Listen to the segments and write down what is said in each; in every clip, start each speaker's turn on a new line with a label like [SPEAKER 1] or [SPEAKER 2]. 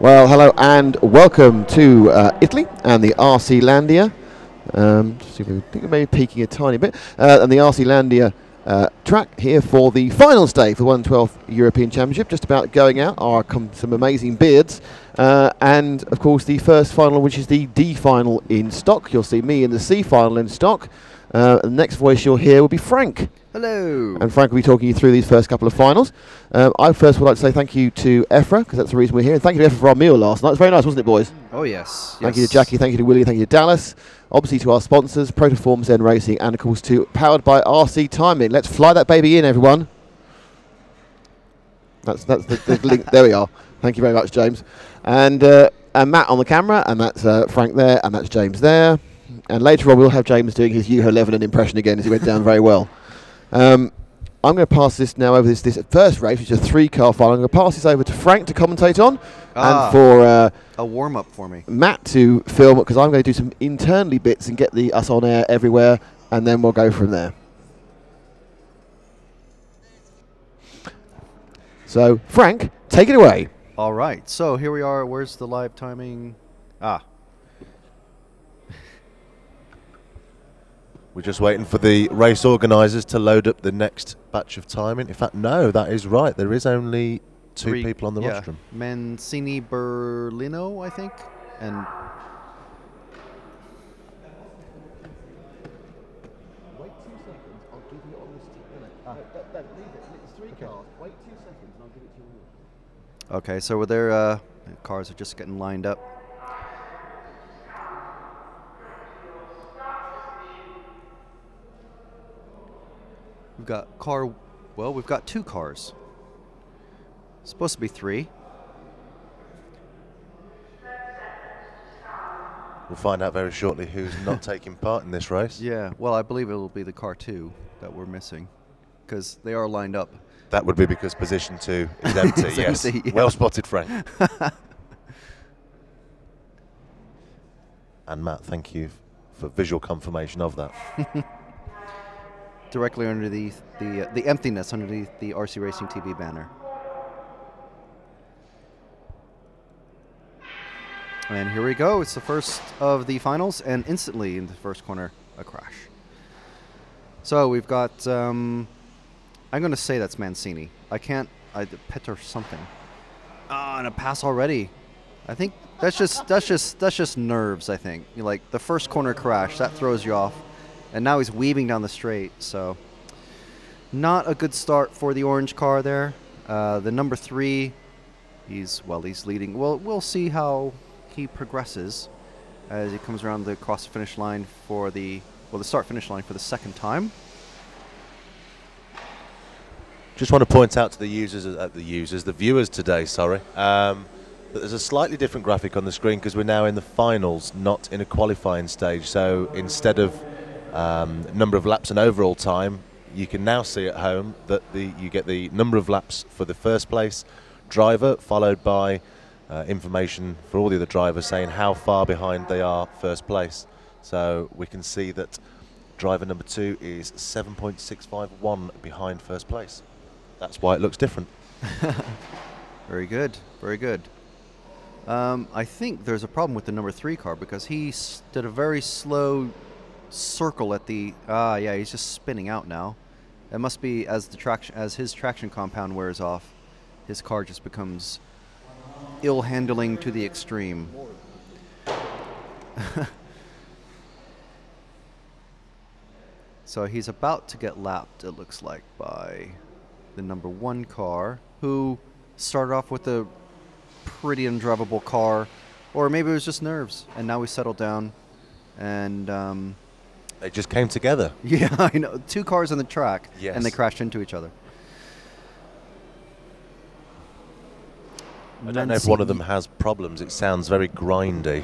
[SPEAKER 1] Well, hello and welcome to Italy and the RC Landia. I think we may be peaking a tiny bit. And the RC Landia track here for the finals day for the 112th European Championship. Just about going out are some amazing beards. And, of course, the first final, which is the D final in stock. You'll see me in the C final in stock. The next voice you'll hear will be Frank.
[SPEAKER 2] Hello.
[SPEAKER 1] And Frank will be talking you through these first couple of finals. I first would like to say thank you to EFRA, because that's the reason we're here. And thank you to EFRA for our meal last night. It was very nice, wasn't it, boys?
[SPEAKER 2] Oh, yes.
[SPEAKER 1] Thank you to Jackie, thank you to Willie, thank you to Dallas. Obviously to our sponsors, Protoform Zen Racing, and of course to Powered by RC Timing. Let's fly that baby in, everyone. That's the link. There we are. Thank you very much, James. And Matt on the camera, and that's Frank there, and that's James there. And later on we'll have James doing his Yuho Lebanon impression again, as he went down very well. I'm going to pass this now over this first race, which is a 3-car final. I'm going to pass this over to Frank to commentate on, and for
[SPEAKER 2] a warm-up for me.
[SPEAKER 1] Matt to film, because I'm going to do some internally bits and get us on air everywhere, and then we'll go from there. So, Frank, take it away.
[SPEAKER 2] All right. So here we are. Where's the live timing?
[SPEAKER 3] We're just waiting for the race organisers to load up the next batch of timing. In fact, no, that is right. There is only two people on the rostrum.
[SPEAKER 2] Mancini Berlino, I think. And
[SPEAKER 1] Wait 2 seconds, I'll give you on this leave it. It's 3 cars. Wait 2 seconds and I'll give it to you.
[SPEAKER 2] okay, so their cars are just getting lined up. We've got 2 cars. Supposed to be 3.
[SPEAKER 3] We'll find out very shortly who's not taking part in this race.
[SPEAKER 2] Yeah, well, I believe it will be the car 2 that we're missing, because they are lined up.
[SPEAKER 3] That would be because position 2 is empty,
[SPEAKER 2] It's
[SPEAKER 3] yes.
[SPEAKER 2] empty, yeah.
[SPEAKER 3] Well spotted, Frank. And Matt, thank you for visual confirmation of that.
[SPEAKER 2] Directly underneath the emptiness underneath the RC Racing TV banner. And here we go. It's the first of the finals, and instantly in the first corner, a crash. So we've got, I'm going to say that's Mancini. Petr something. And a pass already. I think that's just nerves, I think. Like the first corner crash, that throws you off. And now he's weaving down the straight, so not a good start for the orange car there. The number 3, he's leading. Well, we'll see how he progresses as he comes around the finish line for the start-finish line for the second time.
[SPEAKER 3] Just want to point out to the viewers today, that there's a slightly different graphic on the screen because we're now in the finals, not in a qualifying stage. So instead of number of laps and overall time, you can now see at home that you get the number of laps for the first place driver, followed by information for all the other drivers saying how far behind they are first place. So we can see that driver number 2 is 7.651 behind first place. That's why it looks different.
[SPEAKER 2] Very good, very good. I think there's a problem with the number 3 car because he did a very slow circle at the yeah, he's just spinning out now. It must be as his traction compound wears off, his car just becomes ill handling to the extreme. So he's about to get lapped, it looks like, by the number 1 car, who started off with a pretty undrivable car, or maybe it was just nerves, and now we settled down and
[SPEAKER 3] they just came together.
[SPEAKER 2] yeah, I know. 2 cars on the track,
[SPEAKER 3] yes,
[SPEAKER 2] and they crashed into each other.
[SPEAKER 3] I don't know if one of them has problems. It sounds very grindy.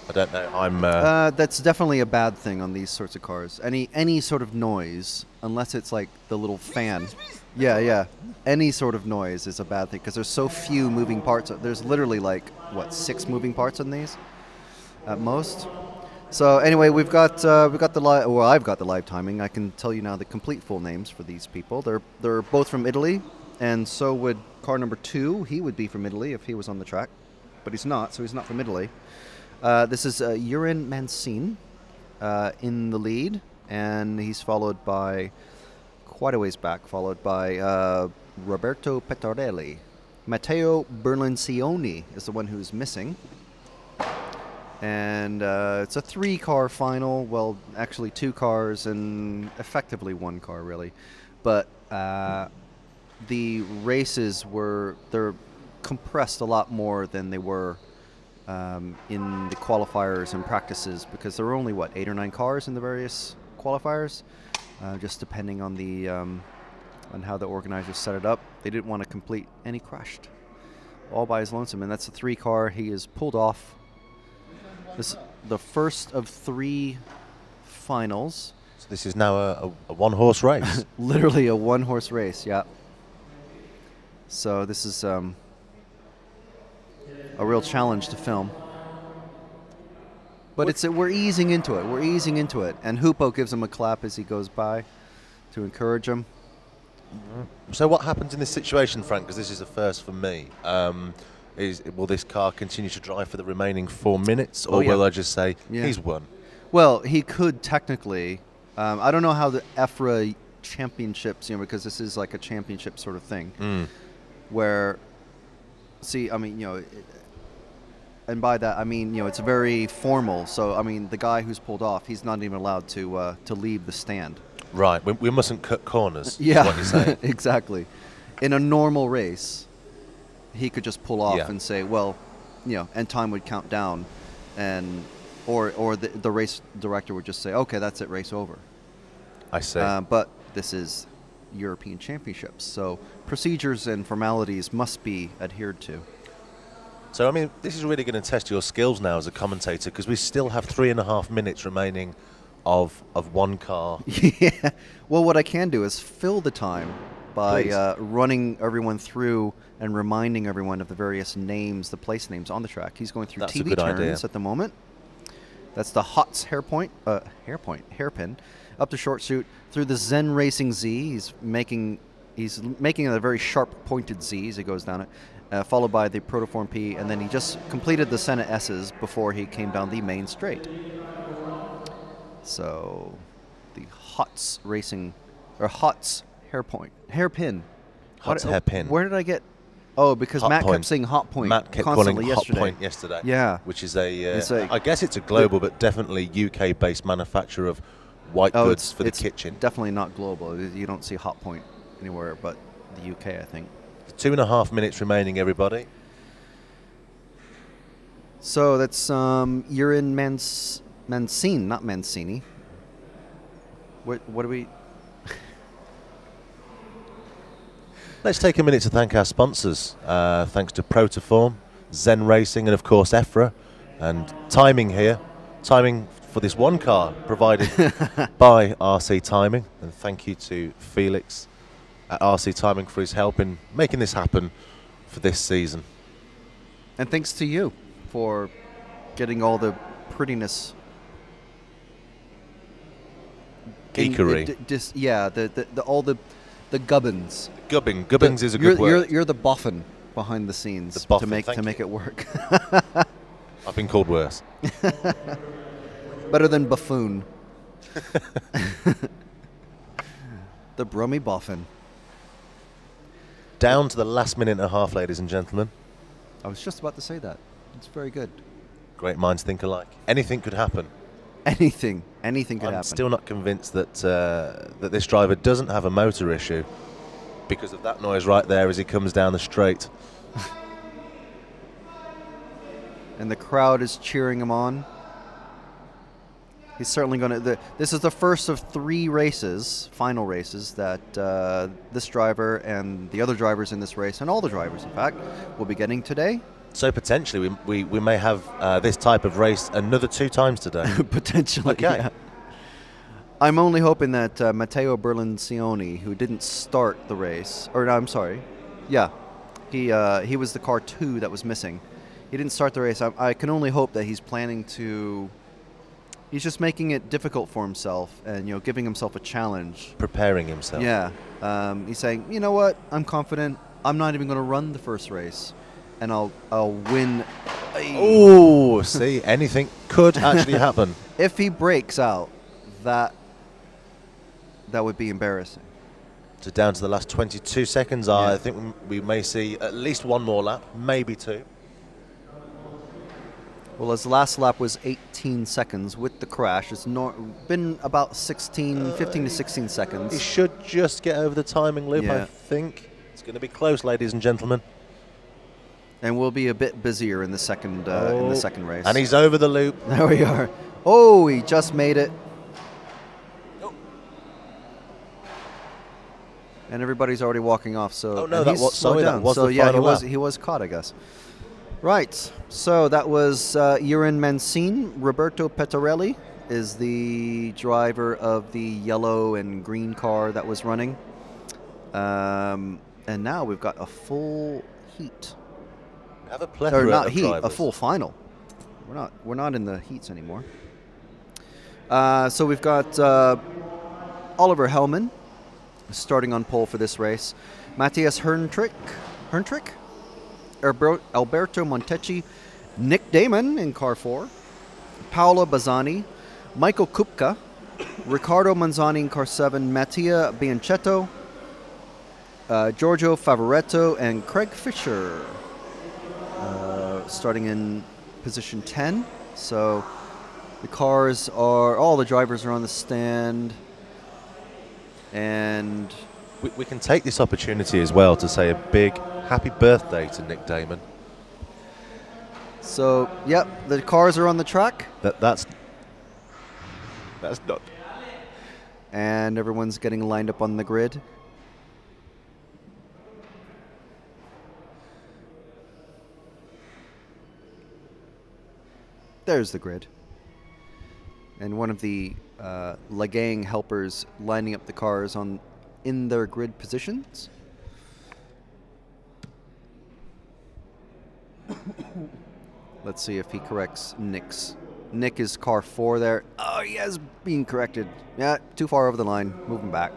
[SPEAKER 3] I don't know.
[SPEAKER 2] That's definitely a bad thing on these sorts of cars. Any sort of noise, unless it's like the little fan. Yeah. Any sort of noise is a bad thing because there's so few moving parts. There's literally like, what, 6 moving parts on these at most? So anyway, I've got the live timing. I can tell you now the complete full names for these people. They're both from Italy, and so would car number 2. He would be from Italy if he was on the track. but he's not, so he's not from Italy. This is Urin Mancini in the lead, and he's followed by, quite a ways back, followed by Roberto Pettorelli. Matteo Berlincioni is the one who's missing. And it's a 3-car final. Well, actually 2 cars and effectively 1 car, really. But the races they're compressed a lot more than they were in the qualifiers and practices, because there were only, 8 or 9 cars in the various qualifiers, just depending on the on how the organizers set it up. They didn't want to complete, and he crashed all by his lonesome. And that's a 3-car. He is pulled off. This is the first of 3 finals.
[SPEAKER 3] So this is now a 1-horse race.
[SPEAKER 2] Literally a 1-horse race, yeah. So this is a real challenge to film. But we're easing into it. We're easing into it. And Hupo gives him a clap as he goes by to encourage him.
[SPEAKER 3] So what happens in this situation, Frank, because this is the first for me, will this car continue to drive for the remaining 4 minutes, or will I just say he's won?
[SPEAKER 2] Well, he could technically. I don't know how the EFRA championships, because this is like a championship sort of thing, where, I mean, and by that I mean, it's very formal. So I mean, the guy who's pulled off, he's not even allowed to leave the stand.
[SPEAKER 3] Right, we mustn't cut corners.
[SPEAKER 2] Yeah,
[SPEAKER 3] is what you're saying.
[SPEAKER 2] Exactly. In a normal race, he could just pull off and say, well, and time would count down, and or the race director would just say, okay, that's it, race over.
[SPEAKER 3] I see.
[SPEAKER 2] But this is European Championships, so procedures and formalities must be adhered to.
[SPEAKER 3] So, I mean, this is really going to test your skills now as a commentator, because we still have 3.5 minutes remaining of 1 car.
[SPEAKER 2] Yeah. Well, what I can do is fill the time by running everyone through and reminding everyone of the various names, the place names on the track. He's going through
[SPEAKER 3] That's
[SPEAKER 2] TV
[SPEAKER 3] a good
[SPEAKER 2] turns
[SPEAKER 3] idea.
[SPEAKER 2] at the moment. That's the Hots hairpin, up to short shoot through the Zen Racing Z. He's making a very sharp pointed Z as he goes down it, followed by the Protoform P, and then he just completed the Senna S's before he came down the main straight. So the Hots Racing, or Hots hairpin.
[SPEAKER 3] Hots hairpin.
[SPEAKER 2] Where did I get? Oh, because
[SPEAKER 3] Hot
[SPEAKER 2] Matt
[SPEAKER 3] point.
[SPEAKER 2] kept saying hot point.
[SPEAKER 3] Matt kept
[SPEAKER 2] constantly
[SPEAKER 3] calling
[SPEAKER 2] yesterday.
[SPEAKER 3] Hot Point yesterday.
[SPEAKER 2] Yeah.
[SPEAKER 3] Which is I guess it's a global but definitely UK-based manufacturer of white goods for the kitchen.
[SPEAKER 2] Definitely not global. You don't see Hot Point anywhere but the UK, I think.
[SPEAKER 3] 2.5 minutes remaining, everybody.
[SPEAKER 2] So that's Urin Mancini, not Mancini. What do we...
[SPEAKER 3] Let's take a minute to thank our sponsors. Thanks to Protoform, Zen Racing, and of course EFRA. And timing here. Timing for this 1 car provided by RC Timing. And thank you to Felix at RC Timing for his help in making this happen for this season.
[SPEAKER 2] And thanks to you for getting all the prettiness.
[SPEAKER 3] Geekery.
[SPEAKER 2] All the gubbins.
[SPEAKER 3] Gubbins is a good word.
[SPEAKER 2] You're the boffin behind the scenes
[SPEAKER 3] The boffin,
[SPEAKER 2] to make it work.
[SPEAKER 3] I've been called worse.
[SPEAKER 2] Better than buffoon. The Brummy boffin.
[SPEAKER 3] Down to the last minute and a half, ladies and gentlemen.
[SPEAKER 2] I was just about to say that. It's very good.
[SPEAKER 3] Great minds think alike. Anything could happen.
[SPEAKER 2] Anything could happen.
[SPEAKER 3] I'm still not convinced that that this driver doesn't have a motor issue because of that noise right there as he comes down the straight.
[SPEAKER 2] And the crowd is cheering him on. He's certainly going to... This is the first of 3 races, final races, that this driver and the other drivers in this race, and all the drivers, in fact, will be getting today.
[SPEAKER 3] So potentially we may have this type of race another 2 times today.
[SPEAKER 2] Potentially,
[SPEAKER 3] okay.
[SPEAKER 2] Yeah. I'm only hoping that Matteo Berlincioni, who didn't start the race... Or, no, I'm sorry. Yeah. He was the car 2 that was missing. He didn't start the race. I can only hope that he's planning to... He's just making it difficult for himself and, giving himself a challenge.
[SPEAKER 3] Preparing himself.
[SPEAKER 2] Yeah. He's saying, you know what? I'm confident. I'm not even going to run the first race. And I'll win
[SPEAKER 3] Oh, see, anything could actually happen.
[SPEAKER 2] If he breaks out, that would be embarrassing.
[SPEAKER 3] So down to the last 22 seconds. I think we may see at least one more lap, maybe two.
[SPEAKER 2] Well, his last lap was 18 seconds with the crash. It's been about 15 to 16 seconds.
[SPEAKER 3] He should just get over the timing loop, I think. It's going to be close, ladies and gentlemen.
[SPEAKER 2] And we'll be a bit busier in the second race.
[SPEAKER 3] And he's over the loop.
[SPEAKER 2] There we are. Oh, he just made it. And everybody's already walking off. So
[SPEAKER 3] that was the final lap.
[SPEAKER 2] He was caught, I guess. Right. So that was Urin Mancini. Roberto Pettarelli is the driver of the yellow and green car that was running. And now we've got a full heat.
[SPEAKER 3] Have a plethora
[SPEAKER 2] or not
[SPEAKER 3] of
[SPEAKER 2] heat,
[SPEAKER 3] drivers.
[SPEAKER 2] A full final. We're not in the heats anymore. So we've got Oliver Hellman starting on pole for this race. Matthias Herntrick, Alberto Montecchi, Nick Damon in car 4, Paolo Bazzani, Michael Kupka, Riccardo Manzani in car 7, Mattia Bianchetto, Giorgio Favoretto, and Craig Fisher starting in position 10. So all the drivers are on the stand. And
[SPEAKER 3] we can take this opportunity as well to say a big happy birthday to Nick Damon.
[SPEAKER 2] So, yep, the cars are on the track.
[SPEAKER 3] That's not.
[SPEAKER 2] And everyone's getting lined up on the grid. There's the grid. And one of the Legang helpers lining up the cars in their grid positions. Let's see if he corrects Nick's. Nick is car 4 there. Oh, he has been corrected. Yeah, too far over the line. Moving back.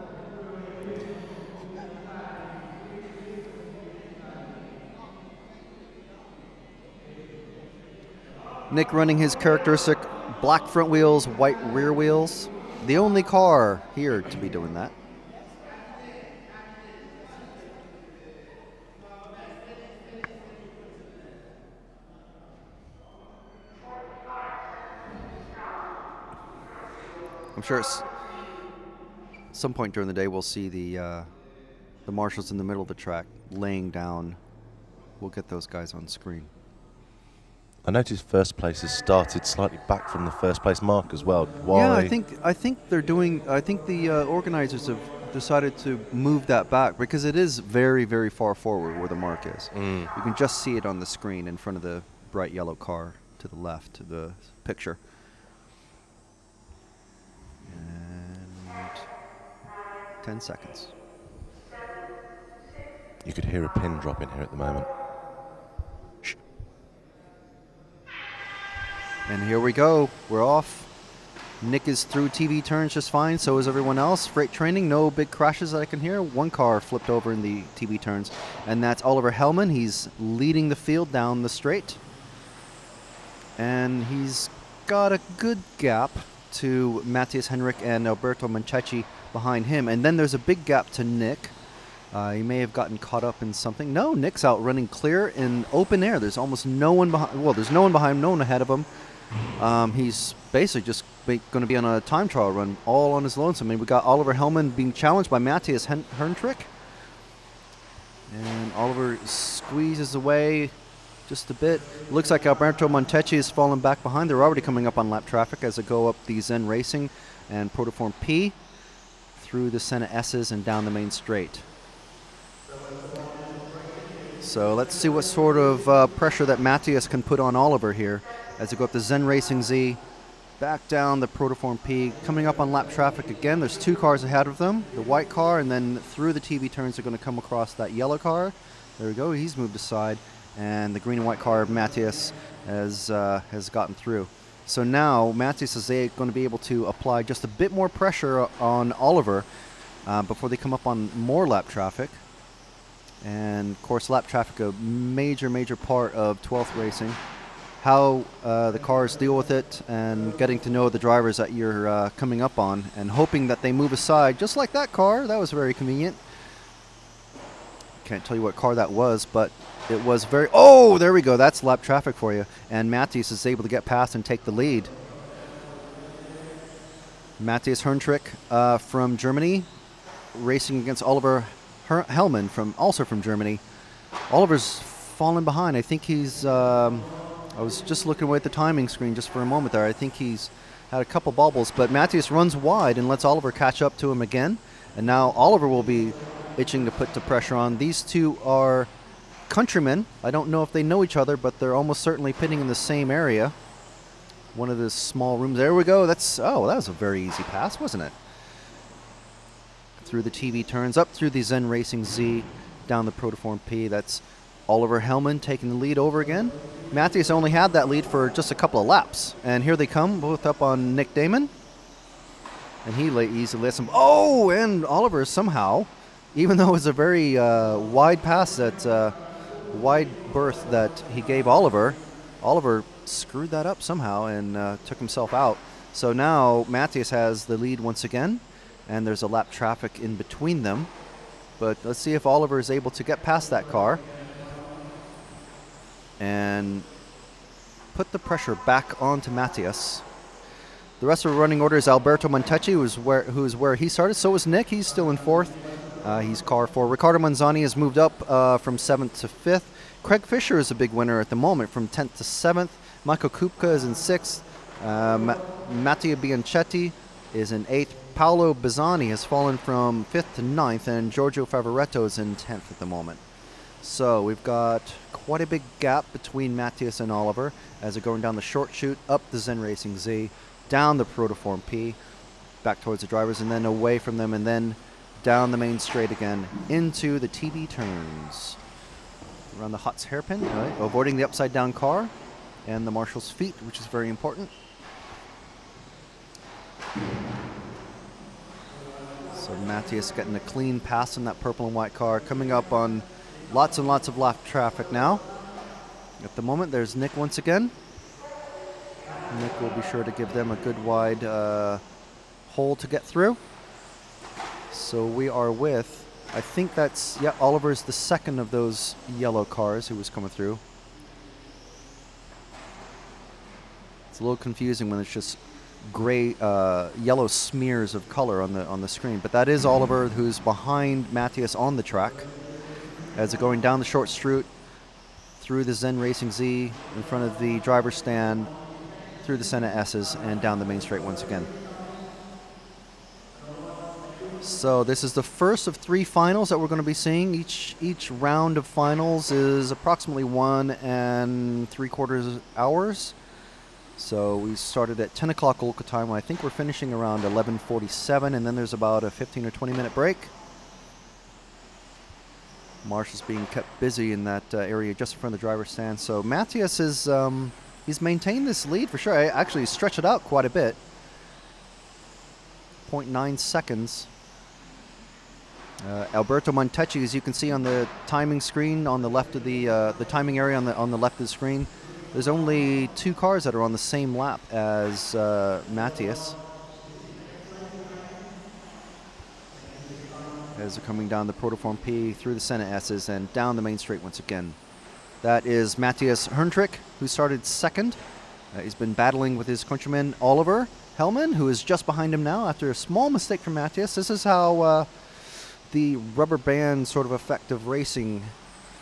[SPEAKER 2] Nick running his characteristic black front wheels, white rear wheels. The only car here to be doing that. I'm sure it's some point during the day we'll see the marshals in the middle of the track laying down. We'll get those guys on screen.
[SPEAKER 3] I noticed first place has started slightly back from the first place mark as well. Why?
[SPEAKER 2] Yeah, I think they're doing. I think the organizers have decided to move that back because it is very, very far forward where the mark is. You can just see it on the screen in front of the bright yellow car to the left of the picture. And 10 seconds.
[SPEAKER 3] You could hear a pin drop in here at the moment.
[SPEAKER 2] And here we go. We're off. Nick is through TV turns just fine. So is everyone else. Freight training. No big crashes that I can hear. One car flipped over in the TV turns. And that's Oliver Hellman. He's leading the field down the straight. And he's got a good gap to Matthias Henrik and Alberto Montecchi behind him. And then there's a big gap to Nick. He may have gotten caught up in something. No, Nick's out running clear in open air. There's almost no one behind. Well, there's no one behind him, no one ahead of him. He's basically just going to be on a time trial run all on his lonesome. And we got Oliver Hellman being challenged by Matthias Herntrick. And Oliver squeezes away just a bit. Looks like Alberto Montecchi is falling back behind. They're already coming up on lap traffic as they go up the Zen Racing and Protoform P through the Senna S's and down the main straight. So let's see what sort of pressure that Matthias can put on Oliver here as they go up the Zen Racing Z, back down the Protoform P, coming up on lap traffic again. There's two cars ahead of them, the white car, and then through the TV turns they're going to come across that yellow car. There we go, he's moved aside, and the green and white car, Matthias, has gotten through. So now Matthias is going to be able to apply just a bit more pressure on Oliver before they come up on more lap traffic. And of course lap traffic, a major part of 12th racing. how the cars deal with it, and getting to know the drivers that you're coming up on, and hoping that they move aside, just like that car. That was very convenient. Can't tell you what car that was, but it was very... Oh, there we go. That's lap traffic for you. And Matthias is able to get past and take the lead. Matthias Herntrick from Germany, racing against Oliver Hellman, also from Germany. Oliver's fallen behind. I think he's... I was just looking away at the timing screen just for a moment there. I think he's had a couple bobbles, but Matthias runs wide and lets Oliver catch up to him again. And now Oliver will be itching to put the pressure on. These two are countrymen. I don't know if they know each other, but they're almost certainly pitting in the same area. One of the small rooms. There we go. That's... Oh, that was a very easy pass, wasn't it? Through the TV turns, up through the Zen Racing Z, down the Protoform P. That's Oliver Hellman taking the lead over again. Matthias only had that lead for just a couple of laps. And here they come, both up on Nick Damon. And he easily lets him... Oh, and Oliver somehow... Even though it was a very wide pass, that wide berth that he gave Oliver, Oliver screwed that up somehow and took himself out. So now Matthias has the lead once again, and there's a lap traffic in between them. But let's see if Oliver is able to get past that car and put the pressure back onto Matthias. The rest of the running order is Alberto Montecchi, who's where he started. So is Nick. He's still in fourth. He's car 4. Riccardo Manzani has moved up from 7th to 5th. Craig Fisher is a big winner at the moment from 10th to 7th. Michael Kupka is in 6th. Mattia Bianchetti is in 8th. Paolo Bizzani has fallen from 5th to 9th. And Giorgio Favoretto is in 10th at the moment. So we've got quite a big gap between Matthias and Oliver as they're going down the short chute, up the Zen Racing Z, down the Protoform P, back towards the drivers, and then away from them, and then down the main straight again into the TV turns. Around the Hotz hairpin, right? Avoiding the upside down car and the marshal's feet, which is very important. So Matthias getting a clean pass in that purple and white car, coming up on lots and lots of lap traffic now. At the moment, there's Nick once again. Nick will be sure to give them a good wide hole to get through. So we are with, I think that's, yeah, Oliver's the second of those yellow cars who was coming through. It's a little confusing when it's just gray, yellow smears of color on the screen. But that is Oliver, who's behind Matthias on the track. As they're going down the short straight, through the Zen Racing Z, in front of the driver's stand, through the Senna S's, and down the main straight once again. So this is the first of 3 finals that we're going to be seeing. Each round of finals is approximately 1 3/4 hours. So we started at 10 o'clock local time. I think we're finishing around 11:47, and then there's about a 15 or 20 minute break. Marshall's being kept busy in that area just in front of the driver's stand. So Matthias is he's maintained this lead for sure. I actually stretched it out quite a bit. 0.9 seconds. Alberto Montecchi, as you can see on the timing screen on the left of the timing area on the left of the screen, there's only 2 cars that are on the same lap as Matthias. As they're coming down the Protoform P, through the Senna S's, and down the main straight once again. That is Matthias Herntrick, who started second. He's been battling with his countryman Oliver Hellman, who is just behind him now after a small mistake from Matthias. This is how the rubber band sort of effect of racing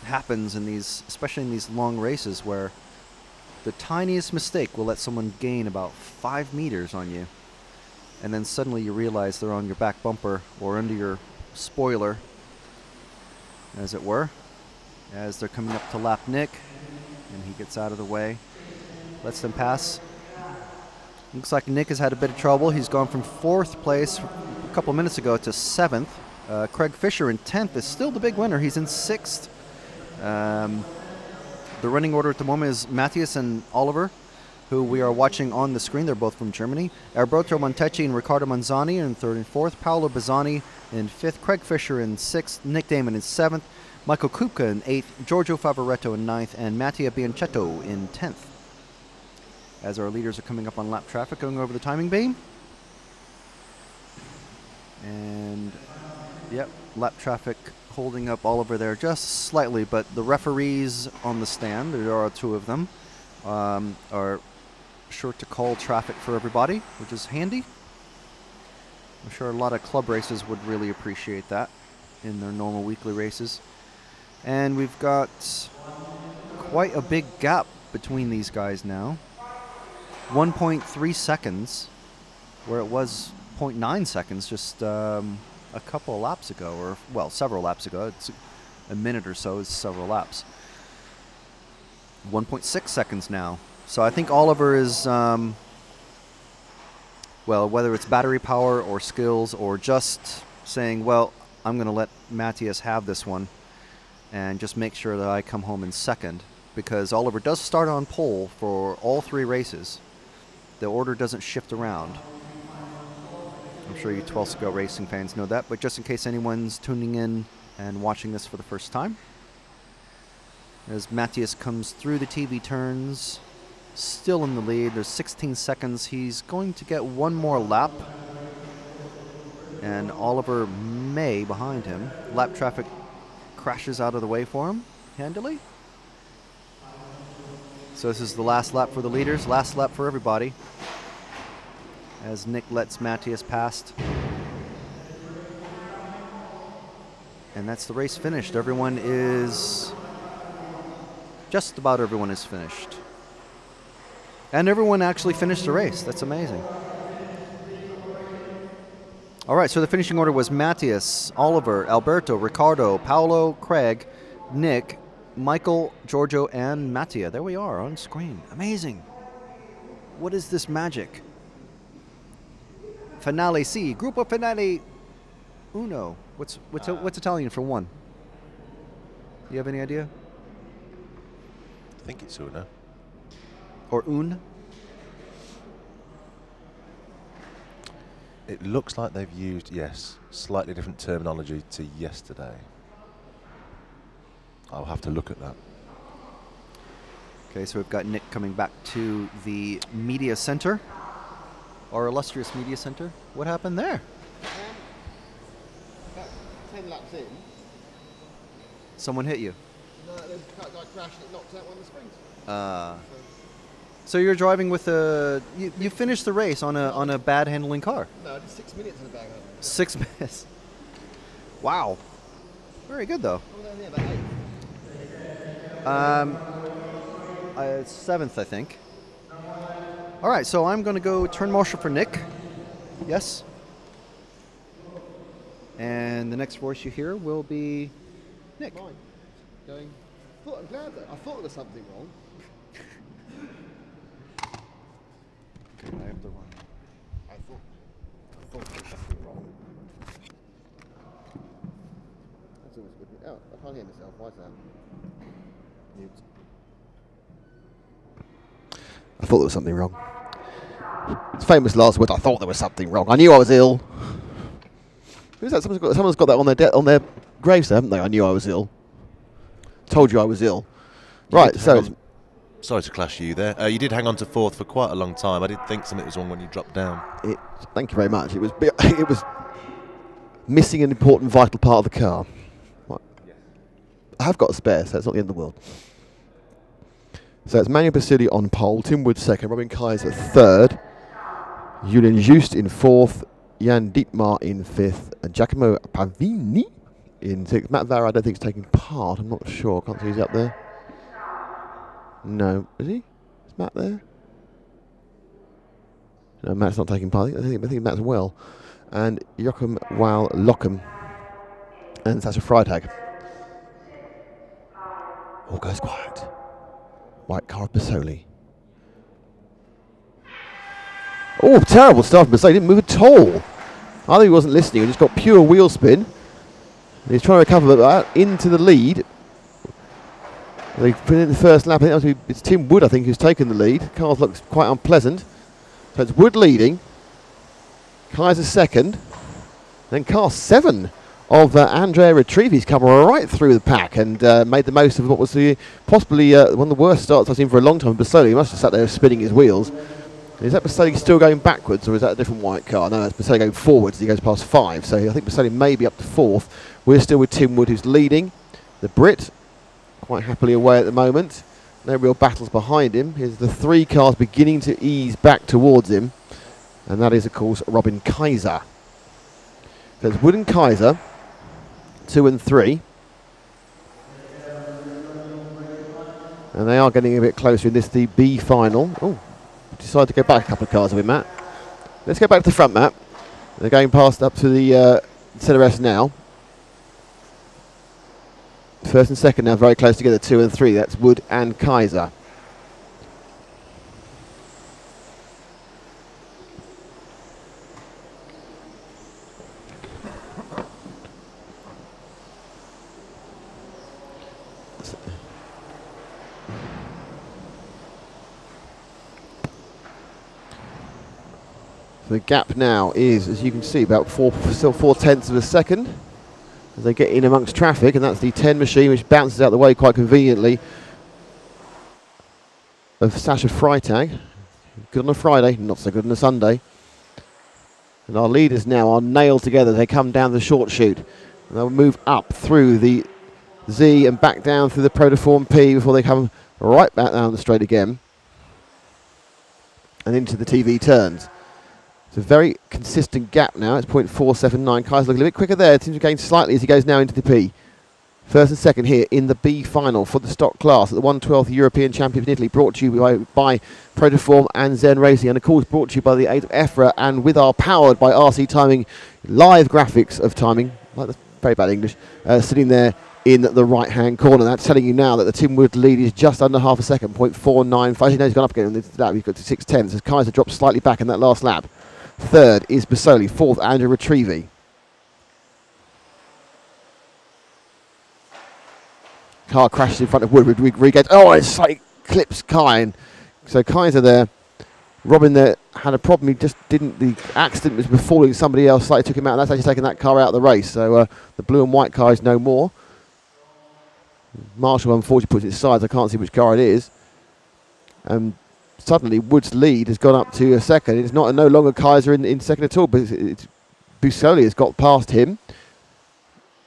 [SPEAKER 2] happens in these, especially in these long races, where the tiniest mistake will let someone gain about 5 meters on you, and then suddenly you realize they're on your back bumper or under your spoiler, as it were, as they're coming up to lap Nick, and he gets out of the way, lets them pass. Looks like Nick has had a bit of trouble. He's gone from 4th place a couple minutes ago to 7th. Craig Fisher in 10th is still the big winner. He's in 6th. The running order at the moment is Matthias and Oliver, who we are watching on the screen. They're both from Germany. Alberto Montecchi and Riccardo Manzani in 3rd and 4th. Paolo Bizzani in 5th. Craig Fisher in 6th. Nick Damon in 7th. Michael Kupka in 8th. Giorgio Favoretto in 9th. And Mattia Bianchetto in 10th. as our leaders are coming up on lap traffic, going over the timing beam. And, yep, lap traffic holding up Oliver there just slightly, but the referees on the stand, there are 2 of them, are sure to call traffic for everybody, which is handy. I'm sure a lot of club races would really appreciate that in their normal weekly races. And we've got quite a big gap between these guys now. 1.3 seconds, where it was 0.9 seconds just a couple of laps ago, or, well, several laps ago. It's a minute or so is several laps. 1.6 seconds now. So I think Oliver is, well, whether it's battery power or skills or just saying, well, I'm going to let Matthias have this one and just make sure that I come home in second, because Oliver does start on pole for all 3 races. The order doesn't shift around. I'm sure you Twelsico racing fans know that, but just in case anyone's tuning in and watching this for the first time, as Matthias comes through the TV turns, still in the lead. There's 16 seconds. He's going to get 1 more lap, and Oliver May behind him. Lap traffic crashes out of the way for him handily. So this is the last lap for the leaders, last lap for everybody, as Nick lets Matthias past. And that's the race finished. Everyone is, just about everyone is finished. And everyone actually finished the race. That's amazing. All right, so the finishing order was Matthias, Oliver, Alberto, Ricardo, Paolo, Craig, Nick, Michael, Giorgio, and Mattia. There we are on screen. Amazing. What is this magic? Finale C, Gruppo Finale Uno. What's Italian for 1? Do you have any idea?
[SPEAKER 3] I think it's Uno.
[SPEAKER 2] Or un?
[SPEAKER 3] It looks like they've used, yes, slightly different terminology to yesterday. I'll have to look at that.
[SPEAKER 2] Okay, so we've got Nick coming back to the media center, our illustrious media center. What happened there?
[SPEAKER 1] About 10 laps in.
[SPEAKER 2] Someone hit you?
[SPEAKER 1] No, there's a guy crashed and it knocked out one of the springs.
[SPEAKER 2] So you're driving with a... You finished the race on a bad handling car.
[SPEAKER 1] No, I did 6 minutes in the bag.
[SPEAKER 2] 6 minutes. Wow. Very good, though. Seventh, I think. All right, so I'm going to go turn marshal for Nick. Yes. And the next voice you hear will be Nick.
[SPEAKER 1] Mine. Going, I'm glad that I thought there was something wrong.
[SPEAKER 2] Okay, I have to run.
[SPEAKER 1] I thought there was something wrong. That's always good. Oh, I can't hear myself. Why is that? Mute. I thought there was something wrong. It's famous last words. I thought there was something wrong. I knew I was ill. Who's that? Someone's got that on their gravestone, haven't they? I knew I was ill. Told you I was ill. Right. So.
[SPEAKER 3] Sorry to clash you there. You did hang on to 4th for quite a long time. I did think something was wrong when you dropped down.
[SPEAKER 1] Thank you very much. It was missing an important, vital part of the car. Right. Yes. I have got a spare, so it's not the end of the world. So it's Manuel Basili on pole, Tim Wood second, Robin Kaiser third, Julian Just in 4th, Jan Dietmar in 5th, and Giacomo Pavini in 6th. Matt Vara, I don't think, is taking part. I'm not sure. Can't see he's up there. No, is he? Is Matt there? No, Matt's not taking part. I think Matt's well. And Joachim Weil Lockham and Sasha Freitag. All goes quiet. White car of Basoli. Oh, terrible stuff. Basoli didn't move at all. I think he wasn't listening. He just got pure wheel spin. He's trying to recover that into the lead. They put in the first lap. I think it's Tim Wood, I think, who's taken the lead. Car looks quite unpleasant. So it's Wood leading. Kaiser second. Then car 7 of Andrea Retrievi's come right through the pack and made the most of what was possibly one of the worst starts I've seen for a long time. Basoli, he must have sat there spinning his wheels. Is that Basoli still going backwards, or is that a different white car? No, that's Basoli going forwards. He goes past 5, so I think Basoli may be up to 4th. We're still with Tim Wood, who's leading. The Brit, quite happily away at the moment. No real battles behind him. Here's the 3 cars beginning to ease back towards him, and that is, of course, Robin Kaiser. So it's Wood and Kaiser, 2 and 3. And they are getting a bit closer in this, the B final. Oh, decided to go back a couple of cars with Matt. Let's go back to the front, Matt. They're going past up to the CRS now. First and second now very close together, 2 and 3. That's Wood and Kaiser. The gap now is, as you can see, about 4/10 of a second as they get in amongst traffic, and that's the 10 machine which bounces out the way quite conveniently of Sasha Freitag. Good on a Friday, not so good on a Sunday. And our leaders now are nailed together. They come down the short chute and they'll move up through the Z and back down through the Protoform P before they come right back down the straight again and into the TV turns. It's a very consistent gap now. It's 0.479. Kai's looking a bit quicker there. It seems to gain slightly as he goes now into the P. First and second here in the B final for the stock class at the 112th European Championship in Italy, brought to you by Protoform and Zen Racing, and of course brought to you by the aid of EFRA and with our powered by RC Timing live graphics of timing, like the very bad English, sitting there in the right hand corner. That's telling you now that the Tim Wood lead is just under half a second, 0.495. He knows he's gone up again in this lap. He's got to 6/10 as Kaiser dropped slightly back in that last lap. Third is Basoli. Fourth, Andrew Retrievi. Car crashes in front of Wood. Regains. Oh, it's like clips Kai. And so Kaiser there. Robin there had a problem. He just didn't. The accident was befalling somebody else. Slightly took him out. And that's actually taken that car out of the race. So the blue and white car is no more. Marshall unfortunately puts it aside. I can't see which car it is. Suddenly Wood's lead has gone up to a second. It's no longer Kaiser in second at all, but it's Busoli has got past him.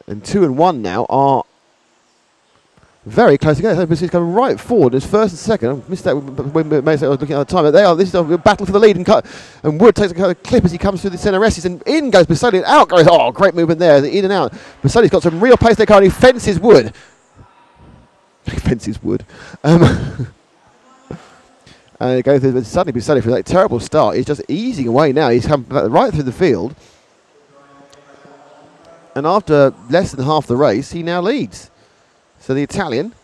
[SPEAKER 1] And 2 and 1 now are very close together. Busoli's coming right forward as first and second. I missed that when I was looking at the time. But this is a battle for the lead, and Wood takes a clip as he comes through the centre S's, and in goes Busoli and out goes, oh, great movement there, in and out. Busoli's got some real pace there, and he fences Wood. He fences Wood. And go through, suddenly Busoli for that terrible start. He's just easing away now. He's come right through the field. And after less than half the race, he now leads. So the Italian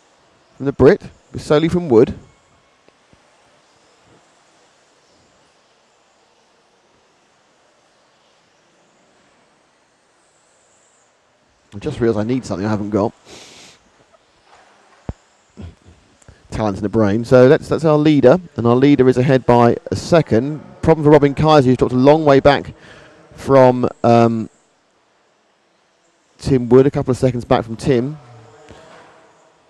[SPEAKER 1] from the Brit, Busoli from Wood. I just realised I need something I haven't got. Talent in the brain. So that's our leader, and our leader is ahead by a second. Problem for Robin Kaiser, who's dropped a long way back from Tim Wood, a couple of seconds back from Tim.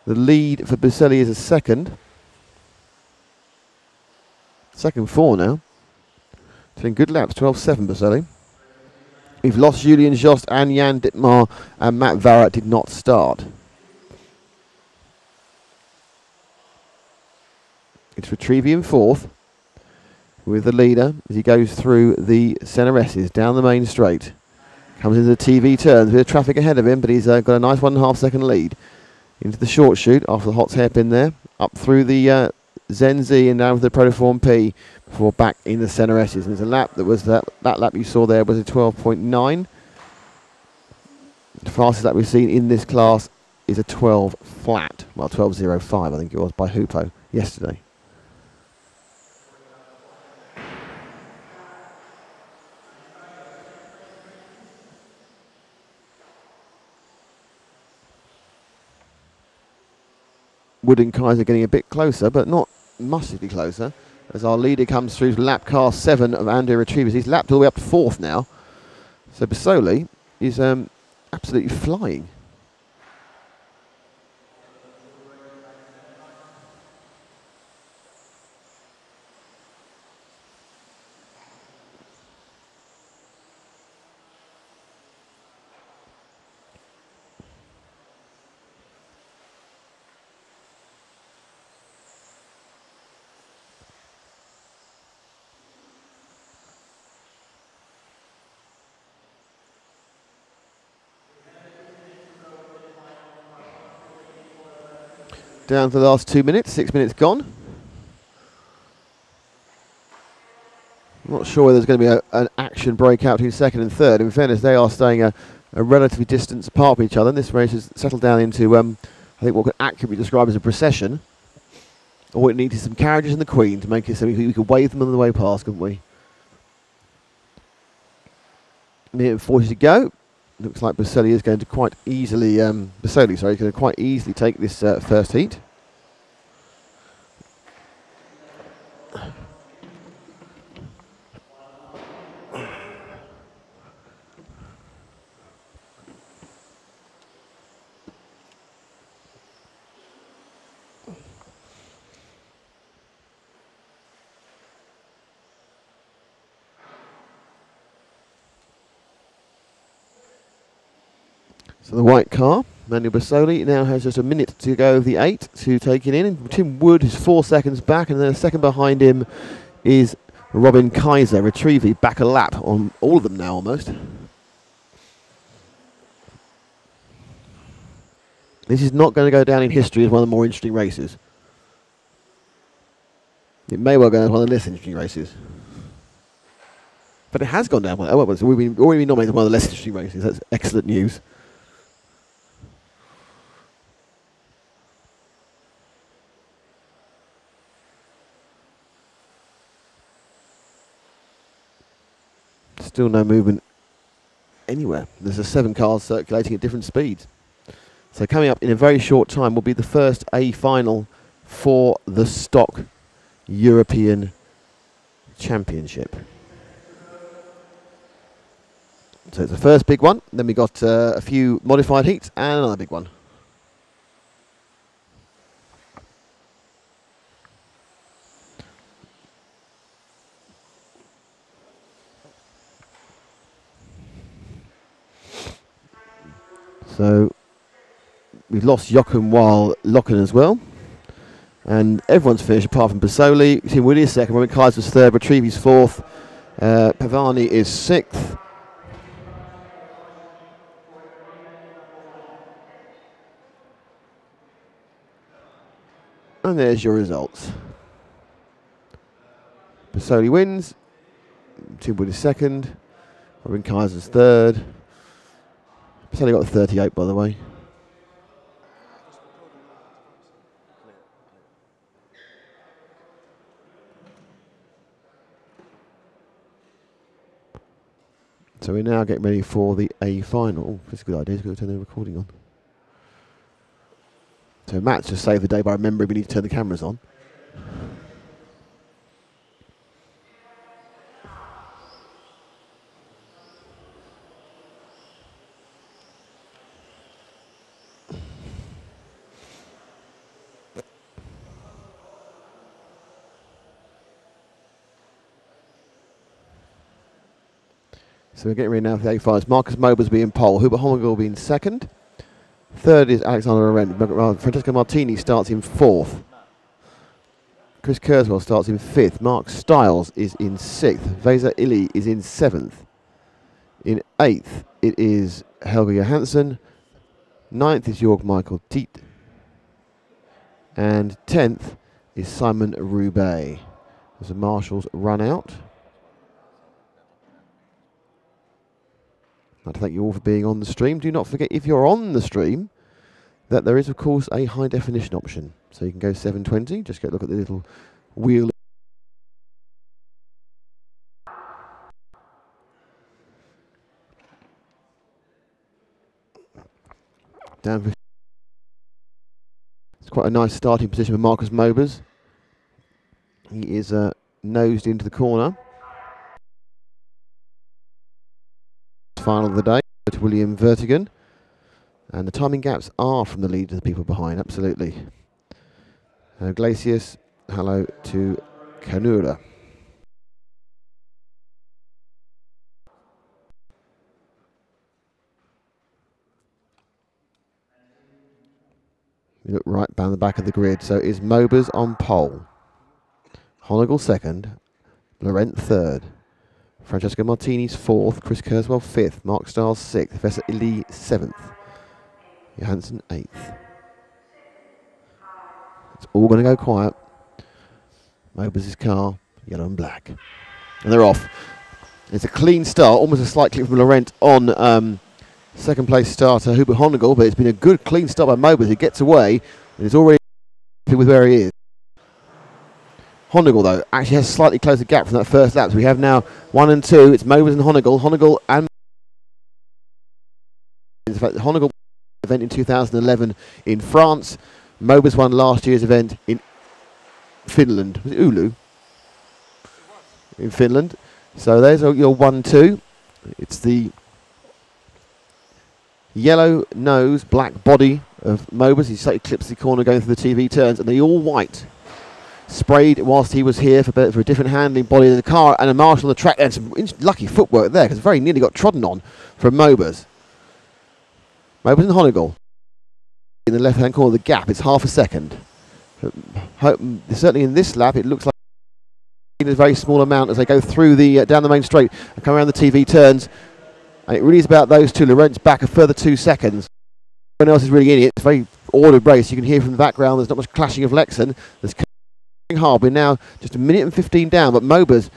[SPEAKER 1] The lead for Busoli is a second. Second 4 now. Doing good laps, 12.7 Busoli. We've lost Julian Jost and Jan Dittmar, and Matt Varrat did not start. It's Retrievi in fourth with the leader as he goes through the centre S's down the main straight. Comes into the TV turns, a bit of traffic ahead of him, but he's got a nice 1.5 second lead. Into the short chute after the hot hairpin there, up through the Zen Z and down to the Protoform P before back in the centre S's. And there's a lap that was that lap you saw there was a 12.9. The fastest lap we've seen in this class is a 12 flat. Well, 12.05 I think it was by Hoopo yesterday. Wood and Kaiser getting a bit closer, but not massively closer, as our leader comes through lap car 7 of Andrea Retrievers. He's lapped all the way up to 4th now. So Busoli is absolutely flying. Down to the last 2 minutes, 6 minutes gone. I'm not sure whether there's going to be an action breakout between second and third. In fairness, they are staying a relatively distance apart from each other. And this race has settled down into, I think, what could accurately be described as a procession. All it needs is some carriages and the Queen to make it so we could wave them on the way past, couldn't we? Minute 40 to go. Looks like Baselli is going to quite easily, is going to quite easily take this first heat. So the white car, Manuel Bassoli, now has just a minute to go of the 8 to take it in. And Tim Wood is 4 seconds back, and then a second behind him is Robin Kaiser, retrieving back a lap on all of them now almost. This is not going to go down in history as one of the more interesting races. It may well go down as one of the less interesting races. But it has gone down. So we've been already nominated as one of the less interesting races. That's excellent news. Still no movement anywhere. There's a 7 cars circulating at different speeds. So coming up in a very short time will be the first A final for the Stock European Championship. So it's the first big one. Then we got a few modified heats and another big one. So we've lost Jochen Locken as well. And everyone's finished apart from Bassoli. Tim Wood is second, Robin Kaiser's third, Retrievi's fourth, Pavani is sixth. And there's your results. Bassoli wins, Tim Wood is second, Robin Kaiser's third. Bassoli got 38, by the way. So we're now getting ready for the A final. Oh, that's a good idea. He's got to turn the recording on. So Matt's just saved the day by remembering we need to turn the cameras on. So we're getting ready now for the A-finals. Marcus Mober's being pole. Hubert Hommegel being second. Third is Alexander Arendt. Francesco Martini starts in fourth. Chris Kurzweil starts in fifth. Mark Stiles is in sixth. Vesa Illy is in seventh. In eighth, it is Helge Johansson. Ninth is Jörg Michael Tiet. And 10th is Simon Roubaix. As the marshals run out. I'd like to thank you all for being on the stream. Do not forget, if you're on the stream, that there is, of course, a high definition option. So you can go 720, just go look at the little wheel. Down for it's quite a nice starting position for Marcus Mobers. He is nosed into the corner. Final of the day to William Vertigan. And the timing gaps are from the lead to the people behind, absolutely. Glacius, hello to Kanura. You look right down the back of the grid. So is Mobers on pole. Honegal second. Laurent third. Francesco Martini's fourth. Chris Kurzweil fifth. Mark Stiles sixth. Professor Illy seventh. Johansson eighth. It's all going to go quiet. Mobers' car, yellow and black. And they're off. It's a clean start, almost a slight clip from Laurent on second place starter Hubert Honegal, but it's been a good clean start by Mobers. He gets away and is already happy with where he is. Honegal, though, actually has a slightly closer gap from that first lap. So we have now 1 and 2. It's Mobers and Honegal. Honegal and in fact, Honegal event in 2011 in France. Mobers won last year's event in Finland. Was it Oulu? In Finland. So there's your 1-2. It's the yellow nose, black body of Mobers. He slightly clips the corner going through the TV turns, and the all white sprayed whilst he was here for a different handling body of the car, and a marshal on the track. And some lucky footwork there, because very nearly got trodden on from Mobers. Mobers and Honegal. In the left-hand corner of the gap, it's half a second. Certainly in this lap, it looks like a very small amount as they go through the down the main straight and come around the TV turns. And it really is about those two. Laurent's back a further 2 seconds. Everyone else is really in it. It's a very ordered race. You can hear from the background there's not much clashing of Lexan. There's hard. We're now just 1 minute and 15 down, but Mobers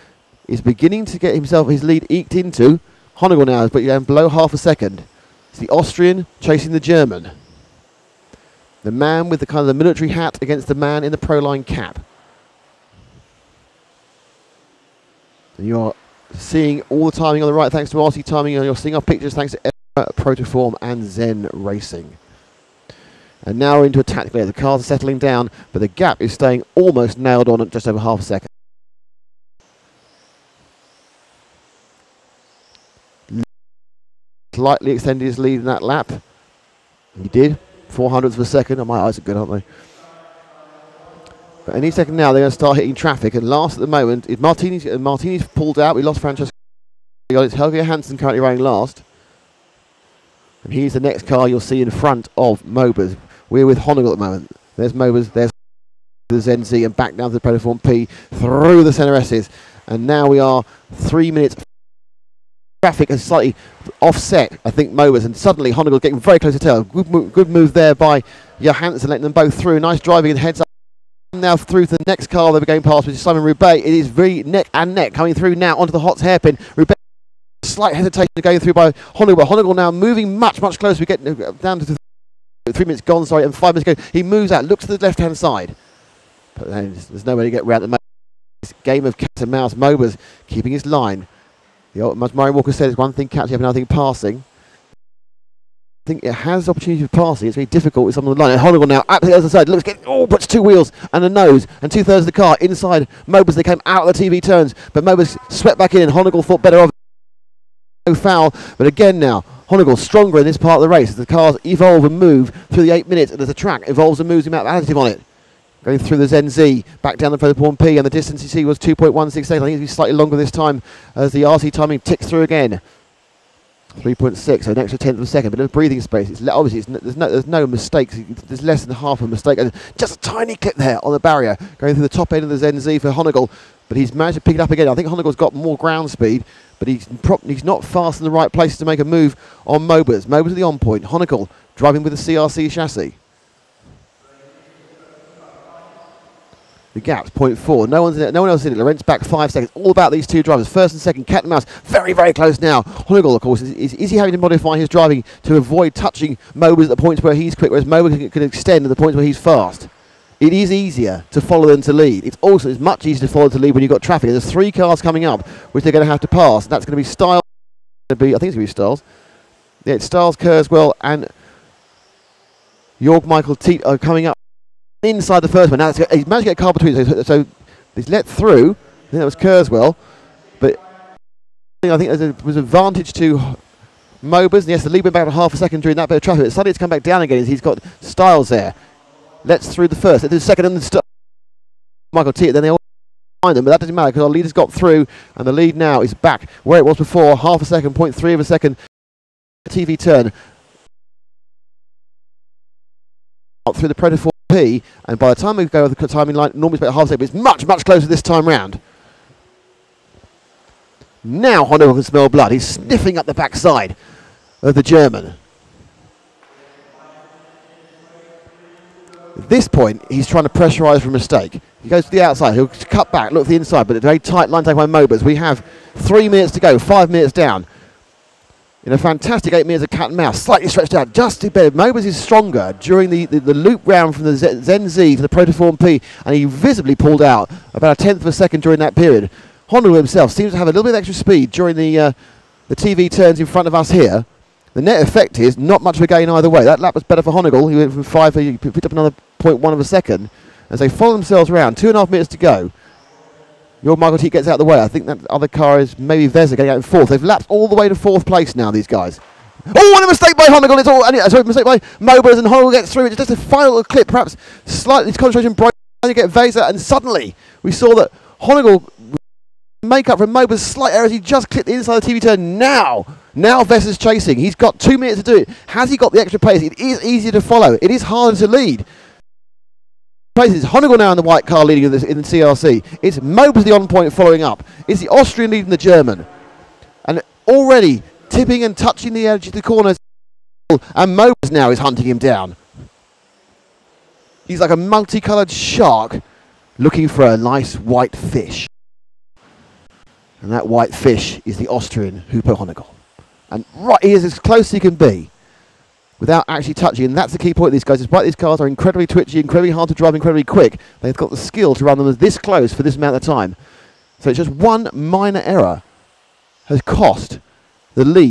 [SPEAKER 1] is beginning to get himself his lead eked into. Honegal now is but below half a second. It's the Austrian chasing the German. The man with the kind of the military hat against the man in the Proline cap. And you're seeing all the timing on the right thanks to RC Timing, and you're seeing our pictures thanks to EFRA, Protoform and Zen Racing. And now we're into a tactical area. The cars are settling down, but the gap is staying almost nailed on at just over half a second. Slightly extended his lead in that lap. He did. 400ths of a second. Oh, my eyes are good, aren't they? But any second now, they're going to start hitting traffic. And last at the moment is Martini's pulled out. We lost Francesco. It's Helge Hansen currently running last. And he's the next car you'll see in front of Mobers. We're with Honegal at the moment. There's Mobers. There's the Zen Z, and back down to the Protoform P through the centre S's. And now we are 3 minutes. Traffic has slightly offset, I think, Mobers, and suddenly Honegal getting very close to tail. Good move there by Johansson, letting them both through. Nice driving and heads up. Now through to the next car they're going past, which is Simon Roubaix. It is very neck and neck coming through now onto the Hots hairpin. Roubaix, slight hesitation going through by Honegal. Honegal now moving much closer. We get down to 3 minutes gone, sorry, and 5 minutes ago. He moves out, looks to the left-hand side. But then there's no way to get around the game of cat and mouse. Mobers keeping his line. As Murray Walker said, it's one thing catching up and another thing passing. I think it has opportunity for passing. It's very difficult with someone on the line. And Honegal now at the other side. Looks puts 2 wheels and a nose and 2/3 of the car inside Mobers. They came out of the TV turns, but Mobers swept back in, and Honegal thought better of it. No foul, but again now Honegal stronger in this part of the race as the cars evolve and move through the 8 minutes, and as the track evolves and moves, the amount of additive on it. Going through the Zen Z, back down the Protoform P, and the distance you see was 2.168. I think it'll be slightly longer this time as the RC timing ticks through again. 3.6, so an extra 10th of a second, but in breathing space, there's no mistakes. There's less than half a mistake, and just a tiny clip there on the barrier, going through the top end of the Zen Z for Honegal, but he's managed to pick it up again. I think Honegal's got more ground speed, but he's not fast in the right places to make a move on Mobers. Mobers at the on point. Honegal driving with the CRC chassis. The gap's 0.4. No one else in it. Laurent's back 5 seconds. All about these two drivers. First and second, cat and mouse. Very close now. Honegal, of course, is he having to modify his driving to avoid touching Mobers at the points where he's quick, whereas Mobers can extend at the points where he's fast. It is easier to follow than to lead. It's much easier to follow than to lead when you've got traffic. There's 3 cars coming up, which they're going to have to pass. That's going to be Stiles. I think it's going to be Stiles. Yeah, it's Stiles, Kurzweil, and Jorg Michael Teat are coming up inside the first one. Now he's managed to get a car between, so he's let through. I think that was Kurzweil, but I think there was an advantage to Mobers, and yes, the lead went back to half a second during that bit of traffic. It's suddenly to come back down again as he's got Styles there. Let's through the first, let's do the second, and the Michael T. Then they all behind them, but that doesn't matter because our leader's got through, and the lead now is back where it was before, half a second, 0.3 of a second. TV turn up through the Predator 4P, and by the time we go over the timing line, normally it's about half a second, but it's much, much closer this time round. Now Honeywell can smell blood. He's sniffing up the backside of the German. At this point, he's trying to pressurise for a mistake. He goes to the outside. He'll cut back, look to the inside, but a very tight line taken by Mobers. We have 3 minutes to go, 5 minutes down. In a fantastic 8 minutes of cat and mouse, slightly stretched out, just a bit. Mobers is stronger during the loop round from the Zen Z to the Protoform P, and he visibly pulled out about a tenth of a second during that period. Honolulu himself seems to have a little bit of extra speed during the TV turns in front of us here. The net effect is not much of a gain either way. That lap was better for Honegal. He went from 5, he picked up another 0.1 of a second. As they follow themselves around, 2.5 minutes to go. Your Michael T gets out of the way. I think that other car is maybe Vesa getting out in fourth. They've lapped all the way to fourth place now, these guys. Oh, and a mistake by Honegal. It's all, sorry, mistake by Mobers, and Honegal gets through. It's just a final clip, perhaps slightly concentration break. You get Vesa, and suddenly we saw that Honegal make up for Mobers' slight errors. He just clipped the inside of the TV turn. Now Vesa's chasing. He's got 2 minutes to do it. Has he got the extra pace? It is easier to follow. It is harder to lead. It's Honegal now in the white car leading in the CRC. It's Mobers the on point following up. It's the Austrian leading the German. And already tipping and touching the edge of the corners. And Mobers now is hunting him down. He's like a multicoloured shark looking for a nice white fish. And that white fish is the Austrian Hupo Honegal. And right, he is as close as he can be without actually touching. And that's the key point of these guys. Despite these cars are incredibly twitchy, incredibly hard to drive, incredibly quick, they've got the skill to run them this close for this amount of time. So it's just one minor error has cost the lead.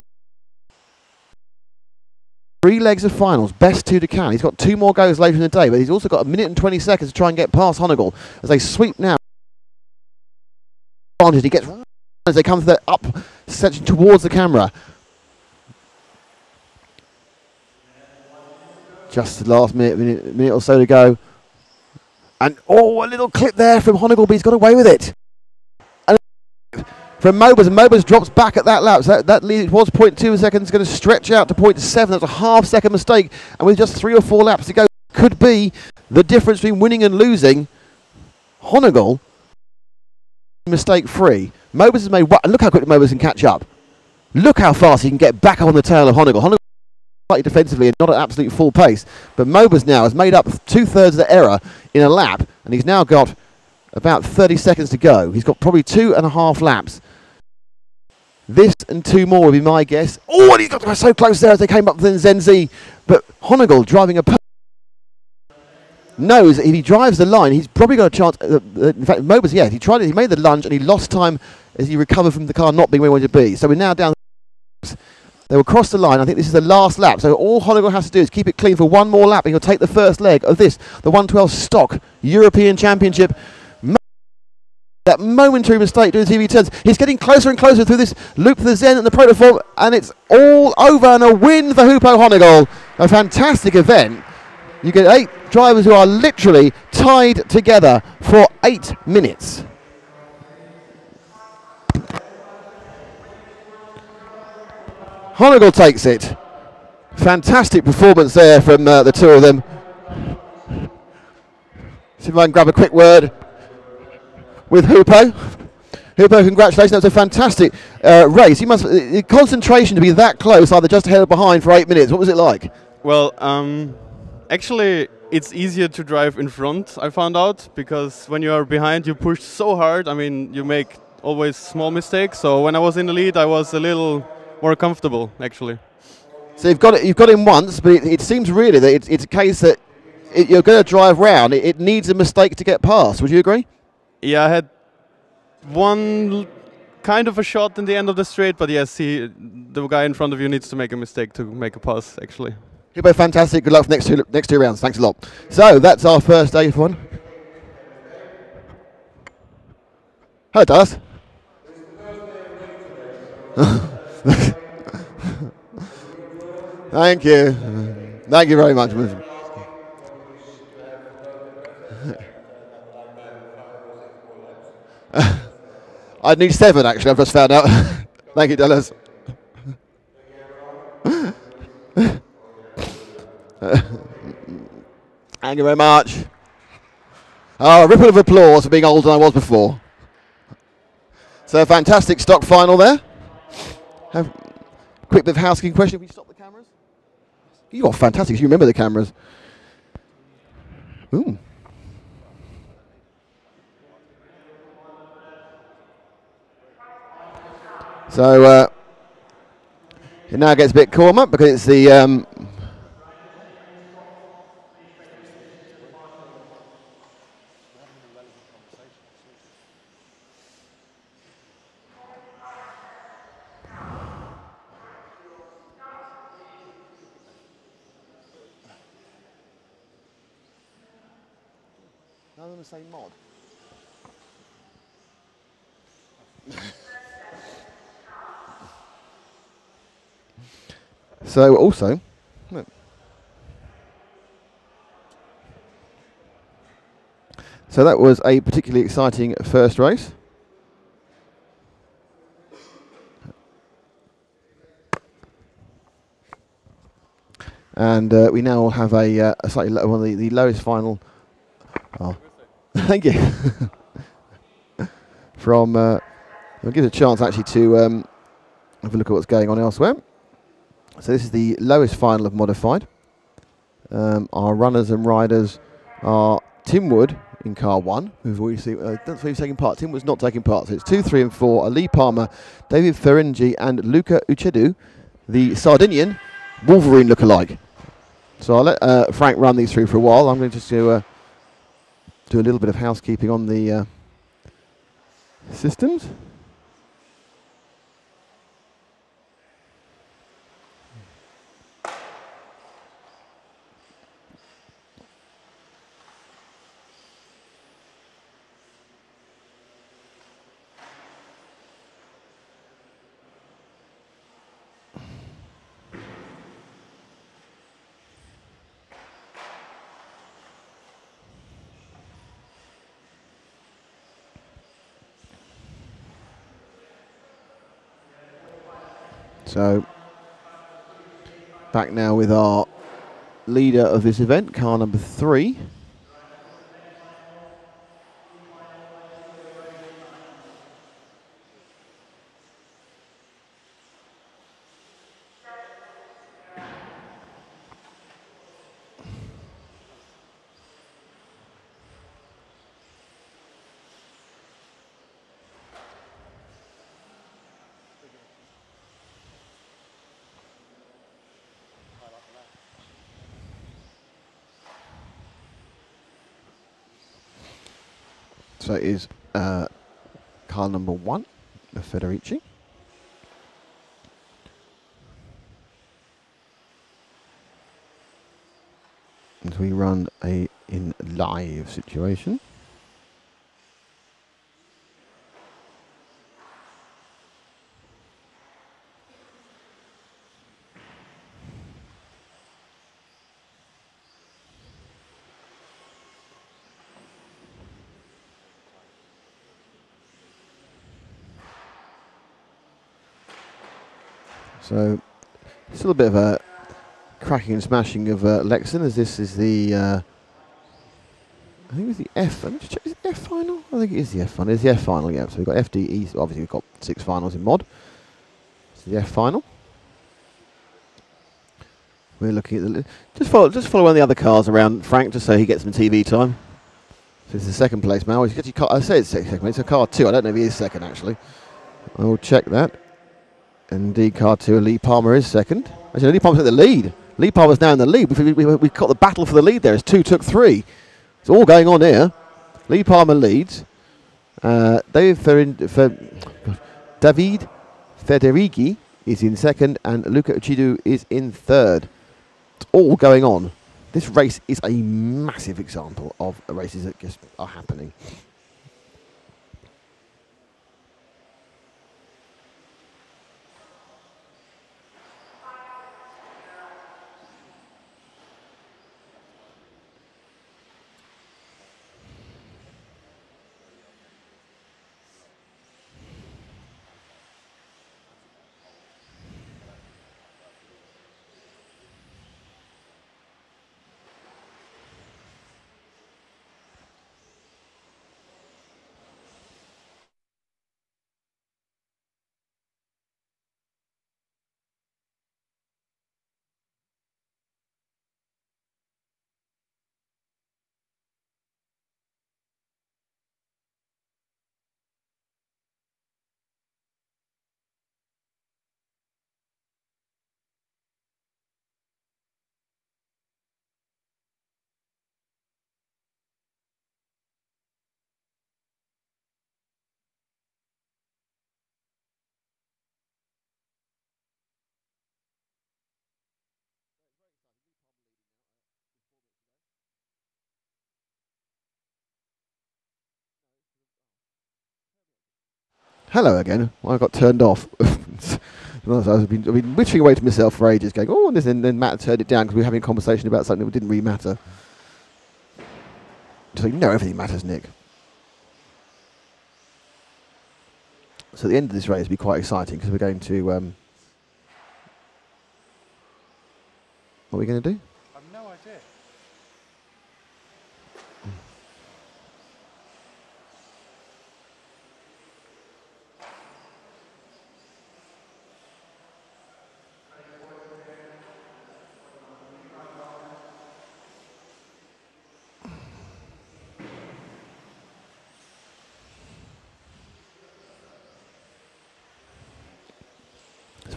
[SPEAKER 1] 3 legs of finals, best 2 to count. He's got 2 more goes later in the day, but he's also got 1 minute and 20 seconds to try and get past Honegal as they sweep now. He gets as they come to the up section towards the camera. Just the last minute or so to go. And oh, a little clip there from Honegal, but he's got away with it. And from Mobers, and Mobers drops back at that lap. So that lead was 0.2 seconds, going to stretch out to 0.7. That's a half-second mistake. And with just 3 or 4 laps to go, could be the difference between winning and losing. Honegal, mistake-free. Mobers has made what? And look how quickly Mobers can catch up. Look how fast he can get back up on the tail of Honegal. Honegal slightly defensively and not at absolute full pace. But Mobers now has made up 2/3 of the error in a lap, and he's now got about 30 seconds to go. He's got probably 2.5 laps. This and 2 more would be my guess. Oh, and he's got so close there as they came up within Zenzi. But Honegal driving a knows that if he drives the line, he's probably got a chance. In fact, Mobers, yeah, he tried it. He made the lunge and he lost time as he recovered from the car not being where he wanted to be. So we're now down. They will cross the line. I think this is the last lap. So all Honegal has to do is keep it clean for 1 more lap, and he'll take the first leg of this, the 112 Stock European Championship. That momentary mistake doing TV turns. He's getting closer and closer through this loop for the Zen and the Protoform, and it's all over, and a win for Hupo Honegal. A fantastic event. You get 8 drivers who are literally tied together for 8 minutes. Honegal takes it. Fantastic performance there from the 2 of them. See if I can grab a quick word with Hupo. Hupo, congratulations. That was a fantastic race. You must concentration to be that close, either just ahead or behind for 8 minutes. What was it like?
[SPEAKER 4] Well, actually, it's easier to drive in front, I found out, because when you are behind, you push so hard. I mean, you make always small mistakes. So when I was in the lead, I was a little more comfortable, actually.
[SPEAKER 1] So you've got him once, but it seems really that it's a case that you're going to drive round. It needs a mistake to get past. Would you agree?
[SPEAKER 4] Yeah, I had one kind of a shot in the end of the straight, but yes, the guy in front of you needs to make a mistake to make a pass, actually.
[SPEAKER 1] You're both fantastic. Good luck for next two rounds. Thanks a lot. So that's our first day for one. Hello, Dallas. Thank you. Thank you very much. I'd need 7 actually, I've just found out. Thank you, Dallas. Thank you very much. A ripple of applause for being older than I was before. So a fantastic stock final there. Quick bit of housekeeping question. Can we stop the cameras? You are fantastic. You remember the cameras. Ooh. So it now gets a bit calmer because it's the I'm going to say mod. So also, look. So that was a particularly exciting first race. And we now have a slightly one of the lowest final. Oh, thank you. From I'll give it a chance actually to have a look at what's going on elsewhere. So this is the lowest final of modified. Our runners and riders are Tim Wood in car 1, who's already he's taking part. Tim Wood's not taking part. So it's 2, 3, and 4. Lee Palmer, David Ferengi, and Luca Ucedu, the Sardinian Wolverine lookalike. So I'll let Frank run these through for a while. I'm going to just do a little bit of housekeeping on the systems. So, back now with our leader of this event, car number 3. So it is car number 1, the Federici. And we run a in live situation. So, still a bit of a cracking and smashing of Lexon, as this is the, I think it's the F, let me just check, is it the F final? I think it is the F final, it's the F final, yeah. So we've got FDE, so obviously we've got 6 finals in mod. It's the F final. We're looking at the, just follow one of the other cars around, Frank, just so he gets some TV time. So it's the second place now. I say it's second, it's a car 2, I don't know if he is second actually. I will check that. Indeed, car 2, Lee Palmer is second. Actually, Lee Palmer's at the lead. Lee Palmer's now in the lead. We've got the battle for the lead there. It's 2 took 3. It's all going on here. Lee Palmer leads. David Federighi is in second, and Luca Ucedu is in third. It's all going on. This race is a massive example of races that just are happening. Hello again. Well, I got turned off. I've been witching away to myself for ages, going, oh, and then Matt turned it down because we were having a conversation about something that didn't really matter. Just like, no, everything matters, Nick. So the end of this race will be quite exciting because we're going to... what are we going to do?
[SPEAKER 2] I have no idea.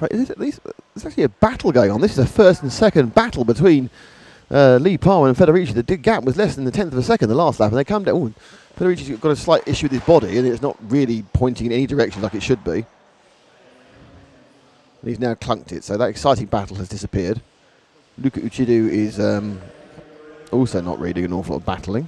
[SPEAKER 1] Right, there's actually a battle going on. This is a first and second battle between Lee Palmer and Federici. The gap was less than the 10th of a second the last lap, and they come down. Ooh, Federici's got a slight issue with his body, and it's not really pointing in any direction like it should be. And he's now clunked it, so that exciting battle has disappeared. Luca Uchidu is also not really doing an awful lot of battling.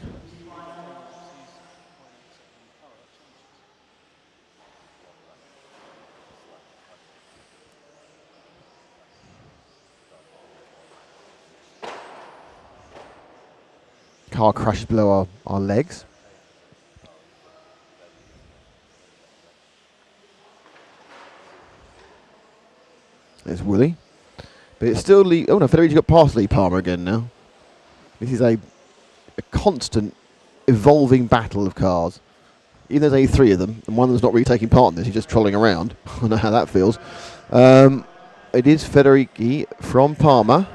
[SPEAKER 1] Car crashes below our legs. There's Woolley. But it's still Lee... Oh no, Federici got past Lee Palmer again now. This is a constant evolving battle of cars. Even though there's only 3 of them, and one of them's not really taking part in this, he's just trolling around. I know how that feels. It is Federici from Palmer.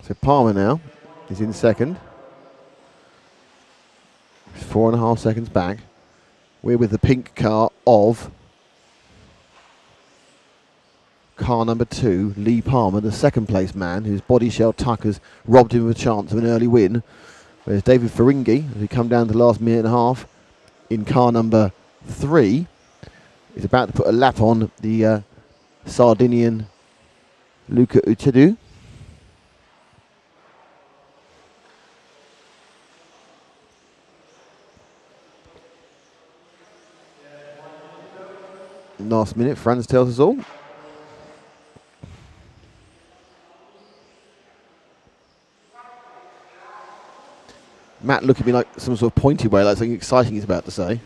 [SPEAKER 1] So Palmer now is in second. He's 4.5 seconds back. We're with the pink car of car number 2, Lee Palmer, the second place man, whose body shell tuck has robbed him of a chance of an early win. Whereas David Feringhi, as we come down to the last minute and a half, in car number 3, is about to put a lap on the Sardinian Luca Uchidu. Last minute, Franz tells us all. Matt look at me like some sort of pointy way, like something exciting he's about to say.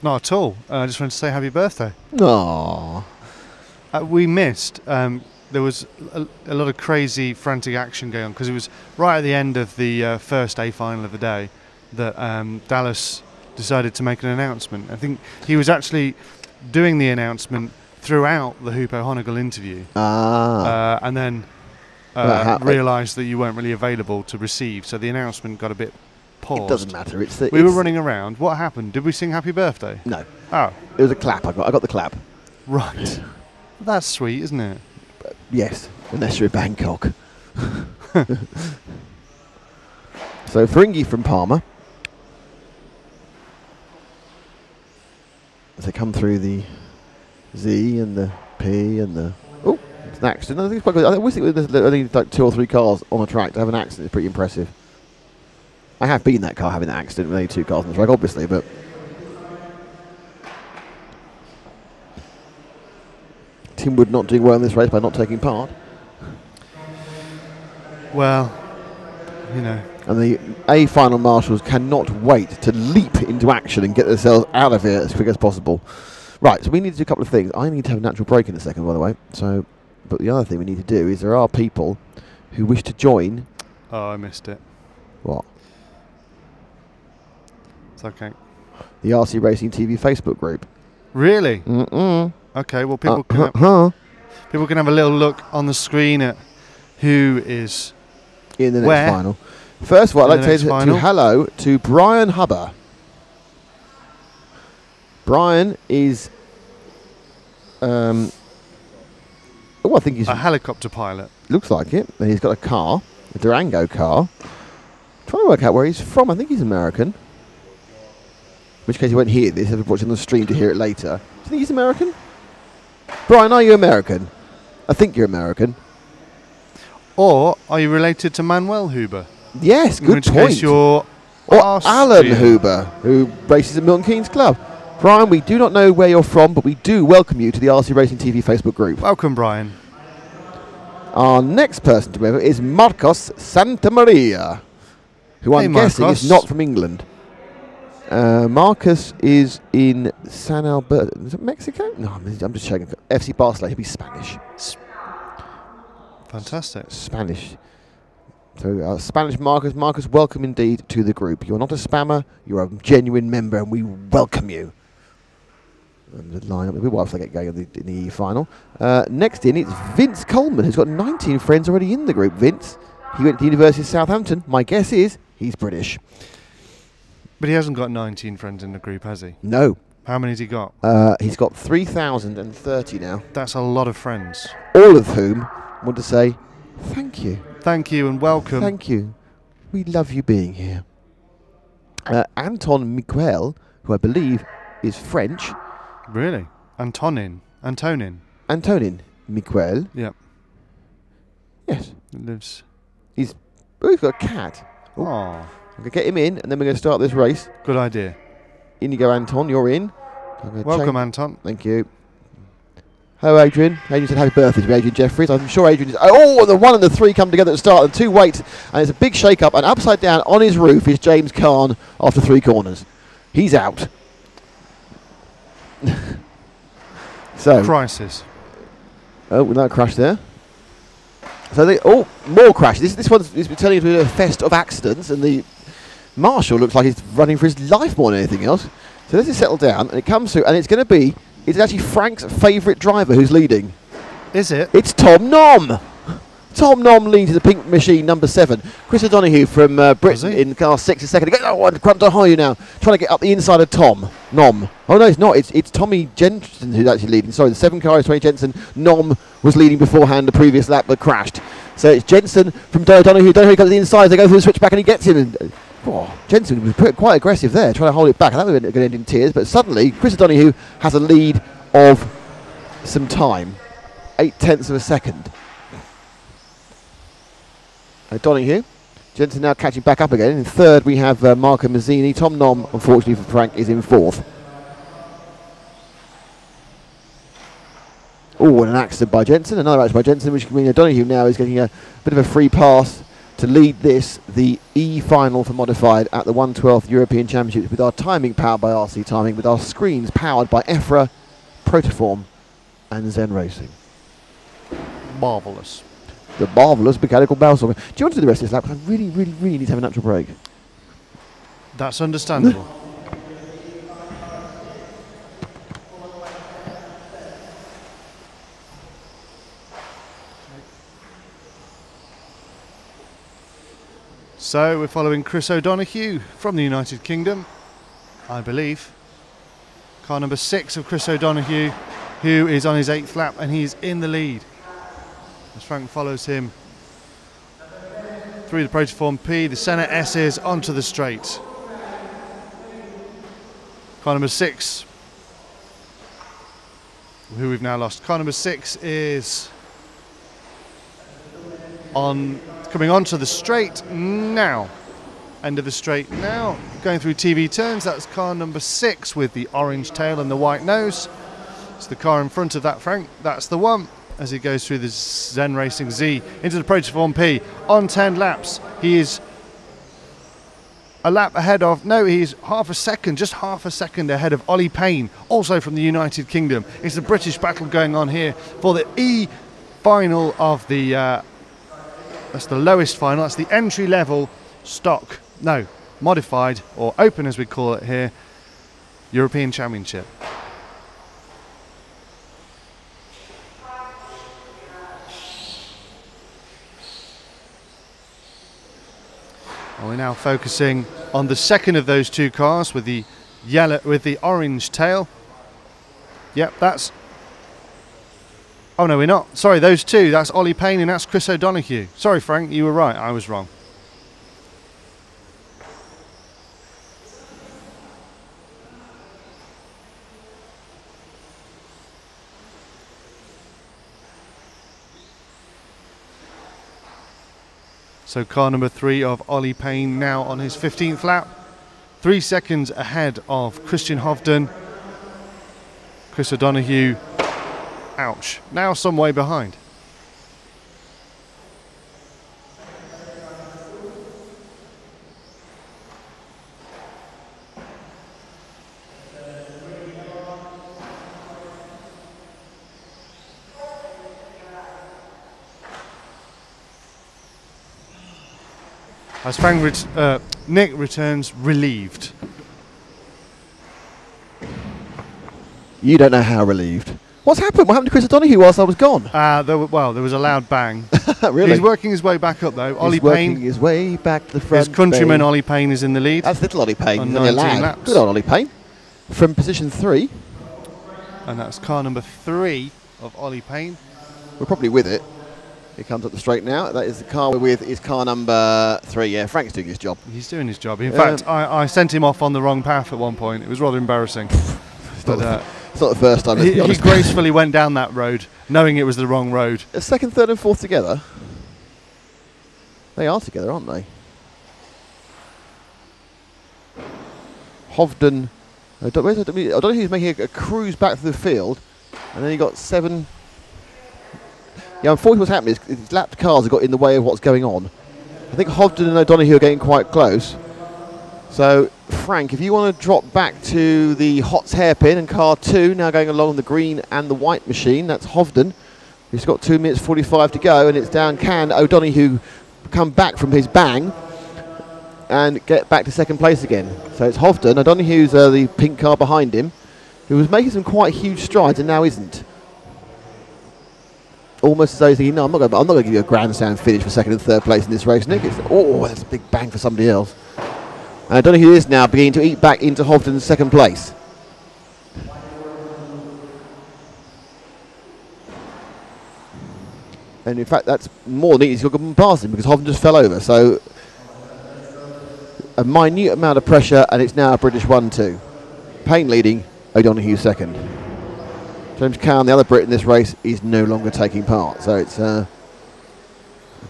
[SPEAKER 2] Not at all. I just wanted to say happy birthday.
[SPEAKER 1] Aww.
[SPEAKER 2] We missed. There was a lot of crazy, frantic action going on because it was right at the end of the first A final of the day that Dallas decided to make an announcement. I think he was actually doing the announcement throughout the Hoopo Honegal interview. And then realised that you weren't really available to receive, so the announcement got a bit paused.
[SPEAKER 1] It doesn't matter.
[SPEAKER 2] We were running around. What happened? Did we sing Happy Birthday?
[SPEAKER 1] No.
[SPEAKER 2] Oh.
[SPEAKER 1] It was a clap. I got the clap.
[SPEAKER 2] Right. That's sweet, isn't it?
[SPEAKER 1] Yes, unless you're in Bangkok. So Feringhi from Palmer. As they come through the Z and the P and the... Oh, it's an accident. I think it's quite good. I wish there's only like 2 or 3 cars on a track to have an accident. It's pretty impressive. I have been in that car having an accident with only 2 cars on the track, obviously, but... Tim Wood not doing well in this race by not taking part.
[SPEAKER 2] Well, you know.
[SPEAKER 1] And the A final marshals cannot wait to leap into action and get themselves out of here as quick as possible. Right, so we need to do a couple of things. I need to have a natural break in a second, by the way. So, but the other thing we need to do is there are people who wish to join.
[SPEAKER 2] Oh, I missed it.
[SPEAKER 1] What?
[SPEAKER 2] It's okay.
[SPEAKER 1] The RC Racing TV Facebook group.
[SPEAKER 2] Really?
[SPEAKER 1] Mm-mm.
[SPEAKER 2] Okay, well, people can have a little look on the screen at who is
[SPEAKER 1] in the next final. First of all, I'd like to say hello to Brian Hubber. Brian is, I think he's
[SPEAKER 2] a helicopter pilot.
[SPEAKER 1] Looks like it. And he's got a car, a Durango car. Trying to work out where he's from. I think he's American. In which case he won't hear this. He'll be watching the stream to hear it later. Do you think he's American? Brian, are you American? I think you're American.
[SPEAKER 5] Or are you related to Manuel Huber?
[SPEAKER 1] Yes,
[SPEAKER 5] In
[SPEAKER 1] good
[SPEAKER 5] which
[SPEAKER 1] point.
[SPEAKER 5] case you're
[SPEAKER 1] Or
[SPEAKER 5] Austrian.
[SPEAKER 1] Alan Huber, who races at Milton Keynes Club. Brian, we do not know where you're from, but we do welcome you to the RC Racing TV Facebook group.
[SPEAKER 5] Welcome, Brian.
[SPEAKER 1] Our next person to remember is Marcos Santamaria, who I'm guessing is not from England. Marcus is in San Alberto. Is it Mexico? No, I'm just checking. FC Barcelona. He'll be Spanish.
[SPEAKER 5] Fantastic.
[SPEAKER 1] Spanish. So, Spanish Marcus. Marcus, welcome indeed to the group. You're not a spammer. You're a genuine member, and we welcome you. And the line up. We'll watch if they get going in the E final. Next in, it's Vince Coleman, who's got 19 friends already in the group. Vince, he went to the University of Southampton. My guess is he's British.
[SPEAKER 5] But he hasn't got 19 friends in the group, has he?
[SPEAKER 1] No.
[SPEAKER 5] How many has he got?
[SPEAKER 1] He's got 3,030 now.
[SPEAKER 5] That's a lot of friends.
[SPEAKER 1] All of whom want to say thank you.
[SPEAKER 5] Thank you and welcome.
[SPEAKER 1] Thank you. We love you being here. Anton Miguel, who I believe is French.
[SPEAKER 5] Really? Antonin
[SPEAKER 1] Miguel.
[SPEAKER 5] Yep.
[SPEAKER 1] Yes.
[SPEAKER 5] Lives.
[SPEAKER 1] He's got a cat.
[SPEAKER 5] Oh.
[SPEAKER 1] I'm going to get him in, and then we're going to start this race.
[SPEAKER 5] Good idea.
[SPEAKER 1] In you go, Anton. You're in.
[SPEAKER 5] Welcome, Anton.
[SPEAKER 1] Thank you. Hello, Adrian. Adrian said happy birthday to me, Adrian Jeffries. I'm sure Adrian is... Oh, the 1 and the 3 come together at the start. The 2 wait, and it's a big shake-up. And upside down on his roof is James Kahn after 3 corners. He's out. So...
[SPEAKER 5] Crisis.
[SPEAKER 1] Oh, another crash there. So they... Oh, more crashes. This one's turning into a fest of accidents, and the marshal looks like he's running for his life more than anything else. So let's just settle down, and it comes through, and it's going to be... It's actually Frank's favourite driver who's leading.
[SPEAKER 5] Is it?
[SPEAKER 1] It's Tom Nom. Tom Nom leads the pink machine, number 7. Chris O'Donoghue from Britain in car 6 a second. Oh, Grant O'Hoyle now, trying to get up the inside of Tom Nom. Oh no, it's not. It's Tommy Jensen who's actually leading. Sorry, the 7 car is Tommy Jensen. Nom was leading beforehand the previous lap, but crashed. So it's Jensen from O'Donoghue. O'Donoghue comes to the inside. They go through the switchback and he gets him. And, Jensen was quite aggressive there, trying to hold it back. That would have going to end in tears, but suddenly Chris O'Donoghue has a lead of some time, 0.8 of a second. O'Donoghue, Jensen now catching back up again. In third, we have Marco Mazzini. Tom Nom, unfortunately for Frank, is in fourth. Oh, and an accident by Jensen, another accident by Jensen, which means O'Donoghue now is getting a bit of a free pass to lead this, the E final for modified at the 112th European Championships, with our timing powered by RC Timing, with our screens powered by EFRA, Protoform and Zen Racing.
[SPEAKER 5] Marvellous.
[SPEAKER 1] The marvellous mechanical barrel software. Do you want to do the rest of this lap? Because I really, really, really need to have a natural break.
[SPEAKER 5] That's understandable. So we're following Chris O'Donoghue from the United Kingdom, I believe. Car number 6 of Chris O'Donoghue, who is on his 8th lap, and he's in the lead as Frank follows him through the Protoform P, the Senna S's onto the straight. Car number 6, who we've now lost. Car number 6 is coming onto the straight now. End of the straight now. Going through TV turns, that's car number 6 with the orange tail and the white nose. It's the car in front of that, Frank. That's the one. As he goes through the Zen Racing Z into the Protoform P on 10 laps. He is a lap ahead of, no, he's half a second, just half a second ahead of Ollie Payne, also from the United Kingdom. It's a British battle going on here for the E final of the, that's the lowest final, that's the entry level stock, no, modified, or open as we call it here, European Championship. And we're now focusing on the second of those 2 cars with the yellow, with the orange tail. Yep, that's... Oh no, we're not. Sorry, those 2. That's Ollie Payne and that's Chris O'Donoghue. Sorry, Frank, you were right. I was wrong. So car number 3 of Ollie Payne now on his 15th lap. 3 seconds ahead of Christian Hovden. Chris O'Donoghue, ouch, now some way behind. As Nick returns relieved.
[SPEAKER 1] You don't know how relieved. What's happened? What happened to Chris O'Donoghue whilst I was gone?
[SPEAKER 5] There was a loud bang.
[SPEAKER 1] Really?
[SPEAKER 5] He's working his way back up though. Ollie
[SPEAKER 1] He's working
[SPEAKER 5] Payne,
[SPEAKER 1] his way back to the front.
[SPEAKER 5] his countryman
[SPEAKER 1] bay.
[SPEAKER 5] Ollie Payne is in the lead.
[SPEAKER 1] That's little Ollie Payne.
[SPEAKER 5] On
[SPEAKER 1] He's only a
[SPEAKER 5] 19
[SPEAKER 1] lad.
[SPEAKER 5] laps.
[SPEAKER 1] Good on Ollie Payne. From position 3.
[SPEAKER 5] And that's car number 3 of Ollie Payne.
[SPEAKER 1] We're probably with it. He comes up the straight now. That is the car we're with. Is car number 3. Yeah, Frank's doing his job.
[SPEAKER 5] He's doing his job. In fact, I sent him off on the wrong path at one point. It was rather embarrassing.
[SPEAKER 1] It's not the first time.
[SPEAKER 5] He gracefully went down that road, knowing it was the wrong road.
[SPEAKER 1] A second, third, and fourth together. They are together, aren't they? Hovden. I don't know if he's making a cruise back to the field, and then he got 7. Yeah, unfortunately, what's happened is his lapped cars have got in the way of what's going on. I think Hovden and O'Donoghue are getting quite close. So, Frank, if you want to drop back to the Hots hairpin and car 2, now going along the green and the white machine, that's Hovden. He's got 2 minutes 45 to go, and it's down. Can O'Donoghue come back from his bang and get back to second place again? So it's Hovden. O'Donoghue's the pink car behind him, who was making some quite huge strides and now isn't. Almost as though he's thinking, no, I'm not going to give you a grandstand finish for second and third place in this race, Nick. That's a big bang for somebody else. And O'Donoghue is now beginning to eat back into Hovden's second place. And in fact, that's more than he's got past him because Hovden just fell over. So a minute amount of pressure, and it's now a British 1-2. Payne leading, O'Donoghue second. James Cowan, the other Brit in this race, is no longer taking part. So it's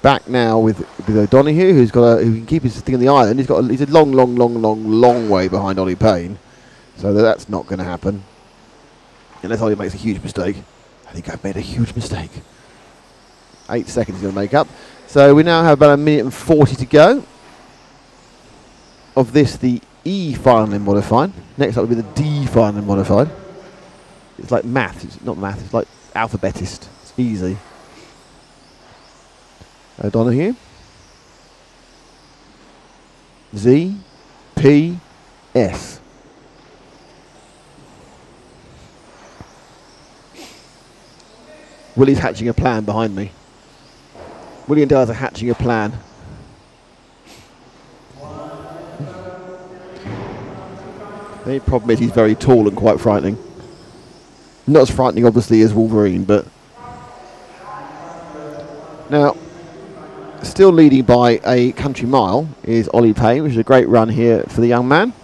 [SPEAKER 1] back now with O'Donoghue, who can keep his thing on the island. He's a long way behind Ollie Payne. So that's not going to happen. Unless Ollie makes a huge mistake. I think I've made a huge mistake. 8 seconds he's going to make up. So we now have about 1 minute and 40 to go. Of this, the E final in modified. Next up will be the D final in modified. It's like math. It's not math. It's like alphabetist. It's easy. O'Donoghue. Z. P. S. Willie's hatching a plan behind me. Willie and Daz are hatching a plan. The problem is he's very tall and quite frightening. Not as frightening, obviously, as Wolverine, but... Now, still leading by a country mile is Ollie Payne, which is a great run here for the young man.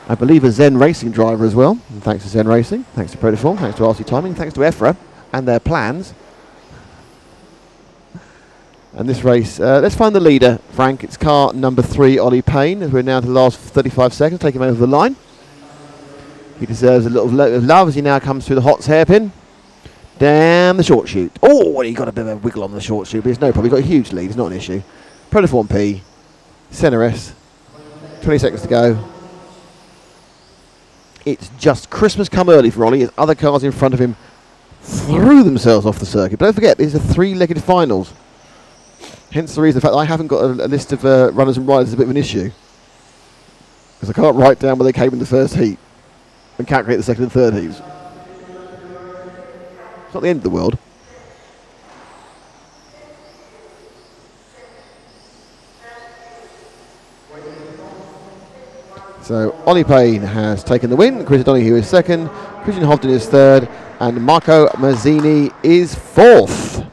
[SPEAKER 1] I believe a Zen Racing driver as well. And thanks to Zen Racing, thanks to Prediform, thanks to RC Timing, thanks to EFRA and their plans. And this race, let's find the leader, Frank. It's car number 3, Ollie Payne, as we're now to the last 35 seconds, take him over the line. He deserves a little love as he now comes through the Hots hairpin. Down the short chute. Oh, he got a bit of a wiggle on the short chute, but it's no problem. He's got a huge lead, it's not an issue. Prediform P, Centre S, 20 seconds to go. It's just Christmas come early for Ollie as other cars in front of him threw themselves off the circuit. But don't forget, these are 3-legged finals. Hence the reason, in fact, I haven't got a list of runners and riders is a bit of an issue. Because I can't write down where they came in the first heat and calculate the second and third heats. It's not the end of the world. So Ollie Payne has taken the win. Chris O'Donoghue is second. Christian Hovden is third. And Marco Mazzini is fourth.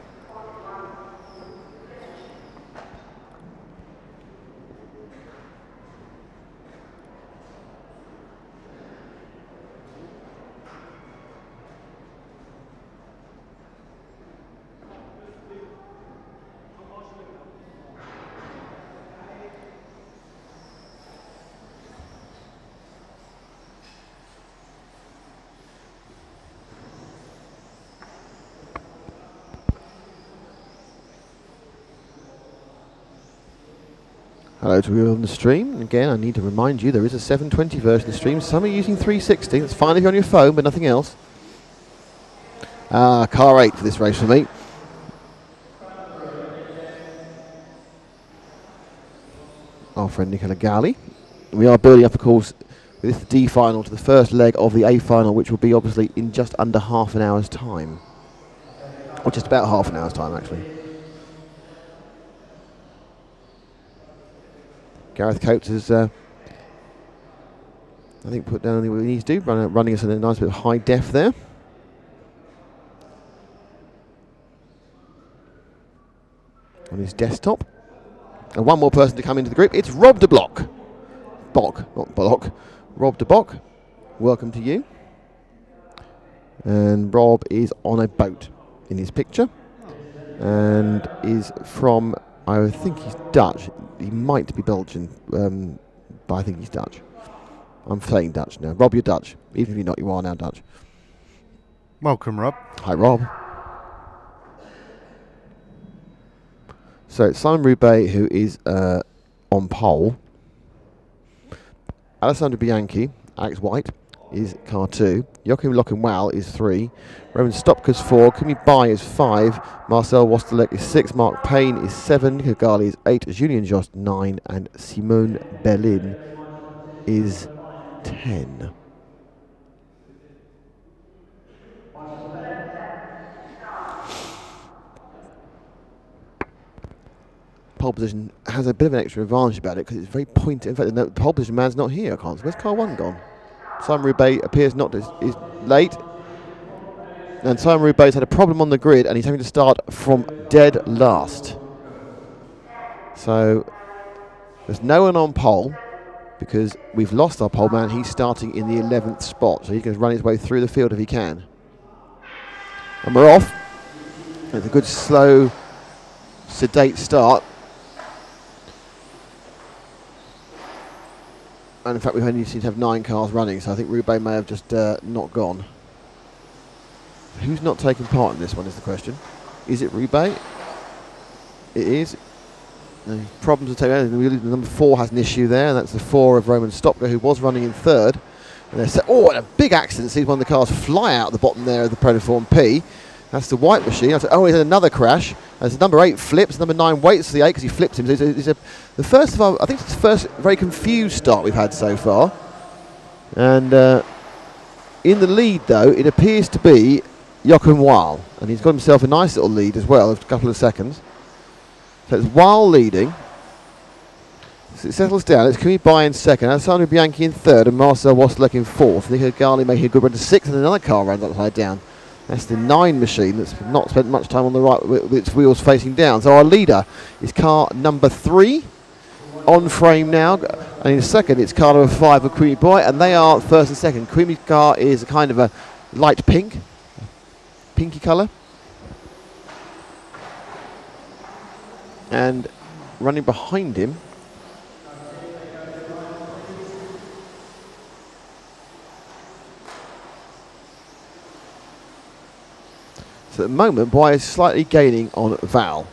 [SPEAKER 1] Hello to you on the stream. Again, I need to remind you there is a 720 version of the stream. Some are using 360. That's fine if you're on your phone, but nothing else. Car 8 for this race for me. Our friend Nicola Galli. We are building up, of course, with this D final to the first leg of the A final, which will be obviously in just under half an hour's time. Or just about half an hour's time, actually. Gareth Coates has, I think, put down what he needs to do, running us in a nice bit of high def there. On his desktop. And one more person to come into the group. It's Rob de Block. Bock, not Block. Rob de Bock. Welcome to you. And Rob is on a boat in his picture. And is from, I think he's Dutch. He might be Belgian, but I think he's Dutch. I'm saying Dutch now. Rob, you're Dutch. Even if you're not, you are now Dutch.
[SPEAKER 5] Welcome, Rob.
[SPEAKER 1] Hi, Rob. So it's Simon Roubaix who is on pole. Alessandro Bianchi, Alex White, is car 2. Joachim Lockenwall is 3. Roman Stopka's 4. Kimi Bai is 5. Marcel Wastelek is 6. Mark Payne is 7. Kigali is 8. Julien Jost 9. And Simone Berlin is 10. Pole position has a bit of an extra advantage about it because it's very pointed. In fact, the pole position man's not here. I can't. Where's car 1 gone? Simon Roubaix appears not to, is late. And Simon Roubaix's had a problem on the grid and he's having to start from dead last. So there's no one on pole because we've lost our pole man. He's starting in the 11th spot. So he's going to run his way through the field if he can. And we're off. It's a good, slow, sedate start. And in fact, we only seem to have 9 cars running, so I think Roubaix may have just not gone. Who's not taking part in this one is the question. Is it Roubaix? It is. No problems to take. Number 4 has an issue there, and that's the 4 of Roman Stopka, who was running in 3rd. And they're and a big accident. Sees one of the cars fly out the bottom there of the Protoform P. That's the white machine. He's had another crash. As number 8 flips, number 9 waits for the 8 because he flipped him. So the first of our, I think it's the first very confused start we've had so far. And in the lead, though, it appears to be Joachim Wahl. And he's got himself a nice little lead as well, of a couple of seconds. So it's Wahl leading. So it settles down. It's Kimi Bai in 2nd, Alessandro Bianchi in 3rd, and Marcel Wastelek in 4th. Nico Gali making a good run to 6th, and another car runs upside down. That's the 9 machine that's not spent much time on the right with its wheels facing down. So our leader is car number 3 on frame now. And in 2nd, it's car number 5 of Kimi Bai, and they are 1st and 2nd. Kimi's car is a kind of a light pink, pinky colour. And running behind him so at the moment, Bai is slightly gaining on Val.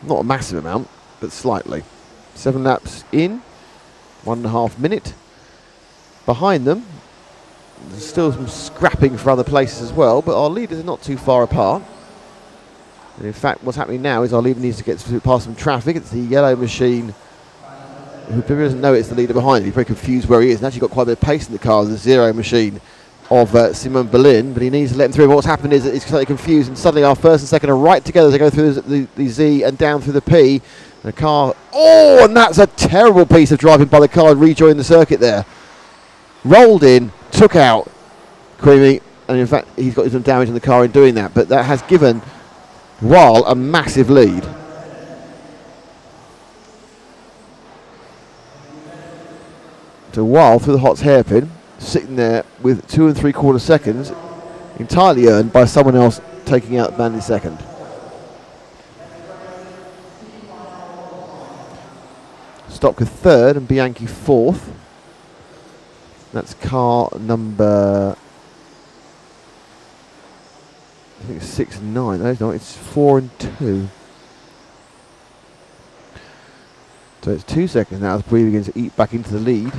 [SPEAKER 1] Not a massive amount, but slightly. 7 laps in, 1.5 minute. Behind them, there's still some scrapping for other places as well, but our leaders are not too far apart. And in fact, what's happening now is our leader needs to get past some traffic. It's the yellow machine, who probably doesn't know it's the leader behind him. He's very confused where he is, and actually got quite a bit of pace in the car, the 0 machine of Simon Berlin, but he needs to let him through. But what's happened is that he's slightly confused, and suddenly our 1st and 2nd are right together as they go through the Z and down through the P. And the car, and that's a terrible piece of driving by the car, rejoining the circuit there. Rolled in, took out Creamy, and in fact he's got some damage in the car in doing that, but that has given Wahl a massive lead. So Wahl through the Hots hairpin, sitting there with 2 3/4 seconds, entirely earned by someone else taking out Manley 2nd. Stopka 3rd and Bianchi 4th. That's car number, I think it's 6 and 9. No, it's not. It's 4 and 2. So it's 2 seconds now as Bui begins to eat back into the lead.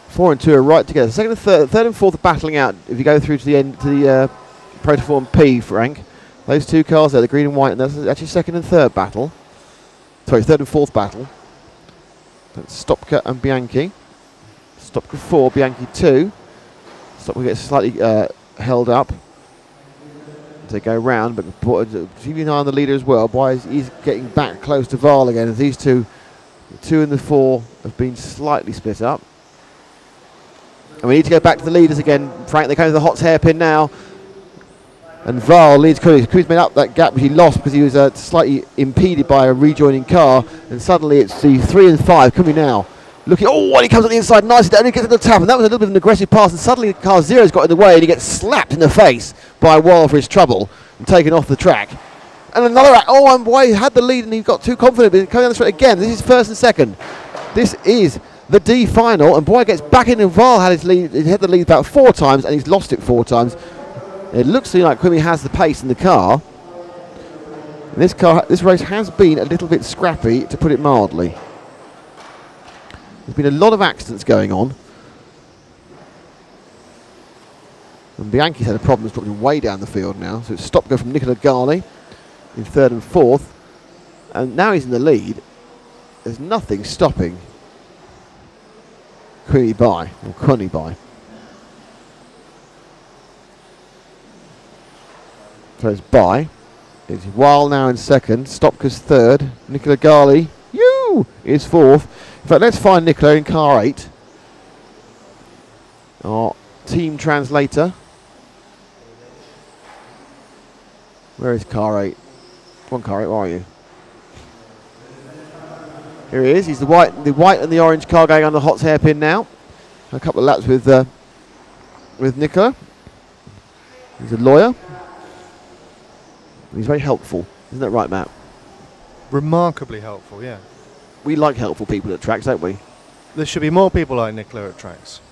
[SPEAKER 1] 4 and 2 are right together. Second and third and fourth are battling out. If you go through to the end, to the Protoform P, Frank, those two cars there, the green and white, and that's actually second and third battle. Sorry, third and fourth battle. That's Stopka and Bianchi. Stopka 4, Bianchi 2. Stopka gets slightly held up as they go round, but keeping an eye on the leader as well. He's getting back close to Val again, as these two, the 2 and the 4, have been slightly split up. And we need to go back to the leaders again, Frank. They're going to the Hot's hairpin now. And Val leads Kumi. Kumi's made up that gap which he lost because he was slightly impeded by a rejoining car. And suddenly it's the 3 and 5. Kumi now looking. Oh, and he comes on the inside nicely down and he gets to the tap. And that was a little bit of an aggressive pass. And suddenly car 0's got in the way and he gets slapped in the face by Wall for his trouble and taken off the track. And another. Oh, and boy, he had the lead and he got too confident. But coming down the straight again. This is first and second. This is the D final, and Boy gets back in, and Val had his lead. He had the lead about 4 times, and he's lost it 4 times. It looks to me like Kumi has the pace in the car. And this race has been a little bit scrappy, to put it mildly. There's been a lot of accidents going on, and Bianchi's had a problem. It's dropping way down the field now. So it's stop go from Nicola Gali in 3rd and 4th, and now he's in the lead. There's nothing stopping Kuni by. So it's by. It's Weil now in 2nd. Stopka's 3rd. Nicola Gali is 4th. In fact, let's find Nicola in car 8. Our team translator. Where is car 8? Come on, car 8, where are you? Here he is. He's the white and the orange car going on the Hot's hairpin now. A couple of laps with Nicola. He's a lawyer. He's very helpful. Isn't that right, Matt?
[SPEAKER 5] Remarkably helpful, yeah.
[SPEAKER 1] We like helpful people at tracks, don't we?
[SPEAKER 5] There should be more people like Nicola at tracks.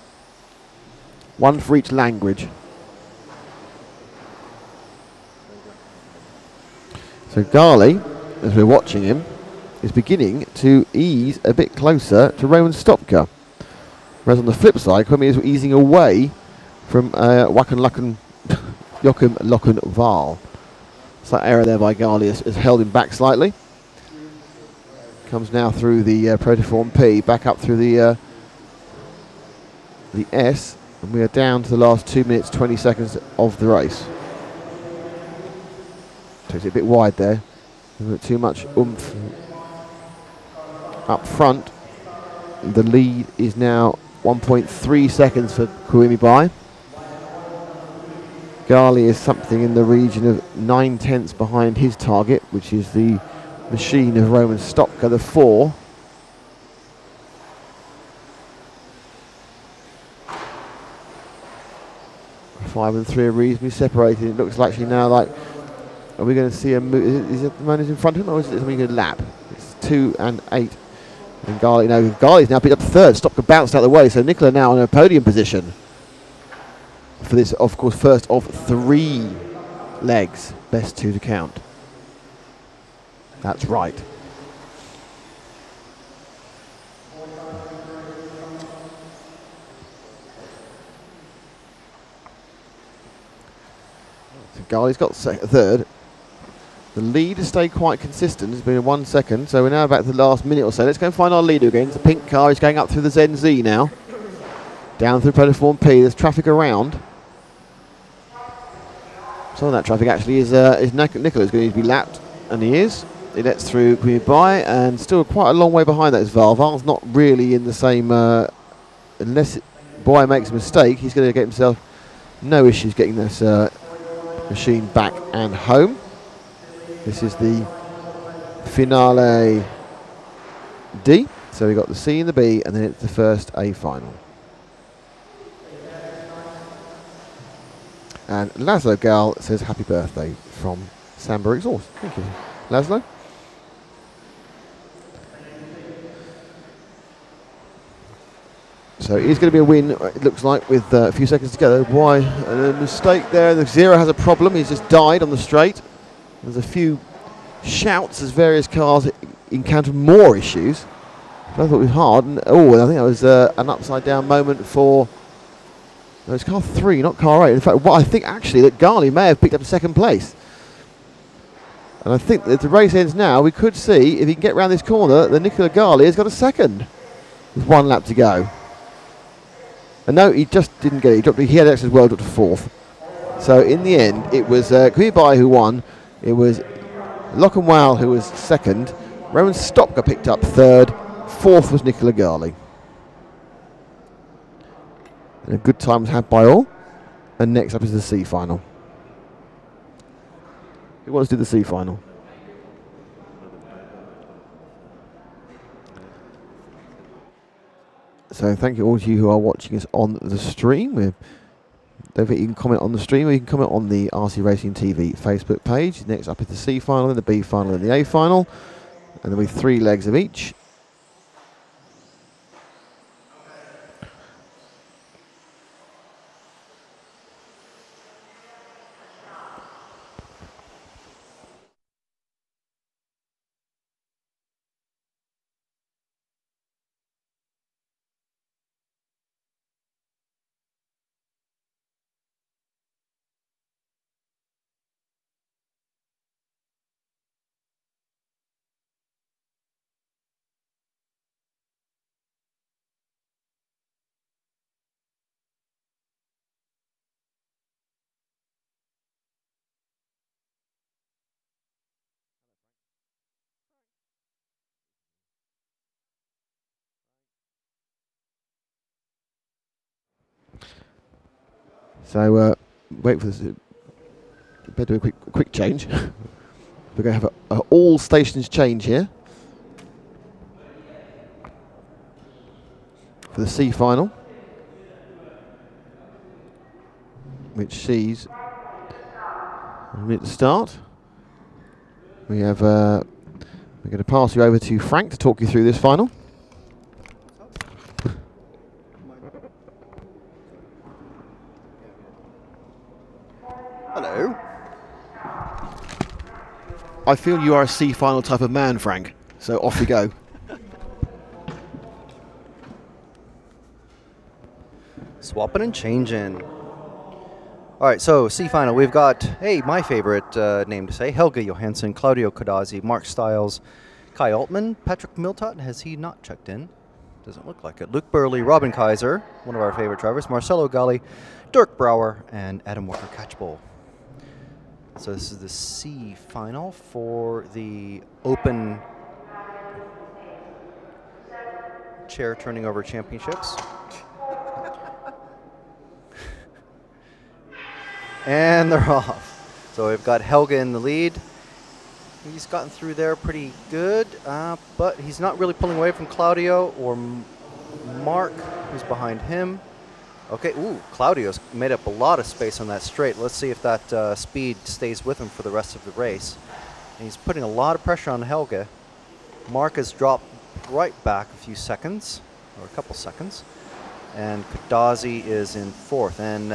[SPEAKER 1] One for each language. So Gali, as we're watching him, is beginning to ease a bit closer to Roman Stopka. Whereas on the flip side, Kumi is easing away from Joachim Locken Val. That error there by Gali has held him back slightly. Comes now through the Protoform P, back up through the S, and we are down to the last 2 minutes 20 seconds of the race. Takes it a bit wide there. Too much oomph up front. The lead is now 1.3 seconds for Kuimi Bai. Gali is something in the region of 9/10 behind his target, which is the machine of Roman Stopka, the 4. Five and 3 are reasonably separated. It looks like actually now like, are we going to see a move? Is it the man who's in front of him, or is it something going to lap? It's 2 and 8. And Gali's now picked up 3rd. Stopka bounced out of the way, so Nicola now in a podium position for this, of course, first of 3 legs. Best 2 to count. That's right. So Gali's got 3rd. The lead has stayed quite consistent. It's been 1 second, so we're now back to the last minute or so. Let's go and find our leader again. It's a pink car. He's going up through the ZNZ now. Down through Protoform P. There's traffic around. Some of that traffic actually is Nicola's going to be lapped, and he is. He lets through Queen Bai, and still quite a long way behind that is Val. Val's not really in the same, unless Bai makes a mistake, he's going to get himself no issues getting this machine back and home. This is the finale D. So we've got the C and the B, and then it's the first A final. And Laszlo Gal says happy birthday from Samba Exhaust. Thank you, Laszlo. So it is going to be a win, it looks like, with a few seconds to go. Why? A mistake there. The Zero has a problem. He's just died on the straight. There's a few shouts as various cars encounter more issues. I thought it was hard. And, oh, I think that was an upside down moment for. No, it's car 3, not car 8. In fact, what I think actually that Gali may have picked up second place. And I think that the race ends now. We could see if he can get round this corner that Nicola Gali has got a second with 1 lap to go. And no, he just didn't get it. He, dropped, he had extra as well, dropped to 4th. So in the end, it was Kuibai who won. It was Lockenwell who was second. Roman Stopka picked up 3rd. 4th was Nicola Gali. And a good time was had by all. And next up is the C final. Who wants to do the C final? So thank you all to you who are watching us on the stream. Don't forget you can comment on the stream or you can comment on the RC Racing TV Facebook page. Next up is the C final, then the B final and the A final. And there'll be 3 legs of each. So wait for this. Better do a quick change. We're going to have a all stations change here for the C final, which sees a minute to start. We have. We're going to pass you over to Frank to talk you through this final.
[SPEAKER 2] Hello.
[SPEAKER 1] I feel you are a C final type of man, Frank. So off you go.
[SPEAKER 2] Swapping and changing. All right, so C final. We've got, hey, my favorite name to say, Helge Johansson, Claudio Codazzi, Mark Stiles, Kai Altman, Patrick Miltot. Has he not checked in? Doesn't look like it. Luke Burley, Robin Kaiser, one of our favorite drivers, Marcelo Galli, Dirk Brouwer, and Adam Walker Catchbull. So this is the C final for the Open Chair Turning Over Championships. And they're off. So we've got Helge in the lead. He's gotten through there pretty good, but he's not really pulling away from Claudio or Mark, who's behind him. Okay, ooh, Claudio's made up a lot of space on that straight. Let's see if that speed stays with him for the rest of the race. And he's putting a lot of pressure on Helge. Mark has dropped right back a few seconds, or a couple seconds. And Kadazi is in 4th. And,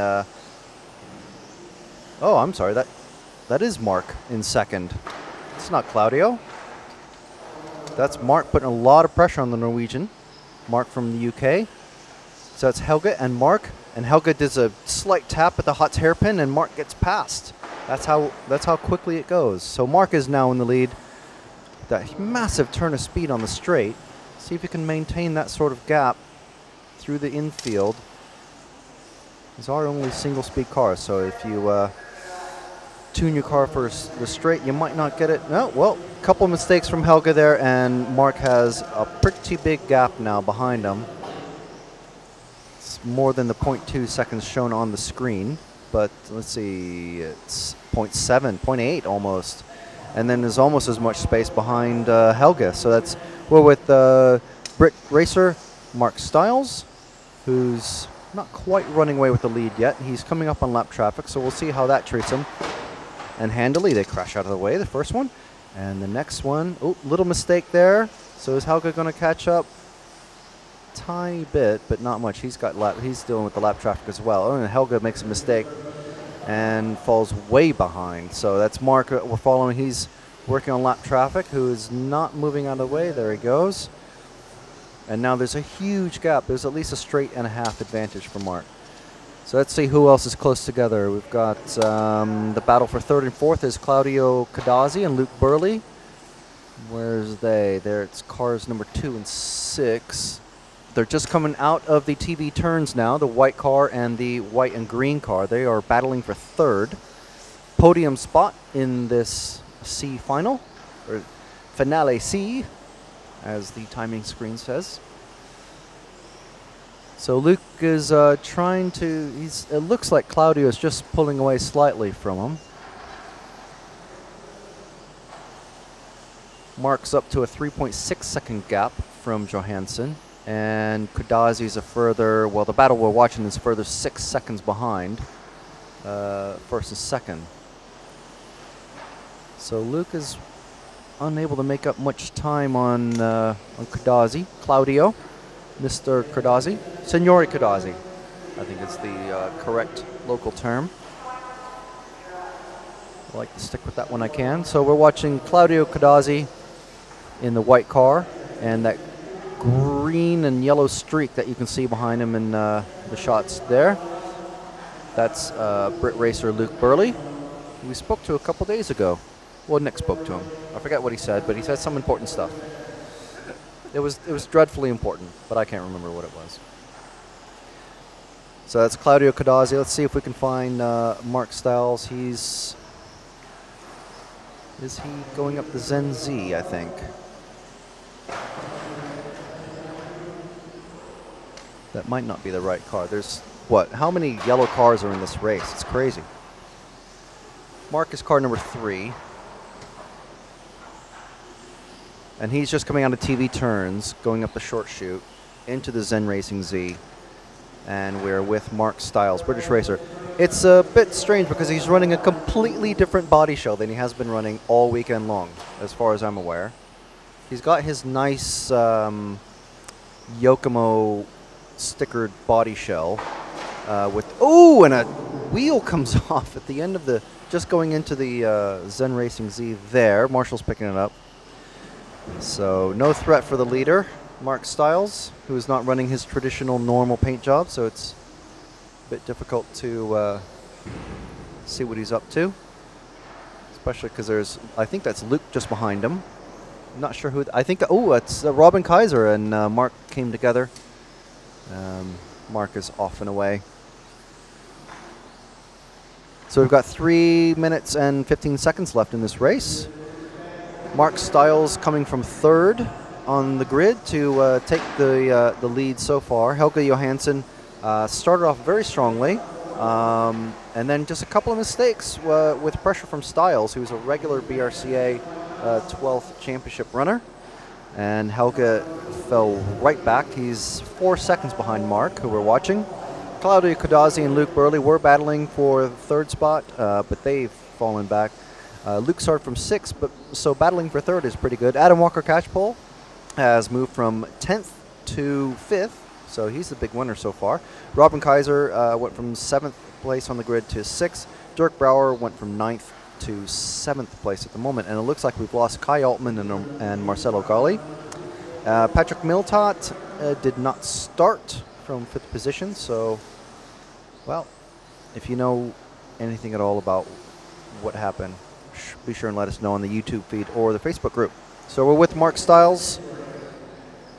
[SPEAKER 2] oh, I'm sorry, that is Mark in 2nd. It's not Claudio. That's Mark putting a lot of pressure on the Norwegian. Mark from the UK. So it's Helge and Mark, and Helge does a slight tap at the hot hairpin, and Mark gets past. That's how quickly it goes. So Mark is now in the lead. That massive turn of speed on the straight. See if he can maintain that sort of gap through the infield. These are only single-speed cars, so if you tune your car for the straight, you might not get it. No, well, a couple of mistakes from Helge there, and Mark has a pretty big gap now behind him. It's more than the 0.2 seconds shown on the screen, but let's see, it's 0.7, 0.8 almost. And then there's almost as much space behind Helge. So that's, we're with Brit Racer Mark Stiles, who's not quite running away with the lead yet. He's coming up on lap traffic, so we'll see how that treats him. And handily, they crash out of the way, the first one. And the next one, oh, little mistake there. So is Helge going to catch up? Tiny bit, but not much. He's dealing with the lap traffic as well. Oh, and Helge makes a mistake and falls way behind. So that's Mark we're following. He's working on lap traffic, who is not moving out of the way. There he goes. And now there's a huge gap. There's at least a straight and a half advantage for Mark. So let's see who else is close together. We've got the battle for third and fourth is Claudio Cadazzi and Luke Burley. Where's they? There, it's cars number 2 and 6. They're just coming out of the TV turns now, the white car and the white and green car. They are battling for third podium spot in this C final, or finale C, as the timing screen says. So Luke is trying to, it looks like Claudio is just pulling away slightly from him. Mark's up to a 3.6 second gap from Johansson, and Cadazzi's a further, well, the battle we're watching is further 6 seconds behind first and second. So Luke is unable to make up much time on Cadazzi. Claudio, Mr. Cadazzi, Signore Cadazzi, I think it's the correct local term. I like to stick with that when I can. So we're watching Claudio Cadazzi in the white car, and that green and yellow streak that you can see behind him in the shots there. That's Brit racer Luke Burley, who we spoke to a couple days ago. Well, Nick spoke to him. I forget what he said, but he said some important stuff. It was dreadfully important, but I can't remember what it was. So that's Claudio Cadazzi. Let's see if we can find Mark Stiles. Is he going up the Zen Z, I think? That might not be the right car. There's, what, how many yellow cars are in this race? It's crazy. Mark is car number 3. And he's just coming out of TV turns, going up the short chute into the Zen Racing Z. And we're with Mark Stiles, British racer. It's a bit strange because he's running a completely different body shell than he has been running all weekend long, as far as I'm aware. He's got his nice Yokomo stickered body shell with, oh, and a wheel comes off at the end of the, just going into the Zen Racing Z there. Marshall's picking it up. So no threat for the leader, Mark Stiles, who is not running his traditional normal paint job, so it's a bit difficult to see what he's up to. Especially because there's, I think that's Luke just behind him. I'm not sure who, I think, oh, it's Robin Kaiser and Mark came together. Mark is off and away. So we've got 3 minutes and 15 seconds left in this race. Mark Stiles coming from third on the grid to take the lead so far. Helge Johansson started off very strongly, and then just a couple of mistakes with pressure from Stiles, who's a regular BRCA 12th championship runner. And Helge fell right back. He's 4 seconds behind Mark, who we're watching. Claudio Cadazzi and Luke Burley were battling for the third spot, but they've fallen back. Luke started from 6th, but so battling for third is pretty good. Adam Walker-Catchpole has moved from 10th to 5th, so he's the big winner so far. Robin Kaiser went from 7th place on the grid to 6th. Dirk Brouwer went from 9th to 7th place at the moment, and it looks like we've lost Kai Altman and Marcelo Galli. Patrick Miltot did not start from 5th position, so, well, if you know anything at all about what happened, be sure and let us know on the YouTube feed or the Facebook group. So we're with Mark Stiles.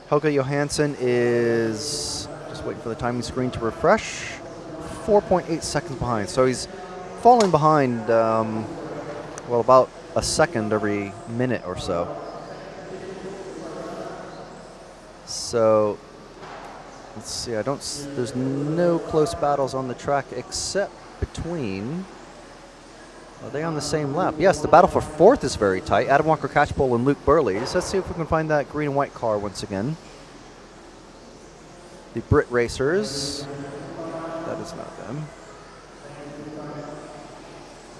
[SPEAKER 2] Helge Johansson is just waiting for the timing screen to refresh. 4.8 seconds behind. So he's falling behind, well, about a second every minute or so. So let's see. There's no close battles on the track except between. Are they on the same lap? Yes, the battle for 4th is very tight. Adam Walker-Catchpole and Luke Burley. So let's see if we can find that green and white car once again. The Brit racers. That is not them.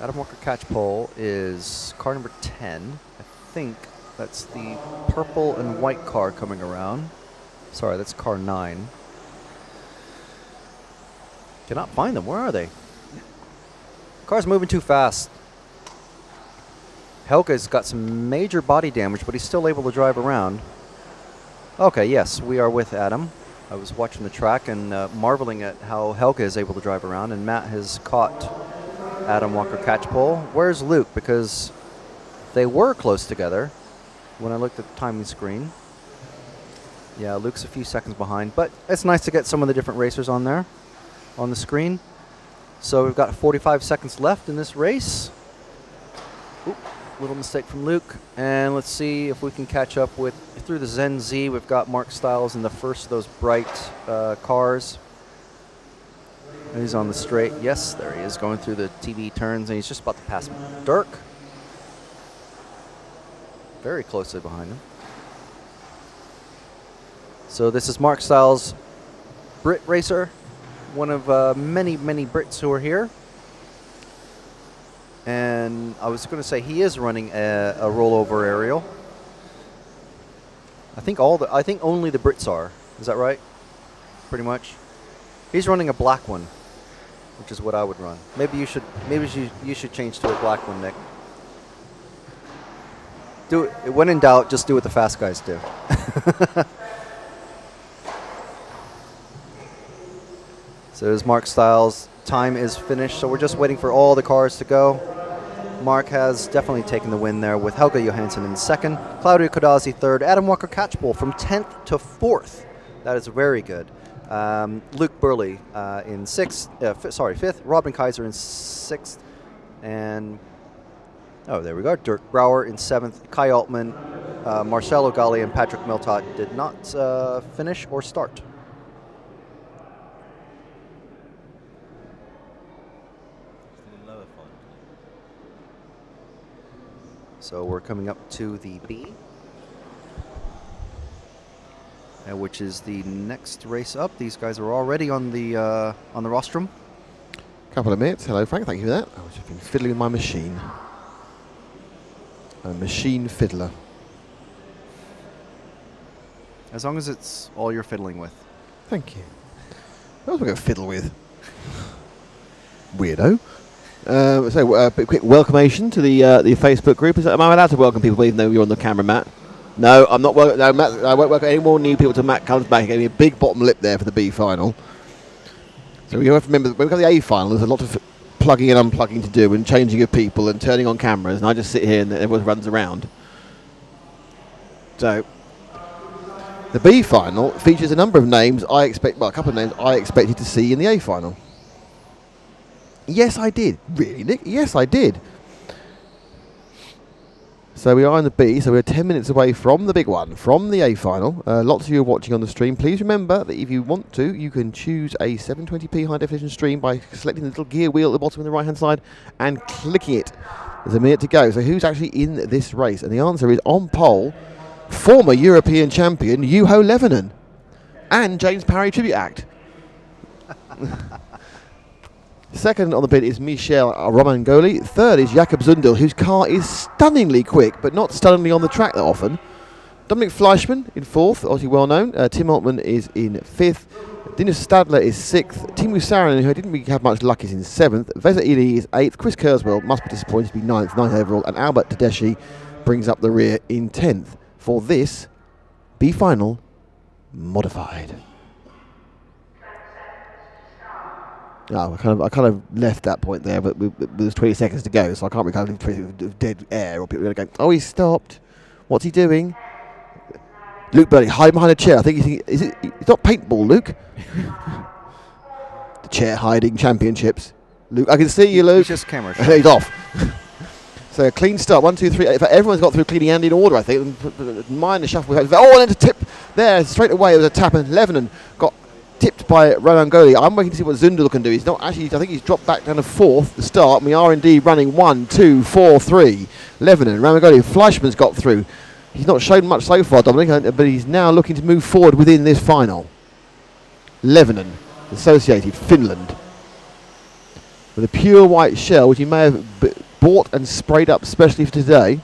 [SPEAKER 2] Adam Walker-Catchpole is car number 10. I think that's the purple and white car coming around. Sorry, that's car 9. Cannot find them. Where are they? Car's moving too fast. Helge's got some major body damage, but he's still able to drive around. Okay, yes, we are with Adam. I was watching the track and marveling at how Helga is able to drive around, and Matt has caught Adam Walker Catchpole. Where's Luke? Because they were close together when I looked at the timing screen. Yeah, Luke's a few seconds behind, but it's nice to get some of the different racers on there on the screen. So we've got 45 seconds left in this race. Oop, little mistake from Luke. And let's see if we can catch up with, through the Zen Z, we've got Mark Stiles in the first of those bright cars. And he's on the straight. Yes, there he is, going through the TV turns, and he's just about to pass Dirk. Very closely behind him. So this is Mark Stiles, Brit racer, one of many, many Brits who are here. And I was going to say he is running a rollover aerial. I think only the Brits are. Is that right? Pretty much. He's running a black one, which is what I would run. Maybe you should change to a black one, Nick. Do it. When in doubt, just do what the fast guys do. So there's Mark Stiles. Time is finished, so we're just waiting for all the cars to go. Mark has definitely taken the win there with Helga Johansson in second, Claudio Codazzi third, Adam Walker Catchpole from 10th to 4th. That is very good. Luke Burley in fifth, Robin Kaiser in 6th, and there we go. Dirk Brouwer in 7th, Kai Altman, Marcelo Galli, and Patrick Miltot did not finish or start. So we're coming up to the B, which is the next race up. These guys are already on the rostrum.
[SPEAKER 1] Couple of minutes. Hello, Frank. Thank you for that. I was just been fiddling with my machine. A machine fiddler.
[SPEAKER 2] As long as it's all you're fiddling with.
[SPEAKER 1] Thank you. What else am I going to fiddle with? Weirdo. A quick welcomation to the Facebook group. Am I allowed to welcome people even though you're on the camera, Matt? No, I'm not. No, Matt, I won't welcome any more new people till Matt comes back and gave me a big bottom lip there for the B final. So we have to remember that when we got the A final, there's a lot of plugging and unplugging to do and changing of people and turning on cameras, and I just sit here and everyone runs around. So the B final features a number of names a couple of names I expected to see in the A final. Yes, I did. Really, Nick? Yes, I did. So we are in the B, so we're 10 minutes away from the big one, from the A final. Lots of you are watching on the stream. Please remember that if you want to, you can choose a 720p high definition stream by selecting the little gear wheel at the bottom on the right hand side and clicking it. There's a minute to go. So who's actually in this race? And the answer is on pole, former European champion Juho Levonen and James Parry Tribute Act. Second on the bid is Michel Romangoli. Third is Jakob Zundel, whose car is stunningly quick, but not stunningly on the track that often. Dominic Fleischmann in fourth, obviously well known. Tim Altman is in fifth. Dinos Stadler is sixth. Timu Saarinen, who didn't really have much luck, is in seventh. Vesa Ili is eighth. Chris Kurzweil must be disappointed to be ninth overall. And Albert Tedeschi brings up the rear in 10th for this B final modified. Oh, I kind of left that point there, but there's 20 seconds to go, so I can't really kind of dead air, or people are going, oh, he's stopped. What's he doing? Luke Burley, hide behind a chair. I think it's not paintball, Luke. The chair hiding championships. Luke, I can see you, Luke.
[SPEAKER 2] It's just camera shot.
[SPEAKER 1] He's off. So a clean start, 1, 2, 3. In fact, everyone's got through cleaning and in order, I think. Minor shuffle. Oh, and a tip there straight away. It was a tap, and Levonen got tipped by Romangoli. I'm waiting to see what Zundel can do. He's not actually. I think he's dropped back down to fourth. The start. We are indeed running 1, 2, 4, 3. Levonen, Romangoli, Fleischmann's got through. He's not shown much so far, Dominic, but he's now looking to move forward within this final. Levonen, Associated Finland, with a pure white shell, which he may have bought and sprayed up specially for today.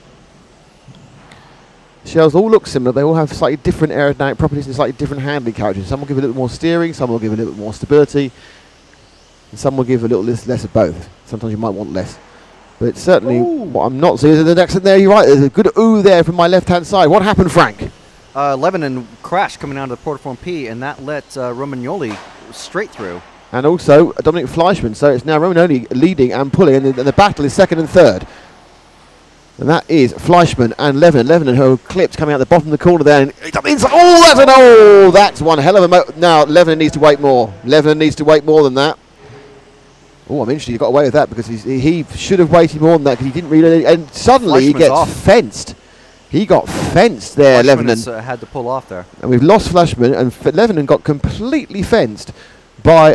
[SPEAKER 1] Shells all look similar. They all have slightly different aerodynamic properties and slightly different handling characteristics. Some will give a little more steering, some will give a little bit more stability, and some will give a little less of both. Sometimes you might want less. But it's certainly what I'm not seeing is the next there. You're right. There's a good ooh there from my left-hand side. What happened, Frank?
[SPEAKER 2] Lebanon crashed coming out of the Portiform P, and that let Romagnoli straight through.
[SPEAKER 1] And also Dominic Fleischmann. So it's now Romagnoli leading and pulling, and the battle is second and third. And that is Fleischmann and Lebanon. Lebanon, who are clipped coming out the bottom of the corner there. And oh, that's one hell of a now Lebanon needs to wait more. Lebanon needs to wait more than that. Oh, I'm interested. He got away with that because he should have waited more than that because he didn't really. And suddenly he gets fenced. He got fenced there, Lebanon.
[SPEAKER 2] Had to pull off there.
[SPEAKER 1] And we've lost Fleischmann, and Lebanon got completely fenced by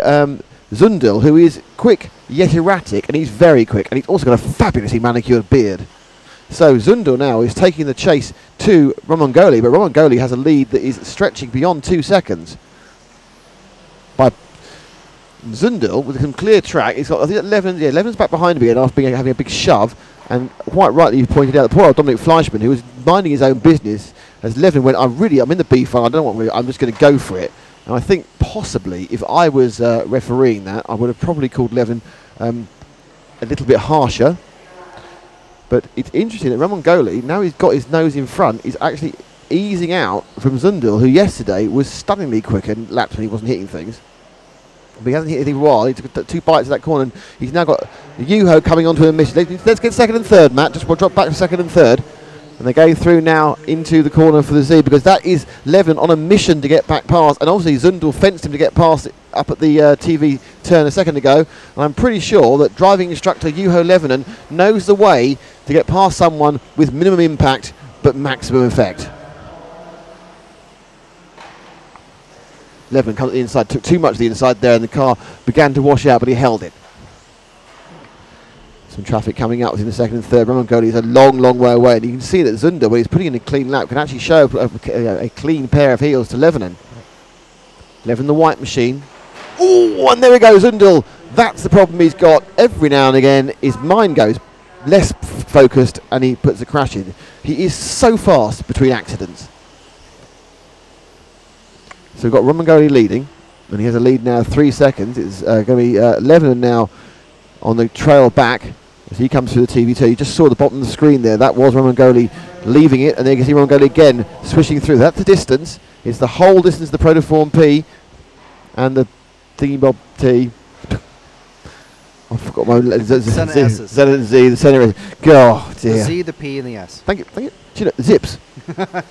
[SPEAKER 1] Zundel, who is quick yet erratic, and he's very quick, and he's also got a fabulously manicured beard. So Zundel now is taking the chase to Romagnoli, but Romagnoli has a lead that is stretching beyond 2 seconds. By Zundel, with some clear track, he's got, I think, Lebanon's back behind him again after having a big shove, and quite rightly you pointed out, the poor old Dominic Fleischmann, who was minding his own business, as Lebanon went, I'm in the B file, I don't know what, I'm just going to go for it. And I think possibly, if I was refereeing that, I would have probably called Lebanon a little bit harsher. But it's interesting that Romagnoli, now he's got his nose in front, is actually easing out from Zundel, who yesterday was stunningly quick and laps when he wasn't hitting things. But he hasn't hit anything for a while. He took 2 bites of that corner, and he's now got Juho coming onto a mission. Let's get second and third, Matt. We'll drop back to second and third. And they're going through now into the corner for the Z, because that is Lebanon on a mission to get back past. And obviously Zundel fenced him to get past up at the TV turn a second ago. And I'm pretty sure that driving instructor Juho Lebanon knows the way to get past someone with minimum impact but maximum effect. Lebanon comes to the inside, took too much to the inside there, and the car began to wash out, but he held it. Some traffic coming up in the second and third. Romagnoli is a long, long way away, and you can see that Zundel, when he's putting in a clean lap, can actually show a clean pair of heels to Lebanon. Lebanon, the white machine. Oh, and there we go, Zundel. That's the problem he's got. Every now and again, his mind goes less focused, and he puts a crash in. He is so fast between accidents. So we've got Romagnoli leading, and he has a lead now of 3 seconds. It's going to be Lebanon now on the trail back as he comes through the TV2. You just saw the bottom of the screen there. That was Romagnoli leaving it, and then you can see Romagnoli again swishing through. That's the distance. It's the whole distance of the Protoform P and the Thingy Bob T. I forgot my Z, the center S. Oh dear.
[SPEAKER 2] The Z, the P, and the S.
[SPEAKER 1] Thank you. Do you know, zips?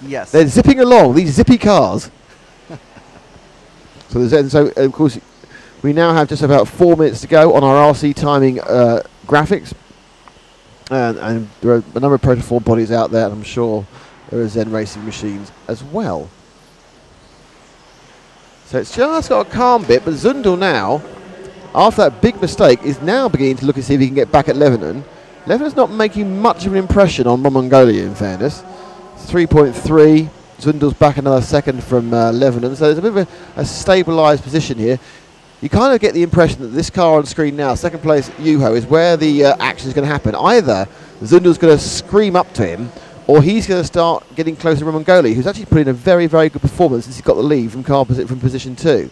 [SPEAKER 2] Yes.
[SPEAKER 1] They're zipping along, these zippy cars. So of course, we now have just about 4 minutes to go on our RC timing graphics. And there are a number of Protoform bodies out there, and I'm sure there are Zen racing machines as well. So it's just got a calm bit, but Zundel now, after that big mistake, is now beginning to look and see if he can get back at Lebanon. Lebanon's not making much of an impression on Romagnoli, in fairness. It's 3.3. Zundel's back another second from Lebanon, so there's a bit of a stabilised position here. You kind of get the impression that this car on screen now, second place Juho, is where the action is going to happen. Either Zundel's going to scream up to him, or he's going to start getting closer to Romagnoli, who's actually put in a very, very good performance since he got the lead from from position 2.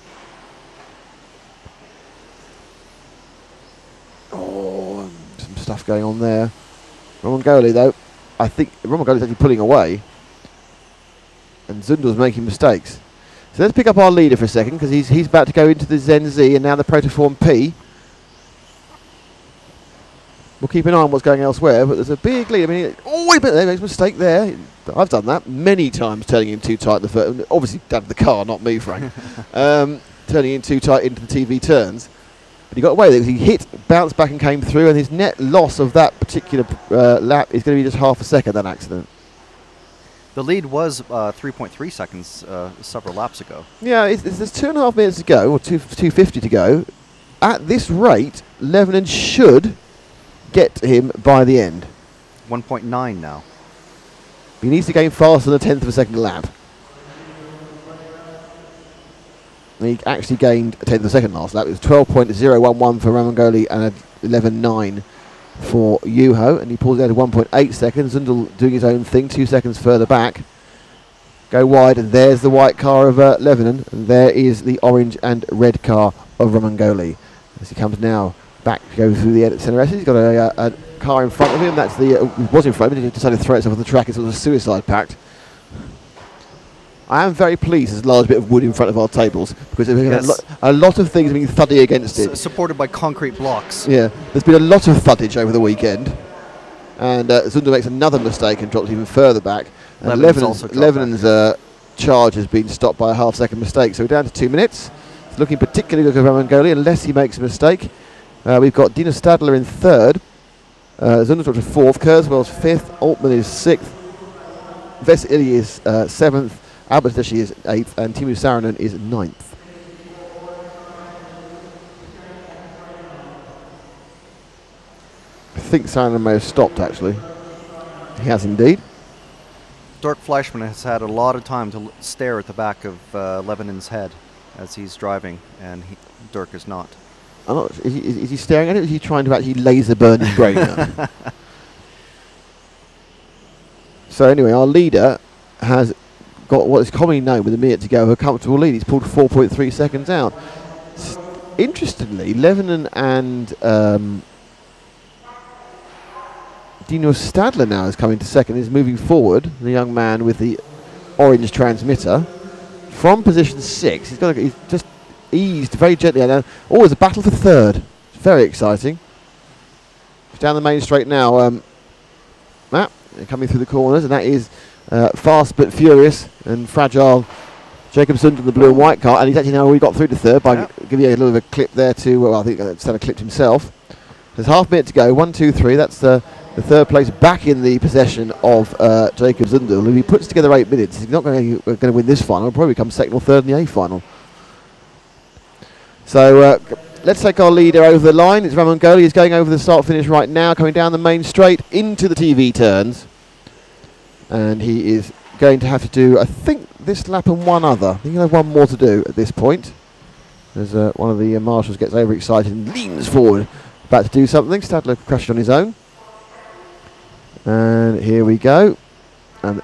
[SPEAKER 1] Oh, some stuff going on there. Romagnoli, though, I think Romagnoli's actually pulling away, and Zundel's making mistakes. So let's pick up our leader for a second, because he's about to go into the Zen Z and now the Protoform P. We'll keep an eye on what's going elsewhere, but there's a big lead. I mean, there makes a mistake there. I've done that many times, turning in too tight in the first. Obviously, down to the car, not me, Frank. Turning in too tight into the TV turns. But he got away with it. He hit, bounced back and came through, and his net loss of that particular lap is going to be just half a second, that accident.
[SPEAKER 2] The lead was 3.3 seconds several laps ago.
[SPEAKER 1] Yeah, there's 2.5 minutes to go, or 2:50 to go. At this rate, Lebanon should get to him by the end.
[SPEAKER 2] 1.9 now.
[SPEAKER 1] He needs to gain faster than a tenth of a second a lap. And he actually gained a tenth of a second last lap. It was 12.011 for Romagnoli and 11.9 for Juho, and he pulls out to 1.8 seconds. Zundel doing his own thing, 2 seconds further back. Go wide, and there's the white car of Lebanon, and there is the orange and red car of Romagnoli. As he comes now back to go through the centre S, he's got a car in front of him. That's the was in front of him. He decided to throw itself on the track. It was a suicide pact. I am very pleased there's a large bit of wood in front of our tables because
[SPEAKER 2] Yes.
[SPEAKER 1] a lot of things have been thuddy against it.
[SPEAKER 2] Supported by concrete blocks.
[SPEAKER 1] Yeah, there's been a lot of thuddage over the weekend. And Zunder makes another mistake and drops even further back. And Levenen's charge has been stopped by a half-second mistake. So we're down to 2 minutes. It's looking particularly good for Ramangoli unless he makes a mistake. We've got Dino Stadler in third. Zunder drops to fourth. Kurzweil's fifth. Altman is sixth. Vesely is seventh. Albert Deshi is eighth. And Timu Saarinen is ninth. I think Saarinen may have stopped, actually. He has indeed.
[SPEAKER 2] Dirk Fleischmann has had a lot of time to stare at the back of Levenen's head as he's driving, and Dirk is not.
[SPEAKER 1] Is he staring at it, or is he trying to actually laser burn his brain out? So anyway, our leader has got what is commonly known with a minute to go, a comfortable lead. He's pulled 4.3 seconds out. Interestingly, Levenen and Dino Stadler now is coming to second, is moving forward, the young man with the orange transmitter. From position 6, he's just eased very gently. Now, there's a battle for third. It's very exciting. He's down the main straight now. Matt, coming through the corners, and that is fast but furious and fragile Jacob Sund in the blue and white car, and he's actually now already got through to third by giving you a little bit of a clip there too. Well, I think Stadler clipped himself. There's half a minute to go. 1, 2, 3. That's the third place back in the possession of Jacob Zundel. If he puts together 8 minutes, he's not going to win this final. He'll probably come second or third in the A final. So let's take our leader over the line. It's Ramangoli. He's going over the start finish right now, coming down the main straight into the TV turns. And he is going to have to do, I think, this lap and one other. I think he'll have one more to do at this point. As one of the marshals gets overexcited and leans forward, about to do something. Stadler crashed on his own. And here we go. And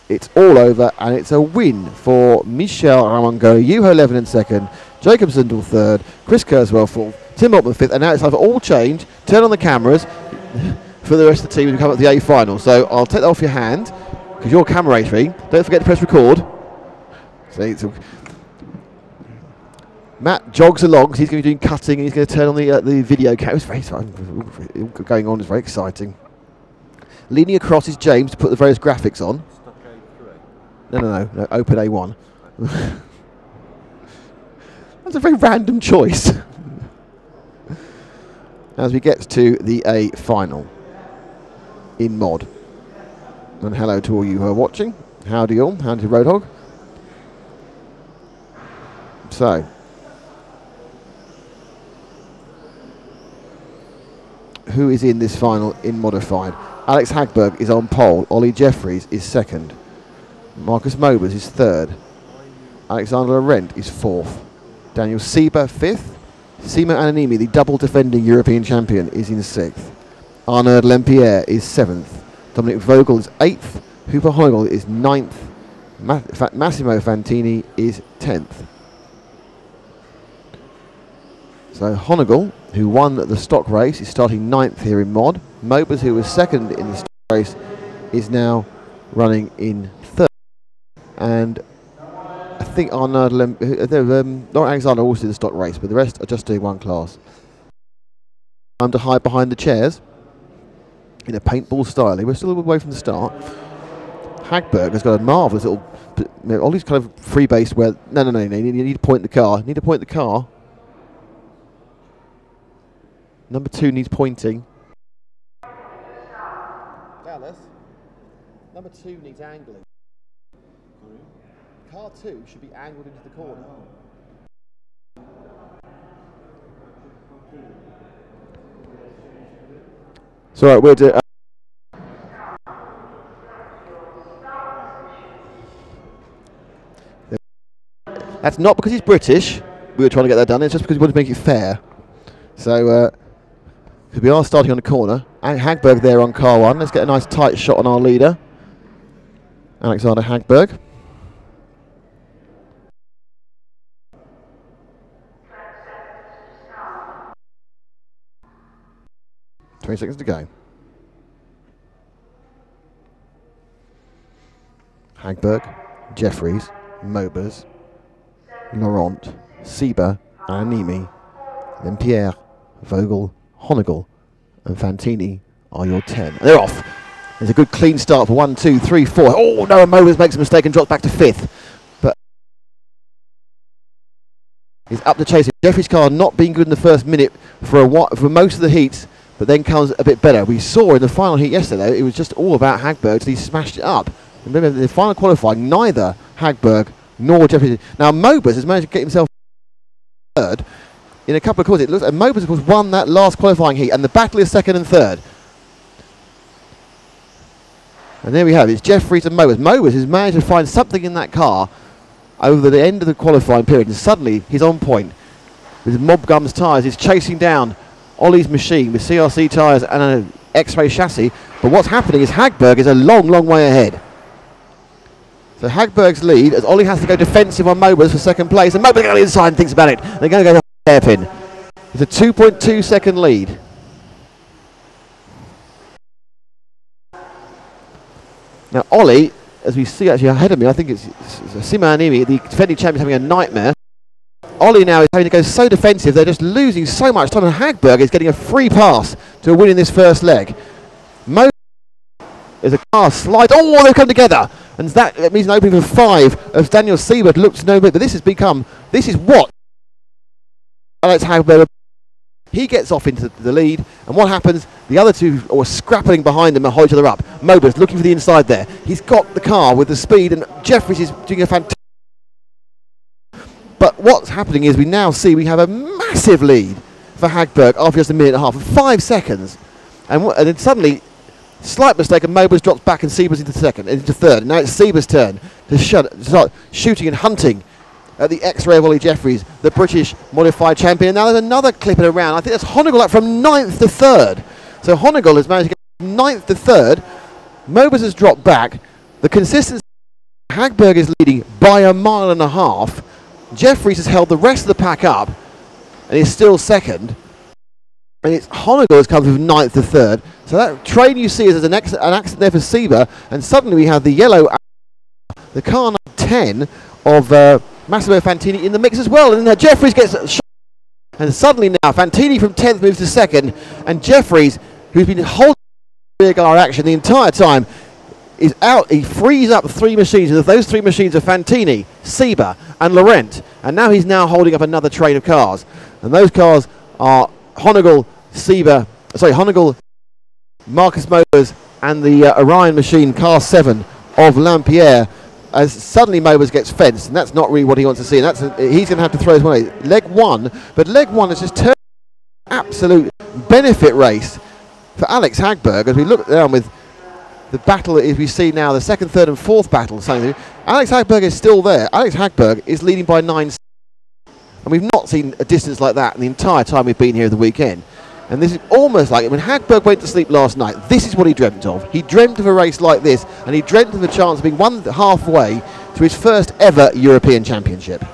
[SPEAKER 1] it's all over, and it's a win for Michel Ramangoli. Juho Levenen second, Jacob Zundel third, Chris Kurzweil fourth, Tim Altman fifth, and now it's time for all change. Turn on the cameras for the rest of the team to come up to the A final. So I'll take that off your hand, because you're camera racing. Don't forget to press record. So Matt jogs along, because he's going to be doing cutting, and he's going to turn on the video camera. It's very going on, it's very exciting. Leaning across is James to put the various graphics on. No, open A1. That's a very random choice. As we get to the A final in mod. And hello to all you who are watching. Howdy all, howdy Roadhog. So, who is in this final in modified? Alex Hagberg is on pole. Ollie Jeffries is second. Marcus Mobers is third. Alexander Laurent is fourth. Daniel Sieber fifth. Sima Ananimi, the double defending European champion, is in sixth. Arnaud Lempierre is seventh. Dominic Vogel is eighth. Hooper Heugel is ninth. Massimo Fantini is 10th. So Honegel, who won the stock race, is starting 9th here in mod. Mobers, who was second in the stock race, is now running in 3rd. And I think Arnaud Laurent Alexander also did the stock race, but the rest are just doing one class. Time to hide behind the chairs in a paintball style. We're still a little away from the start. Hagberg has got a marvellous little... all these kind of free-based where... No, you need to point the car. You need to point the car. Number 2 needs pointing. Dallas. Number 2 needs angling. Car 2 should be angled into the corner. So right, we'll do... that's not because he's British. We were trying to get that done. It's just because we wanted to make it fair. So... because we are starting on the corner. Hagberg there on car 1. Let's get a nice tight shot on our leader, Alexander Hagberg. $20 seconds to go. Hagberg Jeffries, Mobers, Laurent, Sieber, Animi, then Pierre, Vogel, Honegel, and Fantini are your 10. And they're off. There's a good clean start for 1, 2, 3, 4. Oh no, Mobers makes a mistake and drops back to 5th. But he's up to chasing. Jeffries' car not being good in the first minute for most of the heats, but then comes a bit better. We saw in the final heat yesterday, though, it was just all about Hagberg, so he smashed it up. Remember, in the final qualifying, neither Hagberg nor Jeffries. Now, Mobers has managed to get himself third in a couple of courses. It looks, and Mobers, of course, won that last qualifying heat, and the battle is second and third. And there we have it. It's Jeffries and Mobers. Mobers has managed to find something in that car over the end of the qualifying period, and suddenly he's on point. With his Mob Gums tyres, he's chasing down Ollie's machine with CRC tyres and an X-ray chassis. But what's happening is Hagberg is a long, long way ahead. So Hagberg's lead, as Ollie has to go defensive on Mobers for second place, and Mobers goes inside and thinks about it. They're going to go to hairpin. It's a 2.2 second lead. Now Ollie, as we see actually ahead of me, I think it's Sima Animi, the defending champion, having a nightmare. Ollie now is having to go so defensive, they're just losing so much time, and Hagberg is getting a free pass to a win in this first leg. Mobers is a car slide. Oh, they've come together! And that means an opening for 5 as Daniel Siebert looks no bit, but this is what Alex Hagberg. He gets off into the lead, and what happens? The other two are scrapping behind him and hold each other up. Mobers looking for the inside there. He's got the car with the speed, and Jeffries is doing a fantastic. But what's happening is we now see we have a massive lead for Hagberg after just a minute and a half, 5 seconds. And then suddenly, slight mistake, and Mobers drops back, and Sieber's into third. And now it's Sieber's turn to start shooting and hunting at the X-ray of Ollie Jeffries, the British modified champion. Now there's another clip in a round. I think that's Honegel up from 9th to 3rd. So Honegel has managed to get 9th to 3rd. Mobers has dropped back. The consistency, Hagberg is leading by 1.5 miles. Jeffries has held the rest of the pack up and is still second. And it's Honegel has come from 9th to 3rd. So that train you see is an accident there for Sieber, and suddenly we have the yellow, the car number 10 of Massimo Fantini in the mix as well. And then Jeffries gets shot. And suddenly now Fantini from 10th moves to 2nd, and Jeffries, who's been holding rear guard action the entire time, is out. He frees up 3 machines, and those 3 machines are Fantini, Sieber and Laurent, and now he's holding up another train of cars, and those cars are Honegel, Honegel, Marcus Mobers, and the Orion machine, car 7 of Lampierre. As suddenly Mobers gets fenced, and that's not really what he wants to see, and he's going to have to throw his way. Leg 1, but leg 1 has just turned absolute benefit race for Alex Hagberg. As we look down with the battle as we see now, the 2nd, 3rd and 4th battle, Alex Hagberg is still there. Alex Hagberg is leading by 9 seconds, and we've not seen a distance like that in the entire time we've been here the weekend. And this is almost like when Hagberg went to sleep last night, this is what he dreamt of. He dreamt of a race like this, and he dreamt of a chance of being halfway to his first ever European Championship.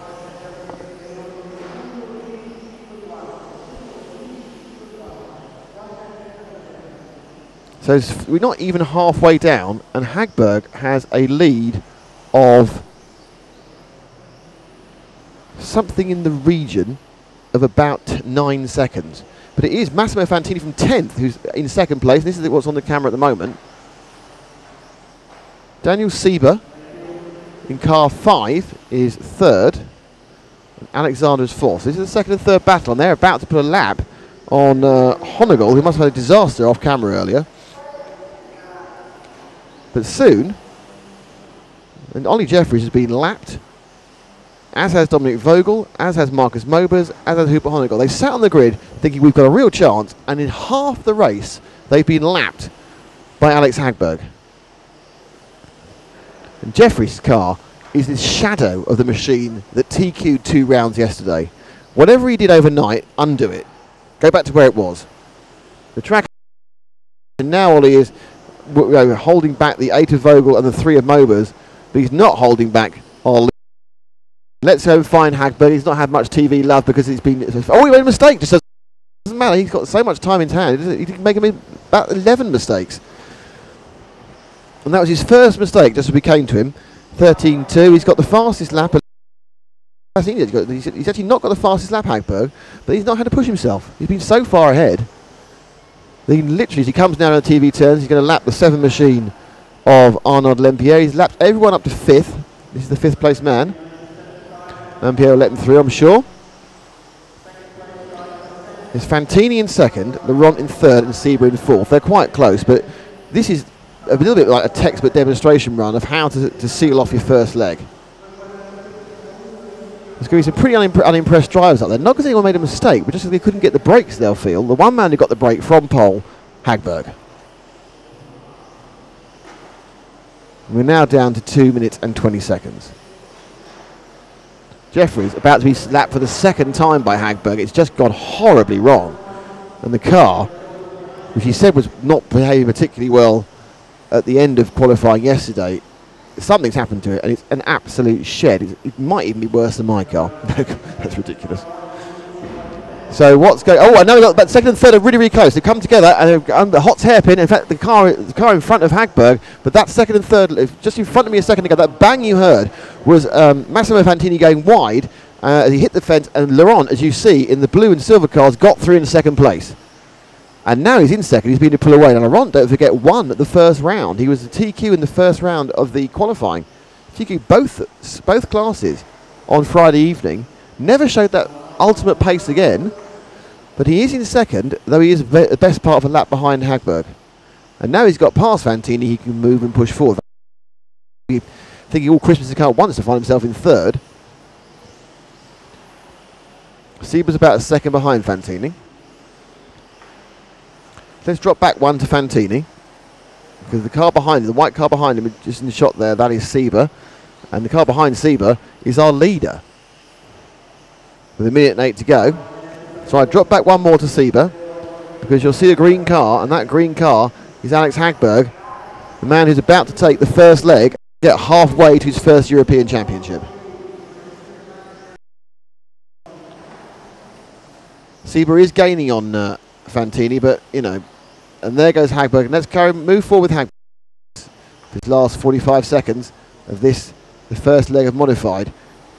[SPEAKER 1] So we're not even halfway down, and Hagberg has a lead of something in the region of about 9 seconds. But it is Massimo Fantini from 10th who's in 2nd place. This is what's on the camera at the moment. Daniel Sieber in car 5 is 3rd. And Alexander is 4th. So this is the 2nd and 3rd battle, and they're about to put a lap on Honegel, who must have had a disaster off camera earlier. But soon, and Ollie Jeffries has been lapped, as has Dominic Vogel, as has Marcus Mobers, as has Hubert Honegel. They sat on the grid thinking we've got a real chance, and in half the race they've been lapped by Alex Hagberg. And Jeffries' car is this shadow of the machine that TQ'd 2 rounds yesterday. Whatever he did overnight, undo it. Go back to where it was. The track, and now Ollie is holding back the 8 of Vogel and the 3 of Mobers, but he's not holding back Ollie. Let's go and find Hagberg. He's not had much TV love because he's been... Oh, he made a mistake. Just doesn't matter. He's got so much time in hand. He can make about 11 mistakes. And that was his first mistake just as we came to him. 13.2. He's got the fastest lap. I think he's actually not got the fastest lap, Hagberg, but he's not had to push himself. He's been so far ahead. He literally, as he comes down on the TV turns, he's going to lap the 7 machine of Arnaud Lempier. He's lapped everyone up to 5th. This is the 5th place man. Lempier will let him through, I'm sure. There's Fantini in 2nd, Laurent in 3rd, and Sieber in 4th. They're quite close, but this is a little bit like a textbook demonstration run of how to seal off your first leg. There's going to be some pretty unimpressed drivers out there. Not because anyone made a mistake, but just because they couldn't get the brakes, they'll feel. The one man who got the brake from pole, Hagberg. We're now down to 2 minutes and 20 seconds. Jeffries about to be slapped for the 2nd time by Hagberg. It's just gone horribly wrong. And the car, which he said was not behaving particularly well at the end of qualifying yesterday, something's happened to it, and it's an absolute shed. It might even be worse than my car. That's ridiculous. So what's going? Oh, I know that 2nd and 3rd are really, really close. They come together, and the hot's hairpin. In fact, the car in front of Hagberg, but that 2nd and 3rd, just in front of me a second ago, that bang you heard was Massimo Fantini going wide as he hit the fence, and Laurent, as you see in the blue and silver cars, got through in 2nd place. And now he's in 2nd. He's been to pull away. And Laurent, don't forget, won at the 1st round. He was a TQ in the 1st round of the qualifying. TQ both classes on Friday evening. Never showed that ultimate pace again. But he is in 2nd, though he is the best part of a lap behind Hagberg. And now he's got past Fantini, he can move and push forward. Thinking all Christmas he can't wants to find himself in 3rd. Sieber's about a 2nd behind Fantini. Let's drop back 1 to Fantini, because the car behind him, the white car behind him, just in the shot there, that is Sieber. And the car behind Sieber is our leader, with 1 minute and 8 to go. So I drop back 1 more to Sieber, because you'll see a green car, and that green car is Alex Hagberg, the man who's about to take the first leg, get halfway to his first European Championship. Sieber is gaining on Fantini, but, you know, and there goes Hagberg. And let's move forward with Hagberg. This last 45 seconds of this, the first leg of Modified,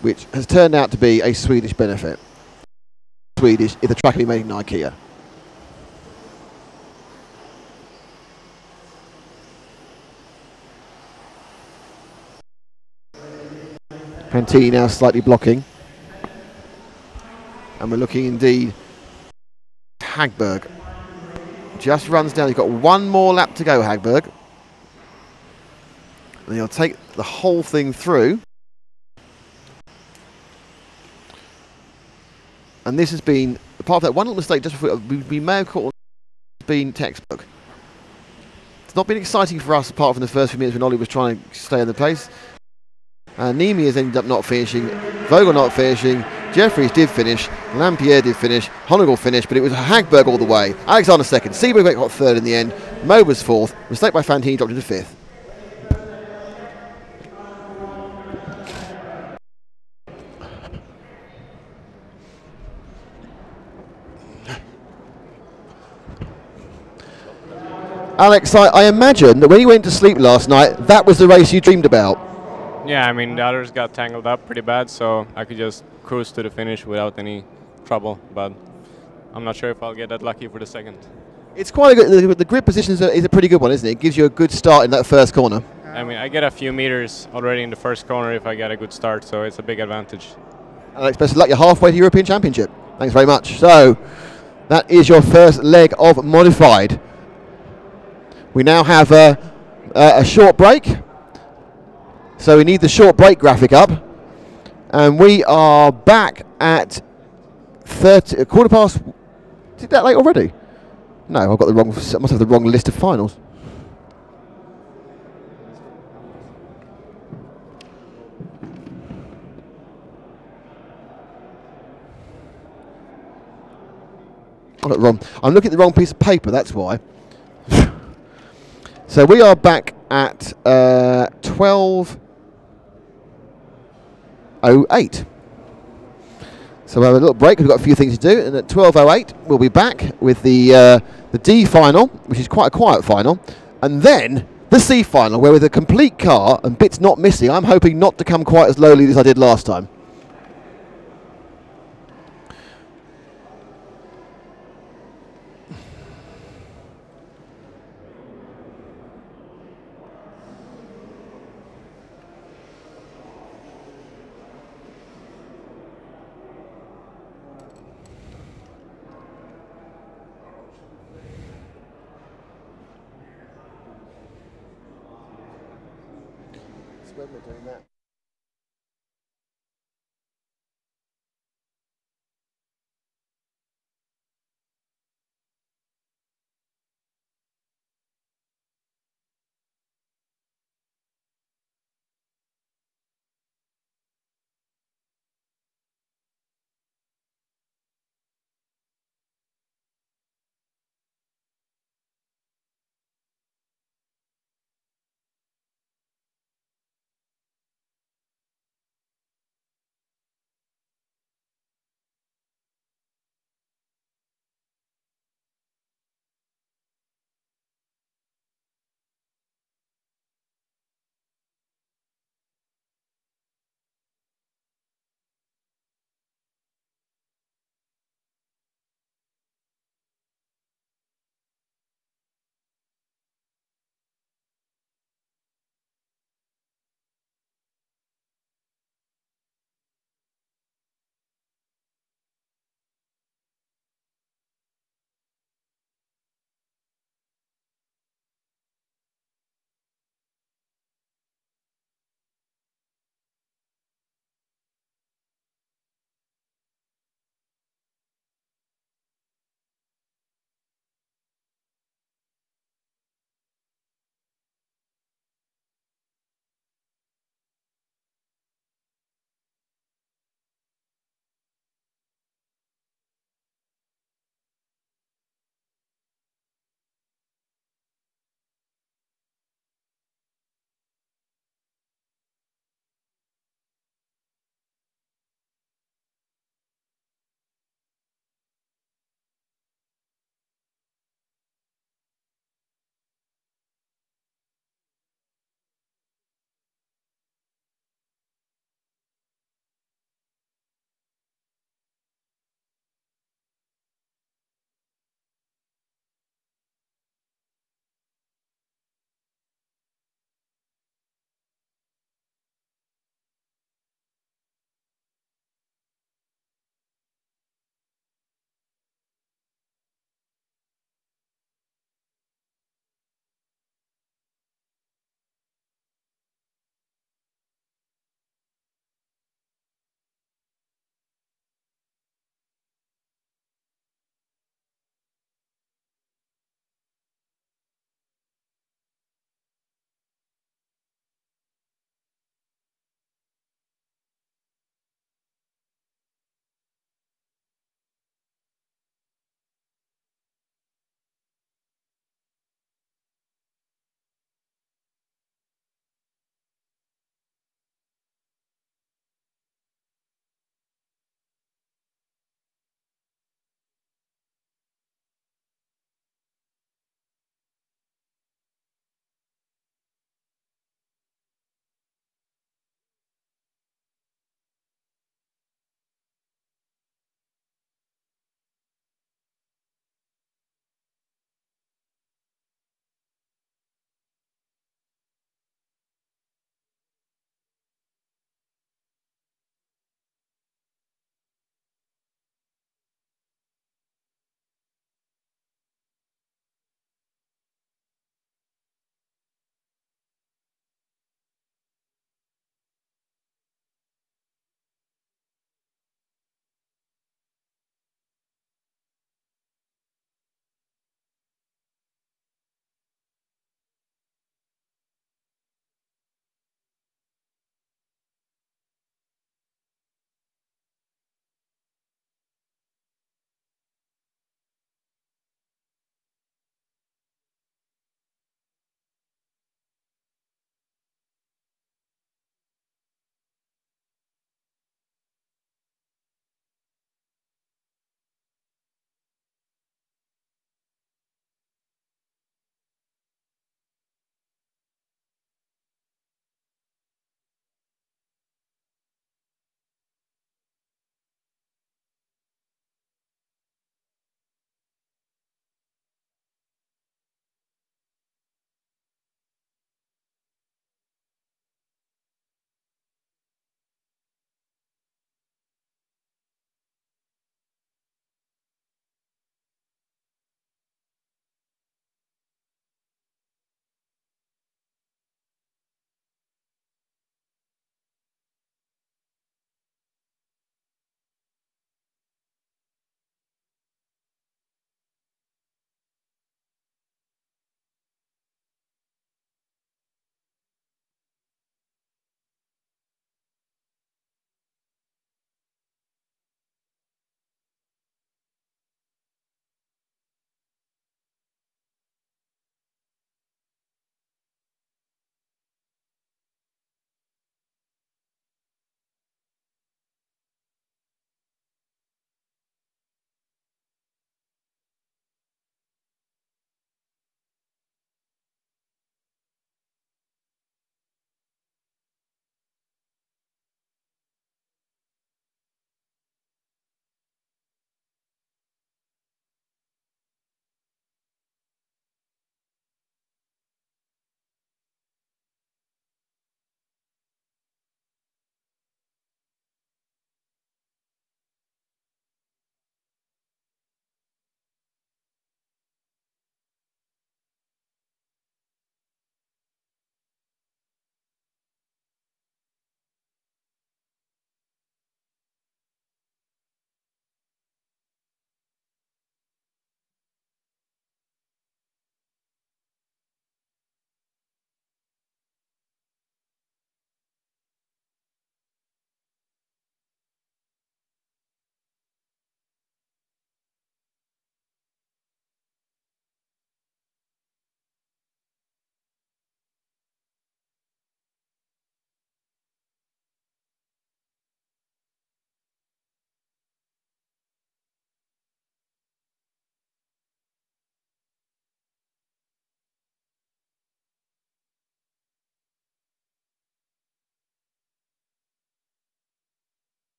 [SPEAKER 1] which has turned out to be a Swedish benefit. Swedish if the track had been made in IKEA. Fantini now slightly blocking. And we're looking indeed. Hagberg just runs down. He's got 1 more lap to go, Hagberg. And he'll take the whole thing through. And this has been, apart of that one little mistake just before, we may have caught, it's been textbook. It's not been exciting for us apart from the first few minutes when Ollie was trying to stay in the place. Niemi has ended up not finishing, Vogel not finishing, Jeffries did finish, Lampier did finish, Honegal finished, but it was Hagberg all the way. Alexander 2nd, Sieber got 3rd in the end, Mo was 4th, mistake by Fantini dropped into 5th. Alex, I imagine that when you went to sleep last night, that was the race you dreamed about.
[SPEAKER 6] Yeah, I mean, the others got tangled up pretty bad, so I could just cruise to the finish without any trouble, but I'm not sure if I'll get that lucky for the 2nd.
[SPEAKER 1] It's quite a good, the grid position is a pretty good one, isn't it? It gives you a good start in that first corner.
[SPEAKER 6] I mean, I get a few meters already in the first corner if I get a good start, so it's a big advantage.
[SPEAKER 1] Alex, best of luck. You're halfway to European Championship. Thanks very much. So, that is your first leg of Modified. We now have a short break. So we need the short break graphic up. And we are back at 1:15. Is it that late already? No, I've got the wrong, I must have the wrong list of finals. I got it wrong. I'm looking at the wrong piece of paper, that's why. So we are back at 12:08. So we'll have a little break. We've got a few things to do, and at 12:08 we'll be back with the D final, which is quite a quiet final, and then the C final, where with a complete car and bits not missing, I'm hoping not to come quite as lowly as I did last time. When we're doing that.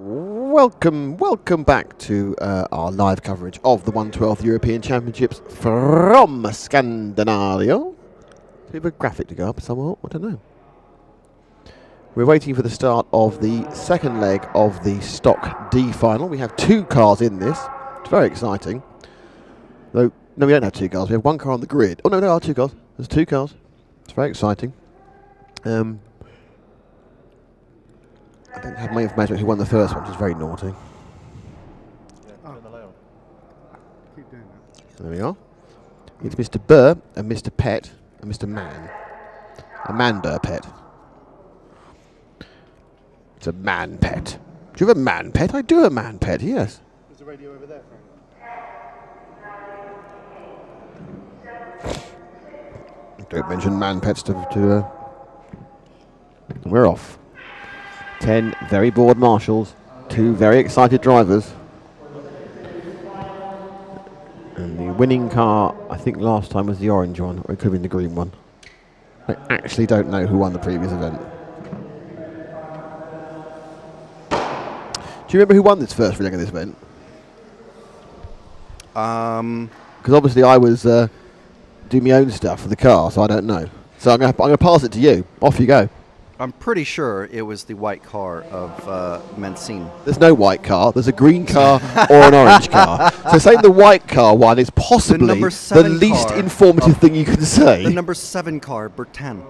[SPEAKER 1] Welcome back to our live coverage of the 112th European Championships from Scandinavia. A bit of a graphic to go up somewhat, I don't know. We're waiting for the start of the second leg of the Stock D final. We have 2 cars in this. It's very exciting. Though, no, we don't have 2 cars. We have 1 car on the grid. Oh, no, there are 2 cars. There's 2 cars. It's very exciting. I don't have my information who won the first one, which is very naughty. There we are. It's Mr. Burr and Mr. Pett and Mr. Mann. A man Burr Pett. It's a man pet. Do you have a man pet? I do have a man pet, yes.
[SPEAKER 5] There's a radio over there, Frank.
[SPEAKER 1] Don't mention man pets to we're off. 10 very bored marshals, 2 very excited drivers. And the winning car, I think last time was the orange one, or it could have been the green one. I actually don't know who won the previous event. Do you remember who won this first leg of this event? Because obviously I was doing my own stuff for the car, so I don't know. So I'm going to pass it to you. Off you go.
[SPEAKER 2] I'm pretty sure it was the white car of Mancini.
[SPEAKER 1] There's no white car. There's a green car or an orange car. So saying the white car one is possibly the least informative thing you can say.
[SPEAKER 2] The number 7 car, Bertin.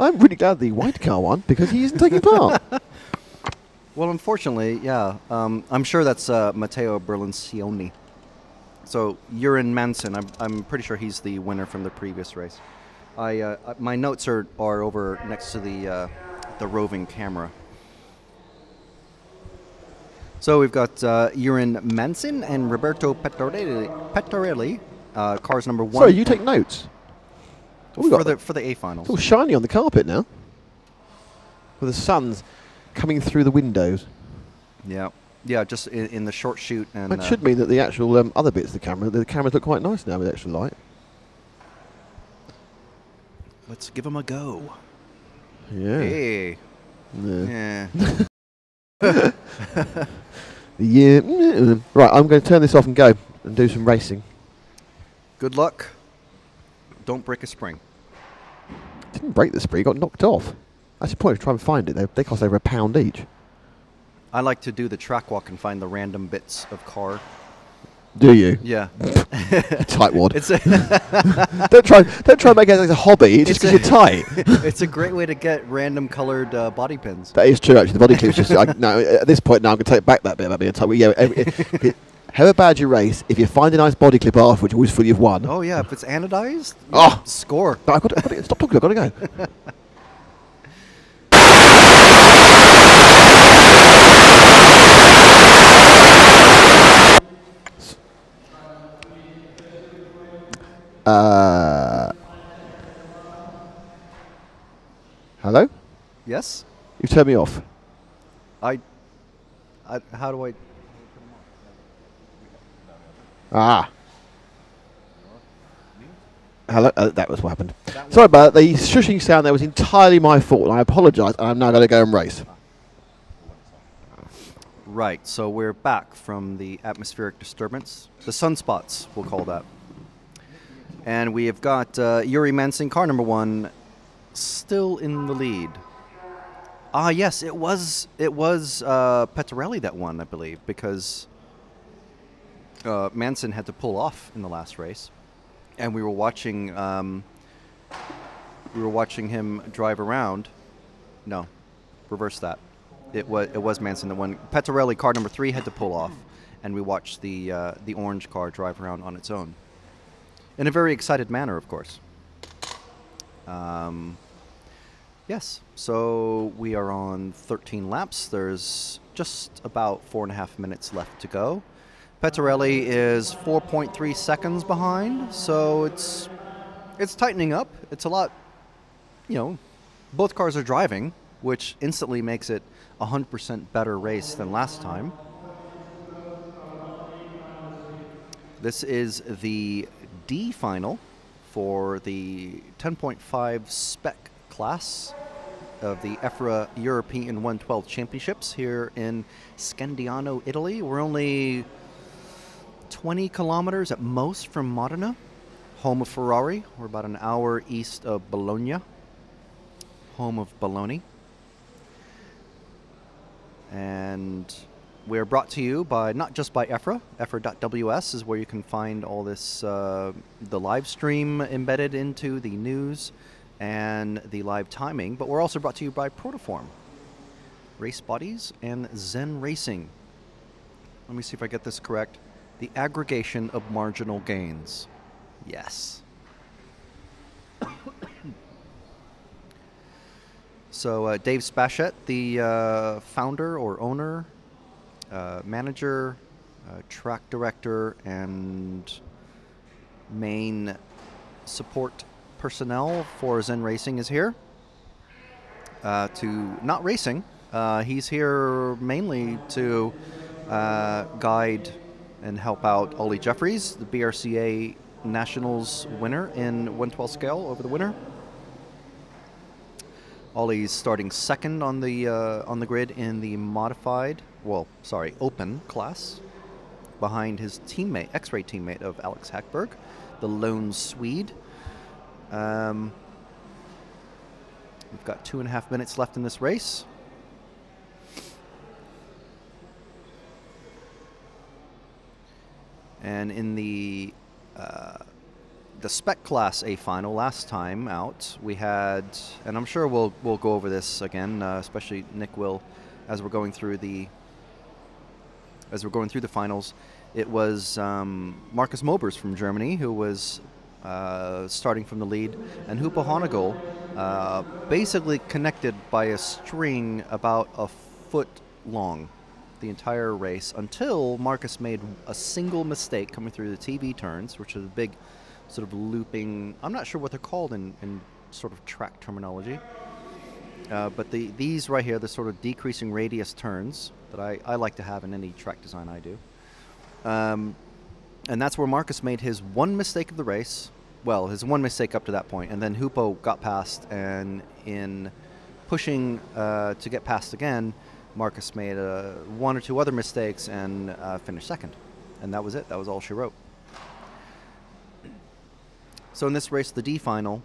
[SPEAKER 1] I'm really glad the white car won because he isn't taking part.
[SPEAKER 2] Well, unfortunately, yeah. I'm sure that's Matteo Berlincioni. So Urin Manson, I'm pretty sure he's the winner from the previous race. My notes are over next to the roving camera. So we've got Urin Manson and Roberto Pettorelli, cars number 1.
[SPEAKER 1] Sorry, you take notes.
[SPEAKER 2] For the A finals.
[SPEAKER 1] It's all shiny on the carpet now. With the sun's coming through the windows.
[SPEAKER 2] Yeah, yeah, just in the short shoot. And
[SPEAKER 1] that should mean that the actual other bits of the cameras look quite nice now with extra light.
[SPEAKER 2] Let's give them a go.
[SPEAKER 1] Yeah.
[SPEAKER 2] Hey.
[SPEAKER 1] Yeah.
[SPEAKER 2] Yeah.
[SPEAKER 1] Yeah. Right, I'm going to turn this off and go and do some racing.
[SPEAKER 2] Good luck. Don't break a spring.
[SPEAKER 1] Didn't break the spring, got knocked off. That's the point of trying to find it. They cost over £1 each.
[SPEAKER 2] I like to do the track walk and find the random bits of car.
[SPEAKER 1] Do you?
[SPEAKER 2] Yeah.
[SPEAKER 1] Tightwad.
[SPEAKER 2] It's
[SPEAKER 1] don't try and make it as a hobby. It's just because you're tight.
[SPEAKER 2] It's a great way to get random colored body pins.
[SPEAKER 1] That is true. Actually, the body clips just. No, at this point now, I'm going to take back that bit about being tight. Yeah. However bad you race, if you find a nice body clip afterwards, you always feel you've won.
[SPEAKER 2] Oh yeah, if it's anodized, score.
[SPEAKER 1] No, I've got to stop talking. I've got to go. Hello?
[SPEAKER 2] Yes?
[SPEAKER 1] You've turned me off.
[SPEAKER 2] How do I?
[SPEAKER 1] Ah. Hello? That was what happened. Sorry about that. The shushing sound there was entirely my fault, and I apologise, and I'm now going to go and race.
[SPEAKER 2] Right, so we're back from the atmospheric disturbance. The sunspots, we'll call that. And we have got Yuri Manson, car number 1, still in the lead. Ah, yes, it was Pettorelli that won, I believe, because Manson had to pull off in the last race, and we were watching him drive around. No, reverse that. It was Manson that won. Pettorelli, car number 3, had to pull off, and we watched the orange car drive around on its own. In a very excited manner, of course. Yes, so we are on 13 laps. There's just about 4.5 minutes left to go. Pettorelli is 4.3 seconds behind, so it's tightening up. It's a lot, both cars are driving, which instantly makes it a 100% better race than last time. This is the D final for the 10.5 spec class. of the EFRA European 112 Championships here in Scandiano, Italy. We're only 20 kilometers at most from Modena, home of Ferrari. We're about an hour east of Bologna, home of Bologna. And we're brought to you by, not just by EFRA. EFRA.ws is where you can find all this, the live stream embedded into the news and the live timing, but we're also brought to you by Protoform, Race Bodies, and Zen Racing. Let me see if I get this correct. The aggregation of marginal gains. Yes. So Dave Spachett, the founder or owner, manager, track director, and main support personnel for Zen Racing is here to not racing. He's here mainly to guide and help out Ollie Jeffries, the BRCA Nationals winner in 112 scale over the winter. Ollie's starting second on the grid in the modified, open class, behind his teammate, X-Ray teammate of Alex Hackberg, the lone Swede. We've got 2.5 minutes left in this race. And in the Spec Class A final last time out, we had, and I'm sure we'll go over this again, especially Nick will, as we're going through the finals. It was Marcus Mobers from Germany who was starting from the lead, and Hupo Honegel basically connected by a string about a foot long the entire race until Marcus made a single mistake coming through the TV turns, which is a big sort of looping, I'm not sure what they're called in sort of track terminology, but these right here, the sort of decreasing radius turns that I like to have in any track design I do. And that's where Marcus made his one mistake of the race, well, his one mistake up to that point, and then Hupo got past, and in pushing to get past again, Marcus made one or two other mistakes and finished second. And that was it. That was all she wrote. So in this race, the D final,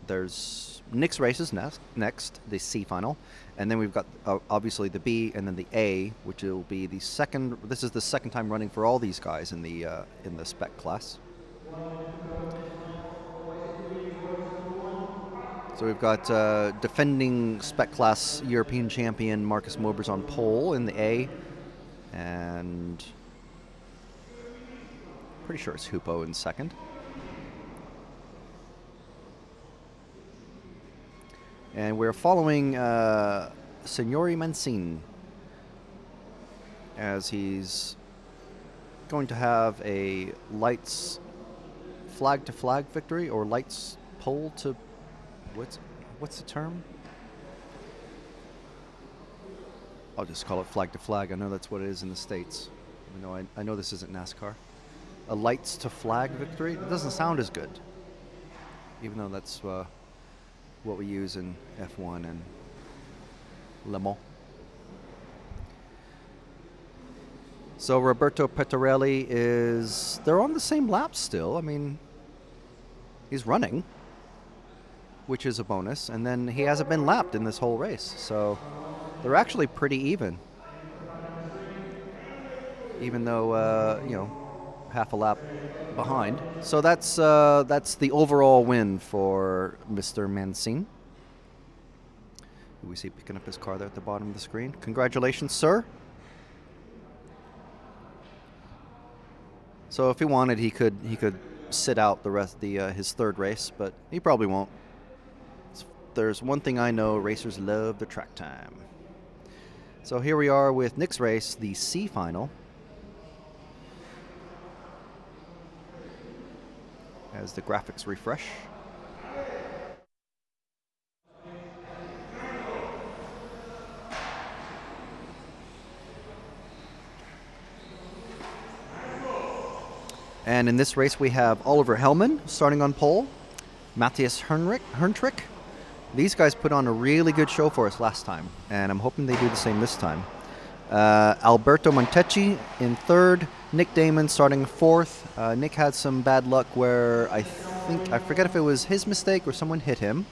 [SPEAKER 2] there's Nick's races next, the C final, and then we've got obviously the B and then the A, which will be the second. This is the second time running for all these guys in the spec class. So we've got defending spec class European champion Marcus Mobers on pole in the A, and pretty sure it's Hupo in second. And we're following Signori Mancini as he's going to have a lights flag to flag victory, or lights pole to what's the term? I'll just call it flag to flag. I know that's what it is in the States. I know this isn't NASCAR. A lights to flag victory? It doesn't sound as good, even though that's what we use in F1 and Le Mans. So Roberto Pettorelli they're on the same lap still. I mean, he's running, which is a bonus, and then he hasn't been lapped in this whole race, so they're actually pretty even though half a lap behind. So that's the overall win for Mr. Mancini, who we see picking up his car there at the bottom of the screen. Congratulations, sir. So if he wanted, he could sit out the rest his third race, but he probably won't. There's one thing I know, racers love the track time. So here we are with Nick's race, the C final. As the graphics refresh. And in this race we have Oliver Hellman starting on pole, Matthias Herntrick, These guys put on a really good show for us last time, and I'm hoping they do the same this time. Alberto Montecchi in third, Nick Damon starting fourth. Nick had some bad luck where I forget if it was his mistake or someone hit him,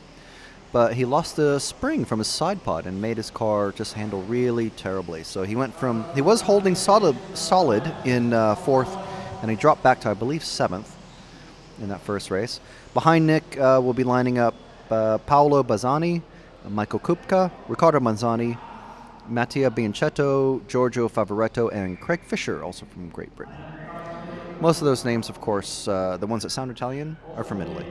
[SPEAKER 2] but he lost a spring from his side pod and made his car just handle really terribly. So he was holding solid in fourth, and he dropped back to, I believe, seventh in that first race. Behind Nick will be lining up Paolo Bazzani, Michael Kupka, Riccardo Manzani, Mattia Bianchetto, Giorgio Favoretto, and Craig Fisher, also from Great Britain. Most of those names, of course, the ones that sound Italian, are from Italy.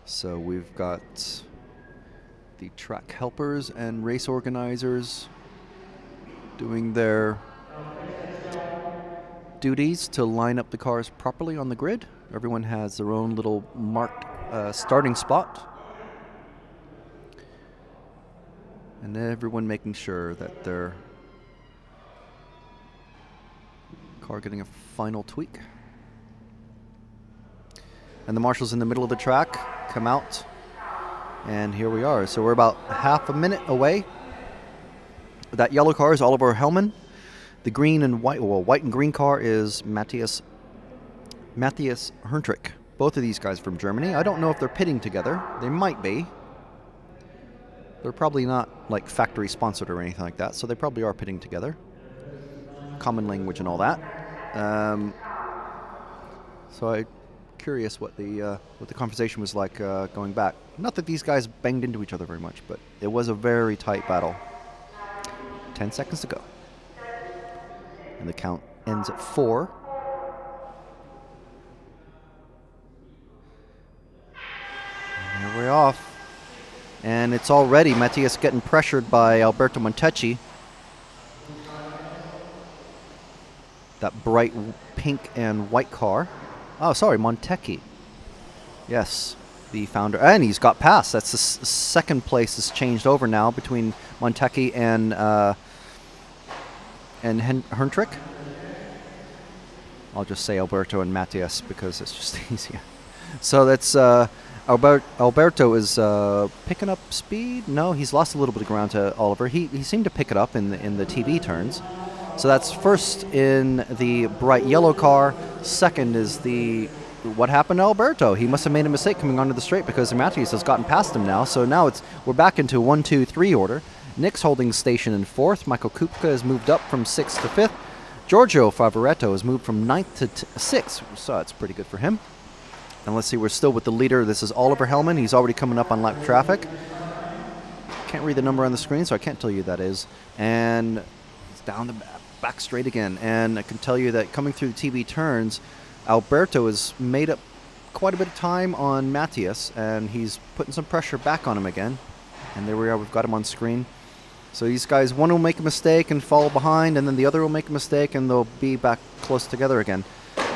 [SPEAKER 2] So we've got the track helpers and race organizers doing their duties to line up the cars properly on the grid. Everyone has their own little marked starting spot. And everyone making sure that their car getting a final tweak. And the marshals in the middle of the track come out, and here we are. So we're about half a minute away. That yellow car is Oliver Hellman. The green and white, well, white and green car is Matthias Herntrich. Both of these guys from Germany. I don't know if they're pitting together. They might be. They're probably not like factory sponsored or anything like that, so they probably are pitting together. Common language and all that. So I'm curious what the conversation was like going back. Not that these guys banged into each other very much, but it was a very tight battle. 10 seconds to go. And the count ends at 4. And here we're off. And it's already Matthias getting pressured by Alberto Montecchi. That bright pink and white car. Oh, sorry, Montecchi. Yes, the founder. And he's got past. That's the second place has changed over now between Montecchi and Herntrich. I'll just say Alberto and Matthias because it's just easier. So that's Alberto is picking up speed. No, he's lost a little bit of ground to Oliver. He seemed to pick it up in the TV turns. So that's first in the bright yellow car. Second is what happened to Alberto? He must have made a mistake coming onto the straight because Matthias has gotten past him now. So now we're back into 1, 2, 3 order. Nick's holding station in 4th. Michael Kupka has moved up from 6th to 5th. Giorgio Favoretto has moved from 9th to 6th. So that's pretty good for him. And let's see, we're still with the leader. This is Oliver Hellman. He's already coming up on lap traffic. Can't read the number on the screen, so I can't tell you who that is. And it's down the back straight again. And I can tell you that coming through the TV turns, Alberto has made up quite a bit of time on Matthias, and he's putting some pressure back on him again. And there we are, we've got him on screen. So these guys, one will make a mistake and fall behind, and then the other will make a mistake, and they'll be back close together again.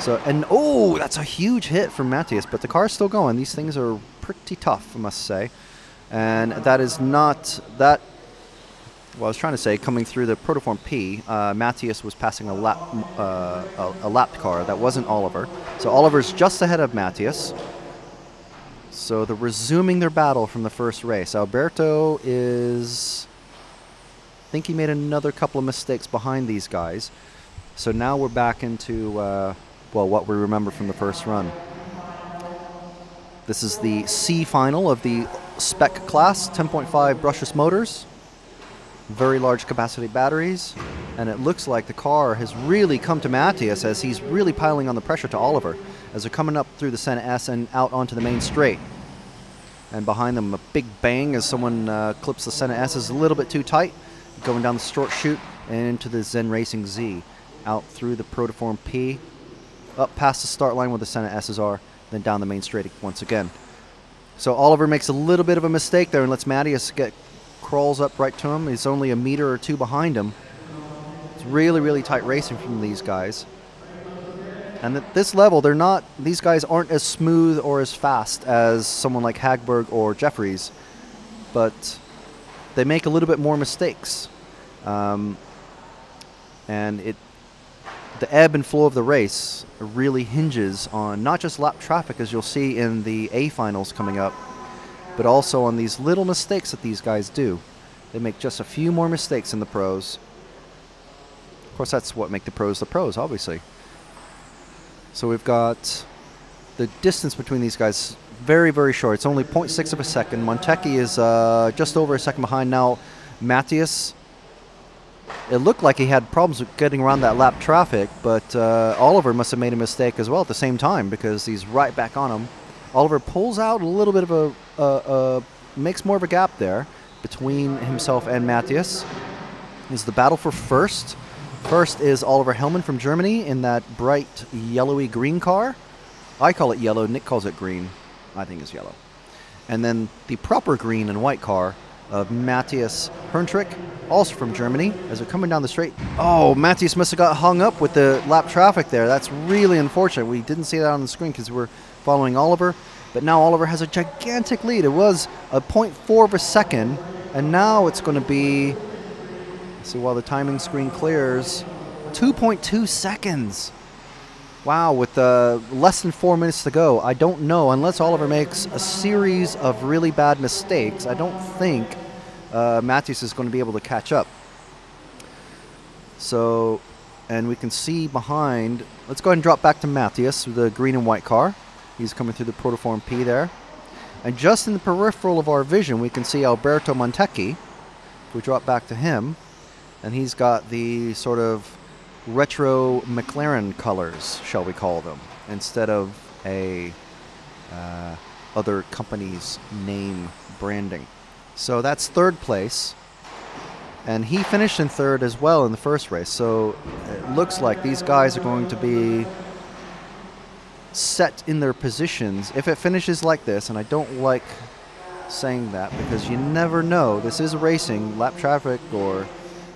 [SPEAKER 2] So, and oh, that's a huge hit from Matthias, but the car's still going. These things are pretty tough, I must say. And that is not that. Well, I was trying to say, coming through the Protoform P, Matthias was passing a lapped car. That wasn't Oliver. So Oliver's just ahead of Matthias. So they're resuming their battle from the first race. Alberto is, I think he made another couple of mistakes behind these guys. So now we're back into, well, what we remember from the first run. This is the C final of the spec class, 10.5 brushless motors, very large capacity batteries, and it looks like the car has really come to Matthias as he's really piling on the pressure to Oliver as they're coming up through the Senna S and out onto the main straight. And behind them, a big bang as someone clips the Senna S is a little bit too tight, going down the short chute and into the Zen Racing Z, out through the Protoform P, up past the start line where the Senna S's are, then down the main straight once again. So Oliver makes a little bit of a mistake there and lets Matthias crawls up right to him. He's only a meter or two behind him. It's really, really tight racing from these guys. And at this level, these guys aren't as smooth or as fast as someone like Hagberg or Jeffries, but they make a little bit more mistakes. And the ebb and flow of the race really hinges on not just lap traffic, as you'll see in the A finals coming up, but also on these little mistakes that these guys do. They make just a few more mistakes than the pros. Of course, that's what make the pros, obviously. So we've got the distance between these guys very, very short. It's only 0.6 of a second. Montecchi is just over a second behind now. Matthias, it looked like he had problems with getting around that lap traffic, but Oliver must have made a mistake as well at the same time, because he's right back on him. Oliver pulls out a little bit of makes more of a gap there between himself and Matthias. Is the battle for first. First is Oliver Hellman from Germany in that bright yellowy green car. I call it yellow, Nick calls it green. I think it's yellow. And then the proper green and white car of Matthias Herntrich, also from Germany, as they're coming down the straight. Oh, Matthias must have got hung up with the lap traffic there. That's really unfortunate. We didn't see that on the screen because we're following Oliver. But now Oliver has a gigantic lead. It was a 0.4 of a second, and now it's going to be, let's see, while the timing screen clears, 2.2 seconds. Wow, with less than 4 minutes to go. I don't know, unless Oliver makes a series of really bad mistakes, I don't think Matthias is going to be able to catch up. So, and we can see behind, let's go ahead and drop back to Matthias, the green and white car. He's coming through the Protoform P there. And just in the peripheral of our vision, we can see Alberto Montecchi. If we drop back to him, and he's got the sort of retro McLaren colors, shall we call them, instead of a other company's name branding. So that's third place, and he finished in third as well in the first race. So it looks like these guys are going to be set in their positions if it finishes like this, and I don't like saying that because you never know. This is racing, lap traffic or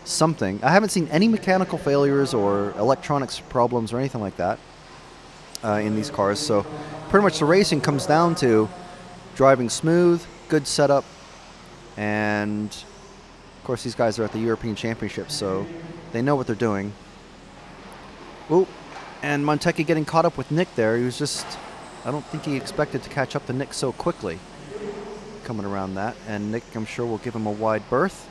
[SPEAKER 2] something. I haven't seen any mechanical failures or electronics problems or anything like that in these cars. So pretty much the racing comes down to driving smooth, good setup, and of course these guys are at the European Championships, so they know what they're doing. Ooh, and Montecchi getting caught up with Nick there. He was just, I don't think he expected to catch up to Nick so quickly coming around that, and Nick, I'm sure, will give him a wide berth.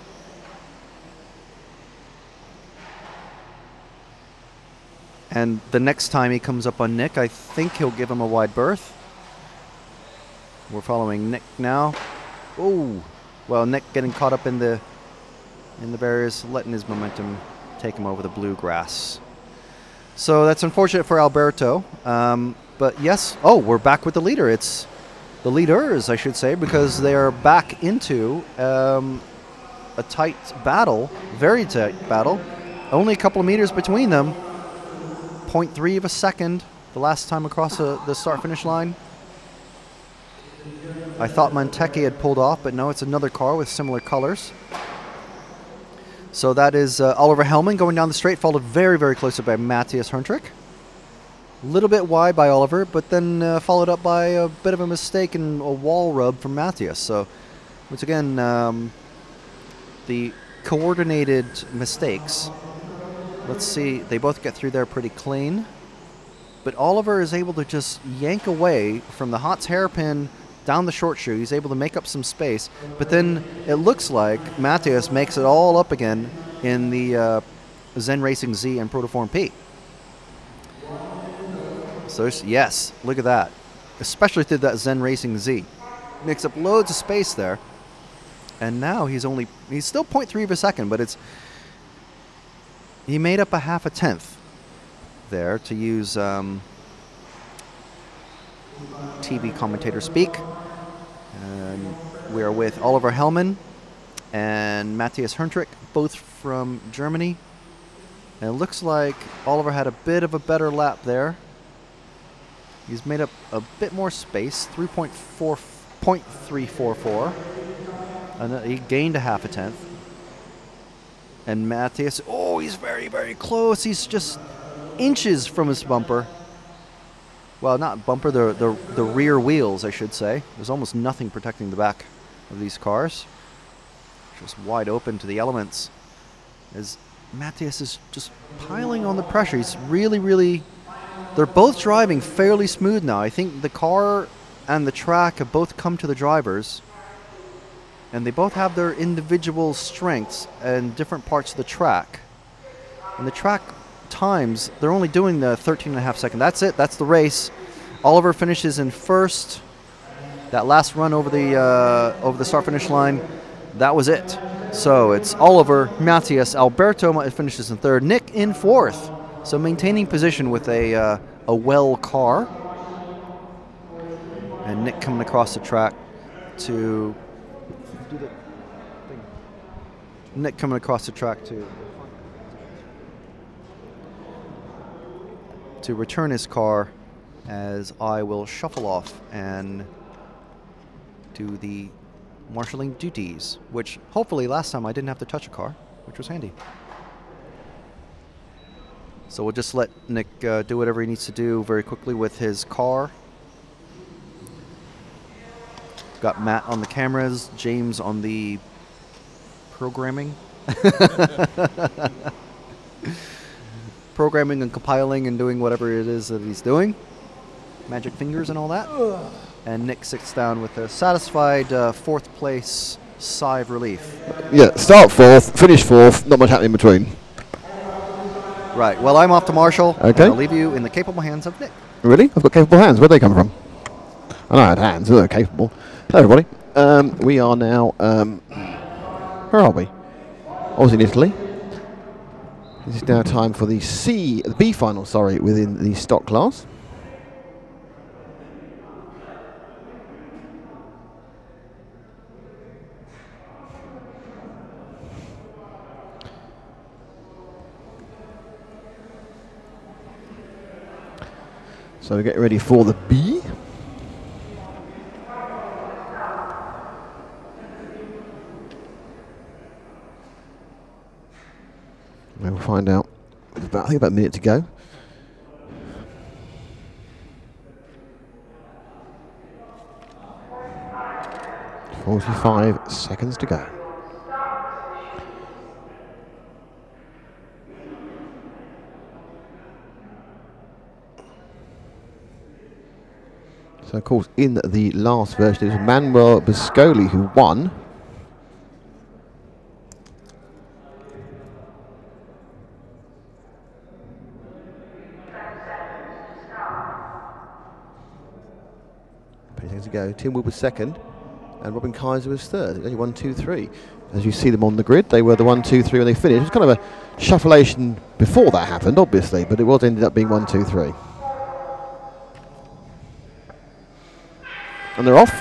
[SPEAKER 2] And the next time he comes up on Nick, I think he'll give him a wide berth. We're following Nick now. Oh, well, Nick getting caught up in the barriers, letting his momentum take him over the blue grass. So that's unfortunate for Alberto. But yes, oh, we're back with the leader. It's the leaders, I should say, because they are back into a tight battle, very tight battle. Only a couple of meters between them. 0.3 of a second the last time across the start-finish line. I thought Montecchi had pulled off, but no, it's another car with similar colors. So that is Oliver Hellman going down the straight, followed very, very closely by Matthias Herntrich. A little bit wide by Oliver, but then followed up by a bit of a mistake and a wall rub from Matthias. So once again, the coordinated mistakes. Let's see, they both get through there pretty clean. But Oliver is able to just yank away from the Hot's hairpin down the short shoe. He's able to make up some space. But then it looks like Matthias makes it all up again in the Zen Racing Z and Protoform P. So yes, look at that. Especially through that Zen Racing Z. Makes up loads of space there. And now he's still 0.3 of a second, but he made up a half a tenth there, to use TV commentator speak. And we are with Oliver Hellman and Matthias Herntrich, both from Germany. And it looks like Oliver had a bit of a better lap there. He's made up a bit more space, 0.344. And he gained a half a tenth. And Matthias, oh, he's very, very close. He's just inches from his bumper. Well, not bumper, the rear wheels, I should say. There's almost nothing protecting the back of these cars. Just wide open to the elements. As Matthias is just piling on the pressure. He's really... They're both driving fairly smooth now. I think the car and the track have both come to the drivers. And they both have their individual strengths and different parts of the track. And the track times, they're only doing the 13.5 second. That's it. That's the race. Oliver finishes in first. That last run over the start-finish line, that was it. So it's Oliver, Matthias, Alberto finishes in third, Nick in fourth. So maintaining position with a well car. And Nick coming across the track to do the thing. Nick coming across the track to return his car, as I will shuffle off and do the marshalling duties, which hopefully last time I didn't have to touch a car, which was handy. So we'll just let Nick do whatever he needs to do very quickly with his car. Got Matt on the cameras, James on the programming. Programming and compiling and doing whatever it is that he's doing. Magic fingers and all that. And Nick sits down with a satisfied fourth place sigh of relief.
[SPEAKER 1] Yeah, start fourth, finish fourth, not much happening in between.
[SPEAKER 2] Right, well, I'm off to Marshall.
[SPEAKER 1] Okay.
[SPEAKER 2] I'll leave you in the capable hands of Nick.
[SPEAKER 1] Really? I've got capable hands. Where'd they come from? I know I had hands, they're capable. Hello, everybody. We are now, where are we? I was in Italy. This is now time for the B final, within the stock class. So we're getting ready for the B. We'll find out. I think about a minute to go. "45 seconds to go." So, of course, in the last version, it was Manuel Biscoli who won. To go. Tim Wood was second, and Robin Kaiser was third. Only 1, 2, 3. As you see them on the grid, they were the 1, 2, 3 when they finished. It was kind of a shuffleation before that happened, obviously, but it was ended up being 1, 2, 3. And they're off.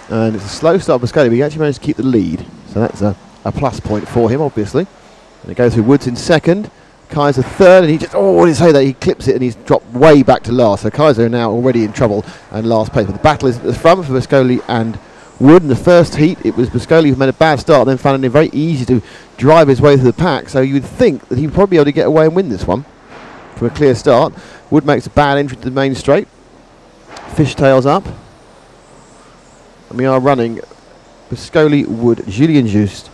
[SPEAKER 1] And it's a slow start for Biscoli, but he actually managed to keep the lead, so that's a plus point for him, obviously. And it goes through Woods in second. Kaiser third, and he just, what did he say that? He clips it and he's dropped way back to last. So Kaiser are now already in trouble and last place. But the battle is at the front for Biscoli and Wood. In the first heat, it was Biscoli who made a bad start and then found it very easy to drive his way through the pack. So you would think that he'd probably be able to get away and win this one from a clear start. Wood makes a bad entry to the main straight. Fishtails up. And we are running Biscoli, Wood, Julien Juste,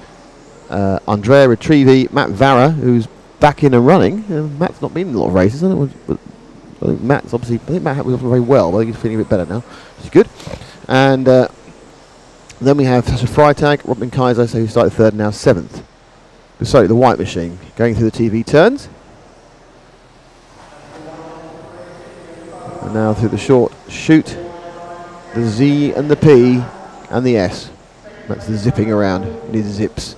[SPEAKER 1] Andrea Retrivi, Matt Vara, who's back in and running. Matt's not been in a lot of races, but I think Matt's obviously. I think Matt was very well, but I think he's feeling a bit better now, which is good. And then we have Sasha Freitag, Robin Kaiser, so who started third, now seventh. Sorry, the white machine going through the TV turns, and now through the short shoot, the Z and the P and the S. That's the zipping around. These zips.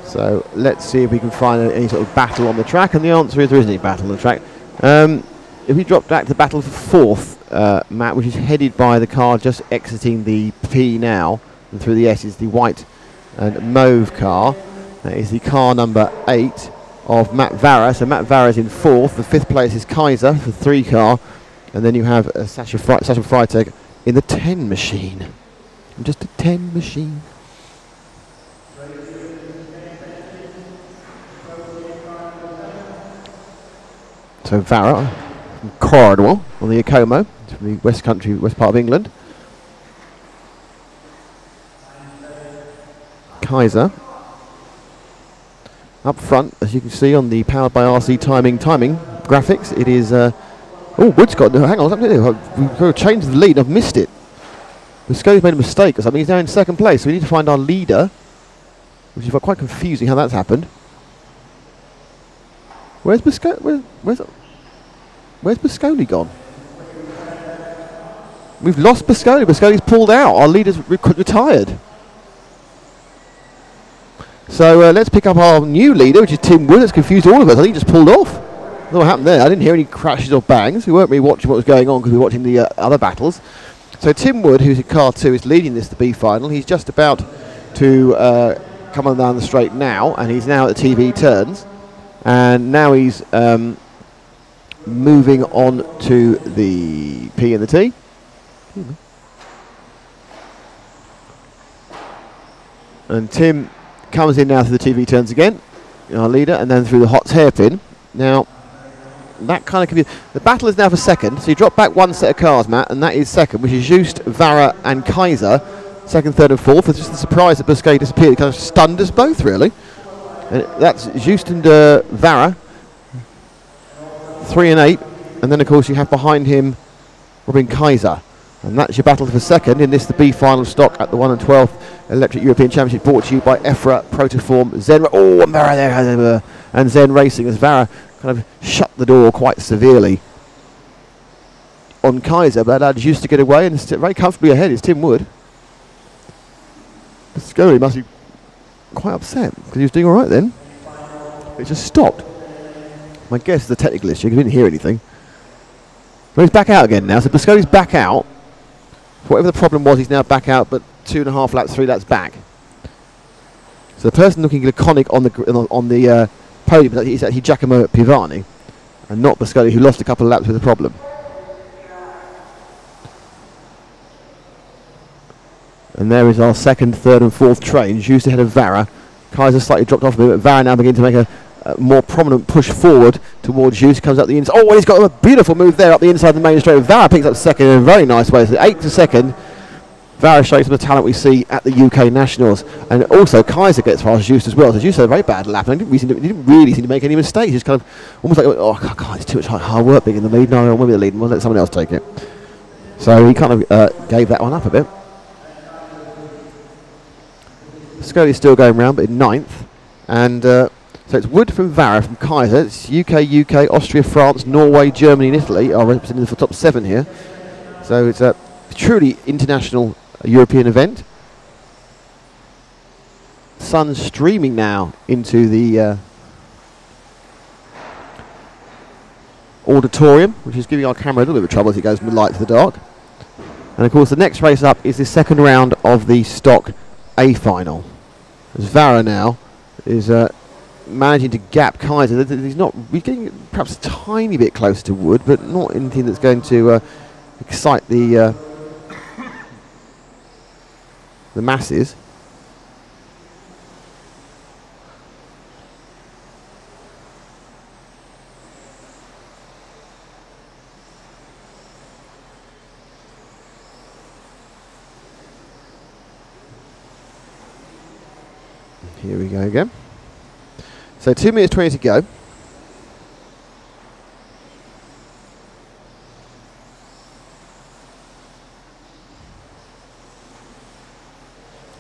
[SPEAKER 1] So let's see if we can find any sort of battle on the track, and the answer is there isn't any battle on the track. If we drop back to the battle for fourth, Matt, which is headed by the car just exiting the P now, and through the S is the white and mauve car. That is the car number 8 of Matt Vara. So Matt Vara is in fourth. The fifth place is Kaiser, the 3 car, and then you have Sasha Freitag in the 10 machine. Just a 10 machine. So Vara from Cornwall on the Acomo, from the west part of England. Kaiser. Up front, as you can see on the Powered by RC timing graphics, it is... oh, Wood's got... hang on, we've changed the lead. I've missed it. Biscotti's made a mistake or something. He's now in second place. So we need to find our leader, which is quite confusing how that's happened. Where's Biscotti? Where's Biscotti gone? We've lost Biscotti. Biscotti's pulled out. Our leader's retired. So let's pick up our new leader, which is Tim Wood. That's confused all of us. I think he just pulled off. I don't know what happened there. I didn't hear any crashes or bangs. We weren't really watching what was going on because we were watching the other battles. So Tim Wood, who's in car 2, is leading this, the B final. He's just about to come on down the straight now, and he's now at the TV turns. And now he's moving on to the P and the T. And Tim comes in now through the TV turns again, our leader, and then through the hot hairpin. Now, that kind of confused. The battle is now for second, so you drop back one set of cars, Matt, and that is second, which is Just, Vara, and Kaiser. Second, third, and fourth. It's just the surprise that Biscay disappeared. It kind of stunned us both, really. And that's Just and Vara, 3 and 8, and then of course you have behind him Robin Kaiser. And that's your battle for second in this, the B final stock at the 1 and 12th Electric European Championship, brought to you by EFRA, Protoform, Zen. Oh, and Vara there, and Zen Racing, as Vara kind of shut the door quite severely on Kaiser, but allowed Just to get away and very comfortably ahead is Tim Wood. Biscotty must be quite upset because he was doing all right then. It just stopped. My guess is the technical issue because we didn't hear anything. But he's back out again now, so Biscotti's back out. Whatever the problem was, he's now back out, but 2.5 laps, 3 laps back. So the person looking laconic on the podium is actually Giacomo Pivani, and not Biscotti, who lost a couple of laps with a problem. And there is our second, third, and fourth train. Just ahead of Vara. Kaiser slightly dropped off a bit, but Vara now beginning to make a more prominent push forward towards Just. Comes up the inside. Oh, and he's got a beautiful move there up the inside of the main straight. Vara picks up second in a very nice way. So 8 to second. Vara shows some of the talent we see at the UK Nationals. And also Kaiser gets past Just as well. So Just had a very bad lap. And he didn't really seem to make any mistakes. Just kind of almost like, oh God, it's too much hard work being in the lead. No, I won't be the lead. We'll let someone else take it. So he kind of gave that one up a bit. Scotty's still going round, but in 9th. And so it's Wood from Vara, from Kaiser. It's UK, Austria, France, Norway, Germany, and Italy are represented for top 7 here. So it's a truly international European event. Sun's streaming now into the auditorium, which is giving our camera a little bit of trouble as it goes from the light to the dark. And of course the next race up is the second round of the stock A final. As Vara now is managing to gap Kaiser. He's getting perhaps a tiny bit closer to Wood, but not anything that's going to excite the masses. Here we go again. So 2 minutes 20 to go.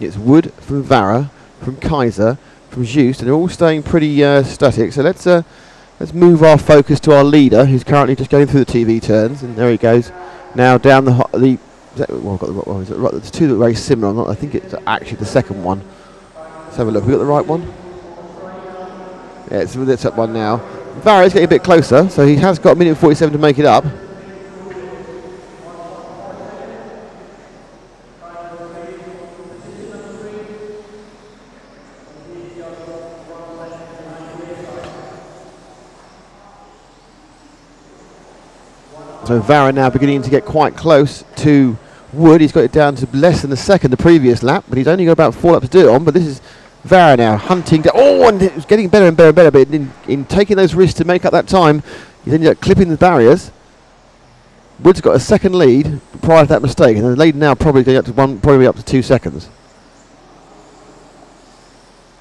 [SPEAKER 1] It's Wood from Vara, from Kaiser, from Just, and they're all staying pretty static. So let's move our focus to our leader, who's currently just going through the TV turns, and there he goes. Now down well, I've got the right one. Is it right? There's two that are very similar. I think it's actually the second one. Let's have a look. Have we got the right one? Yeah, it's this up one now. Vara's getting a bit closer, so he has got a minute 47 to make it up. So Vara now beginning to get quite close to Wood. He's got it down to less than a second the previous lap, but he's only got about 4 laps to do it on. But this is Vara now hunting down. Oh, and it's getting better and better and better. But in taking those risks to make up that time, he's ended up clipping the barriers. Wood's got a second lead prior to that mistake, and the lead now probably going up to probably up to 2 seconds.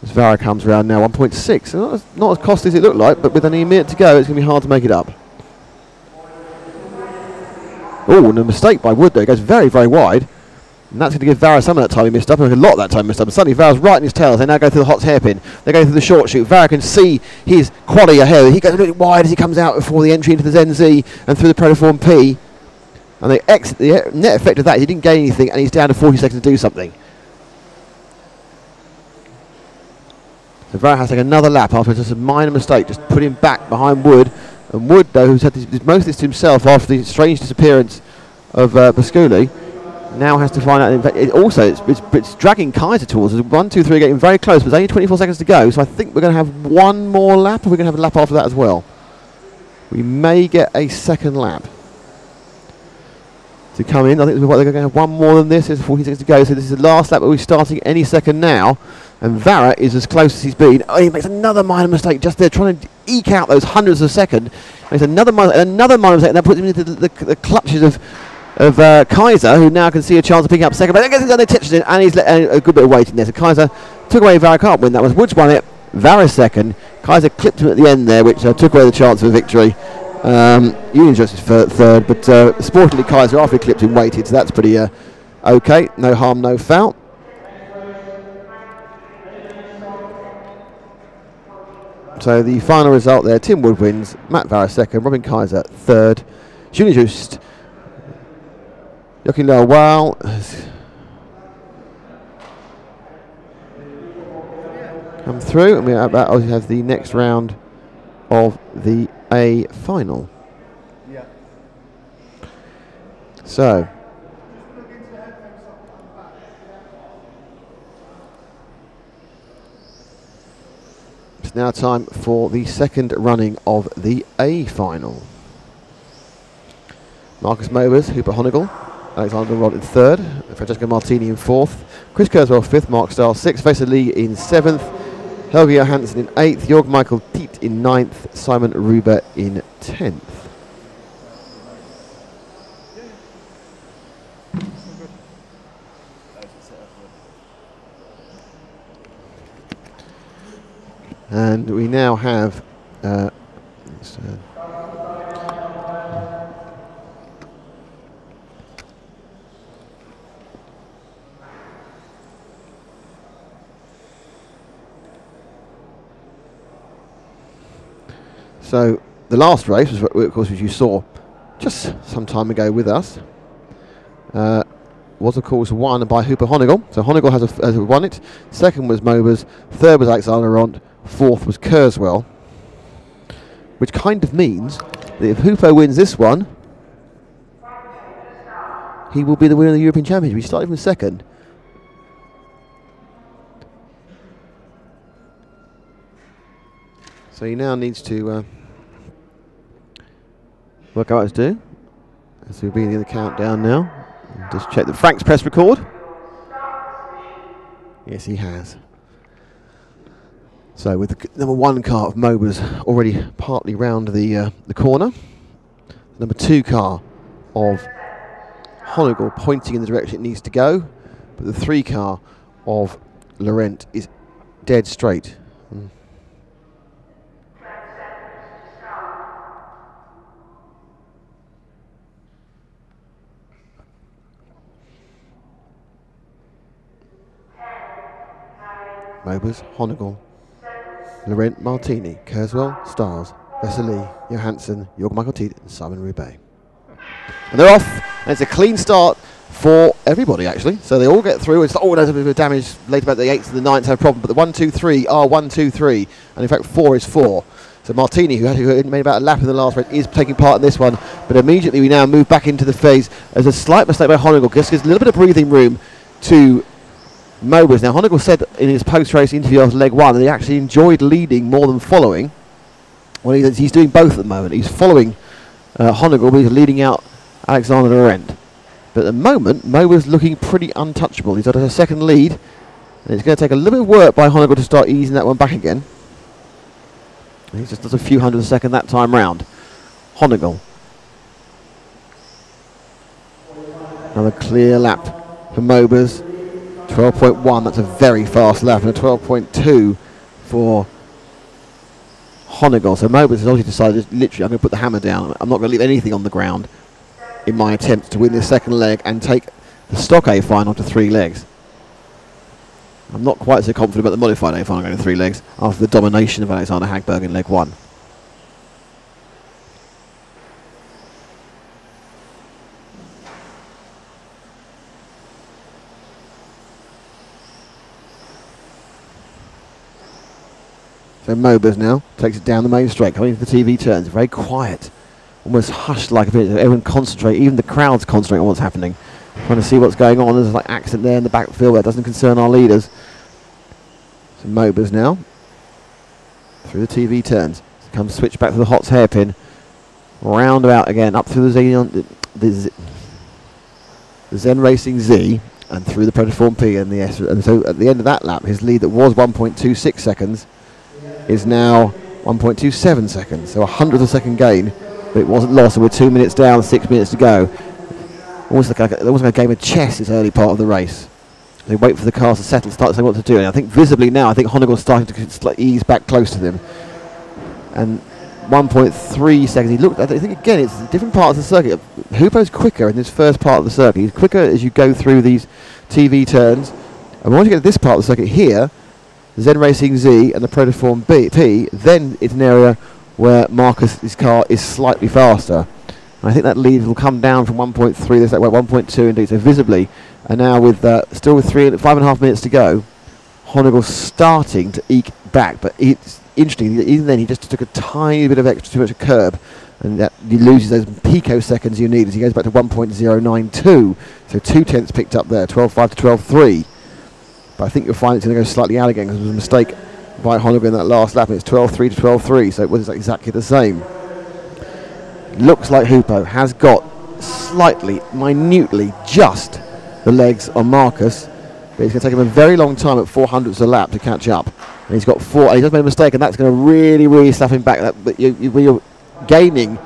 [SPEAKER 1] As Vara comes around now, 1.6. Not as costly as it looked like, but with only a minute to go, it's going to be hard to make it up. Oh, and a mistake by Wood there. It goes very, very wide. And that's going to give Vara some of that time he missed up, and a lot of that time missed up. And suddenly Vara's right in his tail as they now go through the Hot's hairpin. They go through the short shoot. Vara can see his quaddie ahead. He goes a little bit wide as he comes out before the entry into the ZenZ and through the Protoform P. And they exit. The net effect of that, he didn't gain anything, and he's down to 40 seconds to do something. So Vara has to take another lap after just a minor mistake, just put him back behind Wood. And Wood, though, who's had most of this to himself after the strange disappearance of Pasculi, now has to find out. In fact, it's dragging Kaiser towards us. 1, 2, 3 getting very close, but there's only 24 seconds to go. So I think we're going to have one more lap, or we're going to have a lap after that as well. We may get a second lap to come in. I think they're going to have one more than this. There's 40 seconds to go, so this is the last lap, but we're starting any second now. And Vara is as close as he's been. Oh, he makes another minor mistake just there, trying to eke out those hundreds of a second. Makes another minor mistake, and that puts him into the clutches of Kaiser, who now can see a chance of picking up second. But then they touches it, and he's let a good bit of weight in there. So Kaiser took away Vara can't win. That was Woods won it. Vara second. Kaiser clipped him at the end there, which took away the chance of a victory. Union Justice for third, but sportingly Kaiser after he clipped him weighted, so that's pretty okay. No harm, no foul. So the final result there, Tim Wood wins, Matt Vara second, Robin Kaiser third, Junior Just, Joachim Lowell has come through, and we have the next round of the A final. Yeah. So it's now time for the second running of the A final. Marcus Mobers, Hooper Honigel, Alexander Rod in third, Francesco Martini in fourth, Chris Kurzweil fifth, Mark Stahl sixth, Faisal Lee in seventh, Helge Johansson in eighth, Jorg Michael Tiet in ninth, Simon Ruber in 10th. And we now have so the last race, was, of course, as you saw just some time ago with us, was of course won by Hooper Honigel. So Honigel has won it. Second was Mobers. Third was Alexander Rond. Fourth was Kurzweil. Which kind of means that if Hooper wins this one, he will be the winner of the European Championship. He started from second. So he now needs to work out what to do. As we'll be in the countdown now. Just check that Frank's press record. Yes, he has. So with the number 1 car of Mobers already partly round the corner, number 2 car of Honigel pointing in the direction it needs to go, but the 3 car of Laurent is dead straight. Mobers, Honigel, Laurent Martini, Kurzweil, Stars, Vesely, Johansson, Jorg Michael Tiet and Simon Roubaix. And they're off, and it's a clean start for everybody actually. So they all get through. It's there's a bit of damage later about the 8th and the 9th have a problem, but the 1, 2, 3 are 1, 2, 3, and in fact 4 is 4. So Martini, who had made about a lap in the last race, is taking part in this one, but immediately we now move back into the phase as a slight mistake by Honigel just gives a little bit of breathing room to Mobers. Now Honigel said in his post-race interview after leg 1 that he actually enjoyed leading more than following. Well, he's doing both at the moment. He's following Honigel, but he's leading out Alexander Laurent. But at the moment, Mobers looking pretty untouchable. He's got a second lead, and it's going to take a little bit of work by Honigel to start easing that one back again. And he just does a few hundredths a second that time round. Honigel. Another clear lap for Mobers. 12.1, that's a very fast lap, and a 12.2 for Honegal. So Mobus has obviously decided, literally, I'm going to put the hammer down. I'm not going to leave anything on the ground in my attempt to win this second leg and take the Stock A final to 3 legs. I'm not quite so confident about the modified A final going to 3 legs after the domination of Alexander Hagberg in leg 1. So Mobus now takes it down the main straight, coming into the TV turns, very quiet, almost hushed like a bit. Everyone concentrate, even the crowds concentrate on what's happening, trying to see what's going on. There's like accident there in the backfield that doesn't concern our leaders. So Mobus now through the TV turns, comes switch back to the Hots hairpin, roundabout again up through the Zen Racing Z and through the Predaform P and the S. And so at the end of that lap, his lead that was 1.26 seconds is now 1.27 seconds, so a 100th of a second gain, but it wasn't lost, and we're 2 minutes down, 6 minutes to go. Almost like a game of chess, this early part of the race. They wait for the cars to settle, start saying what to do, and I think visibly now, I think Honegal's starting to ease back close to them. And 1.3 seconds, he looked, I think again, it's different parts of the circuit. Hoopo's quicker in this first part of the circuit. He's quicker as you go through these TV turns, and once you get to this part of the circuit here, Zen Racing Z and the Predaform P, then it's an area where Marcus's car is slightly faster. And I think that lead will come down from 1.3, there's that way 1.2 indeed, so visibly. And now with still with 5.5 minutes to go, Honegal's starting to eke back, but it's interesting, even then he just took a tiny bit of extra too much curb, and that he loses those picoseconds you need as he goes back to 1.092, so 2/10 picked up there, 12.5 to 12.3. But I think you'll find it's going to go slightly out again because there was a mistake by Honegal in that last lap, and it's 12.3 to 12.3, so it was exactly the same. Looks like Hoopo has got slightly, minutely, just the legs on Marcus, but it's going to take him a very long time at 400ths a lap to catch up. And he's got 4, and he just made a mistake, and that's going to really, really slap him back. But when you're gaining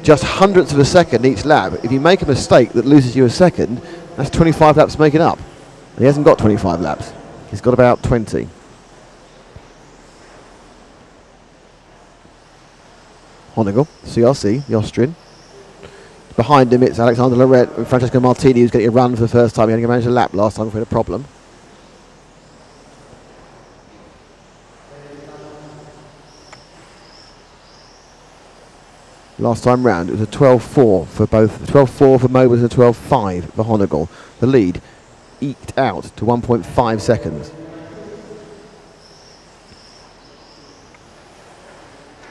[SPEAKER 1] just hundredths of a second each lap, if you make a mistake that loses you a second, that's 25 laps making up. And he hasn't got 25 laps. He's got about 20. Honegal, CRC, the Austrian. Behind him it's Alexander Lorette and Francesco Martini, who's getting a run for the first time. He only managed a lap last time, we had a problem. Last time round it was a 12.4 for both, 12.4 for Mobus and a 12.5 for Honegal. The lead eked out to 1.5 seconds.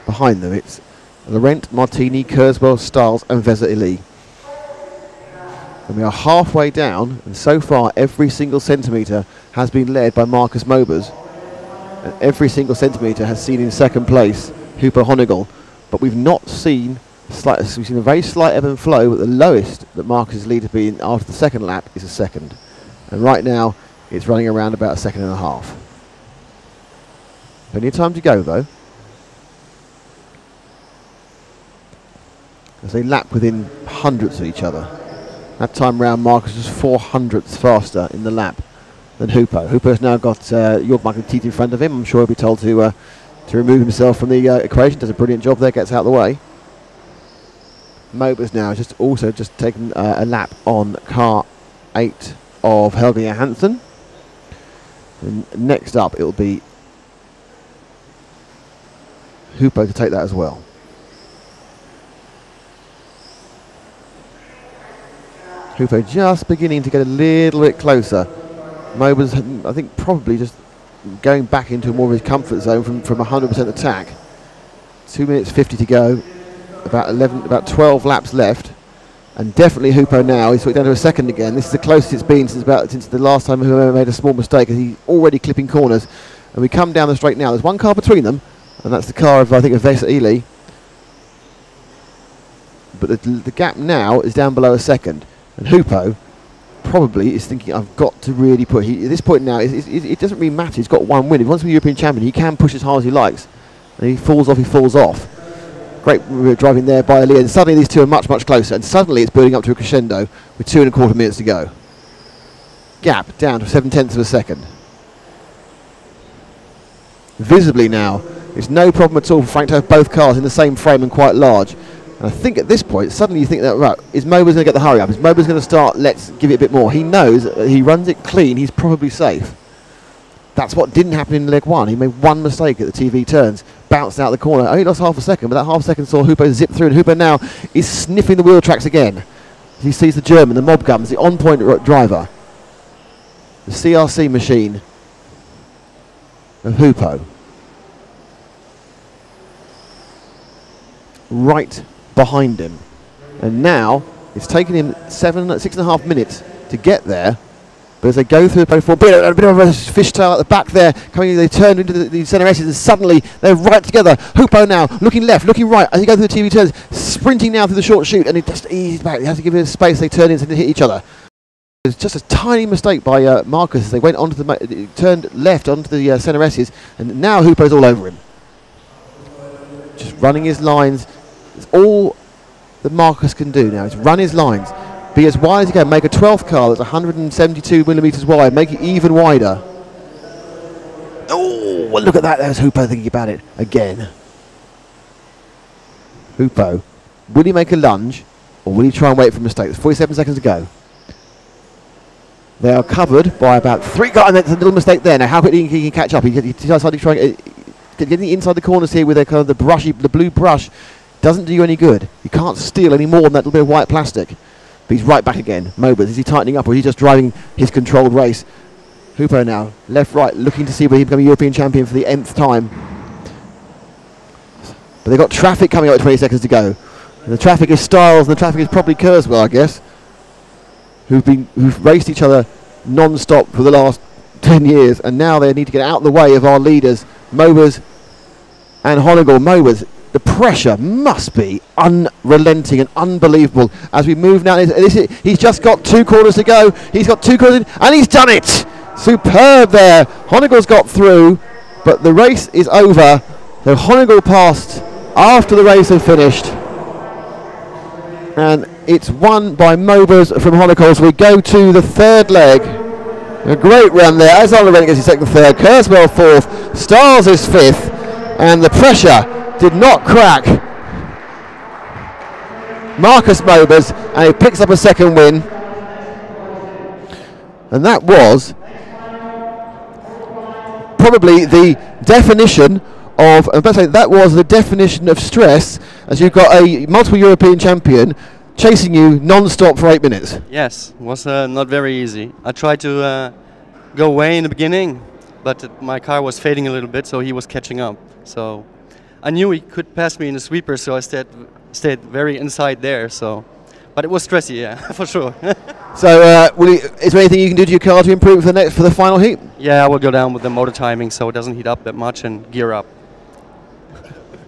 [SPEAKER 1] Behind them it's Laurent, Martini, Kurzweil, Stiles and Vesa Ili. And we are halfway down, and so far every single centimetre has been led by Marcus Mobus, and every single centimetre has seen in second place Hoopo Honegal, but we've not seen we've seen a very slight ebb and flow, but the lowest that Marcus' lead has been after the second lap is a second. And right now, it's running around about a second and a half. Plenty of time to go, though. As they lap within hundredths of each other. That time round, Marcus was 400ths faster in the lap than Hoopo. Hoopo's now got Jörg Michael Tiet in front of him. I'm sure he'll be told to remove himself from the equation. Does a brilliant job there, gets out of the way. Mobus now just taken a lap on car 8 of Helge Johansson. And next up it'll be Hoopo to take that as well. Hoopo just beginning to get a little bit closer. Mobus, I think, probably just going back into more of his comfort zone from 100% attack. 2 minutes 50 to go. About 12 laps left, and definitely Hoopo now. He's down to a second again. This is the closest it's been since the last time Hoopo made a small mistake, and he's already clipping corners. And we come down the straight now. There's one car between them, and that's the car of, I think, of Vesa Ili. But the gap now is down below a second, and Hoopo probably is thinking, I've got to really at this point now, it doesn't really matter. He's got one win. If he wants to be European champion, he can push as hard as he likes, and he falls off, he falls off. Great driving there by Ali, and suddenly these two are much, much closer, and suddenly it's building up to a crescendo with 2.25 minutes to go. gap down to 7/10 of a second. Visibly now, it's no problem at all for Frank to have both cars in the same frame and quite large. And I think at this point, suddenly you think that, right, is Mobers going to get the hurry up? Is Mobers going to start, let's give it a bit more? He knows he runs it clean, he's probably safe. That's what didn't happen in leg one. He made one mistake at the TV turns, bounced out the corner, only lost half a second, but that half a second saw Hoopo zip through, and Hoopo now is sniffing the wheel tracks again. He sees the German, the mob guns, the on-point driver, the CRC machine of Hoopo. Right behind him. And now it's taken him 6.5 minutes to get there. But as they go through the platform, a bit of a fishtail at the back there, they turn into the centre S's, and suddenly they're right together. Hoopo now looking left, looking right as he goes through the TV turns, sprinting now through the short chute, and he just eases back. He has to give it space. They turn in and hit each other. It's just a tiny mistake by Marcus as they went onto the turned left onto the centre S's, and now Hoopo's all over him. Just running his lines. It's all that Marcus can do now. Is run his lines. Be as wide as you can. Make a 12th car that's 172 millimetres wide. Make it even wider. Oh, well, look at that. There's Hoopo thinking about it again. Hoopo. Will he make a lunge or will he try and wait for a mistake? There's 47 seconds to go. They are covered by about 3 cars. And there's a little mistake there. Now, how quickly he can catch up? He decides to try getting inside the corners here with a kind of the blue brush. Doesn't do you any good. You can't steal any more than that little bit of white plastic. But he's right back again. Mobers, is he tightening up or is he just driving his controlled race? Hoopo now, left, right, looking to see whether he can become a European champion for the nth time. But they've got traffic coming up at 20 seconds to go. And the traffic is Styles and the traffic is probably Kurzweil, I guess, who've raced each other non-stop for the last 10 years. And now they need to get out of the way of our leaders, Mobers and Honegal. Mobers, the pressure must be unrelenting and unbelievable as we move now. He's just got 2 corners to go. He's got 2 corners in, and he's done it! Superb there. Honegal's got through, but the race is over. So Honegal passed after the race had finished. And it's won by Mobers from Honegal. So we go to the 3rd leg. A great run there. As Oliver gets his 2nd, 3rd. Kurzweil 4th. Styles is 5th. And the pressure did not crack Marcus Mobers, and he picks up a 2nd win. And that was probably the definition of, that was the definition of stress, as you've got a multiple European champion chasing you non-stop for 8 minutes.
[SPEAKER 7] Yes, it was not very easy. I tried to go away in the beginning, but my car was fading a little bit, so he was catching up. So I knew he could pass me in the sweeper, so I stayed very inside there. So, but it was stressy, yeah, for sure.
[SPEAKER 1] So, is there anything you can do to your car to improve for the final heat?
[SPEAKER 7] Yeah, I will go down with the motor timing, so it doesn't heat up that much, and gear up.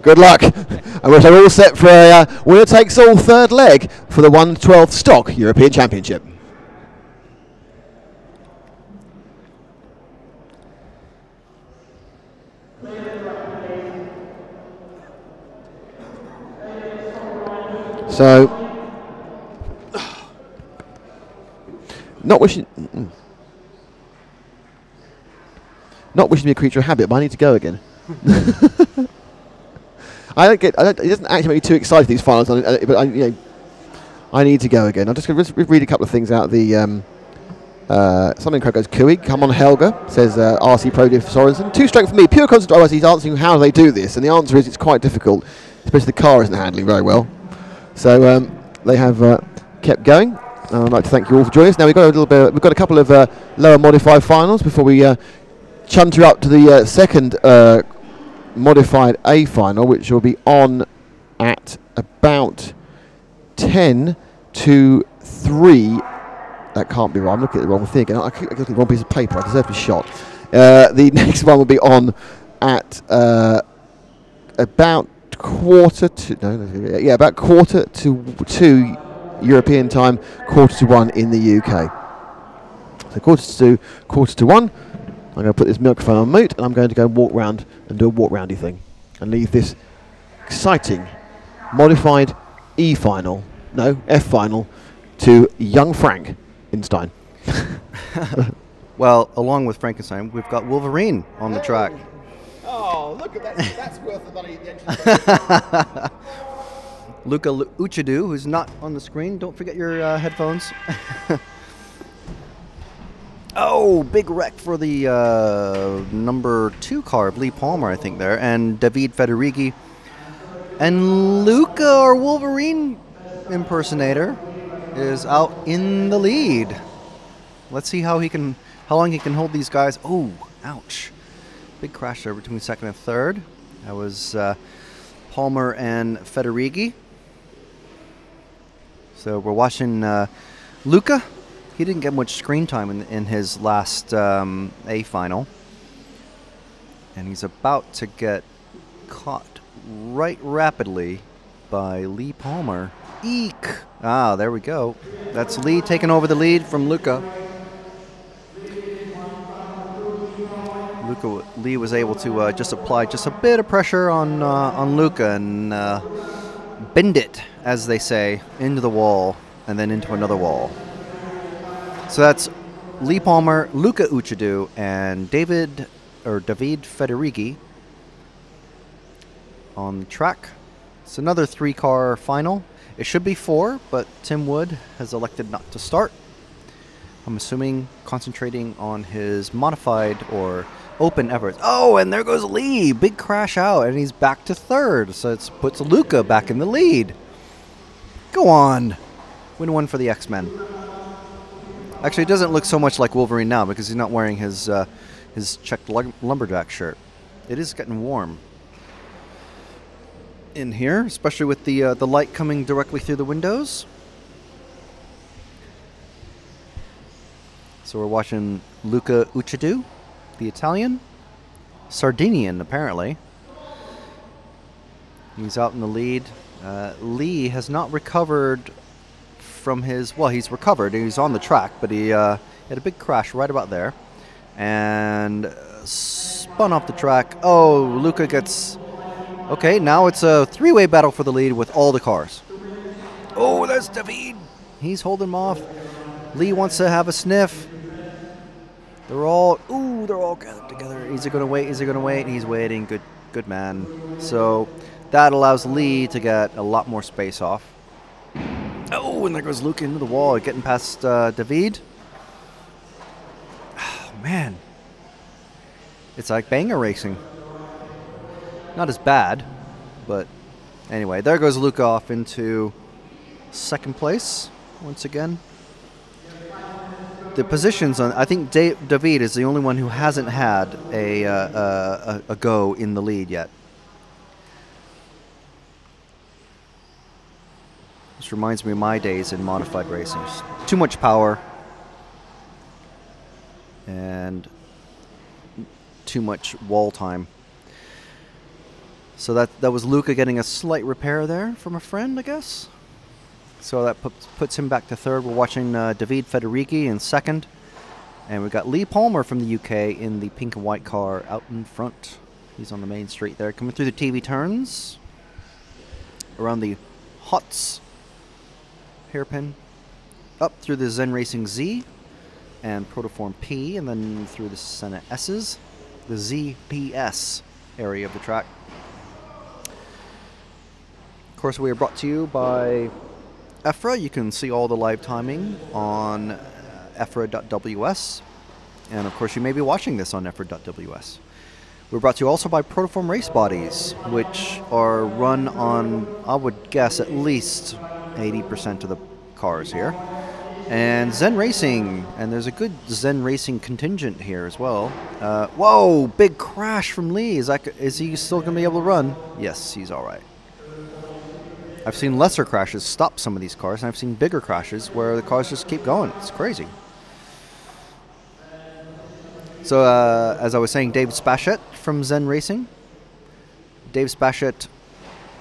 [SPEAKER 1] Good luck. And we're all set for a winner takes all 3rd leg for the 1/12 Stock European Championship. So, not wishing to be a creature of habit, but I need to go again. It doesn't actually make me too excited, these finals, but I need to go again. I'm just going to read a couple of things out of the something crowd goes, Cooey, come on Helga, says RC Pro Div Sorensen. 2 stroke for me, pure concentration. He's answering how they do this, and the answer is it's quite difficult, especially the car isn't handling very well. So they have kept going. I'd like to thank you all for joining us. Now we've got a couple of lower modified finals before we chunter up to the 2nd modified A final, which will be on at about 10 to 3. That can't be right. I'm looking at the wrong thing again. I keep looking at the wrong piece of paper. I deserve to be shot. The next one will be on at about quarter to about quarter to 2 European time, quarter to 1 in the UK. So quarter to 1. I'm going to put this microphone on mute, and I'm going to go walk round and do a walk roundy thing, and leave this exciting modified F final to young Frank in Stein.
[SPEAKER 2] Well, along with Frankenstein, we've got Wolverine on the track.
[SPEAKER 1] Oh, look at that. That's worth the money.
[SPEAKER 2] Luca Uchadu, who's not on the screen. Don't forget your headphones. Oh, big wreck for the number 2 car of Lee Palmer, I think, there. And David Federighi. And Luca, our Wolverine impersonator, is out in the lead. Let's see how long he can hold these guys. Oh, ouch. Big crash there between second and third. That was Palmer and Federighi. So we're watching Luca. He didn't get much screen time in his last A final. And he's about to get caught right rapidly by Lee Palmer. Eek! Ah, there we go. That's Lee taking over the lead from Luca. Lee was able to just apply just a bit of pressure on Luca and bend it, as they say, into the wall and then into another wall. So that's Lee Palmer, Luca Uchadu, and David Federighi on the track. It's another 3-car final. It should be 4, but Tim Wood has elected not to start. I'm assuming concentrating on his modified or open efforts. Oh, and there goes Lee. Big crash out, and he's back to third. So it puts Luca back in the lead. Go on. Win one for the X-Men. Actually, it doesn't look so much like Wolverine now because he's not wearing his checked lumberjack shirt. It is getting warm in here, especially with the light coming directly through the windows. So we're watching Luca Uchadu, the Italian, Sardinian apparently. He's out in the lead. Lee has not recovered from his, well, he's recovered. He's on the track, but he had a big crash right about there and spun off the track. Oh, Luca gets, okay, now it's a 3-way battle for the lead with all the cars. Oh, there's David. He's holding him off. Lee wants to have a sniff. They're all gathered together. Is he going to wait? Is he going to wait? He's waiting. Good man. So that allows Lee to get a lot more space off. Oh, and there goes Luca into the wall, getting past David. Oh, man. It's like banger racing. Not as bad, but anyway, there goes Luca off into second place once again. The positions on, I think David is the only one who hasn't had a go in the lead yet. This reminds me of my days in modified racing. Just too much power and too much wall time. So that was Luca getting a slight repair there from a friend, I guess. So that puts him back to third. We're watching David Federighi in second. And we've got Lee Palmer from the UK in the pink and white car out in front. He's on the main street there. Coming through the TV turns. Around the Hots hairpin. Up through the Zen Racing Z. And Protoform P. And then through the Senna S's. The ZPS area of the track. Of course, we are brought to you by EFRA. You can see all the live timing on EFRA.ws. And of course, you may be watching this on EFRA.ws. We're brought to you also by Protoform Race Bodies, which are run on, I would guess, at least 80% of the cars here. And Zen Racing, and there's a good Zen Racing contingent here as well. Whoa, big crash from Lee. Is he still going to be able to run? Yes, he's all right. I've seen lesser crashes stop some of these cars, and I've seen bigger crashes where the cars just keep going. It's crazy. So, as I was saying, Dave Spachett from Zen Racing. Dave Spachett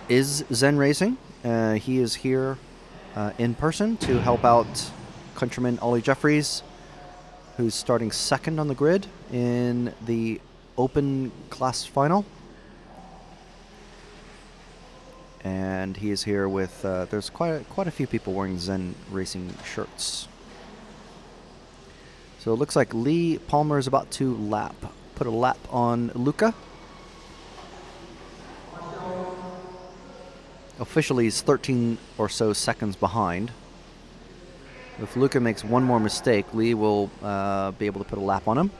[SPEAKER 2] is Zen Racing. He is here in person to help out countryman Ollie Jeffries, who's starting second on the grid in the open class final. And he is here with, there's quite a few people wearing Zen Racing shirts. So it looks like Lee Palmer is about to put a lap on Luca. Officially, he's 13 or so seconds behind. If Luca makes one more mistake, Lee will be able to put a lap on him.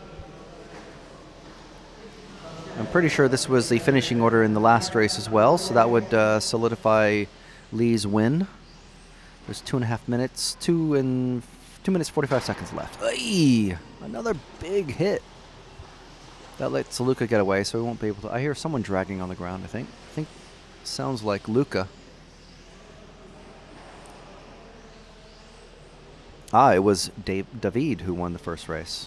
[SPEAKER 2] I'm pretty sure this was the finishing order in the last race as well, so that would solidify Lee's win. There's 2.5 minutes, 2 minutes 45 seconds left. Ay, another big hit. That lets Luca get away, so he won't be able to. I hear someone dragging on the ground, I think. Sounds like Luca. It was David who won the first race.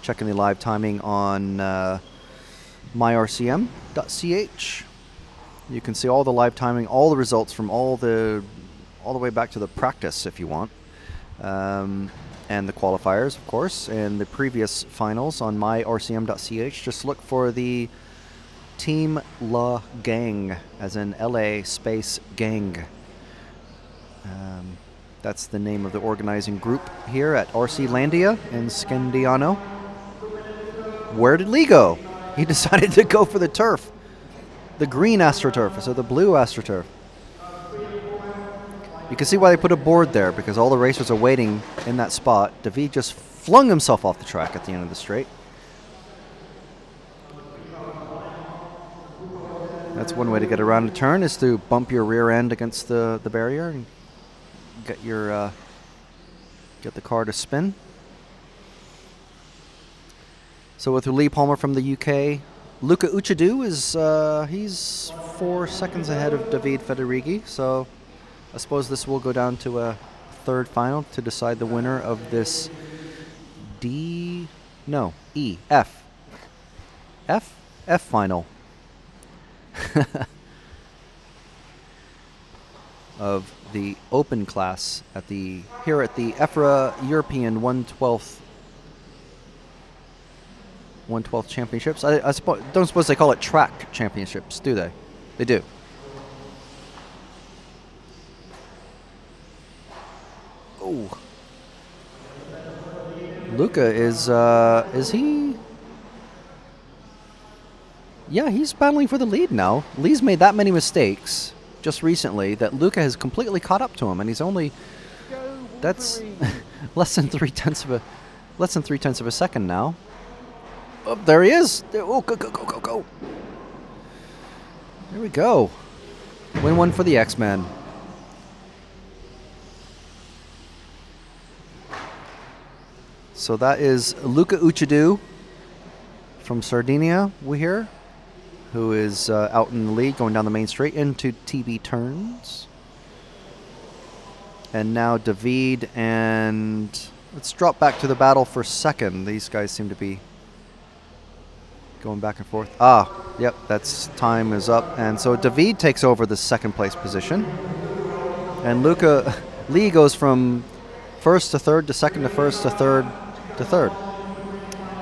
[SPEAKER 2] Checking the live timing on myrcm.ch. You can see all the live timing, all the results from all the way back to the practice if you want. And the qualifiers, of course, and the previous finals on myrcm.ch. Just look for the Team La Gang, as in LA space gang. That's the name of the organizing group here at RC Landia in Scandiano. Where did Lee go? He decided to go for the turf. The green AstroTurf, so the blue AstroTurf. You can see why they put a board there, because all the racers are waiting in that spot. David just flung himself off the track at the end of the straight. That's one way to get around a turn, is to bump your rear end against the barrier and get your get the car to spin. So with Lee Palmer from the UK, Luca Uchidou is he's 4 seconds ahead of David Federighi. So I suppose this will go down to a third final to decide the winner of this F final of the open class here at the EFRA European 1/12 championships. I don't suppose they call it track championships, do they? They do. Oh, Luca is he? Yeah, he's battling for the lead now. Lee's made that many mistakes just recently that Luca has completely caught up to him, and he's only that's less than 3/10 of a second now. Oh, there he is. Oh, go. There we go. Win one for the X-Men. So that is Luca Uchidou from Sardinia, we hear, who is out in the lead, going down the main straight into TV turns. And now David, and let's drop back to the battle for second. These guys seem to be going back and forth. Yep, that's time is up. And so David takes over the second place position. And Lee goes from first to third to second to first to third to third.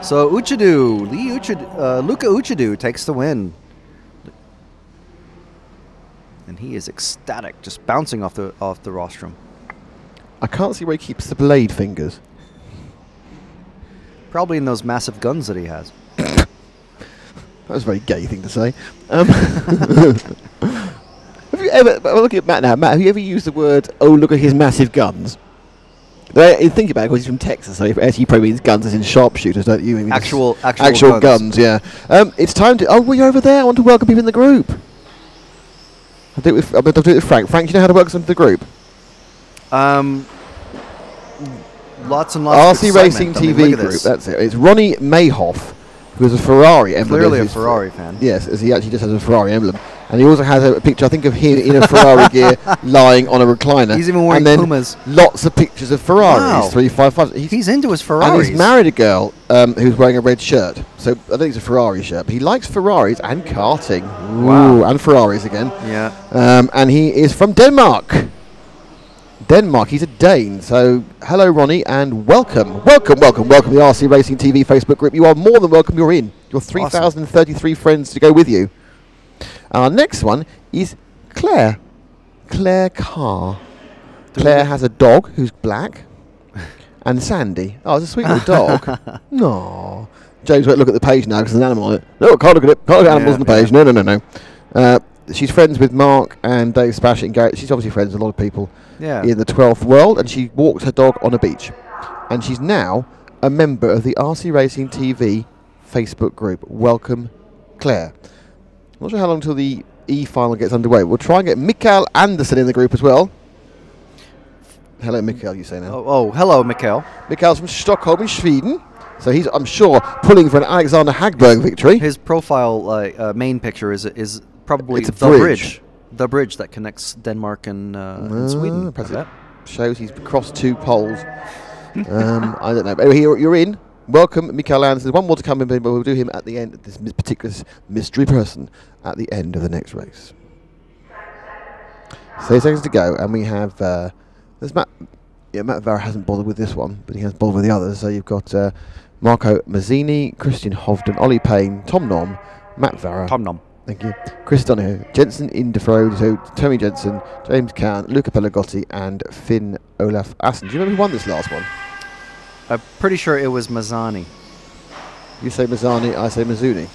[SPEAKER 2] So Luca Uchidou takes the win. And he is ecstatic, just bouncing off the rostrum.
[SPEAKER 1] I can't see where he keeps the blade fingers.
[SPEAKER 2] Probably in those massive guns that he has.
[SPEAKER 1] That was a very gay thing to say. Have you ever, I'm looking at Matt now, Matt, have you ever used the word, oh, look at his massive guns? Think about it, because he's from Texas, so he probably means guns as in sharpshooters, don't you? I mean
[SPEAKER 2] actual
[SPEAKER 1] guns, yeah. It's time to, well, you're over there, I want to welcome people in the group. I'll do it with Frank. Frank, do you know how to welcome the group?
[SPEAKER 2] Lots and lots
[SPEAKER 1] RC
[SPEAKER 2] of
[SPEAKER 1] Racing TV group, that's it. It's Ronnie Mayhoff, who has a Ferrari emblem.
[SPEAKER 2] Clearly a Ferrari fan.
[SPEAKER 1] Yes, as he actually just has a Ferrari emblem. And he also has a picture, I think, of him in a Ferrari gear lying on a recliner.
[SPEAKER 2] He's even wearing Pumas.
[SPEAKER 1] Lots of pictures of Ferraris,
[SPEAKER 2] Wow.
[SPEAKER 1] 355s.
[SPEAKER 2] He's into his Ferraris.
[SPEAKER 1] And he's married a girl who's wearing a red shirt. So I think it's a Ferrari shirt. But he likes Ferraris and karting.
[SPEAKER 2] Wow.
[SPEAKER 1] Ooh, and Ferraris again.
[SPEAKER 2] Yeah.
[SPEAKER 1] And he is from Denmark. He's a Dane. So hello, Ronnie, and welcome the RC Racing TV Facebook group. You are more than welcome. You're in. Your 3,033 friends to go with you. Our next one is Claire Carr. Claire has a dog who's black, and Sandy. Oh, it's a sweet little dog. No. James won't look at the page now because there's an animal on it. No, can't look at it. Can't look at animals on the page. No. She's friends with Mark and Dave Spashett and Garrett. She's obviously friends with a lot of people in the 12th world, and she walked her dog on a beach. And she's now a member of the RC Racing TV Facebook group. Welcome, Claire. I'm not sure how long until the E final gets underway. We'll try and get Mikael Anderson in the group as well. Hello, Mikael, you say now.
[SPEAKER 2] Oh, hello, Mikael.
[SPEAKER 1] Mikael's from Stockholm in Sweden. So he's, I'm sure, pulling for an Alexander Hagberg victory.
[SPEAKER 2] His profile main picture is probably
[SPEAKER 1] It's a
[SPEAKER 2] the
[SPEAKER 1] bridge.
[SPEAKER 2] The bridge that connects Denmark and Sweden.
[SPEAKER 1] Perhaps it shows he's crossed 2 poles. I don't know. But anyway, you're in. Welcome, Mikael Anderson. There's one more to come in, but we'll do him at the end, this particular mystery person, at the end of the next race. 30 seconds to go, and we have... there's Matt... Yeah, Matt Vara hasn't bothered with this one, but he has bothered with the others. So you've got Marco Mazzini, Christian Hovden, Ollie Payne, Tom Nom, Matt Vara.
[SPEAKER 2] Tom Nom.
[SPEAKER 1] Thank you. Chris Donoghue, Jensen Indefrode, so Tommy Jensen, James Kahn, Luca Pelligotti, and Finn Olaf Assen. Do you remember who won this last one?
[SPEAKER 2] I'm pretty sure it was Mazzani.
[SPEAKER 1] You say Mazzani, I say Mazzuni.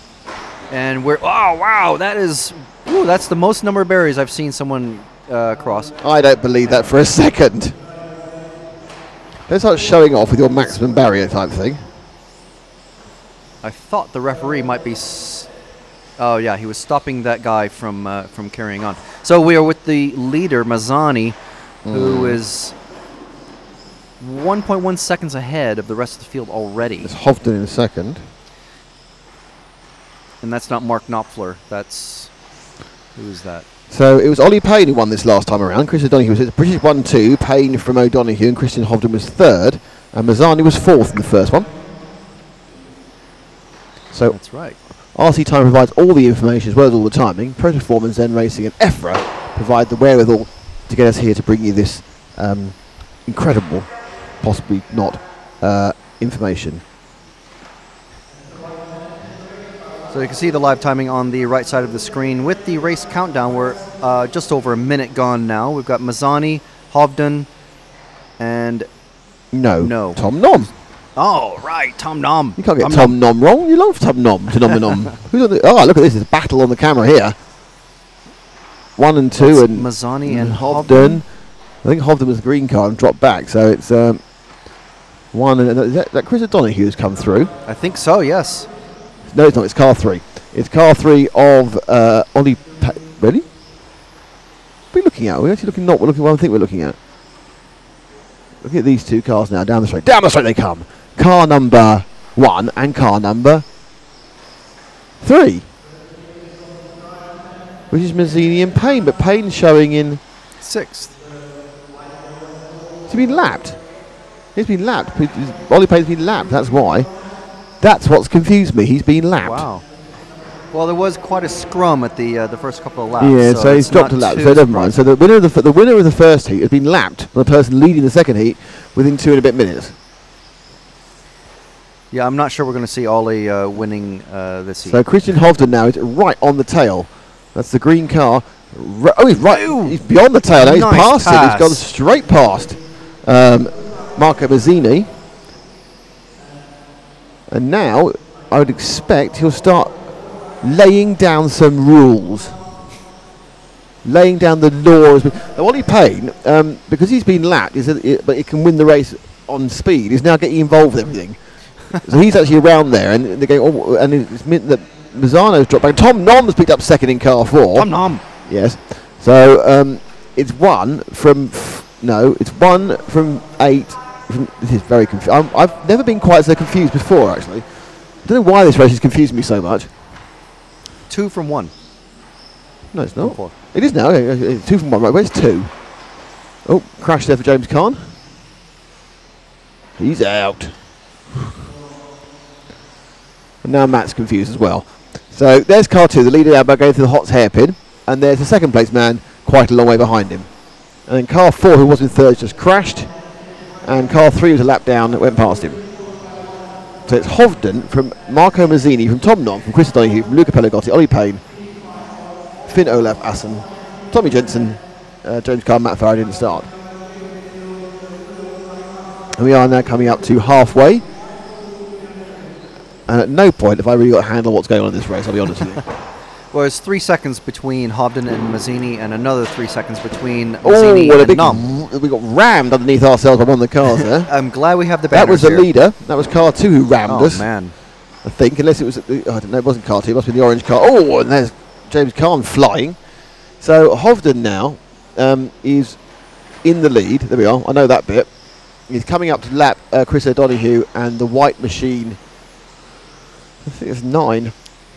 [SPEAKER 2] And we're... Oh, wow, that is... Ooh, that's the most number of berries I've seen someone cross.
[SPEAKER 1] I don't believe that for a second. Don't start showing off with your maximum barrier type thing.
[SPEAKER 2] I thought the referee might be... Oh, yeah, he was stopping that guy from carrying on. So we are with the leader, Mazzani, who is 1.1 seconds ahead of the rest of the field already.
[SPEAKER 1] It's Hovden in a second.
[SPEAKER 2] And that's not Mark Knopfler. That's... Who is that?
[SPEAKER 1] So it was Ollie Payne who won this last time around. Chris O'Donoghue was at British 1-2. Payne from O'Donoghue and Christian Hovden was 3rd. And Mazzani was 4th in the first one. So
[SPEAKER 2] That's right.
[SPEAKER 1] RC Time provides all the information as well as all the timing. Pro Performance, Zen Racing and EFRA provide the wherewithal to get us here to bring you this incredible, possibly not, information.
[SPEAKER 2] So you can see the live timing on the right side of the screen. With the race countdown, we're just over a minute gone now. We've got Mazzani, Hovden, and...
[SPEAKER 1] No. Tom Nom.
[SPEAKER 2] Oh, right, Tom Nom.
[SPEAKER 1] You can't get Tom Nom wrong. You love Tom Nom. Who's on the... Oh, look at this. There's a battle on the camera here. 1 and 2 and...
[SPEAKER 2] Mazzani and
[SPEAKER 1] Hovden. I think Hovden was the green car and dropped back. So it's 1 and... Is that Chris O'Donoghue who's come through?
[SPEAKER 2] I think so, yes.
[SPEAKER 1] No, it's not. It's car 3. It's car 3 of Ollie... Really? What are we looking at? We're actually looking not looking what I think we're looking at. Look at these 2 cars now. Down the straight. Down the straight they come. Car number 1 and car number 3. Which is Mazzini and Payne. But Payne's showing in...
[SPEAKER 2] 6th.
[SPEAKER 1] Has he been lapped? He's been lapped. Ollie Payne's been lapped. That's why. That's what's confused me. He's been lapped.
[SPEAKER 2] Wow. Well, there was quite a scrum at the first couple of laps.
[SPEAKER 1] Yeah, so he's dropped a lap. So never mind. So the winner of the first heat has been lapped by the person leading the second heat within 2 and a bit minutes.
[SPEAKER 2] Yeah, I'm not sure we're going to see Ollie winning this heat.
[SPEAKER 1] So Christian Hovden now is right on the tail. That's the green car. Oh, he's right.
[SPEAKER 2] Ooh.
[SPEAKER 1] He's beyond the tail now. He's
[SPEAKER 2] Nice
[SPEAKER 1] past
[SPEAKER 2] pass.
[SPEAKER 1] it. He's gone straight past Marco Mazzini. And now I would expect he'll start laying down some rules. Laying down the laws. Now, Ollie Payne, because he's been lapped, but he can win the race on speed, is now getting involved with everything. So he's actually around there, and they're going. Oh, and it's meant that Mazzano's dropped back. Tom Nom's picked up second in car 4.
[SPEAKER 2] Tom Nom.
[SPEAKER 1] Yes. So it's 1 from. It's 1 from 8. This is very confusing. I've never been quite so confused before, actually. I don't know why this race has confused me so much.
[SPEAKER 2] 2 from 1.
[SPEAKER 1] No, it's not.
[SPEAKER 2] 4.
[SPEAKER 1] It is now. It's 2 from 1. Right, where's 2? Oh, crash there for James Kahn. He's out. And now Matt's confused as well. So there's car 2, the leader now by going through the Hots hairpin. And there's the second place man quite a long way behind him. And then car 4, who was in 3rd, just crashed. And car 3 was a lap down that went past him. So it's Hovden from Marco Mazzini, from Tom Nom, from Chris Donoghue, from Luca Pelligotti, Ollie Payne, Finn Olaf Assen, Tommy Jensen, James Carr, Matt Farah didn't start. And we are now coming up to halfway. And at no point have I really got a handle on what's going on in this race, I'll be honest with you.
[SPEAKER 2] Well, it's 3 seconds between Hobden and Mazzini, and another 3 seconds between Mazzini and Nom.
[SPEAKER 1] We got rammed underneath ourselves by one of the cars there.
[SPEAKER 2] I'm glad we have the
[SPEAKER 1] That
[SPEAKER 2] banners
[SPEAKER 1] was the
[SPEAKER 2] here.
[SPEAKER 1] leader. That was car 2 who rammed us.
[SPEAKER 2] Oh, man.
[SPEAKER 1] I think, unless it was, I don't know, it wasn't car 2, it must be the orange car. Oh, and there's James Caan flying. So Hovden now is in the lead. There we are, I know that bit. He's coming up to lap Chris O'Donoghue and the white machine. I think it's 9.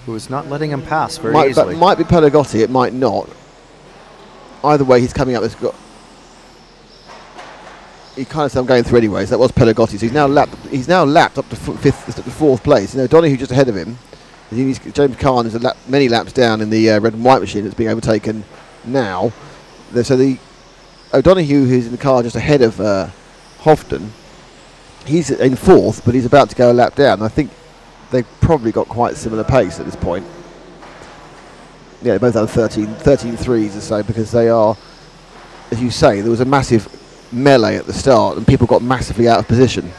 [SPEAKER 2] Who is not letting him pass very
[SPEAKER 1] Might
[SPEAKER 2] easily.
[SPEAKER 1] be Pelagotti, it might not. Either way, he's coming up. He kind of said I'm going through anyway, so that was Pelagotti. So he's now lapped up to fourth place. You know, Donoghue just ahead of him. James Caan is many laps down in the red and white machine that's being overtaken now. So the O'Donoghue, who's in the car just ahead of Hovden, he's in fourth, but he's about to go a lap down. I think they've probably got quite similar pace at this point. Yeah, they both have 13 threes or so, because they are, as you say, there was a massive melee at the start and people got massively out of position.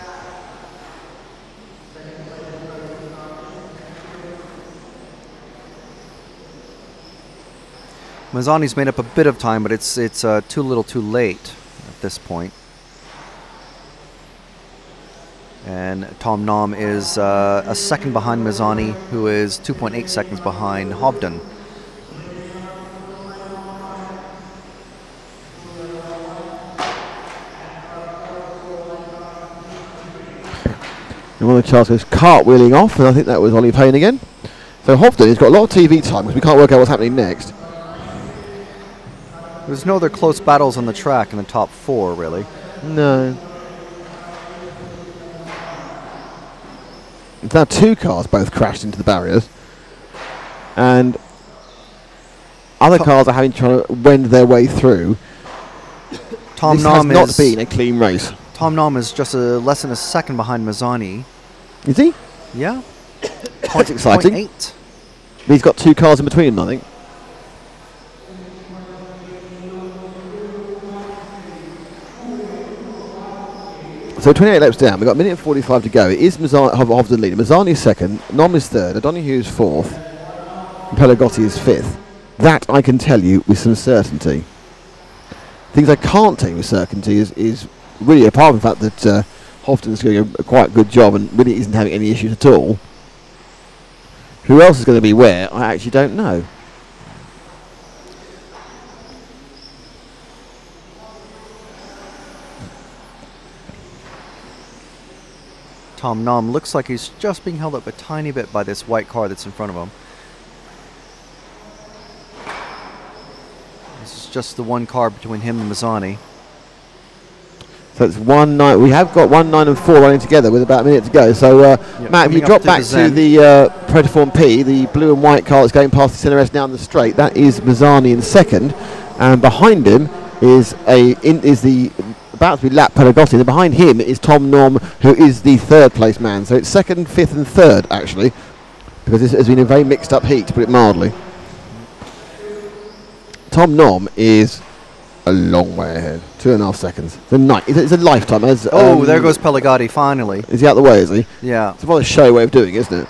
[SPEAKER 2] Mazzani's made up a bit of time, but it's too little too late at this point. And Tom Nom is a second behind Mazzani, who is 2.8 seconds behind Hobden.
[SPEAKER 1] And one of the charts goes cartwheeling off, and I think that was Ollie Payne again. So Hovden has got a lot of TV time because we can't work out what's happening next.
[SPEAKER 2] There's no other close battles on the track in the top 4, really.
[SPEAKER 1] No. It's now 2 cars both crashed into the barriers, and other cars are having to try to wend their way through. This has not been a clean race.
[SPEAKER 2] Tom Nom is just less than a second behind Mazzani.
[SPEAKER 1] Is he?
[SPEAKER 2] Yeah.
[SPEAKER 1] That's exciting.
[SPEAKER 2] 0.8.
[SPEAKER 1] He's got 2 cars in between them, I think. So 28 laps down, we've got a minute and 45 to go. It is Hovden leading. Mazzani is second, Nom is third, O'Donoghue is fourth, and Pelagotti is fifth. That I can tell you with some certainty. Things I can't tell you with certainty is really, apart from the fact that Hovden's doing a quite good job and really isn't having any issues at all. Who else is going to be where, I actually don't know.
[SPEAKER 2] Tom Nom looks like he's just being held up a tiny bit by this white car that's in front of him. This is just the one car between him and Mazzani.
[SPEAKER 1] So it's 1-9. We have got 1-9 and 4 running together with about a minute to go. So, Matt, if you drop back to the Protoform P, the blue and white car that's going past the CNRS down the straight, that is Mazzani in second, and behind him is about to be lap Pelagotti. And behind him is Tom Nom, who is the third place man. So it's second, fifth, and third actually, because this has been a very mixed up heat, to put it mildly. Tom Nom is a long way ahead, 2.5 seconds. It's a lifetime.
[SPEAKER 2] There goes Pelagotti finally.
[SPEAKER 1] Is he out the way, is he?
[SPEAKER 2] Yeah.
[SPEAKER 1] It's a rather showy way of doing it, isn't it?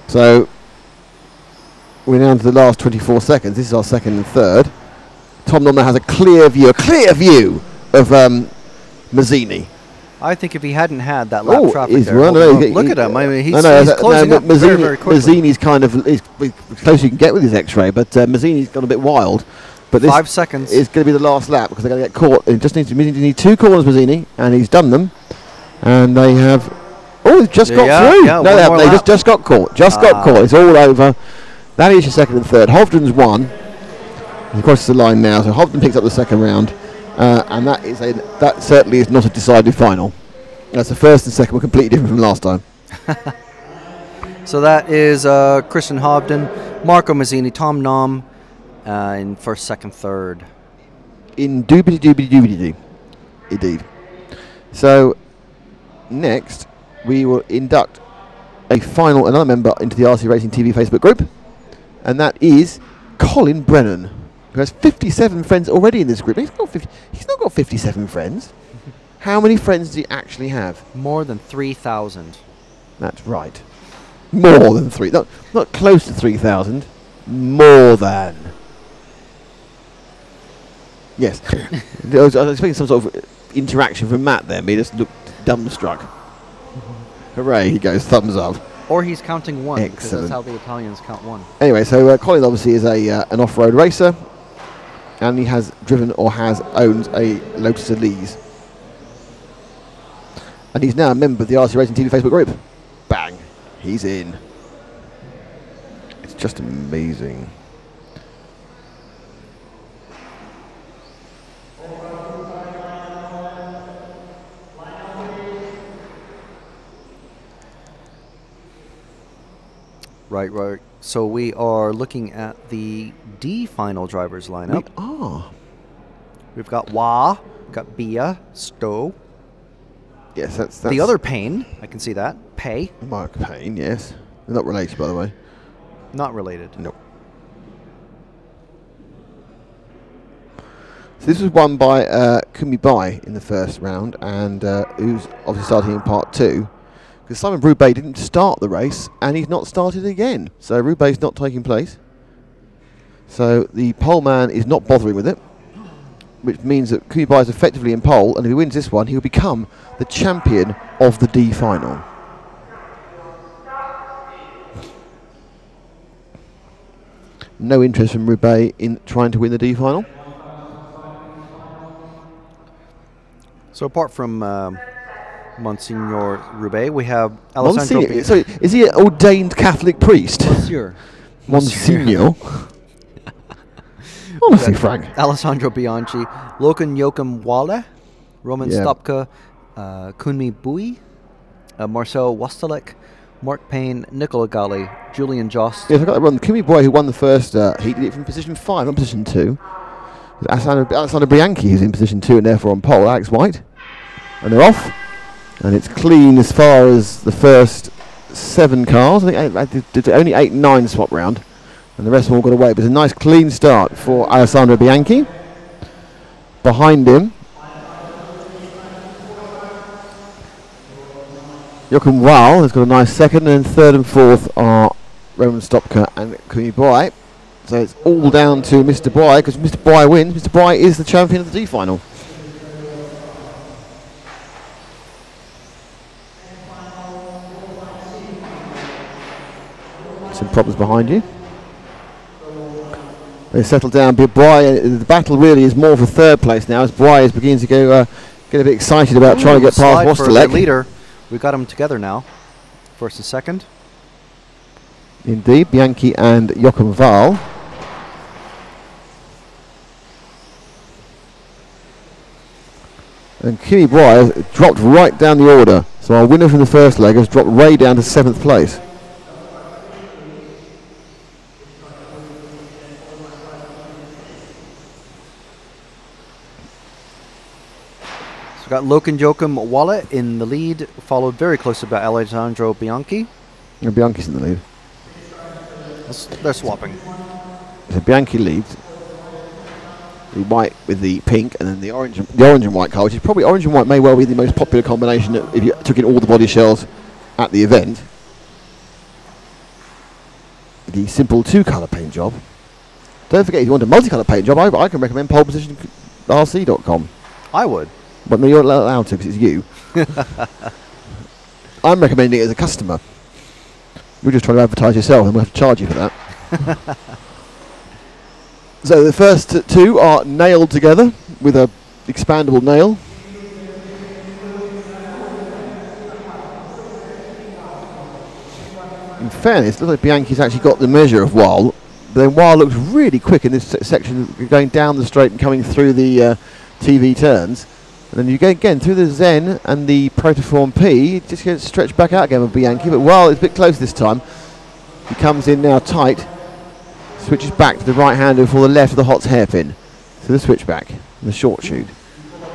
[SPEAKER 1] So we're down to the last 24 seconds. This is our second and third. Tom Nom has a clear view of Mazzini.
[SPEAKER 2] I think if he hadn't had that lap traffic there, look at him. I mean, he's closing up very, very quickly.
[SPEAKER 1] Mazzini's kind of is as close as you can get with his X-ray, but Mazzini's gone a bit wild. But this
[SPEAKER 2] 5 seconds
[SPEAKER 1] is going to be the last lap because they're going to get caught. It just needs 2 corners, Mazzini, and he's done them. And they have. Oh, they've just got through.
[SPEAKER 2] Yeah,
[SPEAKER 1] no, they haven't. They just got caught. Got caught. It's all over. That is your second and third. Hovden's won. He crosses the line now, so Hovden picks up the second round, and that certainly is not a decided final. That's the first and second were completely different from last time.
[SPEAKER 2] So that is Christian Hovden, Marco Mazzini, Tom Nom in first, second, third.
[SPEAKER 1] Indeed. So next we will induct another member into the RC Racing TV Facebook group, and that is Colin Brennan, who has 57 friends already in this group. He's not got 57 friends. How many friends does he actually have?
[SPEAKER 2] More than 3,000.
[SPEAKER 1] That's right. More than 3. Not close to 3,000. More than. Yes. I was expecting some sort of interaction from Matt there, but he just looked dumbstruck. Hooray, he goes, thumbs up.
[SPEAKER 2] Or he's counting one, because
[SPEAKER 1] Excellent.
[SPEAKER 2] that's how the Italians count one.
[SPEAKER 1] Anyway, so Colin obviously is an off-road racer, and he has driven or has owned a Lotus Elise. And he's now a member of the RC Racing TV Facebook group. Bang, he's in. It's just amazing.
[SPEAKER 2] Right. So we are looking at the D final drivers lineup.
[SPEAKER 1] We are.
[SPEAKER 2] We've got Wah, we've got Bia, Stowe.
[SPEAKER 1] Yes, that's
[SPEAKER 2] The other Payne, I can see that. Pay,
[SPEAKER 1] Mark Payne, yes. They're not related, by the way.
[SPEAKER 2] not related.
[SPEAKER 1] Nope. So this was won by Kumi Bai in the first round, and who's obviously starting in part 2. Because Simon Roubaix didn't start the race, and he's not started again. So Roubaix's not taking place. So the pole man is not bothering with it, which means that Kumi Bai is effectively in pole, and if he wins this one, he'll become the champion of the D final. No interest from Roubaix in trying to win the D final.
[SPEAKER 2] So apart from Monsignor Roubaix, we have Alessandro
[SPEAKER 1] Monsignor, sorry, is he an ordained Catholic priest?
[SPEAKER 2] Monsieur.
[SPEAKER 1] Monsignor. Honestly, Frank.
[SPEAKER 2] Alessandro Bianchi, Lokan Joachim Wale, Roman
[SPEAKER 1] Yeah.
[SPEAKER 2] Stopka, Kunmi Bui, Marcel Wastelek, Mark Payne, Nicola Galli, Julian Jost.
[SPEAKER 1] Yes, I got that wrong. The Kumi Boy who won the first heat did it from position 5, not position 2. Alessandro Bianchi is in position 2 and therefore on pole. Alex White. And they're off. And it's clean as far as the first 7 cars. I think only 8 and 9 swap round. And the rest of them all got away. But it's a nice clean start for Alessandro Bianchi. Behind him, Joachim Wahl has got a nice second, and then 3rd and 4th are Roman Stopka and Kumi Boy. So it's all down to Mr. Boy, because Mr. Boy wins. Mr. Boy is the champion of the D final. Some problems behind you. They settle down. But the battle really is more for 3rd place now, as Boy is beginning to go get a bit excited about trying to get past
[SPEAKER 2] Wastelek.
[SPEAKER 1] Wastelek.
[SPEAKER 2] Leader. We got them together now. 1st and 2nd.
[SPEAKER 1] Indeed, Bianchi and Joachim Wahl. And Kumi Boy has dropped right down the order. So our winner from the first leg has dropped way down to 7th place.
[SPEAKER 2] So we've got Lokan Joachim Wale in the lead, followed very closely by Alessandro Bianchi.
[SPEAKER 1] And Bianchi's in the lead.
[SPEAKER 2] They're swapping.
[SPEAKER 1] So Bianchi leads. The white with the pink, and then the orange and white car, which is probably orange and white may well be the most popular combination if you took in all the body shells at the event. The simple 2-colour paint job. Don't forget, if you want a multicolour paint job, I can recommend polepositionrc.com.
[SPEAKER 2] I would.
[SPEAKER 1] But no, you're not allowed to because it's you. I'm recommending it as a customer. You're just trying to advertise yourself, and we'll have to charge you for that. So the first 2 are nailed together with a expandable nail. In fairness, it looks like Bianchi's actually got the measure of Wahl, but then Wahl looks really quick in this section, going down the straight and coming through the TV turns. And then you go again through the Zen and the Protoform P, it just gets stretched back out again with Bianchi, but Wahl is a bit close this time. He comes in now tight. Switches back to the right hander for the left of the Hot's hairpin. So the switchback, the short shoot.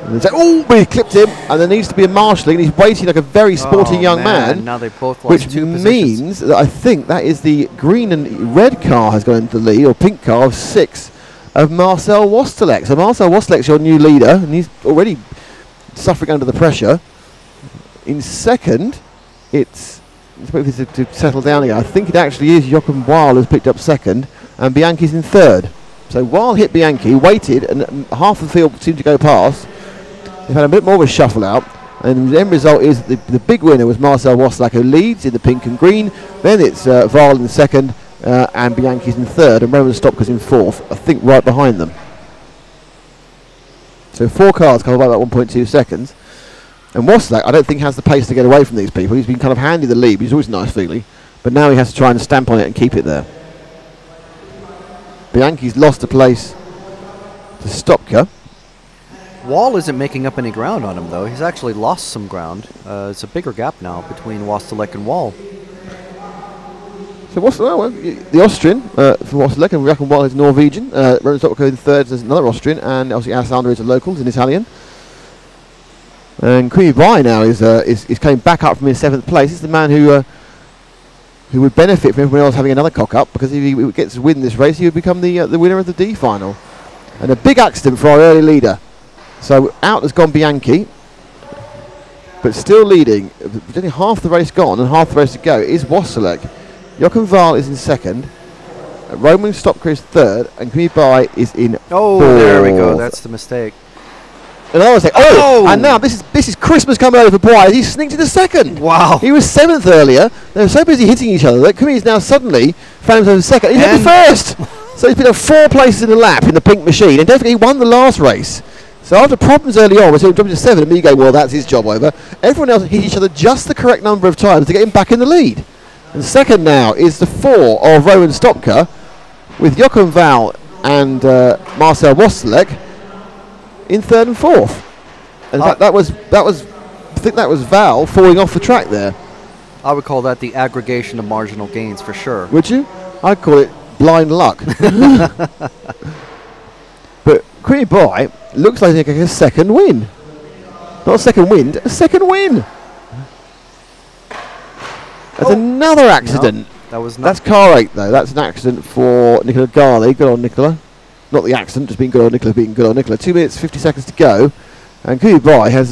[SPEAKER 1] And then he clipped him, and there needs to be a marshalling. He's waiting like a very sporty young man.
[SPEAKER 2] Now they both lost
[SPEAKER 1] which
[SPEAKER 2] 2 positions.
[SPEAKER 1] means that I think that is the green and red car has gone into the lead, or pink car of 6 of Marcel Wastelek. So Marcel Wastelek's your new leader, and he's already suffering under the pressure. In second, it's wait for it to settle down again. I think it actually is Joachim Weil who's picked up second, and Bianchi's in third. So Weil hit Bianchi, waited, and half the field seemed to go past. They've had a bit more of a shuffle out, and the end result is the big winner was Marcel Wasselak, who leads in the pink and green. Then it's Weil in second, and Bianchi's in third, and Roman Stopka's in fourth, I think right behind them. So 4 cars covered by about 1.2 seconds. And Wasselak, I don't think, has the pace to get away from these people. He's been kind of handed the lead. He's always a nice feeling. But now he has to try and stamp on it and keep it there. Bianchi's lost a place to Stopka.
[SPEAKER 2] Wall isn't making up any ground on him, though. He's actually lost some ground. It's a bigger gap now between Wasselek and Wall.
[SPEAKER 1] So Wasselek, the Austrian for Wasselek, and we reckon Wall is Norwegian. Roman Stopka in third is another Austrian, and obviously Alexander is a local, he's an Italian. And Queenie Bai now is coming back up from his 7th place. He's the man who would benefit from everyone else having another cock up, because if he gets to win this race, he would become the winner of the D final. And a big accident for our early leader. So out has gone Bianchi, but still leading. With only half the race gone and half the race to go is Wasselek. Joachim Weil is in second. Roman Stopka is third, and Queenie Bai is in fourth.
[SPEAKER 2] There we go. That's the mistake.
[SPEAKER 1] And I was like, and now this is Christmas coming over for Bry. He sneaked into second.
[SPEAKER 2] Wow.
[SPEAKER 1] He was 7th earlier. They were so busy hitting each other that Kumi's now suddenly found himself in second. He's in first. So he's been at 4 places in the lap in the pink machine, and don't forget he won the last race. So after problems early on, we saw him jumping to 7, and me going, well, that's his job over. Everyone else hit each other just the correct number of times to get him back in the lead. And second now is the 4 of Rowan Stopka, with Joachim Weil and Marcel Wasselek in third and fourth. And in fact, that was I think that was Val falling off the track there.
[SPEAKER 2] I would call that the aggregation of marginal gains for sure.
[SPEAKER 1] Would you? I'd call it blind luck. But Queenie Bai looks like he's getting a second win. Not a second wind, a second win. That's another accident.
[SPEAKER 2] No, that was not.
[SPEAKER 1] That's car 8 though. That's an accident for Nicola Garley. Good on Nicola. Not the accident, just being good on Nicola, being good on Nicola. 2 minutes, 50 seconds to go. And Queenie Bai has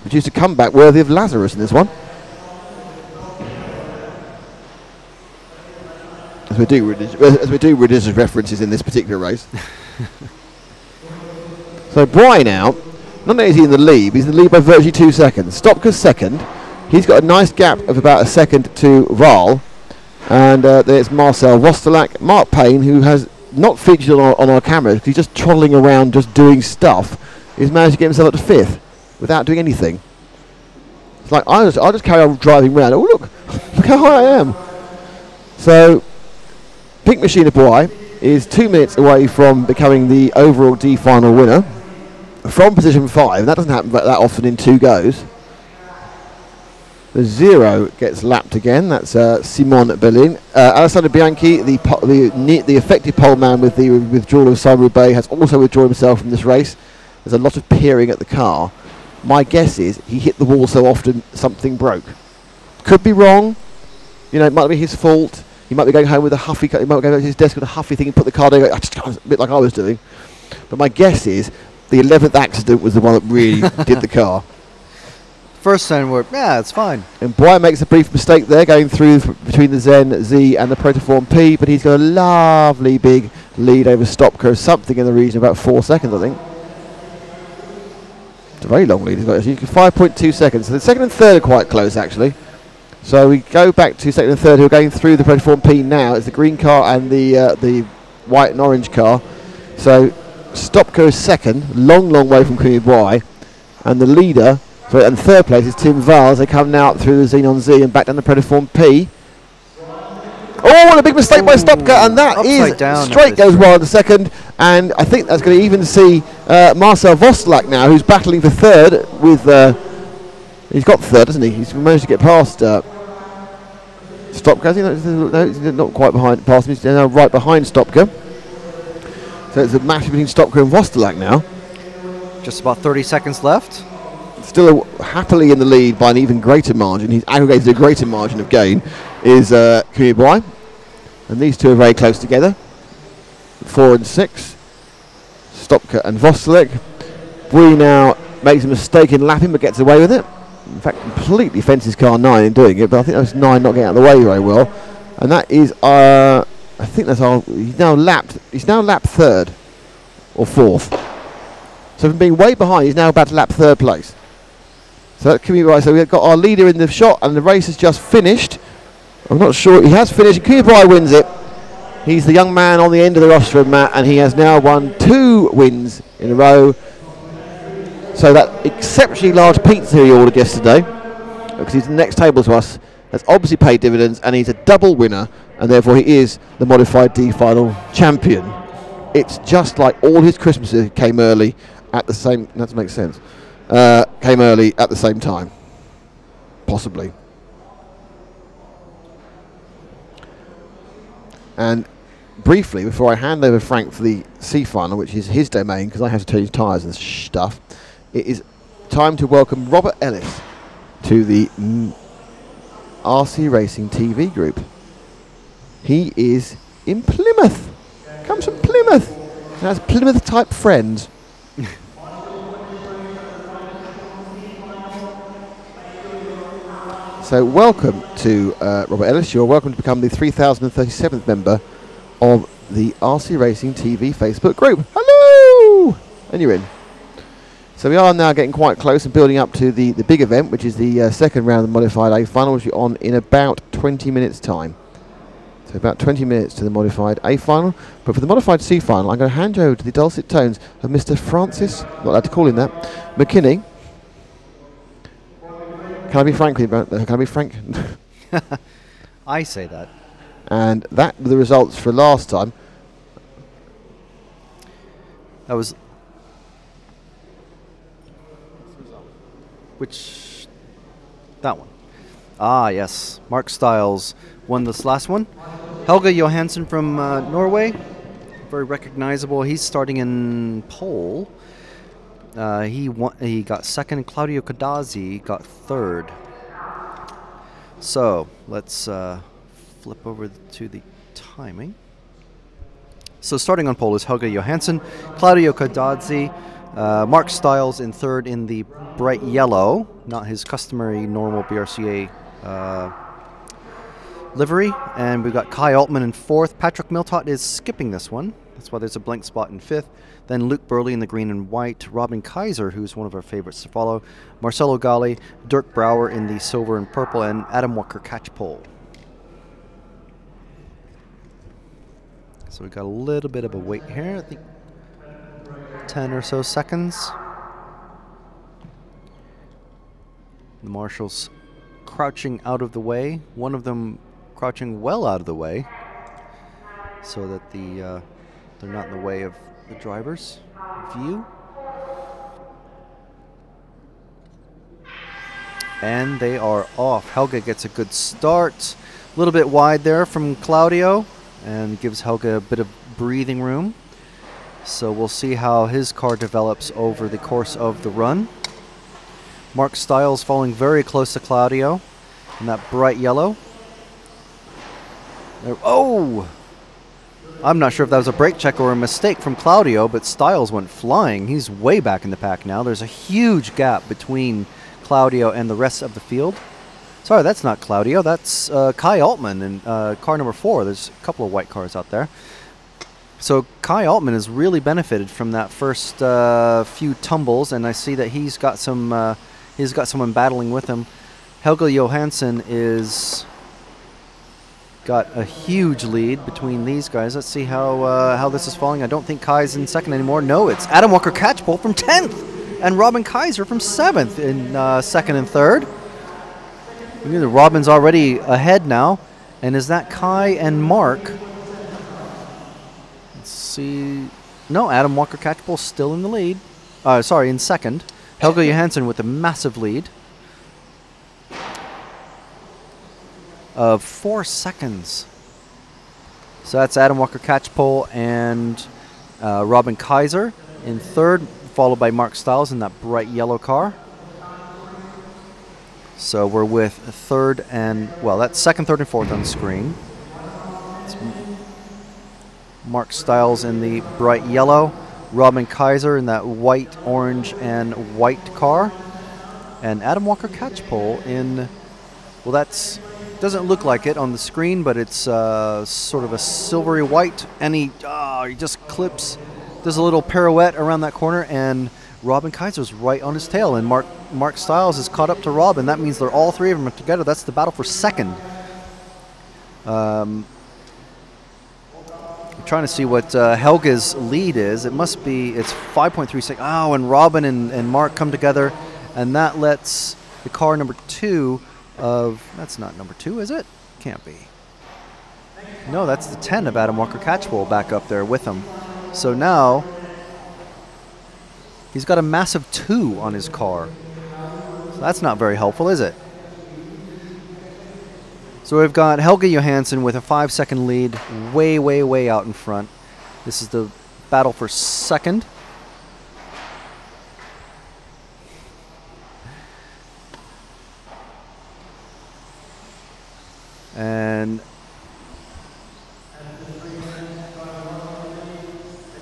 [SPEAKER 1] produced a comeback worthy of Lazarus in this one. As we do religious references in this particular race. So Bry now, not only is he in the lead, he's in the lead by virtually 2 seconds. Stopka's second. He's got a nice gap of about a second to Val. And there's Marcel Wasselak, Mark Payne, who has not featured on our cameras because he's just trolling around just doing stuff. He's managed to get himself up to 5th without doing anything. It's like I'll just carry on driving around. Oh look how high I am. So Pink Machine of Bry is 2 minutes away from becoming the overall D final winner from position 5. And that doesn't happen that often in 2 goes. The 0 gets lapped again. That's Simon Berlin. Alessandro Bianchi, the effective pole man with the withdrawal of Simon Roubaix, has also withdrawn himself from this race. There's a lot of peering at the car. My guess is he hit the wall so often something broke. Could be wrong. You know, it might be his fault. He might be going home with a huffy. He might go to his desk with a huffy thing and put the car down. I just can't, a bit like I was doing. But my guess is the 11th accident was the one that really did the car.
[SPEAKER 2] First time work, yeah, it's fine.
[SPEAKER 1] And Bry makes a brief mistake there, going through between the Zen Z and the Protoform P, but he's got a lovely big lead over Stopka, something in the region of about 4 seconds, I think. It's a very long lead. He's got 5.2 seconds. So the second and third are quite close, actually. So we go back to second and third, who are going through the Protoform P now. It's the green car and the white and orange car. So Stopka is second, long way from Queenie Bai, and the leader. So, and third place is Tim Val as they come now up through the Xenon Z and back down the Protoform P. Oh, and a big mistake by Stopka, and that is straight goes wild to second, and I think that's going to even see Marcel Wasselak now, who's battling for third with. He's got third, hasn't he? He's managed to get past Stopka. Has he? No, he's not quite past him. He's now right behind Stopka. So it's a match between Stopka and Wasselak now.
[SPEAKER 2] Just about 30 seconds left.
[SPEAKER 1] Still happily in the lead by an even greater margin. He's aggregated a greater margin of gain. Is Queenie Bai, and these two are very close together. 4 and 6. Stopka and Wasselak. Bui now makes a mistake in lapping but gets away with it. In fact, completely fences car 9 in doing it, but I think that was 9 not getting out of the way very well. And that is, I think that's our, he's now lapped 3rd or 4th. So from being way behind, he's now about to lap 3rd place. So that can be right. So we've got our leader in the shot, and the race has just finished. I'm not sure, he has finished. Cooper wins it. He's the young man on the end of the rostrum, Matt, and he has now won 2 wins in a row. So that exceptionally large pizza he ordered yesterday, because he's the next table to us, has obviously paid dividends, and he's a double winner, and therefore he is the Modified D Final champion. It's just like all his Christmases came early at the same, that makes sense, came early at the same time, possibly. And briefly, before I hand over Frank for the C final, which is his domain, because I have to change tyres and stuff, it is time to welcome Robert Ellis to the RC Racing TV group. He is in Plymouth. Comes from Plymouth. And has Plymouth-type friends. So welcome to Robert Ellis. You're welcome to become the 3037th member of the RC Racing TV Facebook group. Hello! And you're in. So we are now getting quite close and building up to the big event, which is the second round of the Modified A final, which we're on in about 20 minutes' time. So about 20 minutes to the Modified A final. But for the Modified C final, I'm going to hand you over to the dulcet tones of Mr. Francis, not allowed to call him that, McKinney. Can I be frank with you about that? Can I be frank?
[SPEAKER 2] I say that.
[SPEAKER 1] And that were the results for last time.
[SPEAKER 2] That was... Which... That one. Ah, yes. Mark Stiles won this last one. Helge Johansson from Norway. Very recognizable. He's starting in pole. He got second, and Claudio Cadazzi got third. So let's flip over to the timing. So starting on pole is Helge Johansson, Claudio Cadazzi, Mark Stiles in third in the bright yellow, not his customary normal BRCA livery, and we've got Kai Altman in fourth. Patrick Miltot is skipping this one. That's why there's a blank spot in fifth. Then Luke Burley in the green and white. Robin Kaiser, who's one of our favorites to follow. Marcelo Galli, Dirk Brouwer in the silver and purple, and Adam Walker catch pole. So we've got a little bit of a wait here. I think 10 or so seconds. The marshals crouching out of the way. One of them crouching well out of the way, so that they're not in the way of the driver's view. And they are off. Helge gets a good start. A little bit wide there from Claudio, and gives Helge a bit of breathing room. So we'll see how his car develops over the course of the run. Mark Stiles following very close to Claudio in that bright yellow. Oh! I'm not sure if that was a brake check or a mistake from Claudio, but Stiles went flying. He's way back in the pack now. There's a huge gap between Claudio and the rest of the field. Sorry, that's not Claudio. That's Kai Altman in car number 4. There's a couple of white cars out there. So Kai Altman has really benefited from that first few tumbles, and I see that he's got someone battling with him. Helge Johansson is got a huge lead between these guys. Let's see how this is falling. I don't think Kai's in second anymore. No, it's Adam Walker Catchpole from 10th, and Robin Kaiser from 7th in second and third. Robin's already ahead now, and is that Kai and Mark? Let's see. No, Adam Walker Catchpole still in the lead. Sorry, in second. Helge Johansson with a massive lead of 4 seconds. So that's Adam Walker Catchpole and Robin Kaiser in third, followed by Mark Stiles in that bright yellow car. So we're with third and, well, that's second, third, and fourth on the screen. It's Mark Stiles in the bright yellow, Robin Kaiser in that white, orange, and white car. And Adam Walker Catchpole in, well, that's, doesn't look like it on the screen, but it's sort of a silvery white. And he just clips, does a little pirouette around that corner, and Robin Kaiser's right on his tail. And Mark Stiles is caught up to Robin. That means they're all three of them together. That's the battle for second. I'm trying to see what Helge's lead is. It must be, it's 5.3 seconds. Oh, and Robin and Mark come together, and that lets the car number 2 of, that's not number 2, is it? Can't be. No, that's the 10 of Adam Walker Catchpole back up there with him. So now he's got a massive 2 on his car. So that's not very helpful, is it? So we've got Helge Johansson with a 5-second lead, way, way, way out in front. This is the battle for second. And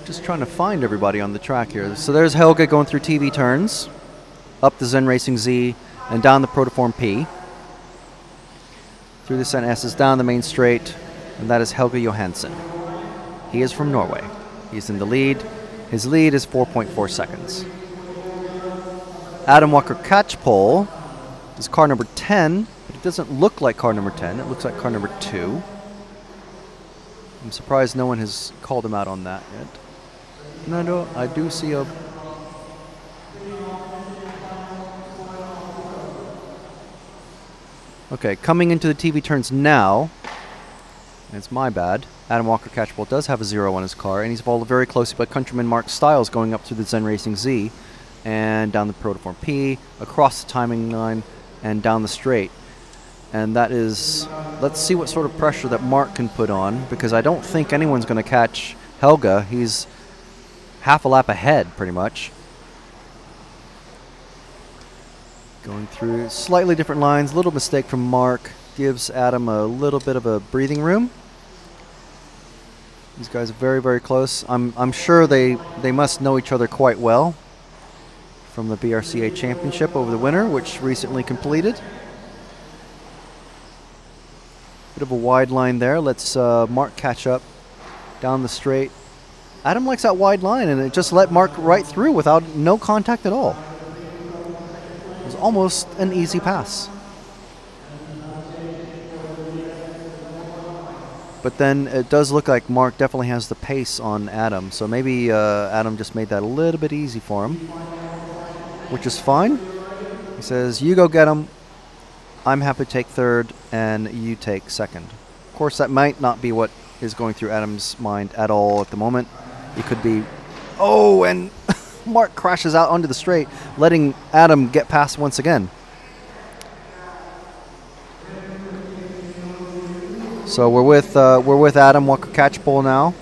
[SPEAKER 2] just trying to find everybody on the track here. So there's Helge going through TV turns, up the Zen Racing Z, and down the Protoform P. Through the St. S's, down the main straight, and that is Helge Johansson. He is from Norway. He's in the lead. His lead is 4.4 seconds. Adam Walker Catchpole is car number 10, but it doesn't look like car number 10. It looks like car number 2. I'm surprised no one has called him out on that yet. No, I do see a... Okay, coming into the TV turns now, and it's my bad, Adam Walker Catchpole does have a 0 on his car, and he's followed very closely by countryman Mark Stiles going up through the Zen Racing Z, and down the Protoform P, across the timing line, and down the straight. And that is, let's see what sort of pressure that Mark can put on, because I don't think anyone's going to catch Helge. He's half a lap ahead, pretty much. Going through slightly different lines, little mistake from Mark, gives Adam a little bit of a breathing room. These guys are very, very close. I'm sure they must know each other quite well from the BRCA Championship over the winter, which recently completed. Bit of a wide line there. Let's Mark catch up down the straight. Adam likes that wide line, and it just let Mark right through without no contact at all. It was almost an easy pass. But then it does look like Mark definitely has the pace on Adam, so maybe Adam just made that a little bit easy for him, which is fine. He says, you go get him, I'm happy to take third, and you take second. Of course, that might not be what is going through Adam's mind at all at the moment. It could be, oh, and Mark crashes out onto the straight, letting Adam get past once again. So we're with Adam Walker Catchpole now,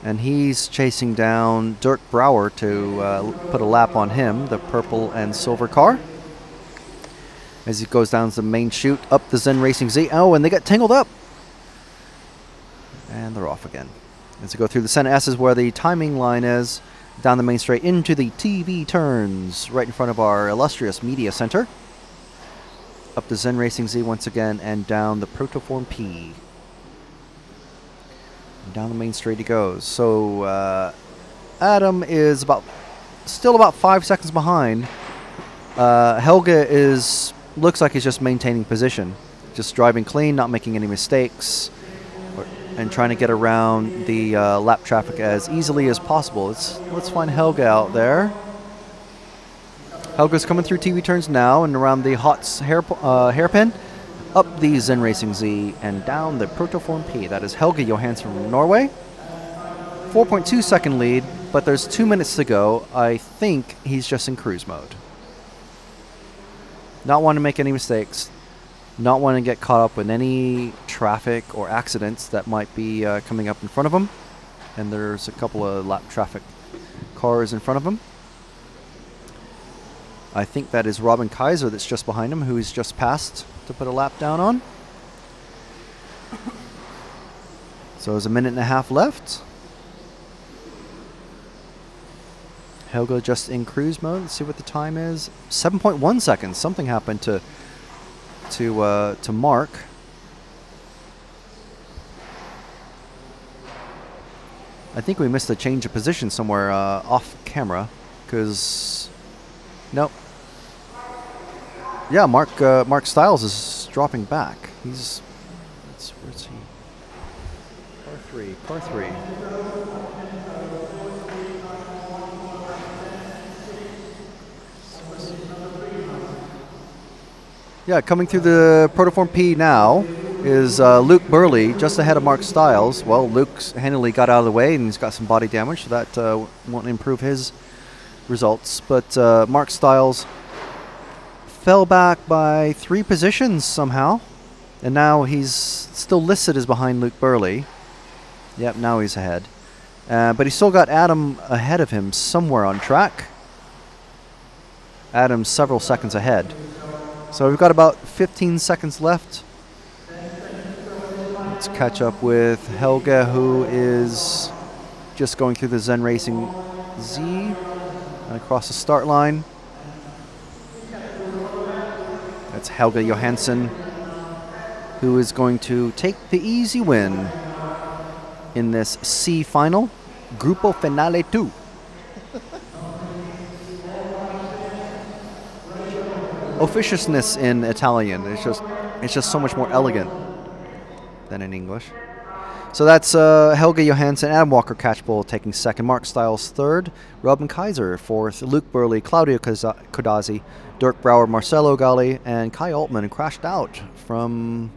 [SPEAKER 2] and he's chasing down Dirk Brouwer to put a lap on him, the purple and silver car, as he goes down the main chute up the Zen Racing Z. Oh, and they get tangled up, and they're off again. As they go through the St. S's where the timing line is, down the main straight into the TV turns, right in front of our illustrious media center. Up the Zen Racing Z once again, and down the Protoform P. And down the main straight he goes. So Adam is still about 5 seconds behind. Helge looks like he's just maintaining position, just driving clean, not making any mistakes, and trying to get around the lap traffic as easily as possible. Let's find Helge out there. Helge's coming through TV turns now and around the Hots hairpin, up the Zen Racing Z, and down the Protoform P. That is Helge Johansson from Norway. 4.2 second lead, but there's 2 minutes to go. I think he's just in cruise mode. Not wanting to make any mistakes, not wanting to get caught up with any traffic or accidents that might be coming up in front of him. And there's a couple of lap traffic cars in front of him. I think that is Robin Kaiser that's just behind him, who he's just passed to put a lap down on. So there's a minute and a half left. Helga just in cruise mode. Let's see what the time is. 7.1 seconds. Something happened to Mark. I think we missed a change of position somewhere off camera, because nope. Yeah, Mark Stiles is dropping back. He's where's he? Par three. Yeah, coming through the Protoform P now is Luke Burley, just ahead of Mark Stiles. Well, Luke's handily got out of the way, and he's got some body damage, so that won't improve his results. But Mark Stiles fell back by 3 positions somehow, and now he's still listed as behind Luke Burley. Yep, now he's ahead. But he's still got Adam ahead of him somewhere on track. Adam's several seconds ahead. So we've got about 15 seconds left. Let's catch up with Helga, who is just going through the Zen Racing Z and across the start line. That's Helga Johansson, who is going to take the easy win in this C final, Gruppo Finale 2. Officiousness in Italian, it's just so much more elegant than in English. So that's Helga Johansson, Adam Walker Catchpole taking second, Mark Stiles third, Robin Kaiser fourth, Luke Burley, Claudio Codazzi, Dirk Brouwer, Marcelo Galli, and Kai Altman crashed out from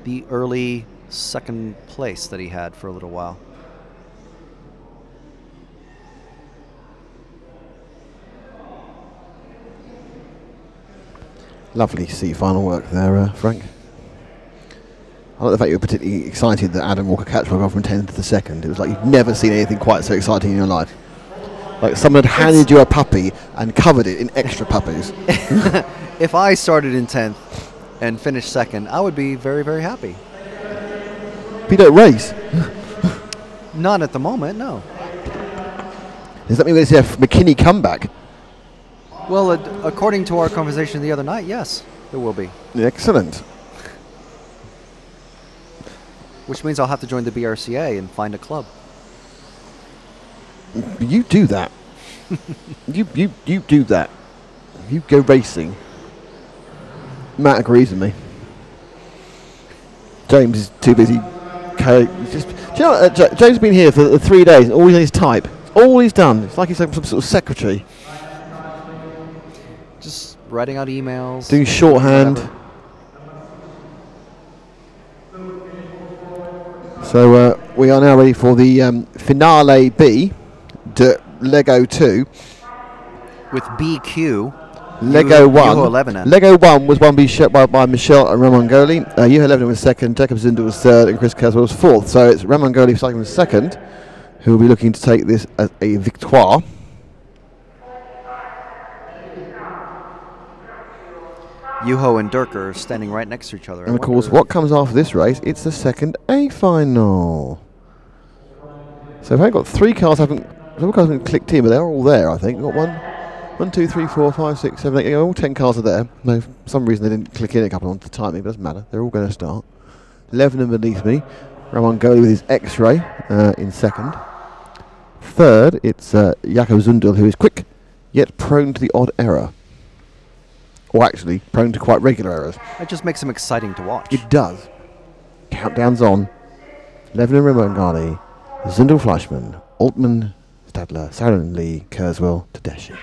[SPEAKER 2] the early second place that he had for a little while.
[SPEAKER 1] Lovely C final work there, Frank. I like the fact you were particularly excited that Adam Walker Catchpole got from 10th to the second. It was like you've never seen anything quite so exciting in your life. Like someone had handed you a puppy and covered it in extra puppies.
[SPEAKER 2] If I started in 10th and finished second, I would be very, very happy.
[SPEAKER 1] But you don't race.
[SPEAKER 2] Not at the moment, no.
[SPEAKER 1] Does that mean we're going to see a McKinney comeback?
[SPEAKER 2] Well, according to our conversation the other night, yes, there will be.
[SPEAKER 1] Excellent.
[SPEAKER 2] Which means I'll have to join the BRCA and find a club.
[SPEAKER 1] You do that. you do that. You go racing. Matt agrees with me. James is too busy. Do you know, James has been here for 3 days and all he's type. All he's done. It's like he's some sort of secretary.
[SPEAKER 2] Just writing out emails.
[SPEAKER 1] Doing shorthand.
[SPEAKER 2] Whatever.
[SPEAKER 1] So we are now ready for the Finale B, Lego 2.
[SPEAKER 2] With BQ.
[SPEAKER 1] Lego 1.
[SPEAKER 2] Yuho 11.
[SPEAKER 1] Lego 1 was one shot by Michelle and Ramangoli. Yuho 11 was second, Jacob Zindel was third, and Chris Caswell was fourth. So it's Ramangoli starting with second, who will be looking to take this as a victoire.
[SPEAKER 2] Yuho and Dirk are standing right next to each other.
[SPEAKER 1] And of course, what comes after this race? It's the second A final. So we've got 3 cars haven't clicked in, but they're all there. I think we've got 1, 2, 3, 4, 5, 6, 7, 8. All 10 cars are there. No, for some reason they didn't click in a couple on the timing, but it doesn't matter. They're all going to start. 11 and beneath me. Ramon Goli with his X-ray in second. Third, it's Jakob Zundel, who is quick yet prone to the odd error. Or actually, prone to quite regular errors.
[SPEAKER 2] It just makes them exciting to watch.
[SPEAKER 1] It does. Countdown's on. Levin and Ramangani, Zundel Fleischmann, Altman, Stadler, Saren Lee, Kurzweil, Tedeschi.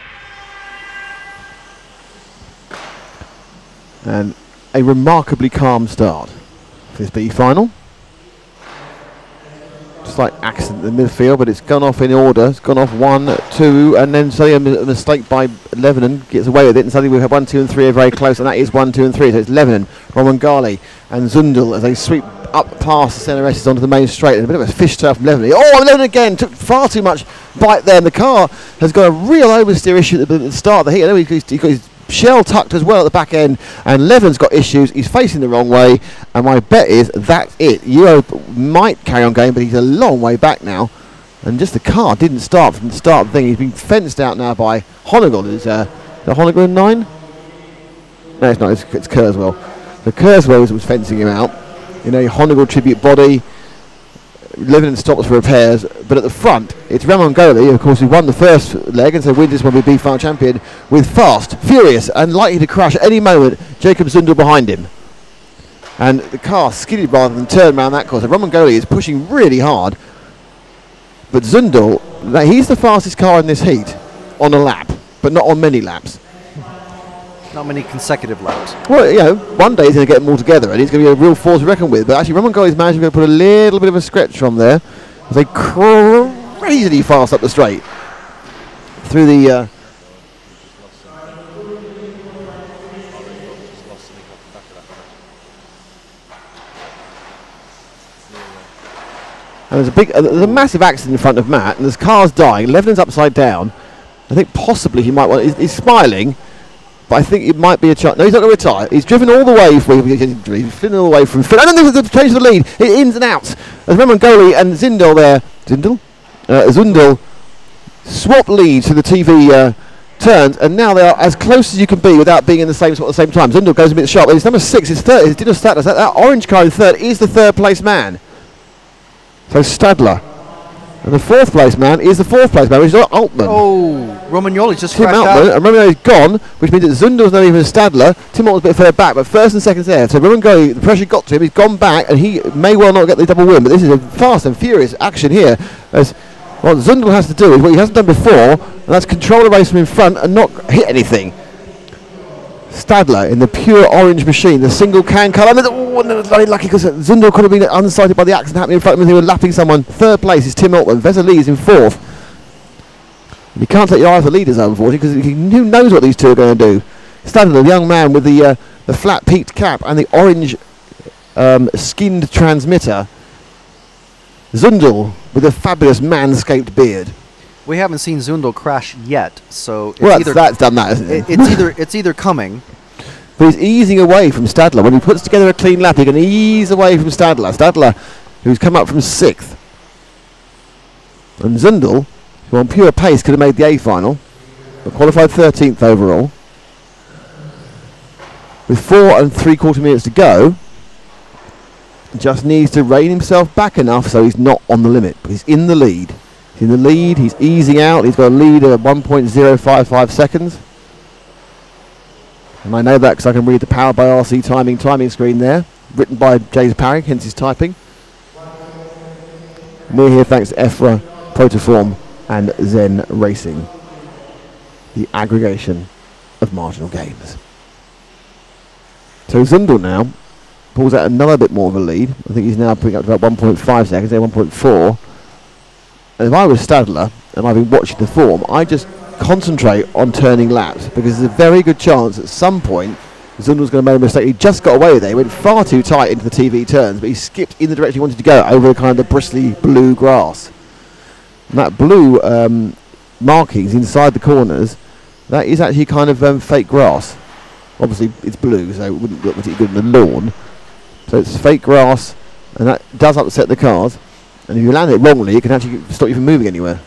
[SPEAKER 1] And a remarkably calm start for this B final. Slight accident in the midfield, but it's gone off in order. It's gone off 1, 2, and then suddenly a mistake by Lebanon gets away with it, and suddenly we have 1, 2, and 3 are very close, and that is 1, 2, and 3. So it's Lebanon, Romangali, and Zundel as they sweep up past the centre S's onto the main straight, and a bit of a fishtail from Lebanon. Oh, Lebanon again took far too much bite there, and the car has got a real oversteer issue at the start of the heat. I know he's got his shell tucked as well at the back end, and Levin's got issues. He's facing the wrong way, and my bet is that's it. Yuho might carry on going, but he's a long way back now. And just the car didn't start from the start of the thing. He's been fenced out now by Honegal. Is the Honegal in 9? No, it's not. It's Kurzweil. So Kurzweil was fencing him out. You know, Honegal tribute body. Lebanon stops for repairs, but at the front it's Ramon-Goli, of course, who won the first leg and so wins this one with B-Final champion, with fast, furious and likely to crash at any moment Jacob Zundel behind him. And the car skidded rather than turned around that course. So Ramon-Goli is pushing really hard, but Zundel, he's the fastest car in this heat on a lap, but not on many laps.
[SPEAKER 2] Not many consecutive laps.
[SPEAKER 1] Well, you know, one day he's going to get them all together and he's going to be a real force to reckon with. But actually, Ramon-Goli's managed to put a little bit of a stretch from there as they crazily fast up the straight through the. And there's a massive accident in front of Matt, and there's cars dying. Levin's upside down. I think possibly he might want. He's smiling. But I think it might be a chance. No, he's not going to retire. He's driven all the way from. He's driven all the way from. And then there's the change of the lead. Ins and outs. As Ramon-Goli and Zundel there. Zundel swap leads to the TV turns, and now they are as close as you can be without being in the same spot at the same time. Zundel goes a bit sharp. It's number 6. It's third. It's Dino Stadler. So that orange car in third is the third place man. So Stadler. And the fourth place man is the fourth place man, which is Altman.
[SPEAKER 2] Oh, Romagnoli just
[SPEAKER 1] Tim
[SPEAKER 2] crashed
[SPEAKER 1] Altman,
[SPEAKER 2] out.
[SPEAKER 1] and Romagnoli's gone, which means that Zundel's not even Stadler. Tim Altman's a bit further back, but first and second's there. So Romagnoli, the pressure got to him, he's gone back, and he may well not get the double win. But this is a fast and furious action here. As what Zundel has to do is what he hasn't done before, and that's control the race from in front and not hit anything. Stadler in the pure orange machine, the single can colour. Oh, no, very lucky because Zundel could have been unsighted by the accident happening in front of him. They were lapping someone. Third place is Tim Altman. Vesely is in fourth. You can't take your eye off the leaders, unfortunately, because who knows what these two are going to do. Stadler, the young man with the flat peaked cap and the orange skinned transmitter. Zundel with a fabulous manscaped beard.
[SPEAKER 2] We haven't seen Zundel crash yet, so it's
[SPEAKER 1] Well,
[SPEAKER 2] either
[SPEAKER 1] that's done that, isn't it?
[SPEAKER 2] it's either coming.
[SPEAKER 1] But he's easing away from Stadler. When he puts together a clean lap, he can ease away from Stadler. Stadler, who's come up from 6th. And Zundel, who on pure pace could have made the A final, but qualified 13th overall. With 4 3/4 minutes to go, just needs to rein himself back enough so he's not on the limit. But he's in the lead. He's in the lead, he's easing out. He's got a lead of 1.055 seconds. And I know that because I can read the Powered by RC timing screen there, written by James Parry, hence his typing. We're here thanks to EFRA, Protoform and Zen Racing, the aggregation of marginal gains. So Zundel now pulls out another bit more of a lead. I think he's now putting up to about 1.5 seconds, there 1.4. And if I was Stadler and I've been watching the form, I just concentrate on turning laps because there's a very good chance at some point Zundel's going to make a mistake. He just got away with it. He went far too tight into the TV turns, but he skipped in the direction he wanted to go over kind of the bristly blue grass. And that blue markings inside the corners, that is actually kind of fake grass. Obviously it's blue, so it wouldn't look particularly good in the lawn. So it's fake grass, and that does upset the cars. And if you land it wrongly, it can actually stop you from moving anywhere.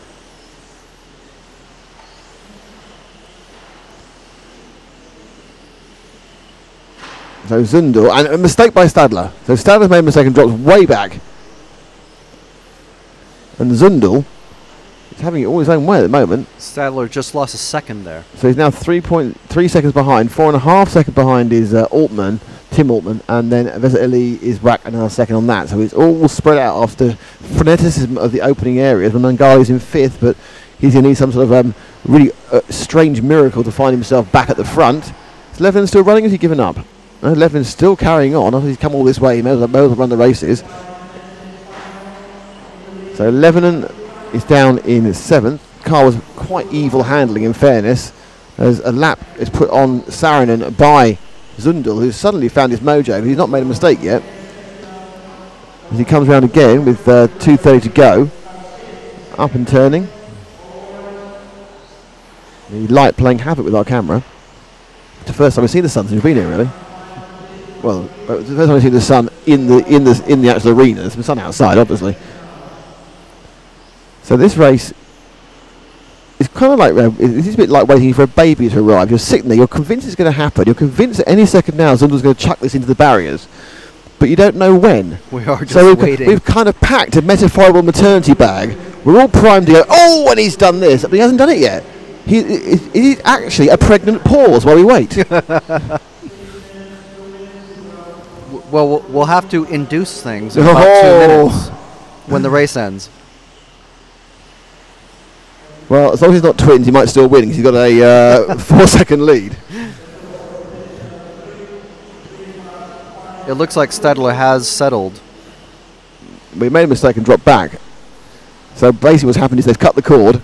[SPEAKER 1] So Zundel, and a mistake by Stadler. So Stadler's made a mistake and drops way back. And Zundel is having it all his own way at the moment.
[SPEAKER 2] Stadler just lost a second there.
[SPEAKER 1] So he's now 3.3 seconds behind. 4.5 seconds behind is Altman, Tim Altman, and then Vesely is back another second on that. So it's all spread out after freneticism of the opening areas. Manangali's in 5th, but he's going to need some sort of really strange miracle to find himself back at the front. Is Levin still running? Has he given up? No, Levin's still carrying on. He's come all this way. He may as well run the races. So Levinen is down in 7th. Car was quite evil handling, in fairness, as a lap is put on Saarinen by Zundel, who's suddenly found his mojo, but he's not made a mistake yet. As he comes around again with 2:30 to go, up and turning. The light playing havoc with our camera. It's the first time we've seen the sun since we've been here, really. Well, it's the first time we've seen the sun in the actual arena. There's the sun outside, obviously. So this race is kind of like, it's a bit like waiting for a baby to arrive. You're sitting there, you're convinced it's going to happen. You're convinced that any second now Zundal's going to chuck this into the barriers. But you don't know when.
[SPEAKER 2] We are just
[SPEAKER 1] so
[SPEAKER 2] waiting.
[SPEAKER 1] we've kind of packed a metaphorical maternity bag. We're all primed to go, oh, and he's done this. But he hasn't done it yet. It is actually a pregnant pause while we wait.
[SPEAKER 2] Well, we'll have to induce things in about 2 minutes when the race ends.
[SPEAKER 1] Well, as long as he's not twins, he might still win because he's got a 4-second lead.
[SPEAKER 2] It looks like Stadler has settled.
[SPEAKER 1] We made a mistake and dropped back. So basically what's happened is they've cut the cord.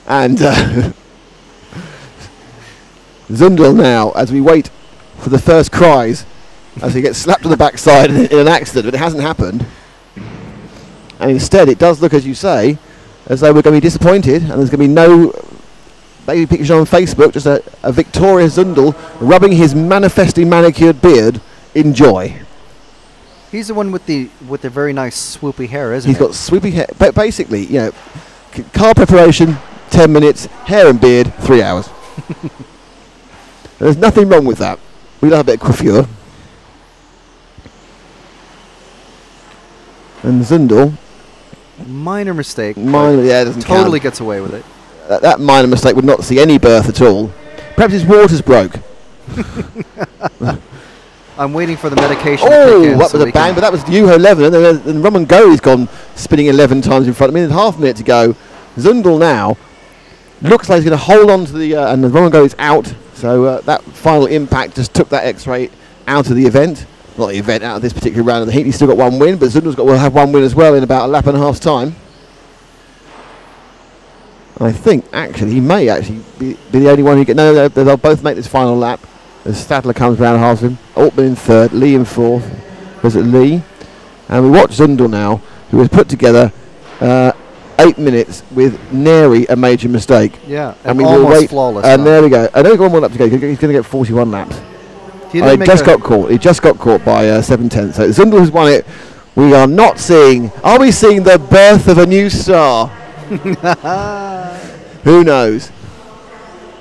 [SPEAKER 1] And Zundel now, as we wait for the first cries, as he gets slapped on the backside in an accident, but it hasn't happened. And instead it does look, as you say, as though we're going to be disappointed and there's going to be no baby picture on Facebook, just a victorious Zundel rubbing his manifestly manicured beard in joy.
[SPEAKER 2] He's the one with the very nice swoopy hair, isn't he?
[SPEAKER 1] He's got swoopy hair. But basically, you know, car preparation, 10 minutes, hair and beard, 3 hours. There's nothing wrong with that. We love a bit of coiffure. And Zundel,
[SPEAKER 2] minor mistake.
[SPEAKER 1] Yeah, doesn't
[SPEAKER 2] totally
[SPEAKER 1] count.
[SPEAKER 2] Gets away with it.
[SPEAKER 1] That minor mistake would not see any birth at all. Perhaps his waters broke.
[SPEAKER 2] I'm waiting for the medication
[SPEAKER 1] Oh,
[SPEAKER 2] to kick in.
[SPEAKER 1] that was a bang, but that was Yuho 11, and then Roman Gori's gone spinning 11 times in front of me, and half a minute to go. Zundel now looks like he's going to hold on to the, and the Roman Gori's out, so that final impact just took that X-ray out of the event. Not the event, out of this particular round of the heat. He's still got one win, but Zundel's will have one win as well in about a lap and a half's time. I think actually he may actually be the only one who get. No, they'll both make this final lap. As Stadler comes around half of him, Altman in third, Lee in fourth. Was it Lee? And we watch Zundel now, who has put together 8 minutes with nary a major mistake.
[SPEAKER 2] Yeah,
[SPEAKER 1] and we
[SPEAKER 2] almost
[SPEAKER 1] will wait.
[SPEAKER 2] Flawless.
[SPEAKER 1] And there we go. I know he's got 1 more lap to go. He's going to get 41 laps. He just got caught. He just got caught by 7/10. So Zundel has won it. We are not seeing. Are we seeing the birth of a new star? Who knows?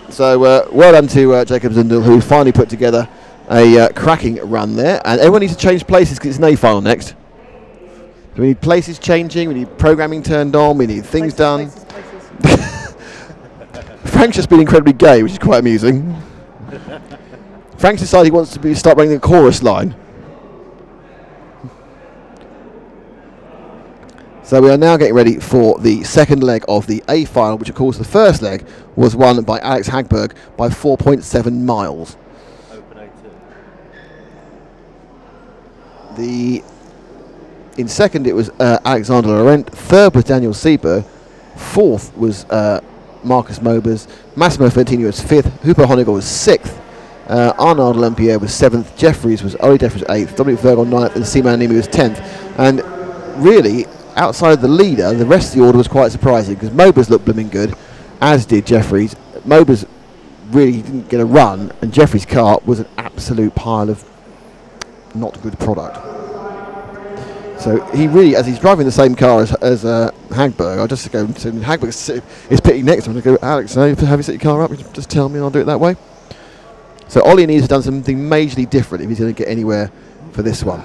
[SPEAKER 1] So well done to Jacob Zundel, who finally put together a cracking run there. And everyone needs to change places because it's an A final next. So we need places changing. We need programming turned on. We need things done. Frank's just been incredibly gay, which is quite amusing. Frank's decided he wants to start running the chorus line. So we are now getting ready for the second leg of the A final, which of course the first leg was won by Alex Hagberg by 4.7 miles.
[SPEAKER 3] Open
[SPEAKER 1] A2. In second it was Alexander Laurent, third was Daniel Sieber, fourth was Marcus Mobers, Massimo Fantini was fifth, Hooper Honegger was sixth, Arnaud Lempier was seventh, Ollie Jeffries was eighth, Dominic Vergon ninth, and Simon Animi was 10th. And really, outside of the leader, the rest of the order was quite surprising because Mobers looked blooming good, as did Jeffries. Mobers really didn't get a run, and Jeffries' car was an absolute pile of not good product. So he really, as he's driving the same car as Hagberg, I'll just go to Hagberg is pitting next to him. I go, Alex, have you set your car up? Just tell me and I'll do it that way. So Ollie needs to have done something majorly different if he's going to get anywhere for this one.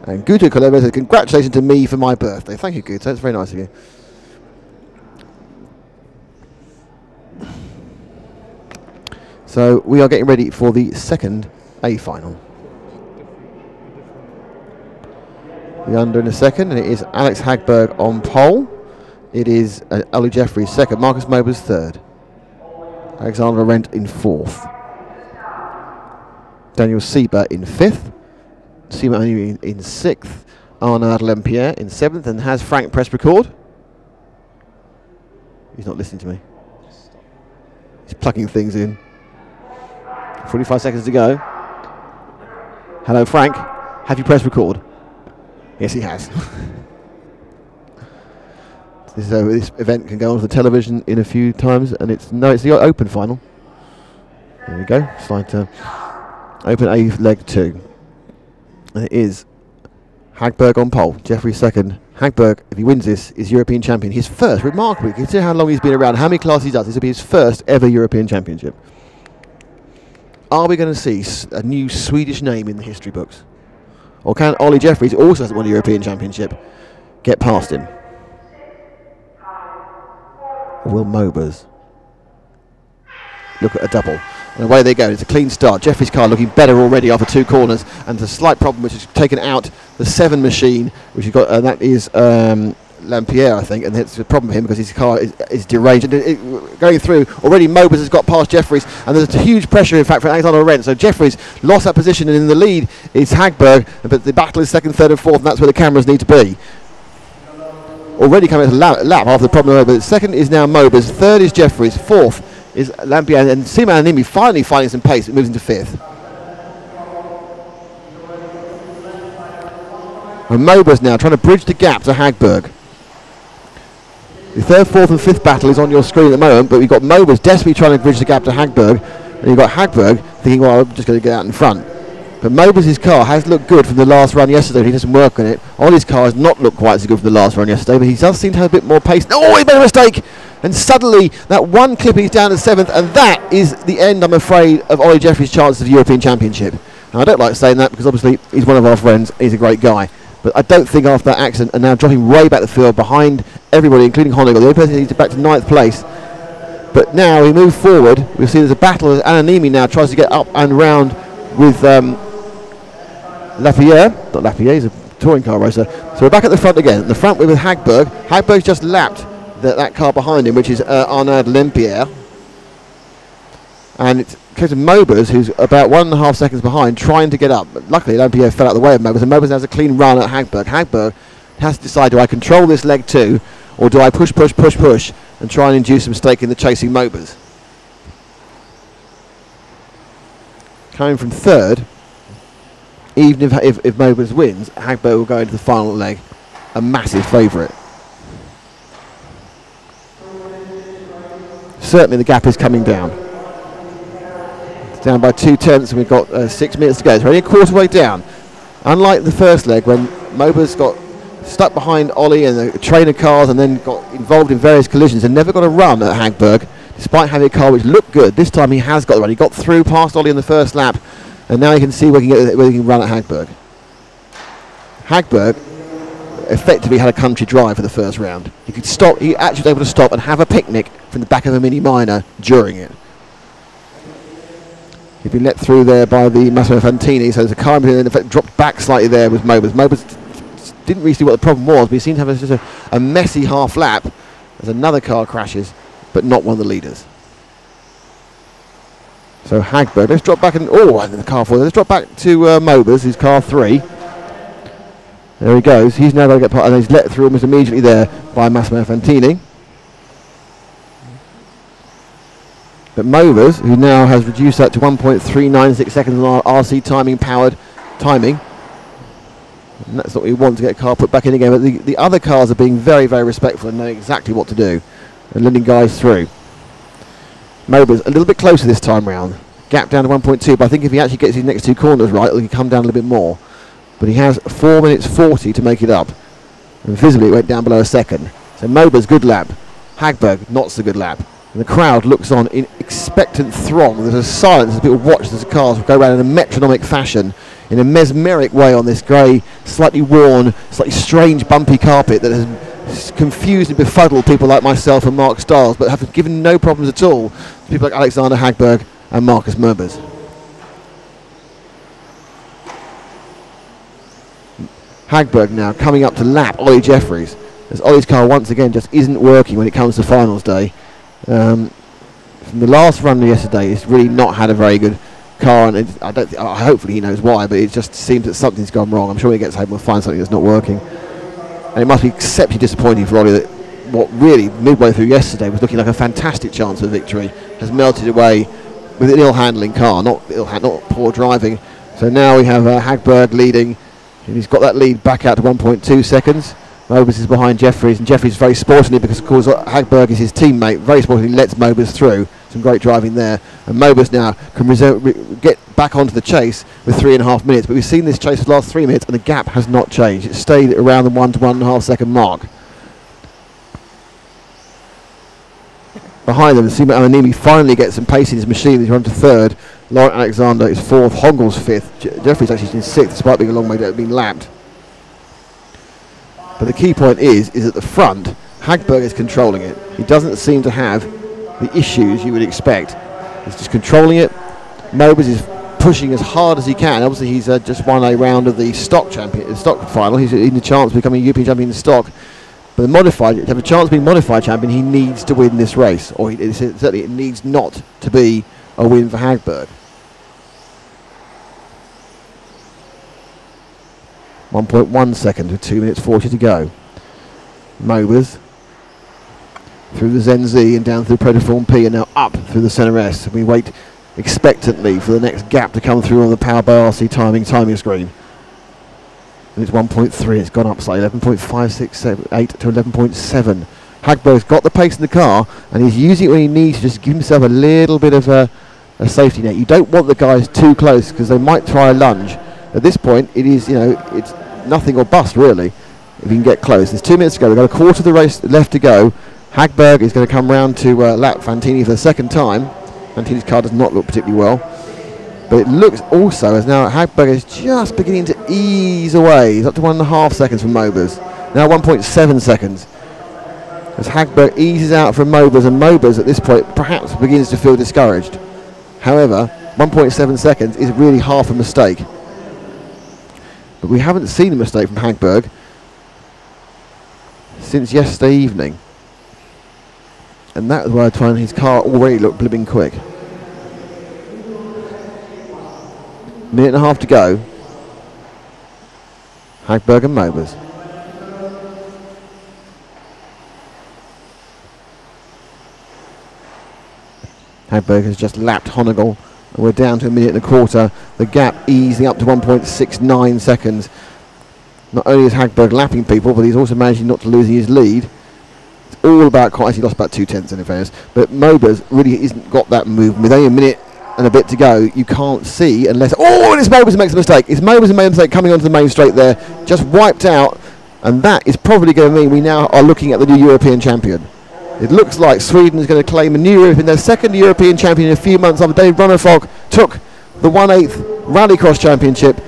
[SPEAKER 1] And Guto Colombo says, congratulations to me for my birthday. Thank you, Guto. That's very nice of you. So we are getting ready for the second A final. We're under in a second, and it is Alex Hagberg on pole. It is Ollie Jeffries second, Marcus Mobers third, Alexander Laurent in fourth, Daniel Sieber in fifth, Simon in sixth, Arnaud Lempier in seventh, and has Frank press record? He's not listening to me. He's plugging things in. 45 seconds to go. Hello, Frank. Have you pressed record? Yes, he has. This event can go onto the television in a few times, and it's the open final. There we go. Slide to open A leg 2. And it is Hagberg on pole, Jeffries second. Hagberg, if he wins this, is European champion. His first, remarkably, consider how long he's been around, how many classes he does. This will be his first ever European championship. Are we going to see a new Swedish name in the history books? Or can Ollie Jeffries, who also hasn't won a European championship, get past him? Or will Mobers look at a double? And away they go. It's a clean start. Jeffries' car looking better already after 2 corners, and the slight problem which has taken out the 7 machine, which he got, and that is Lampierre, I think, and it's a problem for him because his car is deranged. And going through, already Mobers has got past Jeffries, and there's a huge pressure, in fact, for Alexander Arendt. So Jeffries lost that position, and in the lead is Hagberg, but the battle is second, third, and fourth, and that's where the cameras need to be. Already coming to lap after the problem, but second is now Mobers, third is Jeffries, fourth is Lampierre, and Seaman Animi finally finding some pace. It moves into fifth. And Mobers now trying to bridge the gap to Hagberg. The third, fourth and fifth battle is on your screen at the moment, but we've got Mobers desperately trying to bridge the gap to Hagberg, and you've got Hagberg thinking, well, I'm just going to get out in front. But Mobers' car has looked good from the last run yesterday. He doesn't work on it. Ollie's car has not looked quite as good from the last run yesterday, but he does seem to have a bit more pace. Oh, he made a mistake! And suddenly, that one clip, he's down to 7th, and that is the end, I'm afraid, of Ollie Jeffries' chances of European Championship. Now, I don't like saying that because obviously he's one of our friends, he's a great guy. But I don't think after that accident, and now dropping way back the field behind everybody, including Honegger, the only person he's back to 9th place. But now we move forward, we'll see there's a battle as Ananimi now tries to get up and round with Lapierre. Not Lapierre, he's a touring car racer. So we're back at the front again. The front with Hagberg. Hagberg's just lapped that car behind him, which is Arnaud Lampierre. And it's Clinton Mobers, who's about 1.5 seconds behind, trying to get up. But luckily, Lampierre fell out of the way of Mobers, and Mobers has a clean run at Hagberg. Hagberg has to decide, do I control this leg too, or do I push, and try and induce a mistake in the chasing Mobers? Coming from third, even if Mobers wins, Hagberg will go into the final leg, a massive favourite. Certainly the gap is coming down. It's down by 2/10, and we've got 6 minutes to go. It's only a quarter way down. Unlike the first leg when Mobers got stuck behind Ollie and the trainer cars and then got involved in various collisions and never got a run at Hagberg, despite having a car which looked good. This time he has got the run. He got through past Ollie in the first lap, and now you can see where he can run at Hagberg. Hagberg effectively had a country drive for the first round. He could stop. He actually was able to stop and have a picnic from the back of a Mini Minor during it. He'd been let through there by the Massimo Fantini, so there's a car in effect dropped back slightly there with Mobers. Mobers didn't really see what the problem was, but he seemed to have just a messy half lap as another car crashes, but not one of the leaders. So Hagberg, let's drop back and the car 4. Let's drop back to Mobers, who's car 3. There he goes. He's now going to get part, and he's let through almost immediately there by Massimo Fantini. But Mobers, who now has reduced that to 1.396 seconds on RC powered timing. And that's what we want, to get a car put back in again. But the other cars are being very, very respectful and knowing exactly what to do and letting guys through. Mobers a little bit closer this time round. Gap down to 1.2, but I think if he actually gets his next 2 corners right, he can come down a little bit more. But he has 4 minutes 40 to make it up. And visibly it went down below a second. So Mobers, good lap. Hagberg, not so good lap. And the crowd looks on in expectant throng. There's a silence as people watch as the cars go around in a metronomic fashion, in a mesmeric way on this grey, slightly worn, slightly strange bumpy carpet that has confused and befuddled people like myself and Mark Stiles, but have given no problems at all to people like Alexander Hagberg and Marcus Mobers. Hagberg now coming up to lap Ollie Jeffries, as Ollie's car once again just isn't working when it comes to finals day. From the last run yesterday, it's really not had a very good car, and hopefully he knows why, but it just seems that something's gone wrong. I'm sure when he gets home we'll find something that's not working. And it must be exceptionally disappointing for Ollie that what really midway through yesterday was looking like a fantastic chance of victory has melted away with an ill-handling car, not poor driving. So now we have Hagberg leading, and he's got that lead back out to 1.2 seconds. Mobers is behind Jeffries, and Jeffries very sportingly, because of course Hagberg is his teammate, very sportingly lets Mobers through. Some great driving there. And Mobus now can get back onto the chase with 3.5 minutes. But we've seen this chase for the last 3 minutes, and the gap has not changed. It's stayed around the 1 to 1.5 second mark. Behind them, Sima Amanimi finally gets some pace in his machine. He's run to third. Laurent Alexander is fourth. Hongel's fifth. Jeffrey's actually in sixth, despite being a long way being lapped. But the key point is at the front, Hagberg is controlling it. He doesn't seem to have the issues you would expect. He's just controlling it. Mobus is pushing as hard as he can. Obviously, he's just won a round of the stock final. He's in the chance of becoming European champion in stock. But the modified, to have a chance of being modified champion, he needs to win this race, or certainly it needs not to be a win for Hagberg. 1.1 seconds with 2 minutes 40 to go. Mobus through the Zen Z and down through Protoform P, and now up through the Center S. We wait expectantly for the next gap to come through on the Power by RC timing screen. And it's 1.3, it's gone up slightly, 11.568 to 11.7. Hagberg's got the pace in the car, and he's using it when he needs to just give himself a little bit of a safety net. You don't want the guys too close because they might try a lunge. At this point, it is, it's nothing or bust really if you can get close. There's 2 minutes to go. We've got a quarter of the race left to go. Hagberg is going to come round to lap Fantini for the second time. Fantini's car does not look particularly well. But it looks also as now Hagberg is just beginning to ease away. He's up to 1.5 seconds from Mobus. Now 1.7 seconds. As Hagberg eases out from Mobus, and Mobus at this point perhaps begins to feel discouraged. However, 1.7 seconds is really half a mistake. But we haven't seen a mistake from Hagberg since yesterday evening. And that was why I find his car already looked blipping quick. Minute and a half to go. Hagberg and Mobus. Hagberg has just lapped Honegal, and we're down to a minute and a quarter. The gap easing up to 1.69 seconds. Not only is Hagberg lapping people, but he's also managing not to losing his lead. It's all about, he lost about 2/10 in fairness, but Mobus really isn't got that movement. With only a minute and a bit to go, you can't see unless, and it's Mobus who makes a mistake. It's Mobus who made a mistake coming onto the main straight there, just wiped out, and that is probably going to mean we now are looking at the new European champion. It looks like Sweden is going to claim a new European, their second European champion in a few months after Dave Brunnerfolk took the 1/8 Rallycross Championship,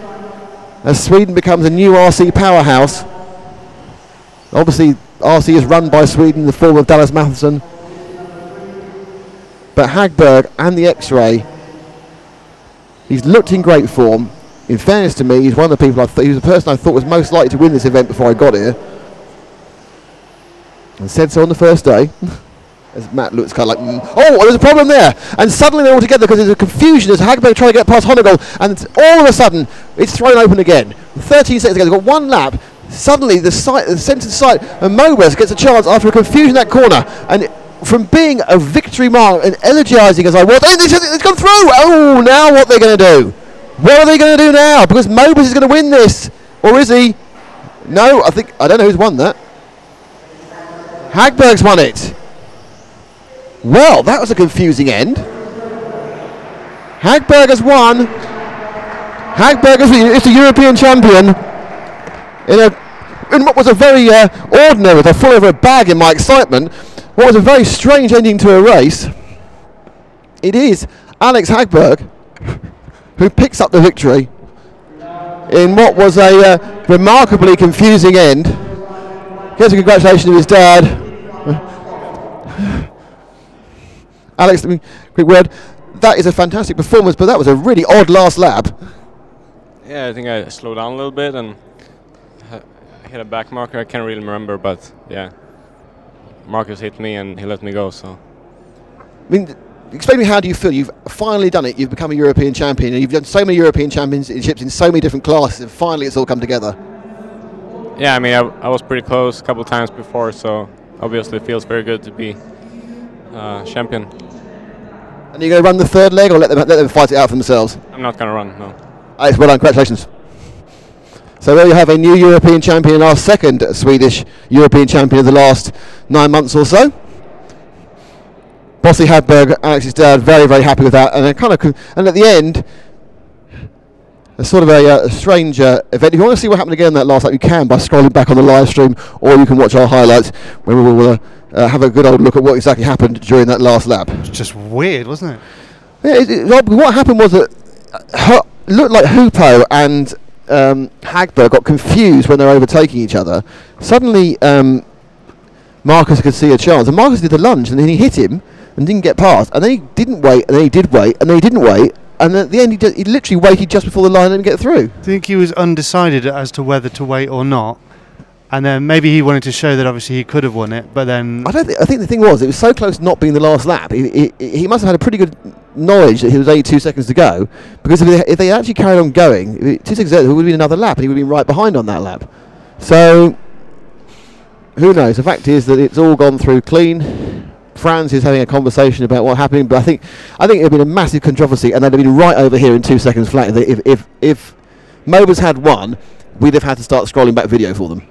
[SPEAKER 1] as Sweden becomes a new RC powerhouse. Obviously, RC is run by Sweden in the form of Dallas Matheson. But Hagberg and the X-Ray, he's looked in great form. In fairness to me, he's one of the people he was the person I thought was most likely to win this event before I got here. And said so on the first day. As Matt looks kind of like, there's a problem there. And suddenly they're all together because there's a confusion as Hagberg trying to get past Honegal, and all of a sudden it's thrown open again. 13 seconds ago, they've got one lap. Suddenly the centre side, and Mobus gets a chance after a confusion in that corner. And from being a victory mark and elegising as I was, it's gone through. Oh, now what they're going to do? What are they going to do now? Because Mobus is going to win this. Or is he? No, I don't know who's won that. Hagberg's won it. Well, that was a confusing end. Hagberg has won. Hagberg is the European champion in what was a very ordinary, I flew over a bag in my excitement, what was a very strange ending to a race. It is Alex Hagberg who picks up the victory in what was a remarkably confusing end. Here's a congratulations to his dad. Alex, quick word. That is a fantastic performance, but that was a really odd last lap.
[SPEAKER 6] Yeah, I think I slowed down a little bit and hit a back marker. I can't really remember, but yeah, Marcus hit me and he let me go. So,
[SPEAKER 1] I mean, explain to me, how do you feel? You've finally done it. You've become a European champion, and you've done so many European championships in so many different classes, and finally it's all come together.
[SPEAKER 6] Yeah, I mean, I was pretty close a couple times before, so obviously it feels very good to be champion.
[SPEAKER 1] And you're going to run the third leg, or let them fight it out for themselves?
[SPEAKER 6] I'm not going to run, no.
[SPEAKER 1] Well done, congratulations. So there you have a new European champion, and our second Swedish European champion of the last 9 months or so. Bossy Hadberg, Alex's dad, very, very happy with that. And then and at the end, a sort of a strange event. If you want to see what happened again in that last lap, you can by scrolling back on the live stream, or you can watch our highlights where we will have a good old look at what exactly happened during that last lap.
[SPEAKER 5] It's just weird, wasn't it?
[SPEAKER 1] Yeah, what happened was that looked like Hoopo and Hagberg got confused when they were overtaking each other. Suddenly, Marcus could see a chance, and Marcus did the lunge, and then he hit him and didn't get past, and then he didn't wait, and then he did wait, and then he didn't wait, and at the end he literally waited just before the line and didn't get through.
[SPEAKER 5] Do you think he was undecided as to whether to wait or not? And then maybe he wanted to show that obviously he could have won it, but then...
[SPEAKER 1] I think the thing was, it was so close to not being the last lap. He must have had a pretty good knowledge that he was only 2 seconds to go, because if they actually carried on going, 2 seconds later, there would have been another lap, and he would have been right behind on that lap. So, who knows? The fact is that it's all gone through clean. Franz is having a conversation about what happened, but I think it would have been a massive controversy, and they'd have been right over here in 2 seconds flat. If Mobers had won, we'd have had to start scrolling back video for them.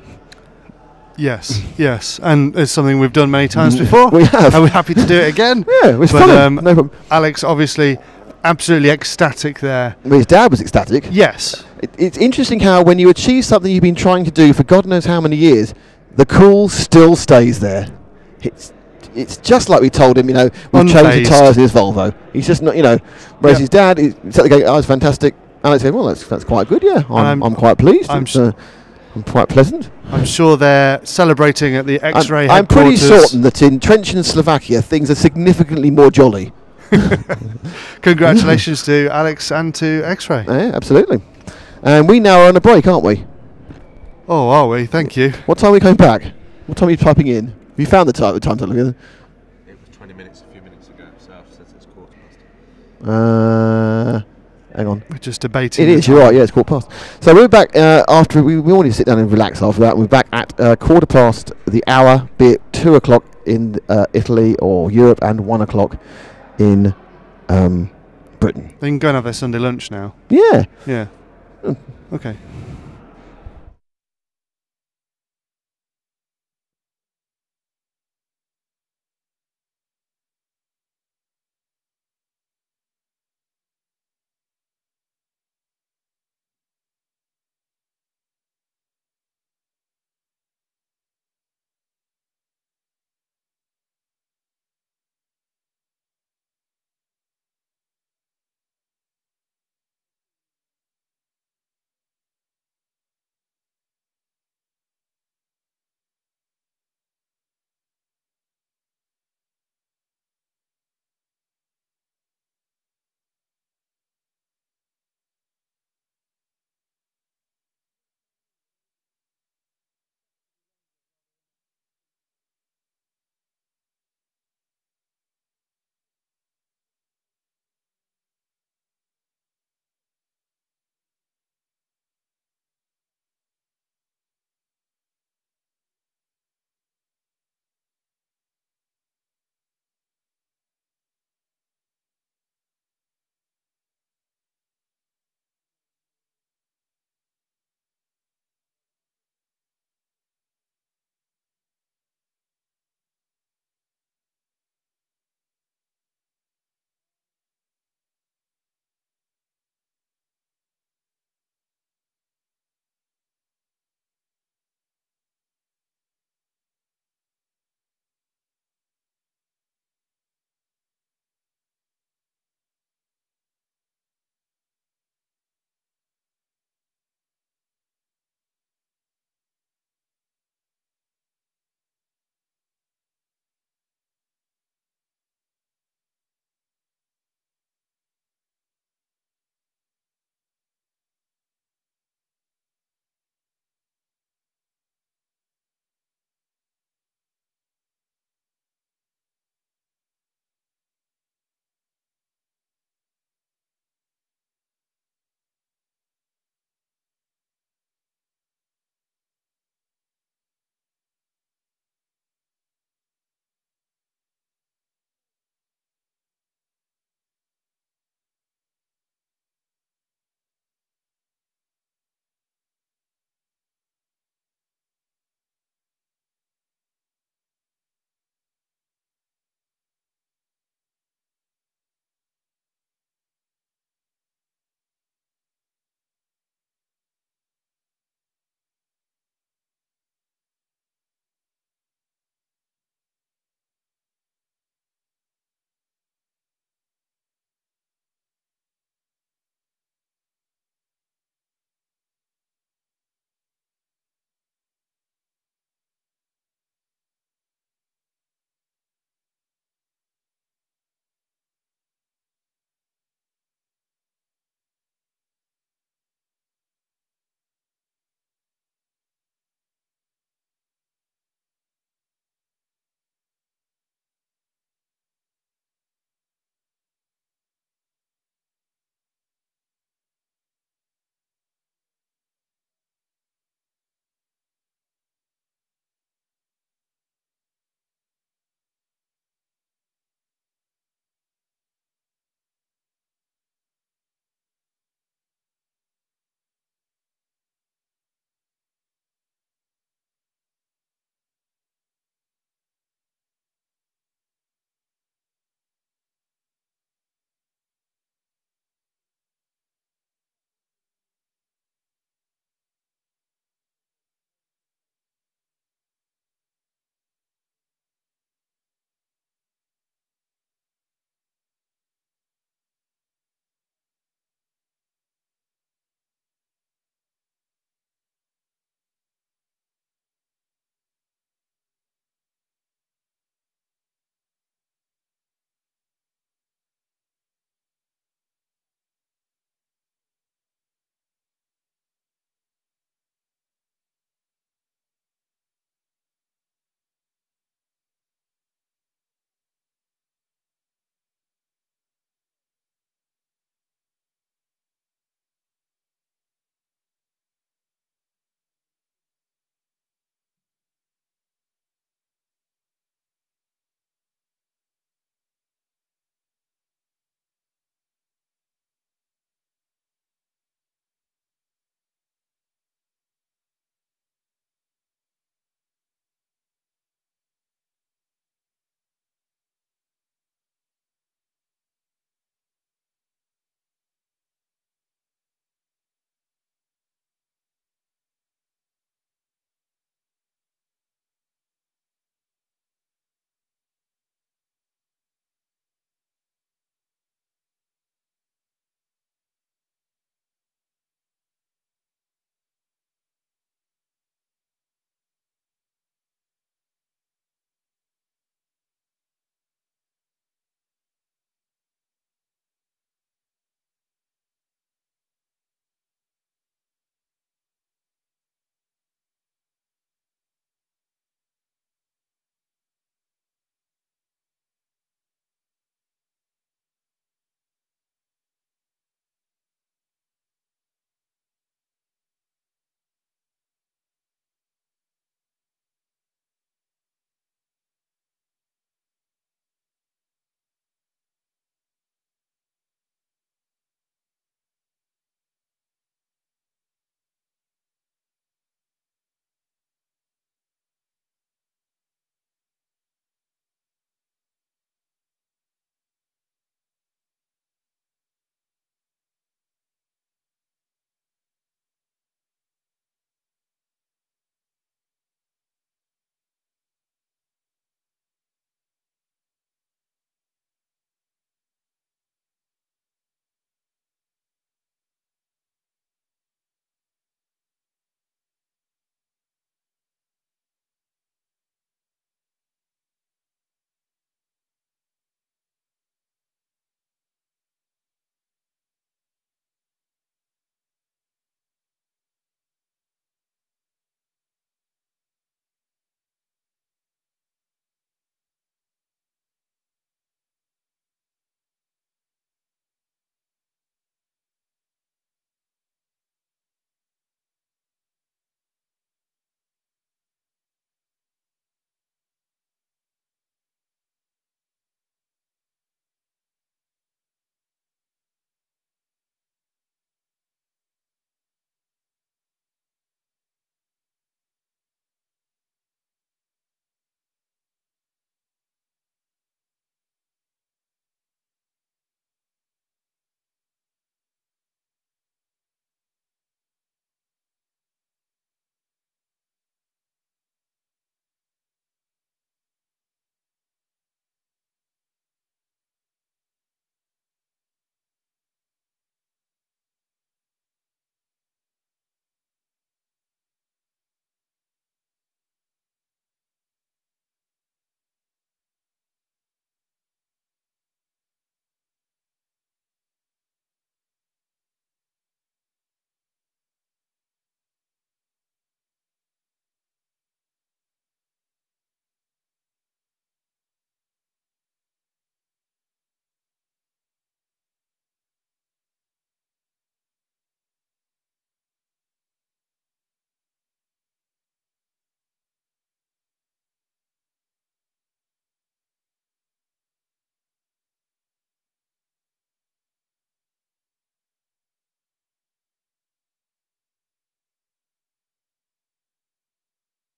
[SPEAKER 5] Yes, yes, and it's something we've done many times before.
[SPEAKER 1] We have.
[SPEAKER 5] And we're happy to do it again.
[SPEAKER 1] Yeah, it was fun. No problem.
[SPEAKER 5] Alex obviously absolutely ecstatic there.
[SPEAKER 1] Well, his dad was ecstatic.
[SPEAKER 5] Yes.
[SPEAKER 1] It's interesting how when you achieve something you've been trying to do for God knows how many years, the cool still stays there. It's just like we told him, we've changed the tyres in his Volvo. He's just not, whereas his dad, he's sat there going, oh, it's fantastic. Alex said, well, that's quite good, yeah. I'm quite pleased. I'm quite pleasant.
[SPEAKER 5] I'm sure they're celebrating at the X-Ray
[SPEAKER 1] I'm pretty
[SPEAKER 5] headquarters.
[SPEAKER 1] certain that in Trenčín, Slovakia, things are significantly more jolly.
[SPEAKER 5] Congratulations to Alex and to X-Ray.
[SPEAKER 1] Yeah, absolutely. And we now are on a break, aren't we?
[SPEAKER 5] Oh, are we? Thank you.
[SPEAKER 1] What time are we coming back? What time are you typing in? Have you found the time to look at it?
[SPEAKER 3] It was 20 minutes a few minutes ago, so I've said it's 15:15.
[SPEAKER 1] Hang on.
[SPEAKER 5] We're just debating.
[SPEAKER 1] It is, you're right, yeah, it's 15:15. So we're back after we wanted to sit down and relax after that. We're back at 15:15 the hour, be it 2 o'clock in Italy or Europe and 1 o'clock in Britain.
[SPEAKER 5] They can go and have their Sunday lunch now.
[SPEAKER 1] Yeah.
[SPEAKER 5] Yeah. Okay.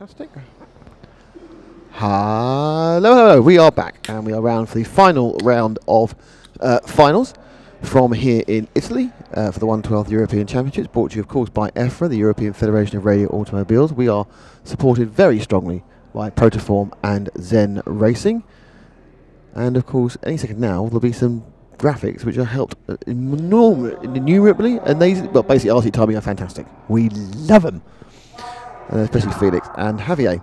[SPEAKER 1] Fantastic. Hello. We are back, and we are round for the final round of finals from here in Italy for the 112th European Championships, brought to you, of course, by EFRA, the European Federation of Radio Automobiles. We are supported very strongly by Protoform and Zen Racing. And, of course, any second now, there'll be some graphics which are helped innumerably, and they, well, basically, RC timing are fantastic. We love them. Especially Felix and Javier.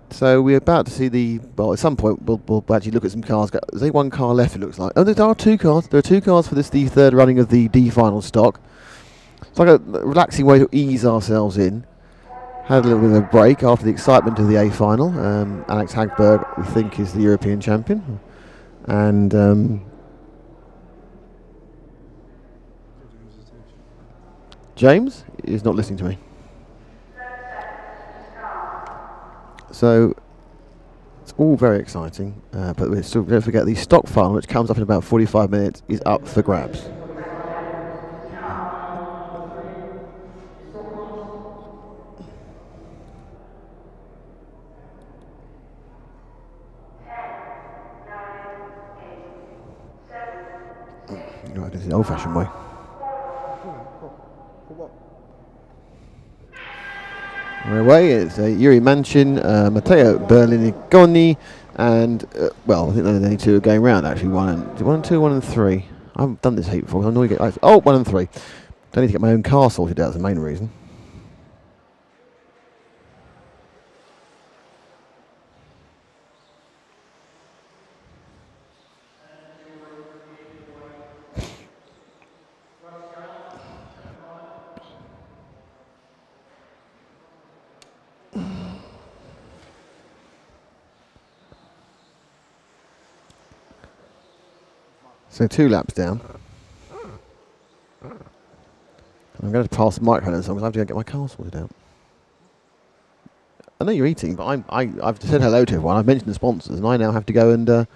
[SPEAKER 1] So we're about to see well, at some point we'll actually look at some cars. There's only one car left, it looks like. Oh, there are two cars. There are two cars for the third running of the D final stock. It's like a relaxing way to ease ourselves in. Had a little bit of a break after the excitement of the A final. Alex Hagberg, we think, is the European champion. And James is not listening to me. So it's all very exciting, but we still don't forget the stock final, which comes up in about 45 minutes, is up for grabs. Right, this is the old-fashioned way. We're away. It's Yuri Manchin, Matteo Berlinigoni, and well, I think the only two are going round actually. One and two, 1 and 3. I haven't done this heat before. I know you get 1 and 3. Don't need to get my own car sorted out. That's the main reason. So 2 laps down. I'm going to pass the microphone in some because I have to go get my car sorted out. I know you're eating, but I've said hello to everyone. I've mentioned the sponsors, and I now have to go and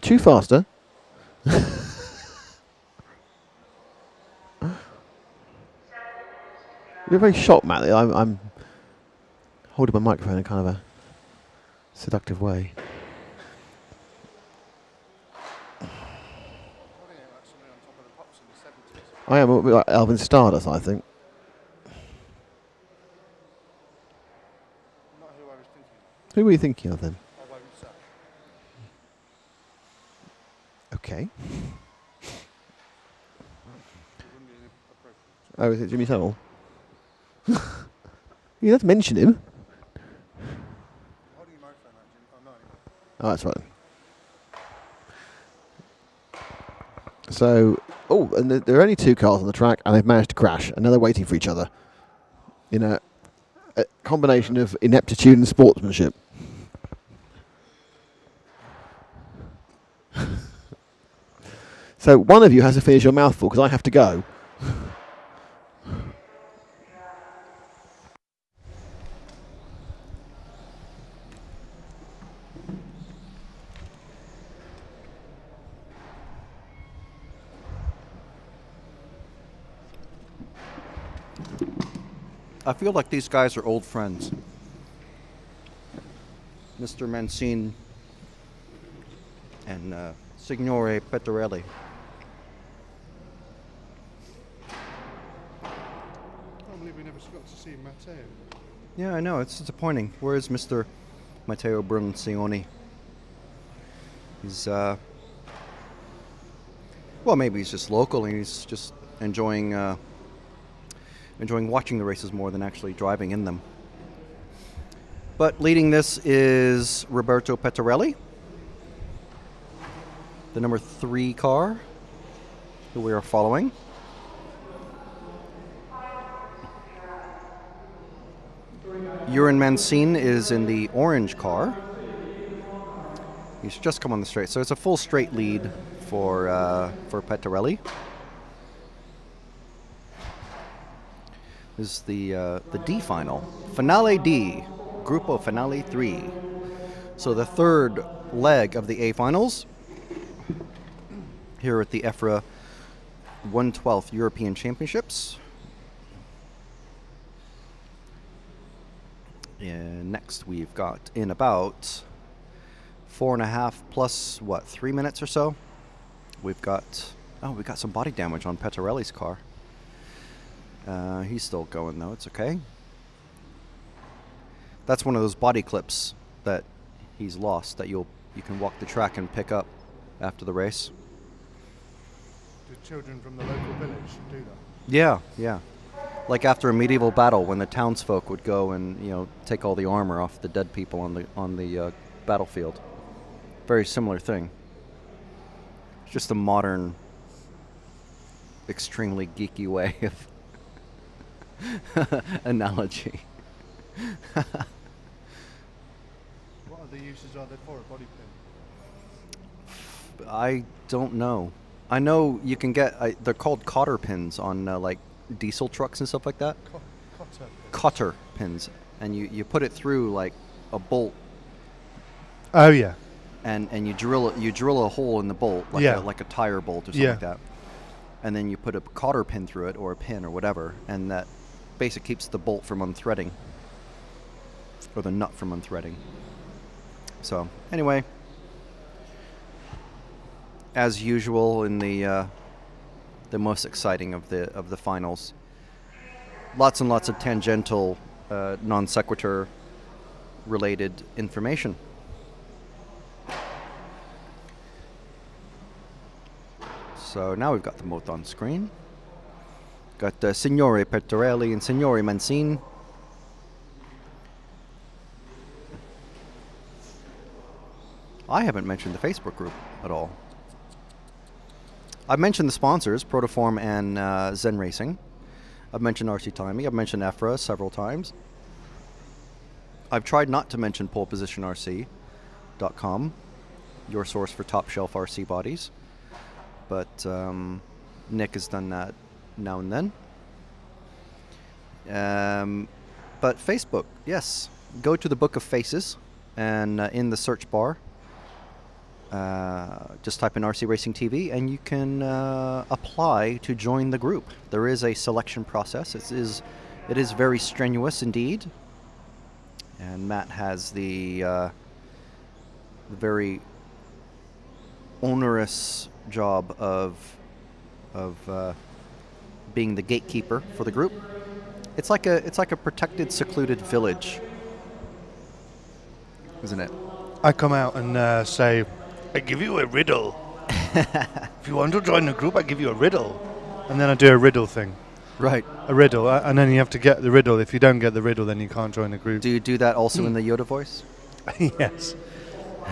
[SPEAKER 1] chew faster. You're very shocked, Matt, that I'm holding my microphone in kind of a seductive way. I am a bit like Alvin Stardust, I think.
[SPEAKER 5] Not who I was thinking of.
[SPEAKER 1] Who were you thinking of then? Okay. Oh, is it Jimmy Savile? You have to mention him. Oh, that's right. So, and there are only 2 cars on the track, and they've managed to crash, and now they're waiting for each other. You know, a combination of ineptitude and sportsmanship. So one of you has to finish your mouthful, because I have to go.
[SPEAKER 2] I feel like these guys are old friends. Mr. Mancini and Signore Pettorelli.
[SPEAKER 5] I can't believe we never got to see Matteo.
[SPEAKER 2] Yeah, I know. It's disappointing. Where is Mr. Matteo Berlusconi? He's, well, maybe he's just local and he's just enjoying watching the races more than actually driving in them. But leading this is Roberto Pettorelli, the number 3 car who we are following. Urin Mancini is in the orange car. He's just come on the straight, so it's a full straight lead for Pettorelli. This is the D final, Finale D, Gruppo Finale 3. So the third leg of the A finals here at the EFRA 112th European Championships. And next we've got in about 4.5 plus, what, 3 minutes or so, we've got some body damage on Pettorelli's car. He's still going though, it's okay. That's one of those body clips that he's lost that you can walk the track and pick up after the race.
[SPEAKER 5] Do children from the local village do that?
[SPEAKER 2] Yeah, yeah. Like after a medieval battle, when the townsfolk would go and take all the armor off the dead people on the battlefield. Very similar thing. It's just a modern, extremely geeky way of analogy.
[SPEAKER 5] What other uses are there for a body pin?
[SPEAKER 2] I don't know. I know you can get, they're called cotter pins on like diesel trucks and stuff like that.
[SPEAKER 5] Cotter.
[SPEAKER 2] Cotter pins. And you put it through like a bolt.
[SPEAKER 5] Oh yeah.
[SPEAKER 2] And you drill a hole in the bolt like a tire bolt or something like that. And then you put a cotter pin through it, or a pin or whatever, and that basically keeps the bolt from unthreading. Or the nut from unthreading. So anyway, as usual in the most exciting of the finals, lots and lots of tangential, non sequitur related information. So now we've got them both on screen. Got Signore Pettorelli and Signore Mancini. I haven't mentioned the Facebook group at all. I've mentioned the sponsors, Protoform and Zen Racing. I've mentioned RC Timey. I've mentioned EFRA several times. I've tried not to mention polepositionrc.com, your source for top shelf RC bodies. But Nick has done that now and then. But Facebook, yes. Go to the Book of Faces, and in the search bar, just type in RC Racing TV, and you can apply to join the group. There is a selection process. It is very strenuous indeed. And Matt has the very onerous job of being the gatekeeper for the group. It's like a protected, secluded village, isn't it?
[SPEAKER 5] I come out and say, I give you a riddle. If you want to join the group, I give you a riddle. And then I do a riddle thing.
[SPEAKER 2] Right.
[SPEAKER 5] A riddle, and then you have to get the riddle. If you don't get the riddle, then you can't join the group.
[SPEAKER 2] Do you do that also in the Yoda voice?
[SPEAKER 5] Yes.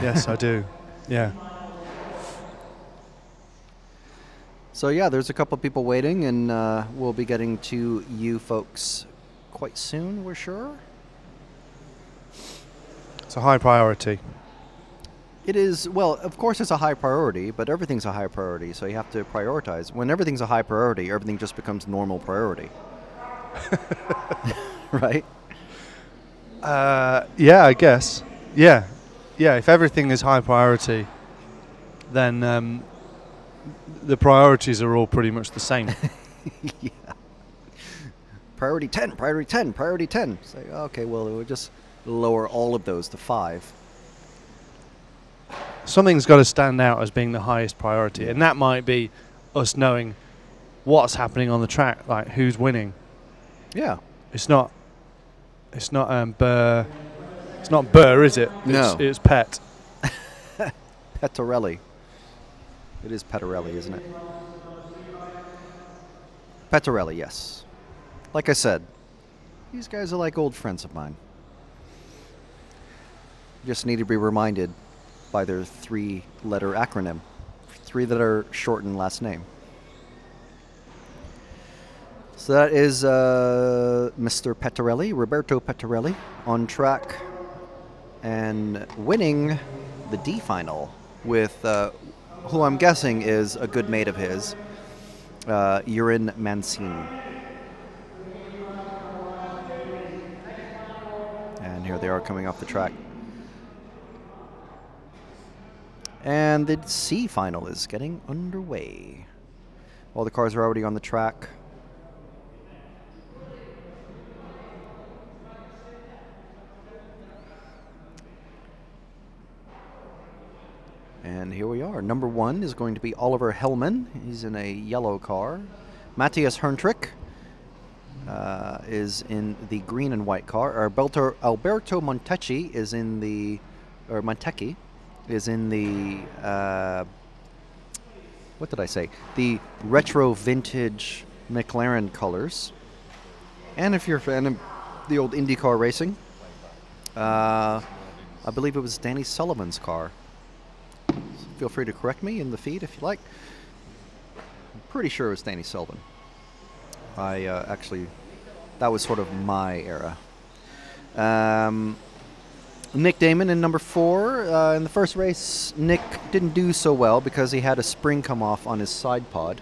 [SPEAKER 5] Yes, I do. Yeah.
[SPEAKER 2] So yeah, there's a couple of people waiting, and we'll be getting to you folks quite soon, we're sure.
[SPEAKER 5] It's a high priority.
[SPEAKER 2] It is, well, of course it's a high priority, but everything's a high priority, so you have to prioritize. When everything's a high priority, everything just becomes normal priority. Right?
[SPEAKER 5] Yeah, I guess. Yeah. Yeah, if everything is high priority, then the priorities are all pretty much the same.
[SPEAKER 2] Yeah. Priority 10, priority 10, priority 10. It's like, okay, well, we'll just lower all of those to 5.
[SPEAKER 5] Something's got to stand out as being the highest priority, and that might be us knowing what's happening on the track, like who's winning.
[SPEAKER 2] Yeah.
[SPEAKER 5] It's not Burr. It's not Burr, is it?
[SPEAKER 2] No.
[SPEAKER 5] It's Pet.
[SPEAKER 2] Pettorelli. It is Pettorelli, isn't it? Pettorelli, yes. Like I said, these guys are like old friends of mine. Just need to be reminded by their 3-letter acronym. 3-letter shortened last name. So that is Mr. Pettorelli, Roberto Pettorelli, on track and winning the D final with who I'm guessing is a good mate of his, Urin Mancini. And here they are coming off the track. And the C final is getting underway. All the cars are already on the track. And here we are. Number 1 is going to be Oliver Hellman. He's in a yellow car. Matthias Herntrick is in the green and white car. Alberto Montecchi is in the, or Montecchi is in the, what did I say? The retro vintage McLaren colors. And if you're a fan of the old IndyCar racing, I believe it was Danny Sullivan's car. So feel free to correct me in the feed if you like. I'm pretty sure it was Danny Sullivan. I actually, that was sort of my era. Nick Damon in number 4. In the first race, Nick didn't do so well because he had a spring come off on his side pod.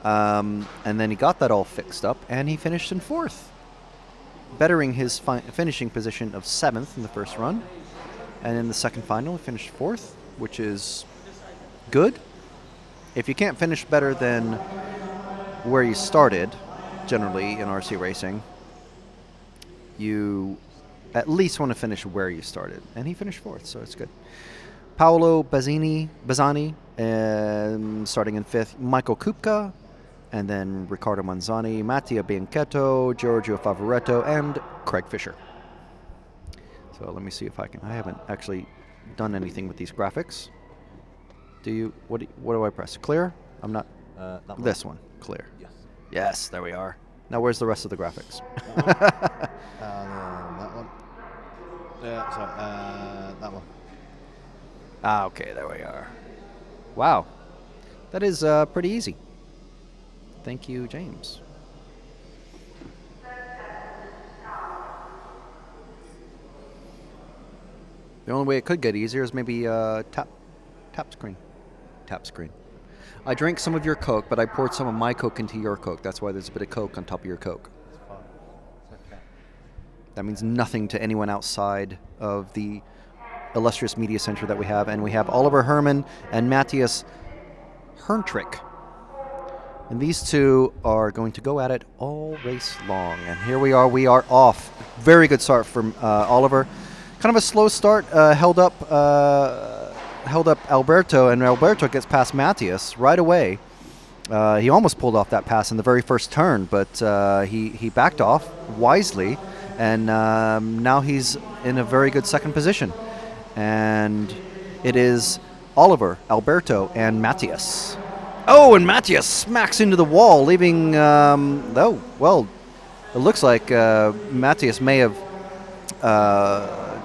[SPEAKER 2] And then he got that all fixed up, and he finished in 4th, bettering his finishing position of 7th in the first run. And in the second final, he finished 4th, which is good. If you can't finish better than where you started, generally in RC racing, you at least want to finish where you started. And he finished 4th, so it's good. Paolo Bazzani, starting in 5th. Michael Kupka, and then Riccardo Manzani, Mattia Bianchetto, Giorgio Favoretto, and Craig Fisher. So let me see if I can. I haven't actually done anything with these graphics. Do you? What do I press? Clear? I'm not. This one. Clear.
[SPEAKER 3] Yes.
[SPEAKER 2] Yes. There we are. Now where's the rest of the graphics?
[SPEAKER 1] That one. Yeah, sorry, that one.
[SPEAKER 2] Ah, okay. There we are. Wow. That is pretty easy. Thank you, James. The only way it could get easier is maybe tap screen. Tap screen. I drank some of your Coke, but I poured some of my Coke into your Coke. That's why there's a bit of Coke on top of your Coke.
[SPEAKER 3] It's fine. It's okay.
[SPEAKER 2] That means nothing to anyone outside of the illustrious media center that we have. And we have Oliver Herman and Matthias Herntrick. And these two are going to go at it all race long. And here we are off. Very good start from Oliver. Kind of a slow start, held up Alberto, and Alberto gets past Matthias right away. He almost pulled off that pass in the very first turn, but he backed off wisely, and now he's in a very good second position. And it is Oliver, Alberto, and Matthias. Oh, and Matthias smacks into the wall, leaving, oh, well, it looks like Matthias may have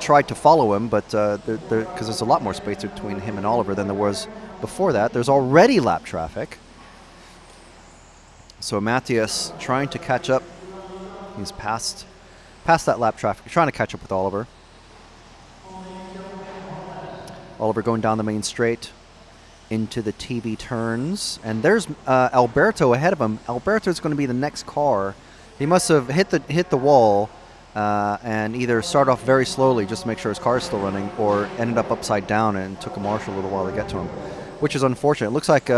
[SPEAKER 2] tried to follow him, but because there's a lot more space between him and Oliver than there was before that. There's already lap traffic. So Matthias trying to catch up. He's past that lap traffic, trying to catch up with Oliver. Oliver going down the main straight into the TV turns, and there's Alberto ahead of him. Alberto's going to be the next car. He must have hit the wall and either start off very slowly just to make sure his car is still running, or ended up upside down and took a marshal a little while to get to him, which is unfortunate. It looks like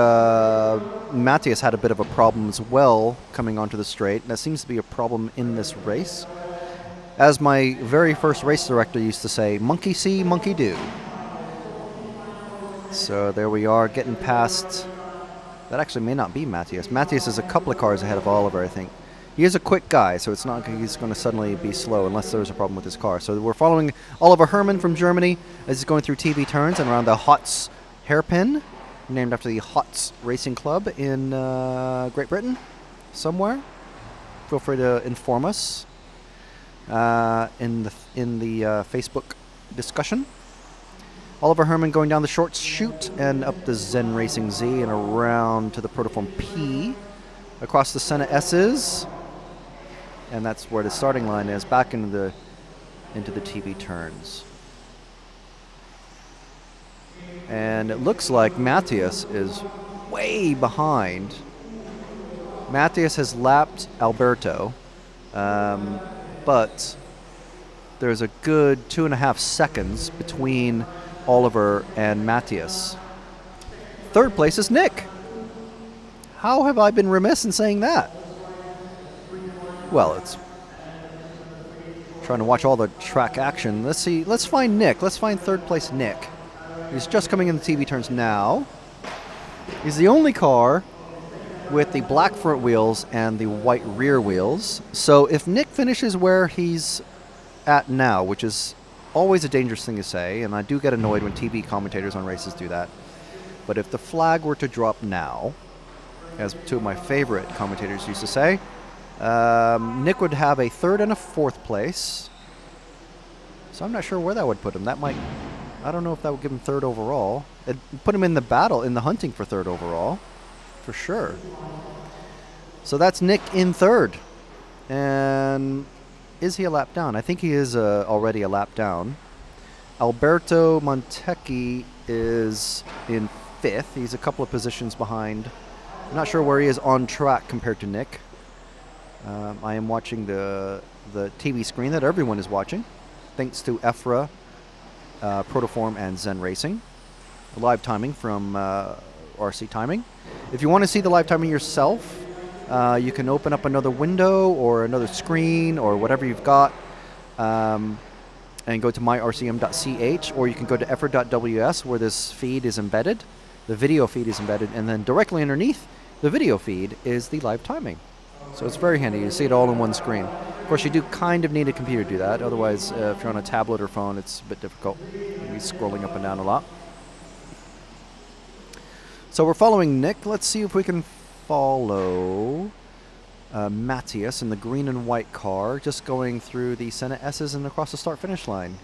[SPEAKER 2] Matthias had a bit of a problem as well coming onto the straight, and that seems to be a problem in this race. As my very first race director used to say, monkey see, monkey do. So there we are, getting past. That actually may not be Matthias. Matthias is a couple of cars ahead of Oliver, I think. He is a quick guy, so it's not like he's going to suddenly be slow unless there's a problem with his car. So we're following Oliver Herman from Germany as he's going through TV turns and around the Hotz hairpin, named after the Hotz Racing Club in Great Britain, somewhere. Feel free to inform us in the Facebook discussion. Oliver Herman going down the short chute and up the Zen Racing Z and around to the Protoform P, across the Senna S's, and that's where the starting line is, back into the TV turns. And it looks like Matthias is way behind. Matthias has lapped Alberto, but there's a good 2.5 seconds between Oliver and Matthias. Third place is Nick. How have I been remiss in saying that? Well, it's trying to watch all the track action. Let's see. Let's find Nick. Let's find third place Nick. He's just coming in the TV turns now. He's the only car with the black front wheels and the white rear wheels. So if Nick finishes where he's at now, which is always a dangerous thing to say, and I do get annoyed when TV commentators on races do that, but if the flag were to drop now, as two of my favorite commentators used to say, Nick would have a third and a fourth place. So I'm not sure where that would put him. That might, I don't know if that would give him third overall. It'd put him in the battle, in the hunting for third overall, for sure. So that's Nick in third. And is he a lap down? I think he is already a lap down. Alberto Montecchi is in fifth. He's a couple of positions behind. I'm not sure where he is on track compared to Nick. I am watching the TV screen that everyone is watching, thanks to EFRA, Protoform, and Zen Racing. Live timing from RC Timing. If you want to see the live timing yourself, you can open up another window or another screen or whatever you've got and go to myrcm.ch, or you can go to efra.ws where this feed is embedded. The video feed is embedded, and then directly underneath the video feed is the live timing. So it's very handy. You see it all in one screen. Of course, you do kind of need a computer to do that. Otherwise, if you're on a tablet or phone, it's a bit difficult. You'll be scrolling up and down a lot. So we're following Nick. Let's see if we can follow Matthias in the green and white car, just going through the Senna S's and across the start-finish line.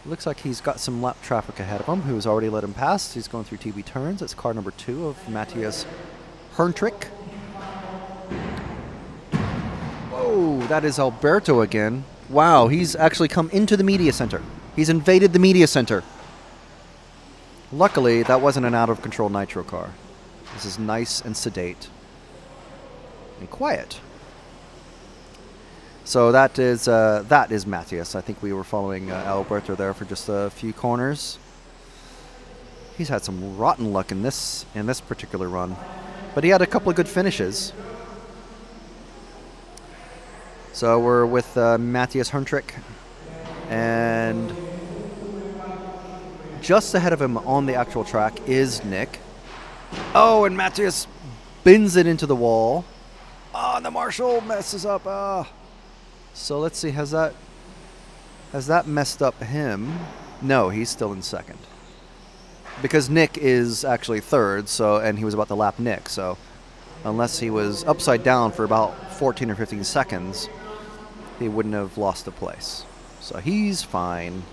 [SPEAKER 2] Looks like he's got some lap traffic ahead of him, who's already let him pass. He's going through TV turns. It's car number 2 of Matthias Herntrick. Whoa, that is Alberto again. Wow, he's actually come into the media center. He's invaded the media center. Luckily, that wasn't an out-of-control nitro car. This is nice and sedate and quiet. So that is Matthias. I think we were following Alberto there for just a few corners. He's had some rotten luck in this particular run, but he had a couple of good finishes. So we're with Matthias Herntrick, and just ahead of him on the actual track is Nick. Oh, and Matthias bins it into the wall. Oh, and the marshal messes up. So let's see, has that messed up him? No, he's still in second. Because Nick is actually third, and he was about to lap Nick, so unless he was upside down for about 14 or 15 seconds, he wouldn't have lost a place. So he's fine.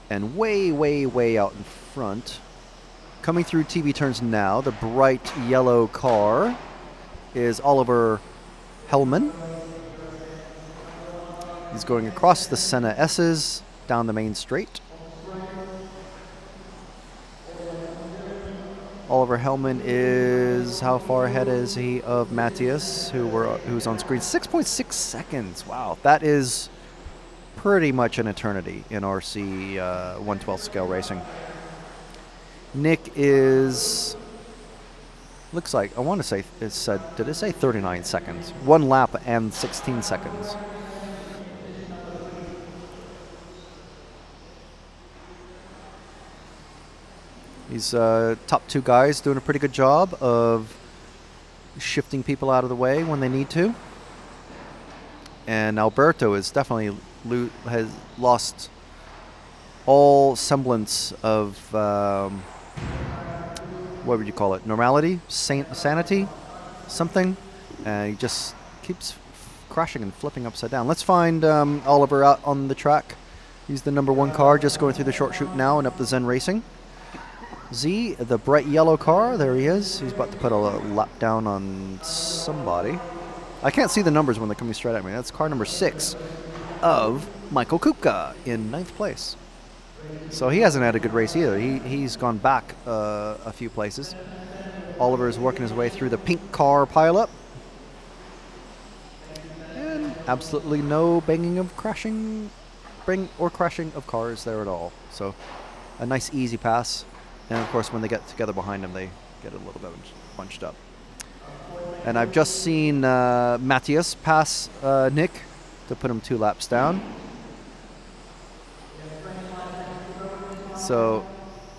[SPEAKER 2] And way, way, way out in front, coming through TV turns now, the bright yellow car is Oliver Hellman. He's going across the Senna S's down the main straight. Oliver Hellman is, how far ahead is he of Matthias, who's on screen? 6.6 seconds. Wow, that is pretty much an eternity in RC 1/12 scale racing. Nick is, looks like, I want to say it said, did it say 39 seconds? 1 lap and 16 seconds. These top 2 guys doing a pretty good job of shifting people out of the way when they need to. And Alberto is definitely has lost all semblance of, what would you call it, normality, sanity, something. And he just keeps crashing and flipping upside down. Let's find Oliver out on the track. He's the number 1 car, just going through the short chute now and up the Zen Racing. Z, the bright yellow car, there he is. He's about to put a lap down on somebody. I can't see the numbers when they're coming straight at me. That's car number 6 of Michael Kupka in 9th place. So he hasn't had a good race either. He's gone back a few places. Oliver is working his way through the pink car pileup. And absolutely no banging of crashing of cars there at all. So a nice easy pass. And of course, when they get together behind him, they get a little bit bunched up. And I've just seen Matthias pass Nick to put him 2 laps down. So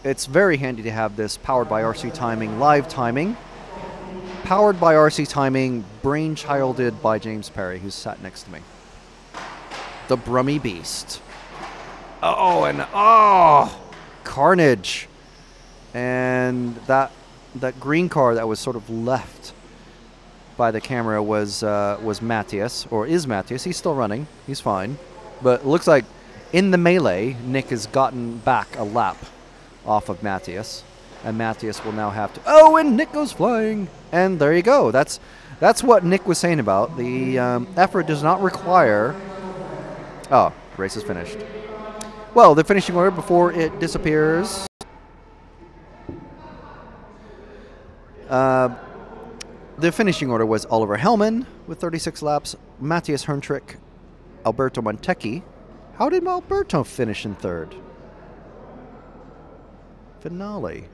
[SPEAKER 2] it's very handy to have this powered by RC Timing, live timing. Powered by RC Timing, brainchilded by James Perry, who's sat next to me. The Brummy Beast. Oh, and carnage. And that green car that was sort of left by the camera was Matthias, or is Matthias. He's still running. He's fine. But it looks like in the melee, Nick has gotten back a lap off of Matthias. And Matthias will now have to... Oh, and Nick goes flying. And there you go. That's what Nick was saying about. The EFRA does not require... Oh, race is finished. Well, the finishing order before it disappears. The finishing order was Oliver Hellman with 36 laps, Matthias Herntrick, Alberto Montecchi. How did Alberto finish in third? Finale.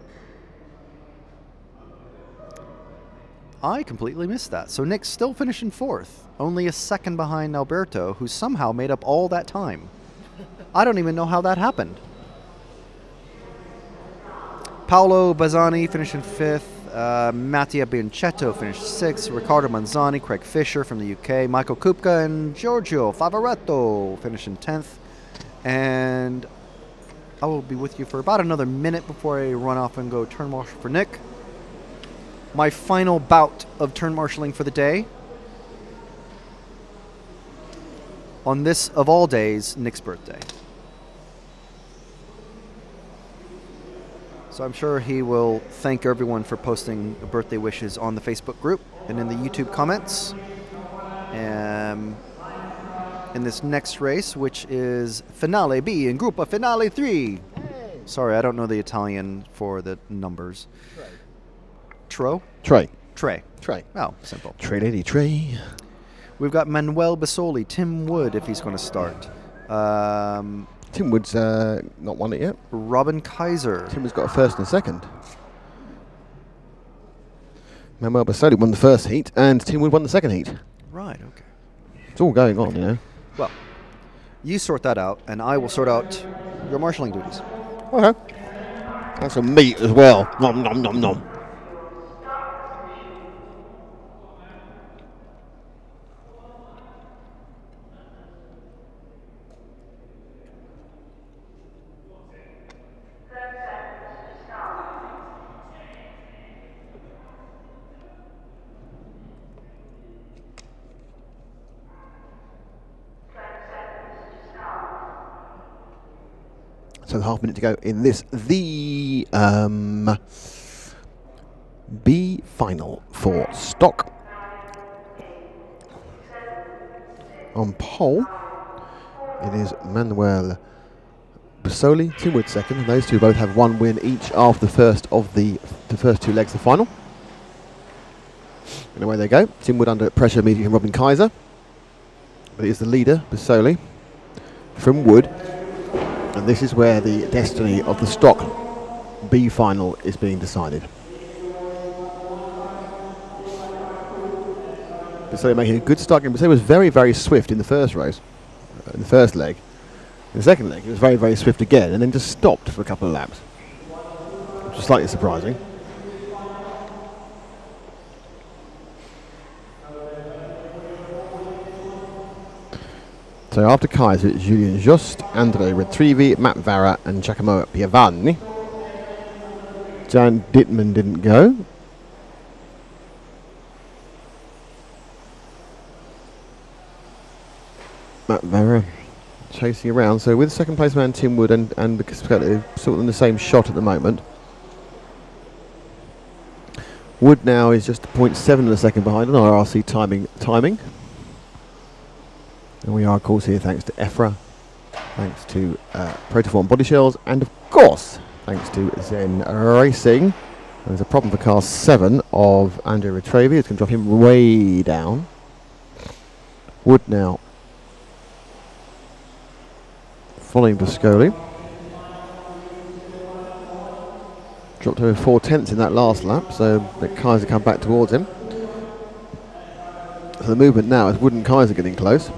[SPEAKER 2] I completely missed that. So Nick's still finishing fourth, only a second behind Alberto, who somehow made up all that time. I don't even know how that happened. Paolo Bazzani finishing fifth. Mattia Bianchetto finished sixth. Riccardo Manzani, Craig Fisher from the UK, Michael Kupka, and Giorgio Favaretto finishing 10th. And I will be with you for about another minute before I run off and go turn marshal for Nick. My final bout of turn marshalling for the day. On this, of all days, Nick's birthday. So I'm sure he will thank everyone for posting birthday wishes on the Facebook group and in the YouTube comments. In this next race, which is Finale B in Gruppa Finale 3. Hey. Sorry, I don't know the Italian for the numbers. Tro?
[SPEAKER 1] Trey.
[SPEAKER 2] Trey.
[SPEAKER 1] Trey.
[SPEAKER 2] Oh, simple.
[SPEAKER 1] Trey Lady Trey.
[SPEAKER 2] We've got Manuel Basoli, Tim Wood if he's going to start.
[SPEAKER 1] Tim Wood's not won it yet.
[SPEAKER 2] Robin Kaiser.
[SPEAKER 1] Tim Wood's got a first and a second. Manuel Basoli won the first heat, and Tim Wood won the second heat.
[SPEAKER 2] Right, okay.
[SPEAKER 1] It's all going on, you know.
[SPEAKER 2] Well, you sort that out, and I will sort out your marshalling duties.
[SPEAKER 1] Okay. That's some meat as well. Nom, nom, nom, nom. So half a minute to go in this, the B final for stock. On pole, it is Manuel Basoli, Tim Wood second, and those two both have one win each after the first of the first two legs of the final. And away they go. Tim Wood under pressure immediately from Robin Kaiser, but it is the leader, Basoli, from Wood. And this is where the destiny of the stock B final is being decided. Basoli making a good start. Basoli was very, very swift in the first race, in the first leg. In the second leg, he was very, very swift again, and then just stopped for a couple of laps, which is slightly surprising. So after Kaiser, it's Julian Just, Andre Retrivi, Matt Vara, and Giacomo Piavanni. Jan Dittman didn't go. Matt Vara chasing around. So with second place man Tim Wood and Biscotti sort of in the same shot at the moment. Wood now is just 0.7 of a second behind on our RC timing. And we are, of course, here thanks to EFRA, thanks to Protoform Body Shells, and of course, thanks to Zen Racing. There's a problem for car 7 of Andrea Retravi. It's going to drop him way down. Wood now following Biscoli. Dropped over 4/10 in that last lap, so let Kaiser come back towards him. So the movement now is Wood and Kaiser getting close.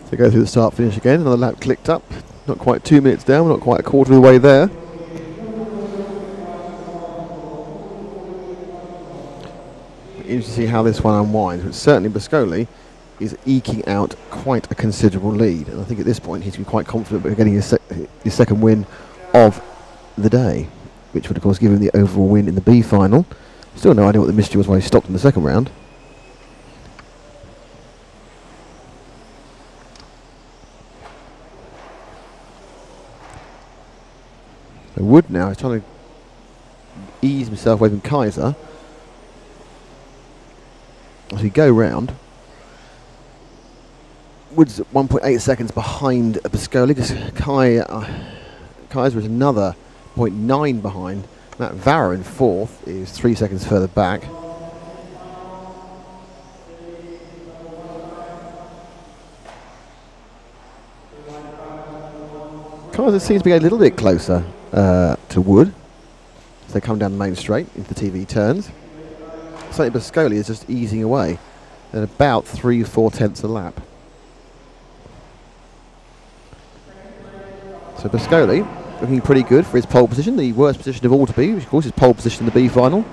[SPEAKER 1] So go through the start finish again, another lap clicked up. Not quite 2 minutes down, we're not quite a quarter of the way there. Interesting to see how this one unwinds, but certainly Boscoli is eking out quite a considerable lead, and I think at this point he's quite confident about getting his second win of the day, which would of course give him the overall win in the B final. Still no idea what the mystery was why he stopped in the second round. So Wood now is trying to ease himself away from Kaiser. As we go round, Wood's 1.8 seconds behind Boscoli. Kaiser is another 0.9 behind. Matt Vara in fourth is 3 seconds further back. Kaiser seems to be a little bit closer to Wood as they come down the main straight into the TV turns. Certainly Boscoli is just easing away at about 3/4 tenths a lap. So Boscoli looking pretty good for his pole position, the worst position of all to be, which of course is pole position in the B final.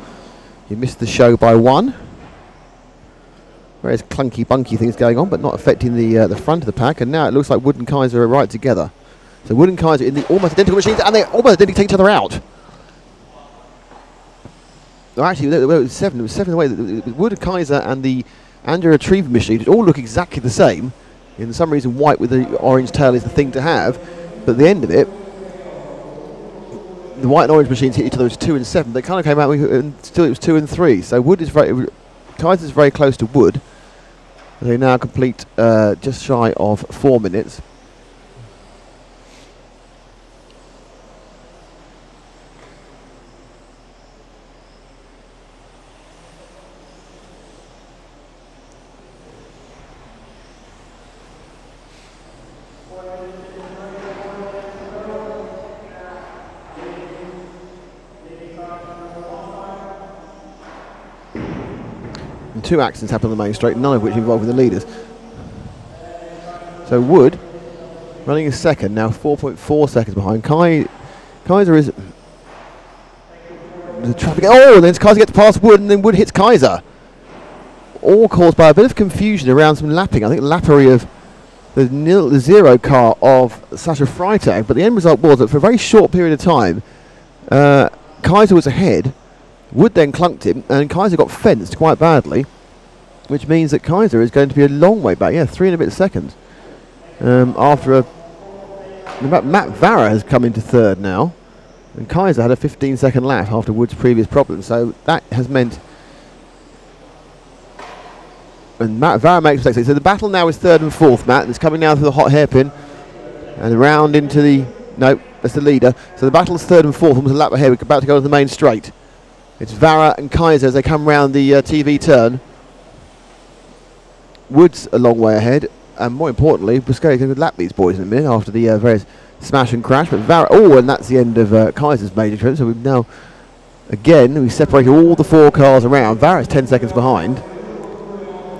[SPEAKER 1] He missed the show by 1. Various clunky bunky things going on, but not affecting the front of the pack, and now it looks like Wood and Kaiser are right together. So Wood and Kaiser in the almost identical machines, and they almost identically take each other out. No, actually, it was 7. It was 7 away. It was Wood, Kaiser, and the Andrea retriever machine, which all look exactly the same. And for some reason, white with the orange tail is the thing to have. But at the end of it, the white and orange machines hit each other as 2 and 7. They kind of came out, and still it was 2 and 3. So Wood is Kaiser's very close to Wood. They now complete just shy of 4 minutes. And 2 accidents happened on the main straight, none of which involved the leaders. So Wood running in second, now 4.4 seconds behind. Kaiser is the traffic. Oh, and then Kaiser gets past Wood, and then Wood hits Kaiser. All caused by a bit of confusion around some lapping. I think lappery of the 0 car of Sascha Freitag, but the end result was that for a very short period of time, Kaiser was ahead. Wood then clunked him, and Kaiser got fenced quite badly, which means that Kaiser is going to be a long way back. Yeah, 3 and a bit seconds. After Matt Vara has come into third now, and Kaiser had a 15-second lap after Wood's previous problem. So that has meant, and Matt Vara makes mistakes. So the battle now is third and fourth. Matt, it's coming now through the hot hairpin, and around into the that's the leader. So the battle is third and fourth, almost a lap ahead. We're about to go to the main straight. It's Vara and Kaiser as they come round the TV turn. Wood's a long way ahead, and more importantly, Boscoli can lap these boys in a minute after the various smash and crash. But Vara, and that's the end of Kaiser's major trip. So we've now, again, we separated all the 4 cars around. Vara's 10 seconds behind.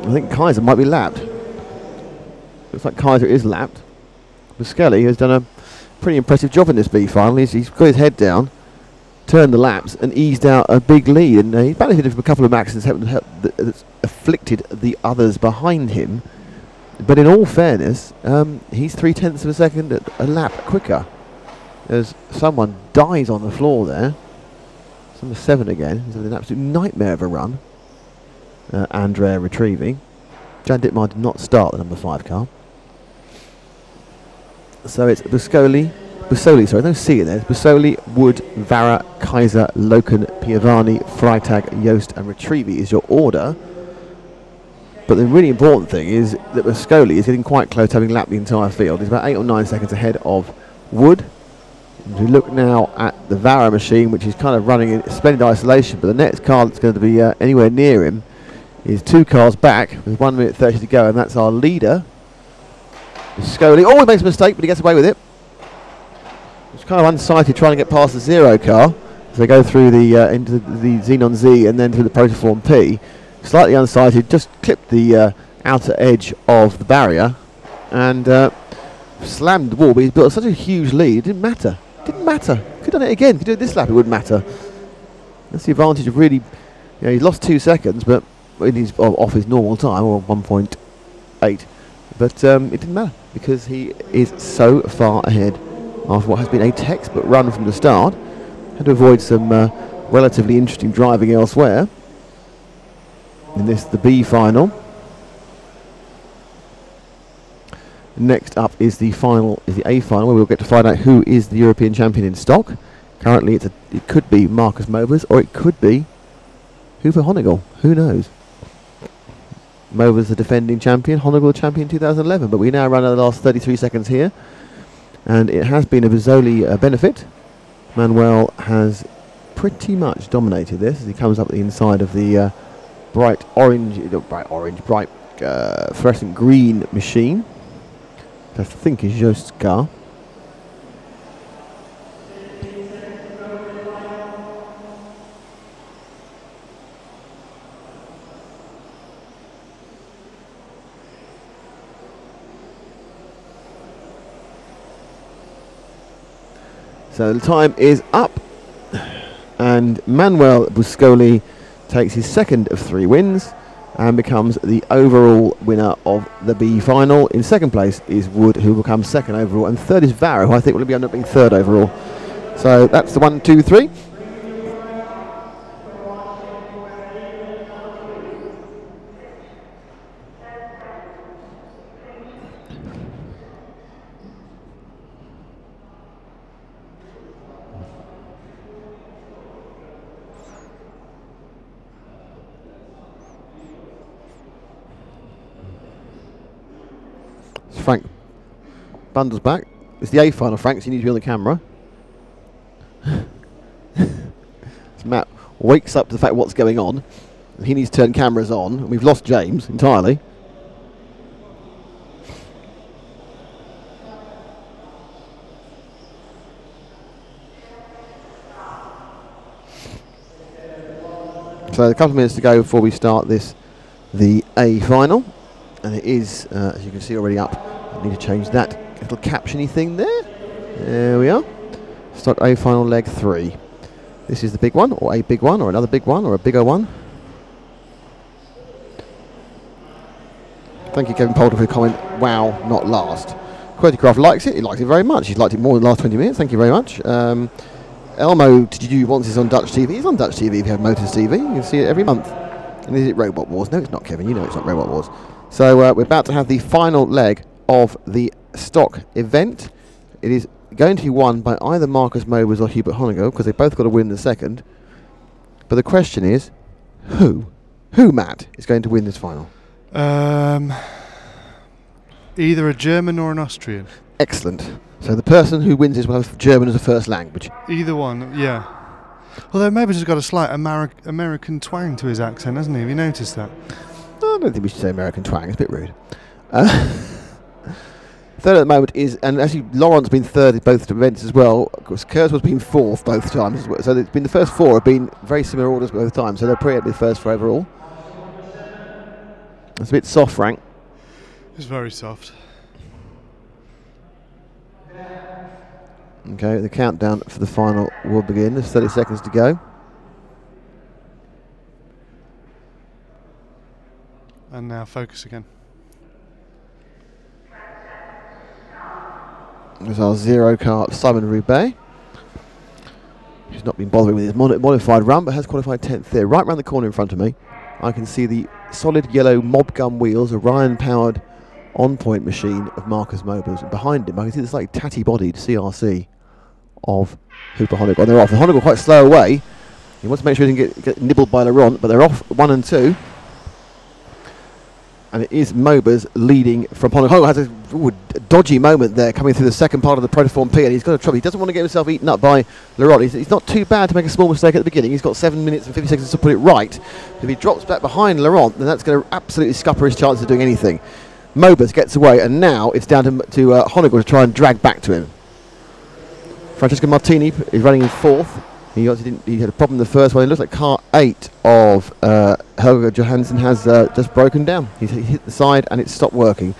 [SPEAKER 1] I think Kaiser might be lapped. Looks like Kaiser is lapped. Boscoli has done a pretty impressive job in this B final. He's got his head down, turned the laps, and eased out a big lead. And he benefited from a couple of accidents that afflicted the others behind him. But in all fairness, he's 0.3 of a second a lap quicker, as someone dies on the floor there. It's number 7 again. He's having an absolute nightmare of a run. Andrea retrieving. Jan Dittmar did not start the number 5 car. So it's Boscoli, sorry, no C in there. It's Boscoli, Wood, Vara, Kaiser, Loken, Piovani, Freitag, Jost and Retrievi is your order. But the really important thing is that Boscoli is getting quite close to having lapped the entire field. He's about 8 or 9 seconds ahead of Wood. As we look now at the Vara machine, which is kind of running in splendid isolation, but the next car that's going to be anywhere near him is 2 cars back with 1 minute 30 to go, and that's our leader, Boscoli. Oh, he makes a mistake, but he gets away with it. It's kind of unsighted trying to get past the 0 car as they go through the into the Xenon Z and then through the Protoform P. Slightly unsighted, just clipped the outer edge of the barrier, and slammed the wall, but he's built such a huge lead. It didn't matter. Didn't matter. Could have done it again. Could do it this lap. It wouldn't matter. That's the advantage of really. He's lost 2 seconds, but off his normal time, or 1.8. But it didn't matter because he is so far ahead after what has been a textbook run from the start. Had to avoid some relatively interesting driving elsewhere. In this, the B final. Next up is the A final, where we'll get to find out who is the European champion in stock. Currently, it could be Marcus Movers, or it could be Hooper Honigel. Who knows? Movers the defending champion, Honigel the champion 2011. But we now run the last 33 seconds here, and it has been a Rizzoli benefit. Manuel has pretty much dominated this as he comes up the inside of the bright fluorescent green machine. I think is Jost's car. So the time is up, and Manuel Buscoli takes his second of 3 wins and becomes the overall winner of the B final. In second place is Wood, who becomes second overall, and third is Varro, who I think will end up being third overall. So that's the 1, 2, 3. Frank bundles back. It's the A final, Frank, so you need to be on the camera. So Matt wakes up to the fact what's going on. He needs to turn cameras on. We've lost James entirely. So a couple of minutes to go before we start the A final. And it is, as you can see, already up. I need to change that little captiony thing there. There we are. Stock A final leg 3. This is the big one, or a big one, or another big one, or a bigger one. Thank you, Kevin Poulter, for the comment, wow, not last. QWERTYcraft likes it. He likes it very much. He's liked it more than the last 20 minutes. Thank you very much. Elmo, did you want this on Dutch TV? It's on Dutch TV if you have Motors TV. You can see it every month. And is it Robot Wars? No, it's not, Kevin. You know it's not Robot Wars. So we're about to have the final leg of the stock event. It is going to be won by either Marcus Movers or Hubert Honigel, because they both got to win the second. But the question is, who, Matt, is going to win this final?
[SPEAKER 5] Either a German or an Austrian.
[SPEAKER 1] Excellent. So the person who wins this will have German as a first language.
[SPEAKER 5] Either one, yeah. Although Movers has got a slight American twang to his accent, hasn't he? Have you noticed that?
[SPEAKER 1] I don't think we should say American twang. It's a bit rude. Third at the moment is, and actually Laurent's been third at both events as well. Of course, Kurzweil's been fourth both times as well. So it's been the first 4 have been very similar orders both times. So they're pretty at the first 4 overall. It's a bit soft, Frank.
[SPEAKER 5] It's very soft.
[SPEAKER 1] Okay, the countdown for the final will begin. There's 30 seconds to go.
[SPEAKER 5] And now focus again.
[SPEAKER 1] There's our 0 car, Simon Roubaix. He's not been bothering with his modified run, but has qualified 10th there. Right round the corner in front of me, I can see the solid yellow mob gun wheels, a Ryan-powered on-point machine of Marcus Movers. And behind him, I can see the slightly tatty-bodied CRC of Hooper Honigel. And they're off. The Honigel quite slow away. He wants to make sure he doesn't get nibbled by Laurent, but they're off 1 and 2. And it is Movers leading from Honigel. Honigel has a dodgy moment there coming through the second part of the Protoform P, and he's got a trouble. He doesn't want to get himself eaten up by Laurent. He's not too bad to make a small mistake at the beginning. He's got 7 minutes and 50 seconds to put it right. If he drops back behind Laurent, then that's going to absolutely scupper his chance of doing anything. Movers gets away, and now it's down to Honigel to try and drag back to him. Francesco Martini is running in 4th. He had a problem in the first one. It looks like car 8 of Helge Johansson has just broken down. He's hit the side and it's stopped working.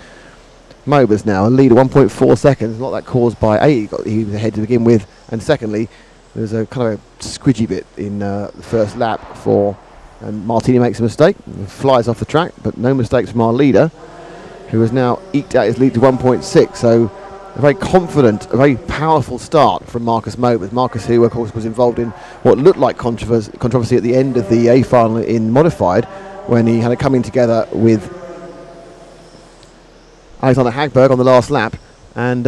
[SPEAKER 1] Mobers now, a lead at 1.4 seconds. Not that caused by he was ahead to begin with, and secondly, there's a kind of a squidgy bit in the first lap and Martini makes a mistake, and flies off the track, but no mistakes from our leader, who has now eked out his lead to 1.6. So a very confident, a very powerful start from Marcus Mobers. Marcus, who of course was involved in what looked like controversy at the end of the A final in modified, when he had a coming together with Alexander Hagberg on the last lap, and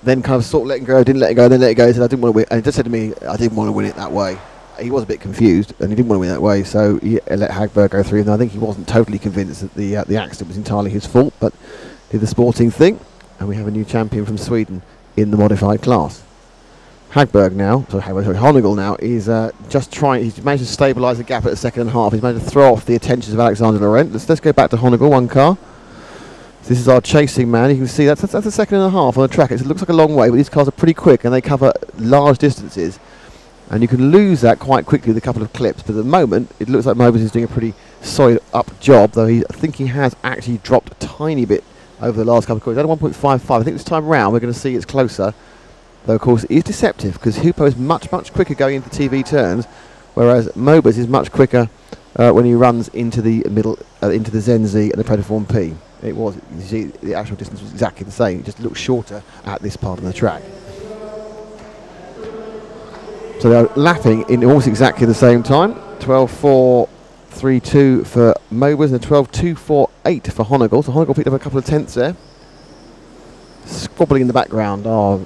[SPEAKER 1] then kind of sort of let him go, didn't let it go, then let it go. He said, I didn't want to win. And he just said to me, I didn't want to win it that way. He was a bit confused, and he didn't want to win it that way, so he let Hagberg go through. And I think he wasn't totally convinced that the accident was entirely his fault, but did the sporting thing. And we have a new champion from Sweden in the modified class. Hagberg now, Honegel now, is just trying. He's managed to stabilise the gap at the second and a half. He's managed to throw off the attentions of Alexander Laurent. Let's go back to Honegel, one car. This is our chasing man. You can see that's a second and a half on the track. It looks like a long way, but these cars are pretty quick and they cover large distances. And you can lose that quite quickly with a couple of clips. But at the moment, it looks like Mobers is doing a pretty solid up job, though I think he has actually dropped a tiny bit over the last couple of corners. At 1.55. I think this time round we're going to see it's closer. Though, of course, it is deceptive because Hupo is much, much quicker going into TV turns, whereas Mobers is much quicker when he runs into the middle, into the Zen Z and the Predaform P. It was, you see, the actual distance was exactly the same. It just looked shorter at this part of the track. So they're lapping in almost exactly the same time. 12.432 for Mobers and 12.248 for Honegel. So Honegel picked up a couple of tenths there. Squabbling in the background are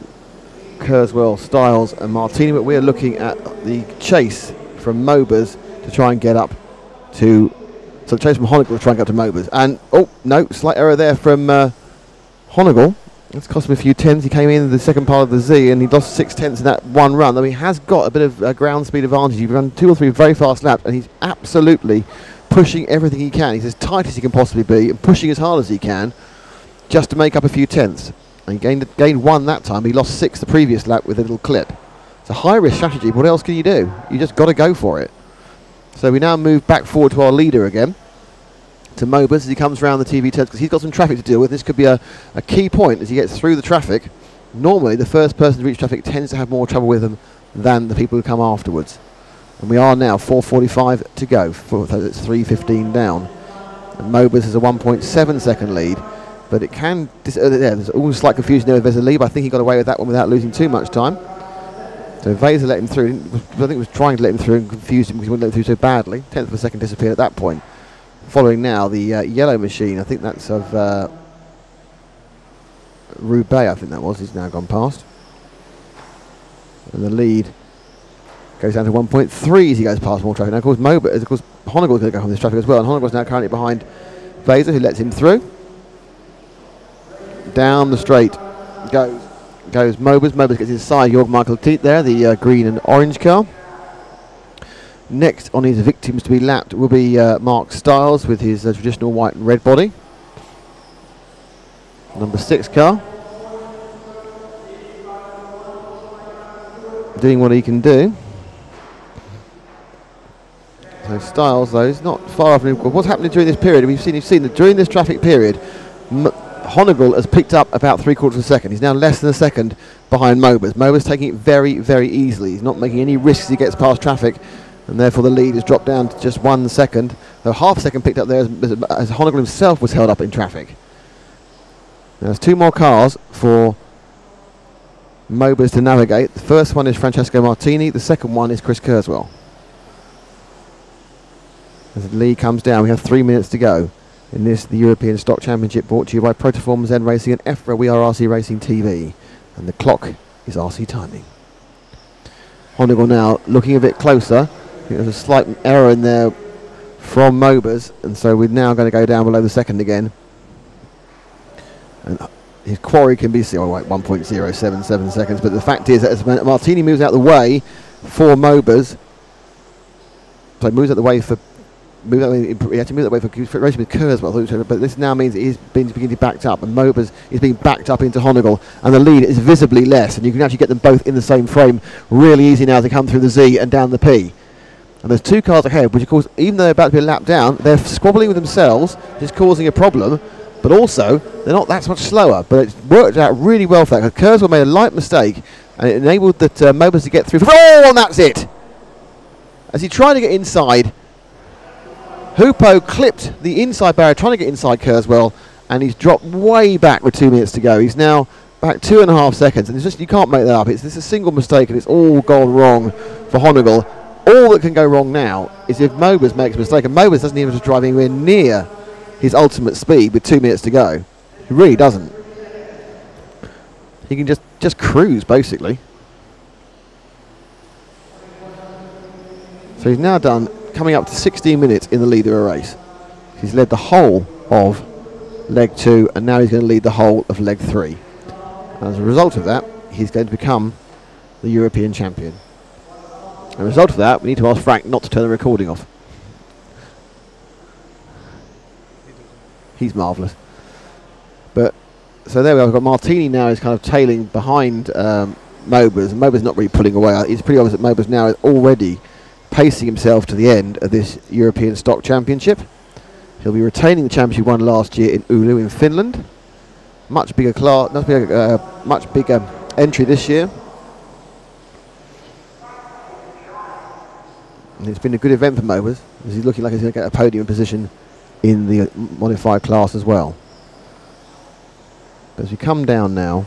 [SPEAKER 1] Kurzweil, Styles and Martini, but we're looking at the chase from Mobers to try and get up to... So the chase from Honegel to try and get up to Mobers. And, oh, no, slight error there from Honegel. It's cost him a few tenths. He came in the second part of the Z and he lost 6 tenths in that one run. Though he has got a bit of ground speed advantage. He's run 2 or 3 very fast laps and he's absolutely pushing everything he can. He's as tight as he can possibly be and pushing as hard as he can just to make up a few tenths. And he gained 1 that time. He lost 6 the previous lap with a little clip. It's a high-risk strategy. What else can you do? You just got to go for it. So we now move back forward to our leader again, to Mobers as he comes around the TV turns, because he's got some traffic to deal with. This could be a key point as he gets through the traffic. Normally the first person to reach traffic tends to have more trouble with them than the people who come afterwards. And we are now 4.45 to go. It's 3.15 down. And Mobers has a 1.7 second lead, but it can... there's always slight confusion there with Vesely, but I think he got away with that one without losing too much time. So Vaser let him through. I think he was trying to let him through and confused him because he wouldn't let him through so badly. 10th of a second disappeared at that point. Following now the yellow machine, I think that's of Roubaix, I think that was, he's now gone past. And the lead goes down to 1.3 as he goes past more traffic. Now, of course, Honegel is going to go on this traffic as well, and Honegel is now currently behind Vaser, who lets him through. Down the straight goes Mobers. Mobers gets inside Jorg Michael Tiet there, the green and orange car. Next on his victims to be lapped will be Mark Styles with his traditional white and red body. Number 6 car. Doing what he can do. So Styles, though, is not far off. What's happening during this period? You've seen that during this traffic period, Honegel has picked up about 3/4 of a second. He's now less than a second behind Mobers. Mobers taking it very, very easily. He's not making any risks as he gets past traffic, and therefore the lead has dropped down to just 1 second. Though half a second picked up there as Honegel himself was held up in traffic. Now there's 2 more cars for Mobers to navigate. The first one is Francesco Martini. The second one is Chris Kurzweil. As the lead comes down, we have 3 minutes to go in this, the European Stock Championship, brought to you by Protoform, Zen Racing and EFRA. We are RC Racing TV, and the clock is RC timing. Honegel now looking a bit closer. I think there's a slight error in there from Mobers, and so we're now going to go down below the second again. And his quarry can be seen, 1.077 seconds, but the fact is that as Martini moves out the way for Mobers, so moves out the way for... he had to move that way for racing with Kurzweil, but this now means he's beginning backed up, and Mobers is being backed up into Honegel, and the lead is visibly less, and you can actually get them both in the same frame really easy now as they come through the Z and down the P. And there's 2 cars ahead, which of course, even though they're about to be a lap down, they're squabbling with themselves, which is causing a problem, but also they're not that much slower. But it's worked out really well for that, because Kurzweil made a light mistake, and it enabled that Mobus to get through. Oh, and that's it! As he tried to get inside, Hoopo clipped the inside barrier, trying to get inside Kurzweil, and he's dropped way back with 2 minutes to go. He's now back 2.5 seconds, and it's just, you can't make that up. It's a single mistake, and it's all gone wrong for Honegel. All that can go wrong now is if Mobus makes a mistake, and Mobus doesn't even have to drive anywhere near his ultimate speed with 2 minutes to go. He really doesn't. He can just cruise, basically. So he's now done, coming up to 16 minutes in the lead of a race. He's led the whole of leg 2, and now he's going to lead the whole of leg 3. And as a result of that, he's going to become the European champion. As a result of that, we need to ask Frank not to turn the recording off. He's marvellous. But, so there we are. We've got Martini now is kind of tailing behind Mobus, and Mobus not really pulling away. It's pretty obvious that Mobus now is already pacing himself to the end of this European Stock Championship. He'll be retaining the championship won last year in Oulu in Finland. Much bigger class, much bigger entry this year. And it's been a good event for Mobus, as he's looking like he's going to get a podium position in the modified class as well. But as we come down now,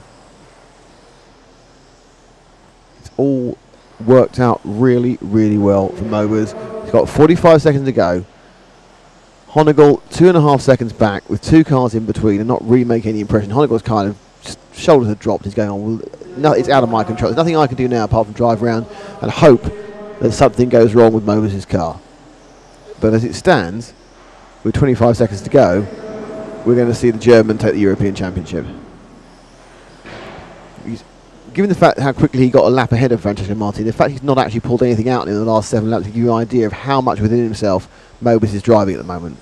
[SPEAKER 1] it's all worked out really, really well for Mobus. He's got 45 seconds to go. Honegel 2.5 seconds back with 2 cars in between and not really making any impression. Honegel's kind of just shoulders have dropped. He's going on, well, no, it's out of my control. There's nothing I can do now apart from drive around and hope that something goes wrong with Mobus's car. But as it stands, with 25 seconds to go, we're going to see the German take the European Championship. Given the fact how quickly he got a lap ahead of Francesco Martin, the fact he's not actually pulled anything out in the last 7 laps, to give you an idea of how much within himself Mobus is driving at the moment.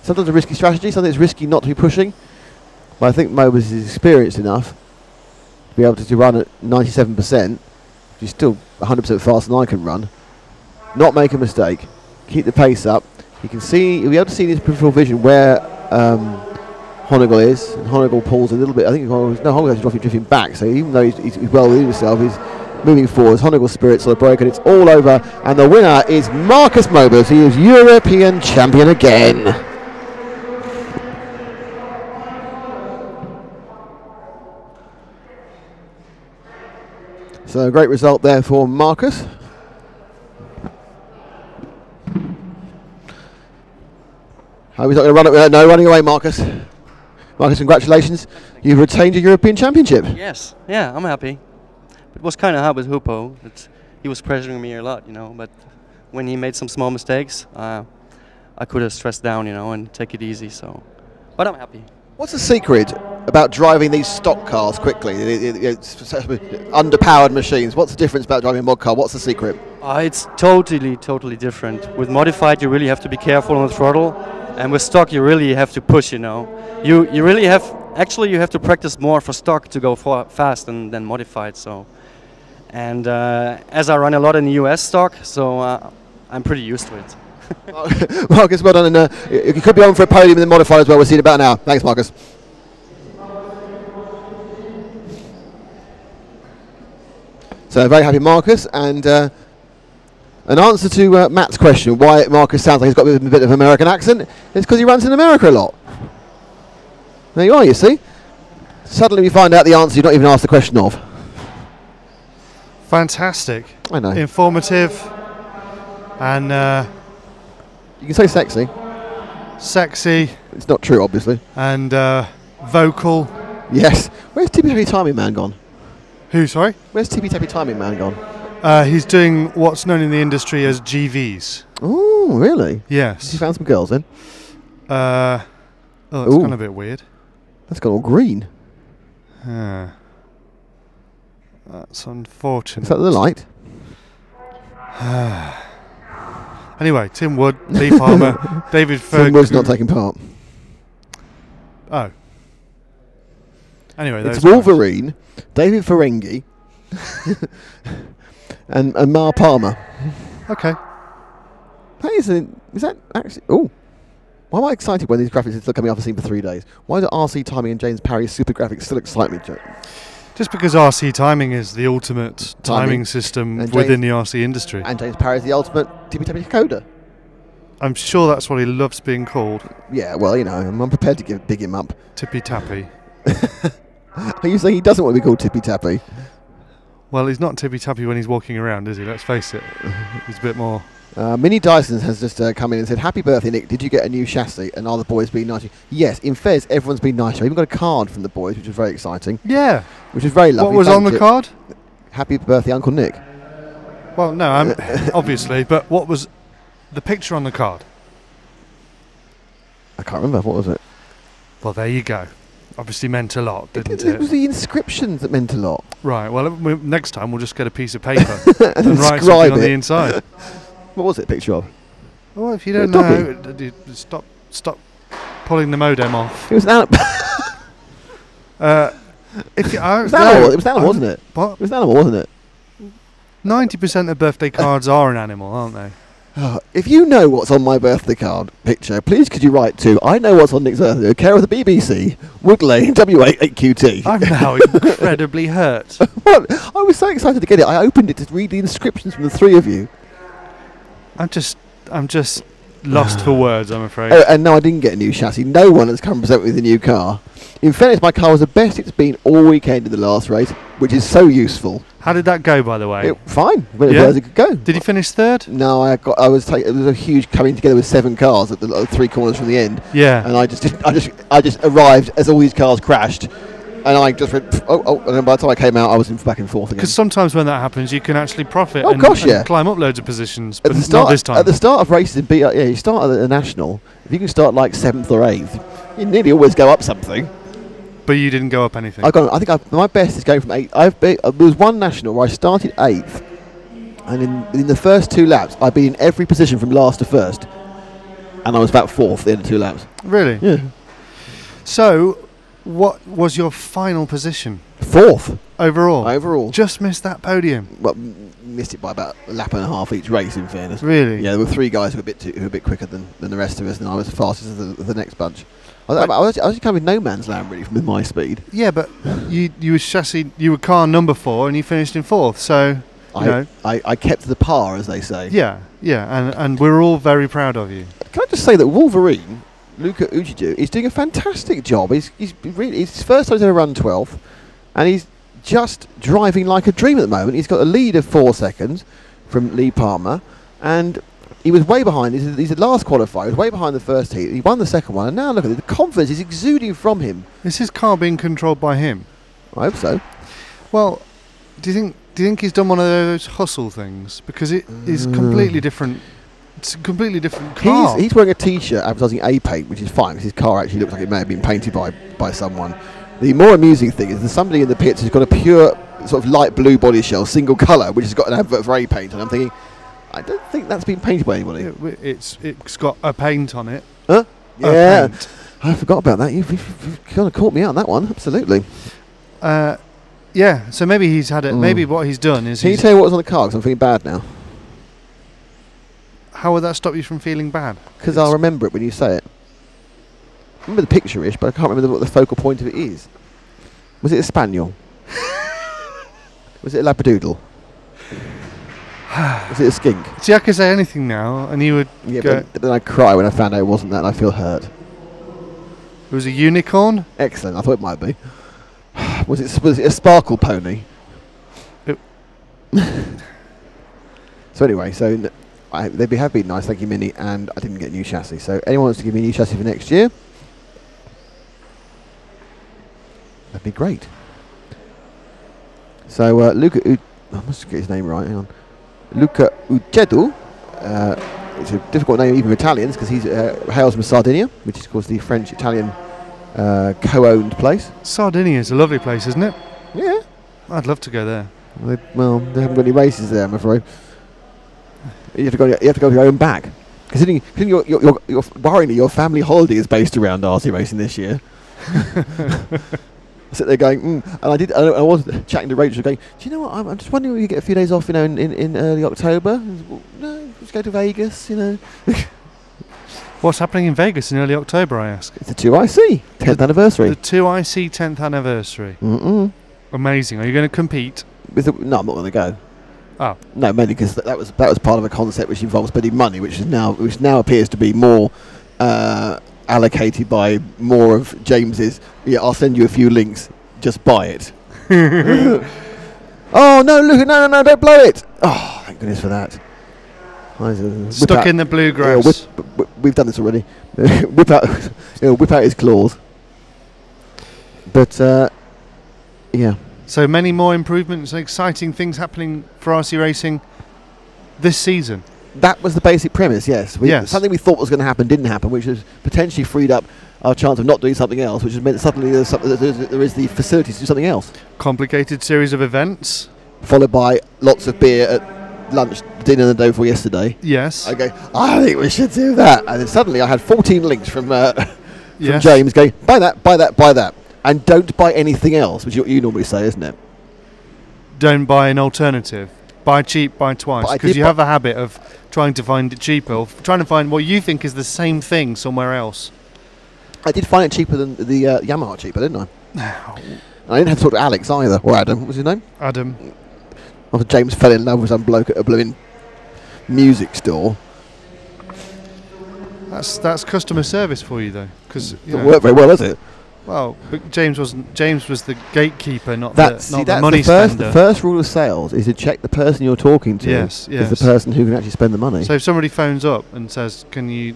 [SPEAKER 1] Sometimes a risky strategy, sometimes it's risky not to be pushing, but I think Mobus is experienced enough to be able to run at 97%, which is still 100% faster than I can run, not make a mistake, keep the pace up. You can see, you'll be able to see in his peripheral vision where Honegel is, and Honegel pulls a little bit. I think Honegel's drifting back, so even though he's well within himself, he's moving forwards. Honegel's spirits are broken, it's all over, and the winner is Marcus Mobus. He is European champion again. So a great result there for Marcus. Hope he's not going to run it. No, running away, Marcus. Marcus, congratulations. You've retained your European Championship.
[SPEAKER 7] Yes, yeah, I'm happy. It was kind of hard with Hoopo. He was pressuring me a lot, you know, but when he made some small mistakes, I could have stressed down, you know, and take it easy, so. But I'm happy.
[SPEAKER 1] What's the secret about driving these stock cars quickly? It's underpowered machines. What's the difference about driving a mod car? What's the secret?
[SPEAKER 7] It's totally different. With modified, you really have to be careful on the throttle, and with stock, you really have to push. You know, you really have. Actually, you have to practice more for stock to go fast than modified. So, and as I run a lot in the US stock, so I'm pretty used to it.
[SPEAKER 1] Marcus, well done, and you could be on for a podium in the modified as well. We'll see in about an hour. Thanks, Marcus. So very happy, Marcus, and an answer to Matt's question, why Marcus sounds like he's got a bit of an American accent, is because he runs in America a lot. There you are, you see. Suddenly we find out the answer you've not even asked the question of.
[SPEAKER 5] Fantastic.
[SPEAKER 1] I know.
[SPEAKER 5] Informative. And
[SPEAKER 1] you can say sexy.
[SPEAKER 5] Sexy.
[SPEAKER 1] It's not true, obviously.
[SPEAKER 5] And vocal.
[SPEAKER 1] Yes. Where's Tippy Tappy Timing Man gone?
[SPEAKER 5] Who, sorry?
[SPEAKER 1] Where's Tippy Tappy Timing Man gone?
[SPEAKER 5] He's doing what's known in the industry as GVs.
[SPEAKER 1] Oh, really?
[SPEAKER 5] Yes.
[SPEAKER 1] You found some girls then?
[SPEAKER 5] Oh, that's gone a bit weird.
[SPEAKER 1] That's gone all green.
[SPEAKER 5] That's unfortunate.
[SPEAKER 1] Is that the light?
[SPEAKER 5] Anyway, Tim Wood, Lee Palmer, David Ferg.
[SPEAKER 1] Tim Wood's not taking part.
[SPEAKER 5] Oh. Anyway,
[SPEAKER 1] it's Wolverine, David Ferengi, and Mar Palmer.
[SPEAKER 5] Okay.
[SPEAKER 1] Is that actually? Oh, Why am I excited when these graphics are still coming off the scene for 3 days? Why do RC Timing and James Parry's super graphics still excite me, Joe?
[SPEAKER 5] Just because RC Timing is the ultimate timing system
[SPEAKER 1] And
[SPEAKER 5] within the RC industry.
[SPEAKER 1] And James Parry is the ultimate tippy-tappy coder.
[SPEAKER 5] I'm sure that's what he loves being called.
[SPEAKER 1] Yeah, well, you know, I'm prepared to big him up.
[SPEAKER 5] Tippy Tappy.
[SPEAKER 1] Are you saying he doesn't want to be called tippy-tappy?
[SPEAKER 5] Well, he's not tippy tappy when he's walking around, is he? Let's face it. He's a bit more.
[SPEAKER 1] Minnie Dyson has just come in and said, "Happy birthday, Nick. Did you get a new chassis? And are the boys being nice to you?" Yes, in Fez, everyone's been nice to you. I even got a card from the boys, which was very exciting.
[SPEAKER 5] Yeah.
[SPEAKER 1] Which was very lovely.
[SPEAKER 5] What was on the card?
[SPEAKER 1] Happy birthday, Uncle Nick.
[SPEAKER 5] Well, no, obviously, but what was the picture on the card?
[SPEAKER 1] I can't remember. What was it?
[SPEAKER 5] Well, there you go. Obviously meant a lot, didn't it?
[SPEAKER 1] It was the inscriptions that meant a lot.
[SPEAKER 5] Right, well, next time we'll just get a piece of paper
[SPEAKER 1] and
[SPEAKER 5] write
[SPEAKER 1] inscribe
[SPEAKER 5] something on
[SPEAKER 1] it.
[SPEAKER 5] the inside.
[SPEAKER 1] What was it a picture of?
[SPEAKER 5] Well, if you don't know, stop pulling the modem off.
[SPEAKER 1] It was an animal.
[SPEAKER 5] It was
[SPEAKER 1] an animal, wasn't it?
[SPEAKER 5] What?
[SPEAKER 1] It was an animal, wasn't it?
[SPEAKER 5] 90% of birthday cards are an animal, aren't they?
[SPEAKER 1] If you know what's on my birthday card picture, please could you write to I know what's on Nick's birthday, care of the BBC, Wood Lane, W88QT.
[SPEAKER 5] I'm now incredibly hurt.
[SPEAKER 1] What? I was so excited to get it. I opened it to read the inscriptions from the three of you.
[SPEAKER 5] I'm just lost for words, I'm afraid.
[SPEAKER 1] Oh, and no, I didn't get a new chassis. No one has come present with a new car. In fairness, my car was the best it's been all weekend in the last race, which is so useful.
[SPEAKER 5] How did that go, by the way?
[SPEAKER 1] Fine, went as it could go.
[SPEAKER 5] Did you finish third?
[SPEAKER 1] No, it was a huge coming together with 7 cars at the 3 corners from the end.
[SPEAKER 5] Yeah.
[SPEAKER 1] And I just arrived as all these cars crashed, and I just went and then by the time I came out, I was back and forth again.
[SPEAKER 5] Because sometimes when that happens, you can actually profit and climb up loads of positions, but not this time.
[SPEAKER 1] At the start of races, you start at the national. If you can start like 7th or 8th, you nearly always go up something.
[SPEAKER 5] But you didn't go up anything.
[SPEAKER 1] My best is going from 8. There was one national where I started 8th, and in the first 2 laps, I'd been in every position from last to first, and I was about 4th at the end of 2 laps.
[SPEAKER 5] Really?
[SPEAKER 1] Yeah.
[SPEAKER 5] So, what was your final position?
[SPEAKER 1] 4th
[SPEAKER 5] overall. Just missed that podium.
[SPEAKER 1] Well, missed it by about a lap and a half each race. In fairness.
[SPEAKER 5] Really?
[SPEAKER 1] Yeah, there were 3 guys who were a bit quicker than the rest of us, and I was the fastest of the next bunch. I was kind of in no man's land really with my speed.
[SPEAKER 5] Yeah, but you were car number 4 and you finished in 4th. So
[SPEAKER 1] I kept the par, as they say.
[SPEAKER 5] Yeah, and we're all very proud of you.
[SPEAKER 1] Can I just say that Wolverine, Luca Ujidu, is doing a fantastic job. He's his first time he's ever run 12th, and he's just driving like a dream at the moment. He's got a lead of 4 seconds from Lee Palmer, and he was way behind. He's the last qualifier. He was way behind the first heat. He won the second one, and now look at it. The confidence is exuding from him.
[SPEAKER 5] Is his car being controlled by him?
[SPEAKER 1] I hope so.
[SPEAKER 5] Well, do you think he's done one of those hustle things? Because it is completely different. It's a completely different car.
[SPEAKER 1] He's wearing a T-shirt advertising A-Paint, which is fine because his car actually looks like it may have been painted by someone. The more amusing thing is there's somebody in the pits who's got a pure sort of light blue body shell, single colour, which has got an advert for A-Paint, and I'm thinking, I don't think that's been painted by anybody.
[SPEAKER 5] It's got a paint on it.
[SPEAKER 1] Huh? Yeah. I forgot about that. You've kind of caught me out on that one. Absolutely.
[SPEAKER 5] Yeah. So maybe he's had it. Maybe what he's done is.
[SPEAKER 1] Can you tell me what was on the car? Because I'm feeling bad now.
[SPEAKER 5] How would that stop you from feeling bad?
[SPEAKER 1] Because I'll remember it when you say it. I remember the picture-ish, but I can't remember what the focal point of it is. Was it a spaniel? Was it a labradoodle? Was it a skink?
[SPEAKER 5] See, I could say anything now, and you would go.
[SPEAKER 1] But then I cry when I found out it wasn't that, and I feel hurt.
[SPEAKER 5] It was a unicorn?
[SPEAKER 1] Excellent, I thought it might be. Was it a sparkle pony? So anyway, they have been nice, thank you, Minnie, and I didn't get a new chassis. So anyone wants to give me a new chassis for next year? That'd be great. So Luca, I must get his name right. Hang on, Luca Ucedu. It's a difficult name even for Italians because he hails from Sardinia, which is of course the French-Italian co-owned place.
[SPEAKER 5] Sardinia is a lovely place, isn't it?
[SPEAKER 1] Yeah,
[SPEAKER 5] I'd love to go there.
[SPEAKER 1] They haven't got any races there, I'm afraid. You have to go to your own bag. Considering you're worryingly your family holiday is based around RC racing this year. I sit there going, and I was chatting to Rachel, going, do you know what? I'm just wondering if you get a few days off, in early October. Well, no, let's go to Vegas,
[SPEAKER 5] What's happening in Vegas in early October, I ask?
[SPEAKER 1] It's the 2IC 10th anniversary.
[SPEAKER 5] The 2IC 10th anniversary. Amazing. Are you going to compete?
[SPEAKER 1] No, I'm not going to go.
[SPEAKER 5] Oh.
[SPEAKER 1] No, mainly because that was part of a concept which involves spending money, which now appears to be more allocated by more of James's. Yeah, I'll send you a few links. Just buy it. Oh no, Luca! No! Don't blow it! Oh, thank goodness for that.
[SPEAKER 5] Stuck in the bluegrass.
[SPEAKER 1] We've done this already. whip out his claws. But yeah.
[SPEAKER 5] So many more improvements and exciting things happening for RC racing this season.
[SPEAKER 1] That was the basic premise, yes. Something we thought was going to happen didn't happen, which has potentially freed up our chance of not doing something else, which has meant suddenly there is the facility to do something else.
[SPEAKER 5] Complicated series of events.
[SPEAKER 1] Followed by lots of beer at lunch, dinner the day before yesterday.
[SPEAKER 5] Yes.
[SPEAKER 1] I go, I think we should do that. And then suddenly I had 14 links from
[SPEAKER 5] yes.
[SPEAKER 1] James going, buy that, buy that, buy that. And don't buy anything else, which you normally say, isn't it?
[SPEAKER 5] Don't buy an alternative. Buy cheap, buy twice. Because you have a habit of trying to find it cheaper, or trying to find what you think is the same thing somewhere else. I
[SPEAKER 1] did find it cheaper than the Yamaha cheaper, didn't I? And I didn't have to talk to Alex either, or Adam. What was his name?
[SPEAKER 5] Adam.
[SPEAKER 1] After James fell in love with some bloke at a blooming music store.
[SPEAKER 5] That's customer service for you, though. Because
[SPEAKER 1] it worked very well, does it?
[SPEAKER 5] Well, but James was the gatekeeper, not
[SPEAKER 1] that's
[SPEAKER 5] the money spender.
[SPEAKER 1] The first rule of sales is to check the person you're talking to is the person who can actually spend the money.
[SPEAKER 5] So if somebody phones up and says, can I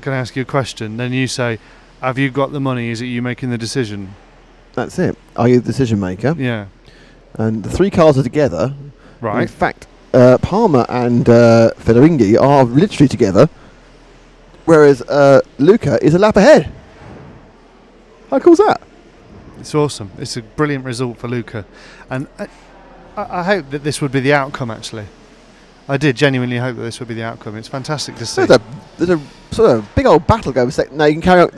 [SPEAKER 5] ask you a question? Then you say, have you got the money? Is it you making the decision?
[SPEAKER 1] That's it. Are you the decision maker?
[SPEAKER 5] Yeah.
[SPEAKER 1] And the three cars are together.
[SPEAKER 5] Right.
[SPEAKER 1] In fact, Palmer and Federinghi are literally together, whereas Luca is a lap ahead. How cool is that?
[SPEAKER 5] It's awesome. It's a brilliant result for Luca. And I hope that this would be the outcome, actually. I did genuinely hope that this would be the outcome. It's fantastic to see.
[SPEAKER 1] There's a sort of big old battle going for second. Now you can carry on.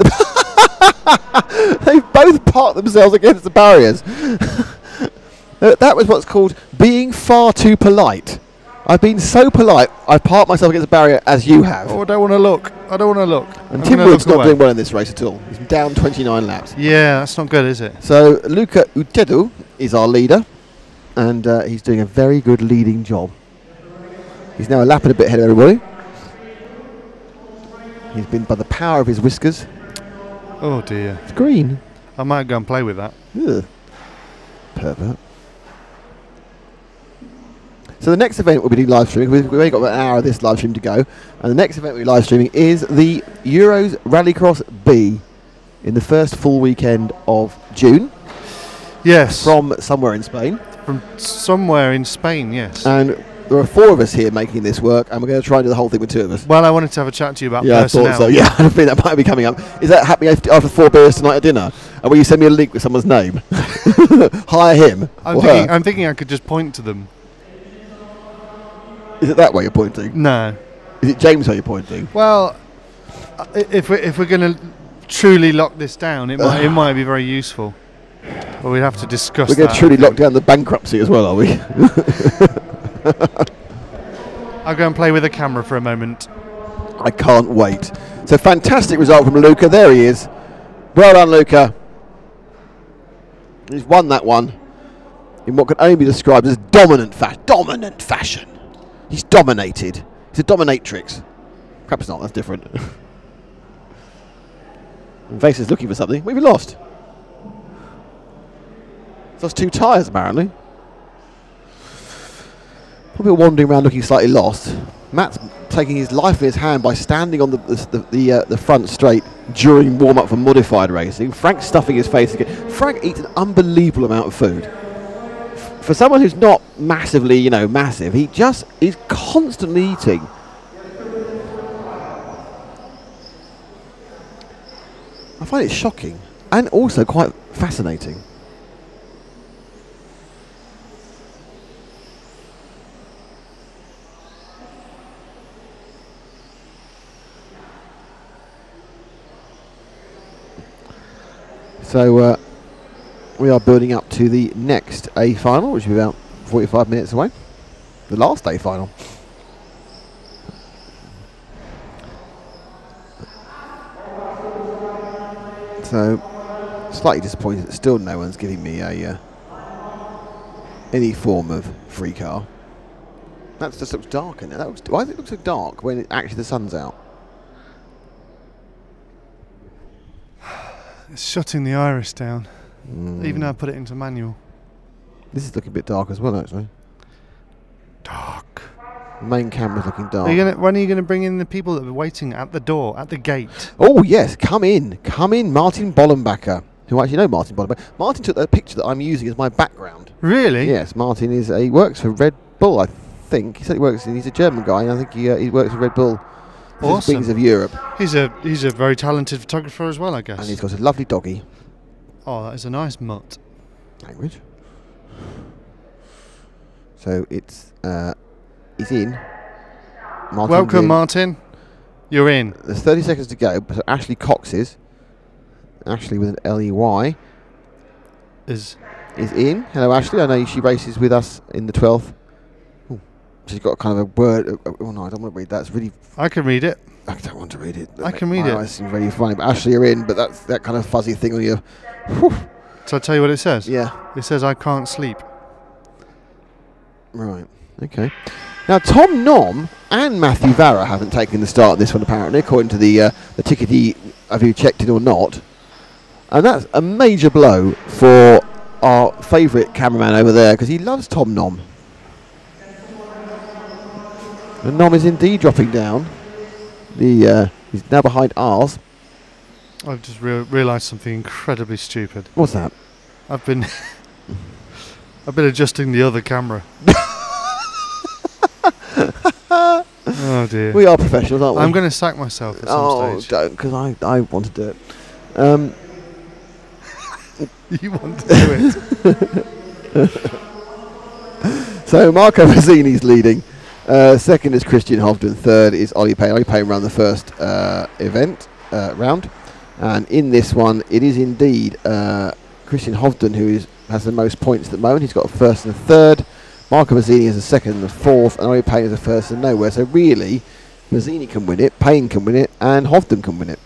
[SPEAKER 1] They've both parked themselves against the barriers. That was what's called being far too polite. I've been so polite, I've parked myself against the barrier as you have.
[SPEAKER 5] Oh, I don't want to look. And
[SPEAKER 1] Tim Wood's not doing well in this race at all. He's down 29 laps.
[SPEAKER 5] Yeah, that's not good, is it?
[SPEAKER 1] So Luca Utedu is our leader, and he's doing a very good leading job. He's now a lap and a bit ahead of everybody. He's been by the power of his whiskers.
[SPEAKER 5] Oh dear.
[SPEAKER 1] It's green.
[SPEAKER 5] I might go and play with that.
[SPEAKER 1] Ugh. Pervert. So the next event we'll be doing live streaming. We've only got about an hour of this live stream to go, and the next event we'll be live streaming is the Euros Rallycross B in the first full weekend of June.
[SPEAKER 5] Yes.
[SPEAKER 1] From somewhere in Spain.
[SPEAKER 5] From somewhere in Spain, yes.
[SPEAKER 1] And there are four of us here making this work, and we're going to try and do the whole thing with two of us.
[SPEAKER 5] Well, I wanted to have a chat to you about
[SPEAKER 1] personnel. I thought so. Yeah, I think that might be coming up. Is that happening after 4 beers tonight at dinner? And will you send me a link with someone's name? Hire him.
[SPEAKER 5] I'm thinking I could just point to them.
[SPEAKER 1] Is it that way you're pointing?
[SPEAKER 5] No.
[SPEAKER 1] Is it James how you're pointing?
[SPEAKER 5] Well, if we're going to truly lock this down, it might be very useful. But we'd have to discuss.
[SPEAKER 1] We're going to truly lock down the bankruptcy as well, are we?
[SPEAKER 5] I'll go and play with the camera for a moment.
[SPEAKER 1] I can't wait. So fantastic result from Luca. There he is. Well done, Luca. He's won that one in what can only be described as dominant fashion. He's dominated. He's a dominatrix. Perhaps not, that's different. And Vase is looking for something. What have we lost? Lost 2 tyres, apparently. Probably wandering around looking slightly lost. Matt's taking his life in his hand by standing on the front straight during warm-up for modified racing. Frank's stuffing his face again. Frank eats an unbelievable amount of food. For someone who's not massively, massive, he just is constantly eating. I find it shocking and also quite fascinating. So we are building up to the next A final, which will be about 45 minutes away. The last A final. So, slightly disappointed that still no one's giving me a any form of free car. That just looks dark in there. Why does it look so dark when actually the sun's out?
[SPEAKER 5] It's shutting the iris down. Even though I put it into manual.
[SPEAKER 1] This is looking a bit dark as well, actually.
[SPEAKER 5] Dark.
[SPEAKER 1] The main camera's looking dark.
[SPEAKER 5] When are you going to bring in the people that are waiting at the door, at the gate?
[SPEAKER 1] Oh, yes, come in, Martin Bollenbacher. Who actually know Martin Bollenbacher. Martin took that picture that I'm using as my background.
[SPEAKER 5] Really?
[SPEAKER 1] Yes, Martin he works for Red Bull, I think. He said he's a German guy, and I think he works for Red Bull.
[SPEAKER 5] Awesome.
[SPEAKER 1] Wings of Europe.
[SPEAKER 5] He's a very talented photographer as well, I guess.
[SPEAKER 1] And he's got a lovely doggy.
[SPEAKER 5] Oh, that is a nice mutt.
[SPEAKER 1] Language. So it's he's in. Martin's
[SPEAKER 5] Welcome,
[SPEAKER 1] in.
[SPEAKER 5] Martin. You're in.
[SPEAKER 1] There's 30 seconds to go. So Ashley Cox is. Ashley with an L-E-Y. Is in. Hello, Ashley. I know she races with us in the 12th. Ooh. She's got kind of a word. Oh no, I don't want to read that. It's really.
[SPEAKER 5] I can read it.
[SPEAKER 1] I don't want to read it.
[SPEAKER 5] I can read it.
[SPEAKER 1] It seems really funny. But Ashley, you're in. But that's that kind of fuzzy thing on your. Whew.
[SPEAKER 5] So I tell you what it says.
[SPEAKER 1] Yeah.
[SPEAKER 5] It says I can't sleep.
[SPEAKER 1] Right. Okay. Now Tom Nom and Matthew Varra haven't taken the start of this one apparently, according to the tickety. Have you checked it or not? And that's a major blow for our favourite cameraman over there because he loves Tom Nom. And Nom is indeed dropping down. He's now behind ours.
[SPEAKER 5] I've just realised something incredibly stupid.
[SPEAKER 1] What's that?
[SPEAKER 5] I've been adjusting the other camera. Oh dear.
[SPEAKER 1] We are professionals, aren't we?
[SPEAKER 5] I'm going to sack myself at some stage.
[SPEAKER 1] Oh, don't, because I want to do it.
[SPEAKER 5] You want to do it.
[SPEAKER 1] So Marco Mazzini's leading. Second is Christian Hovden. Third is Ollie Payne. Ollie Payne ran the first round. And in this one, it is indeed Christian Hovden who has the most points at the moment. He's got a first and a third. Marco Mazzini is a second and a fourth. And Ollie Payne is a first and nowhere. So really, Mazzini can win it, Payne can win it, and Hovden can win it.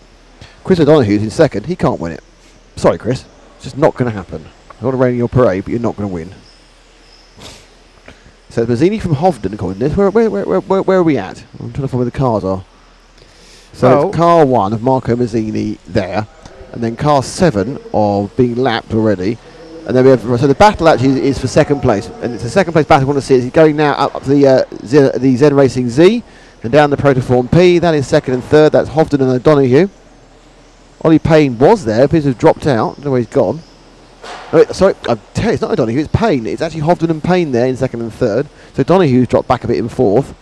[SPEAKER 1] Chris O'Donoghue's in second. He can't win it. Sorry, Chris. It's just not going to happen. I want to rain in your parade, but you're not going to win. So Mazzini from Hovden, according to this. Where are we at? I'm trying to find where the cars are. So it's car 1 of Marco Mazzini there, and then car 7 of being lapped already. And then we have, so the battle actually is for second place, and it's a second place battle. I want to see. He's going now up to the Z Racing Z, and down the Protoform P. That is second and third. That's Hovden and O'Donoghue. Ollie Payne was there, appears to have dropped out. I don't know where he's gone. Oh, sorry, I tell you, it's not O'Donoghue, it's Payne. It's actually Hovden and Payne there in second and third. So Donoghue's dropped back a bit in fourth.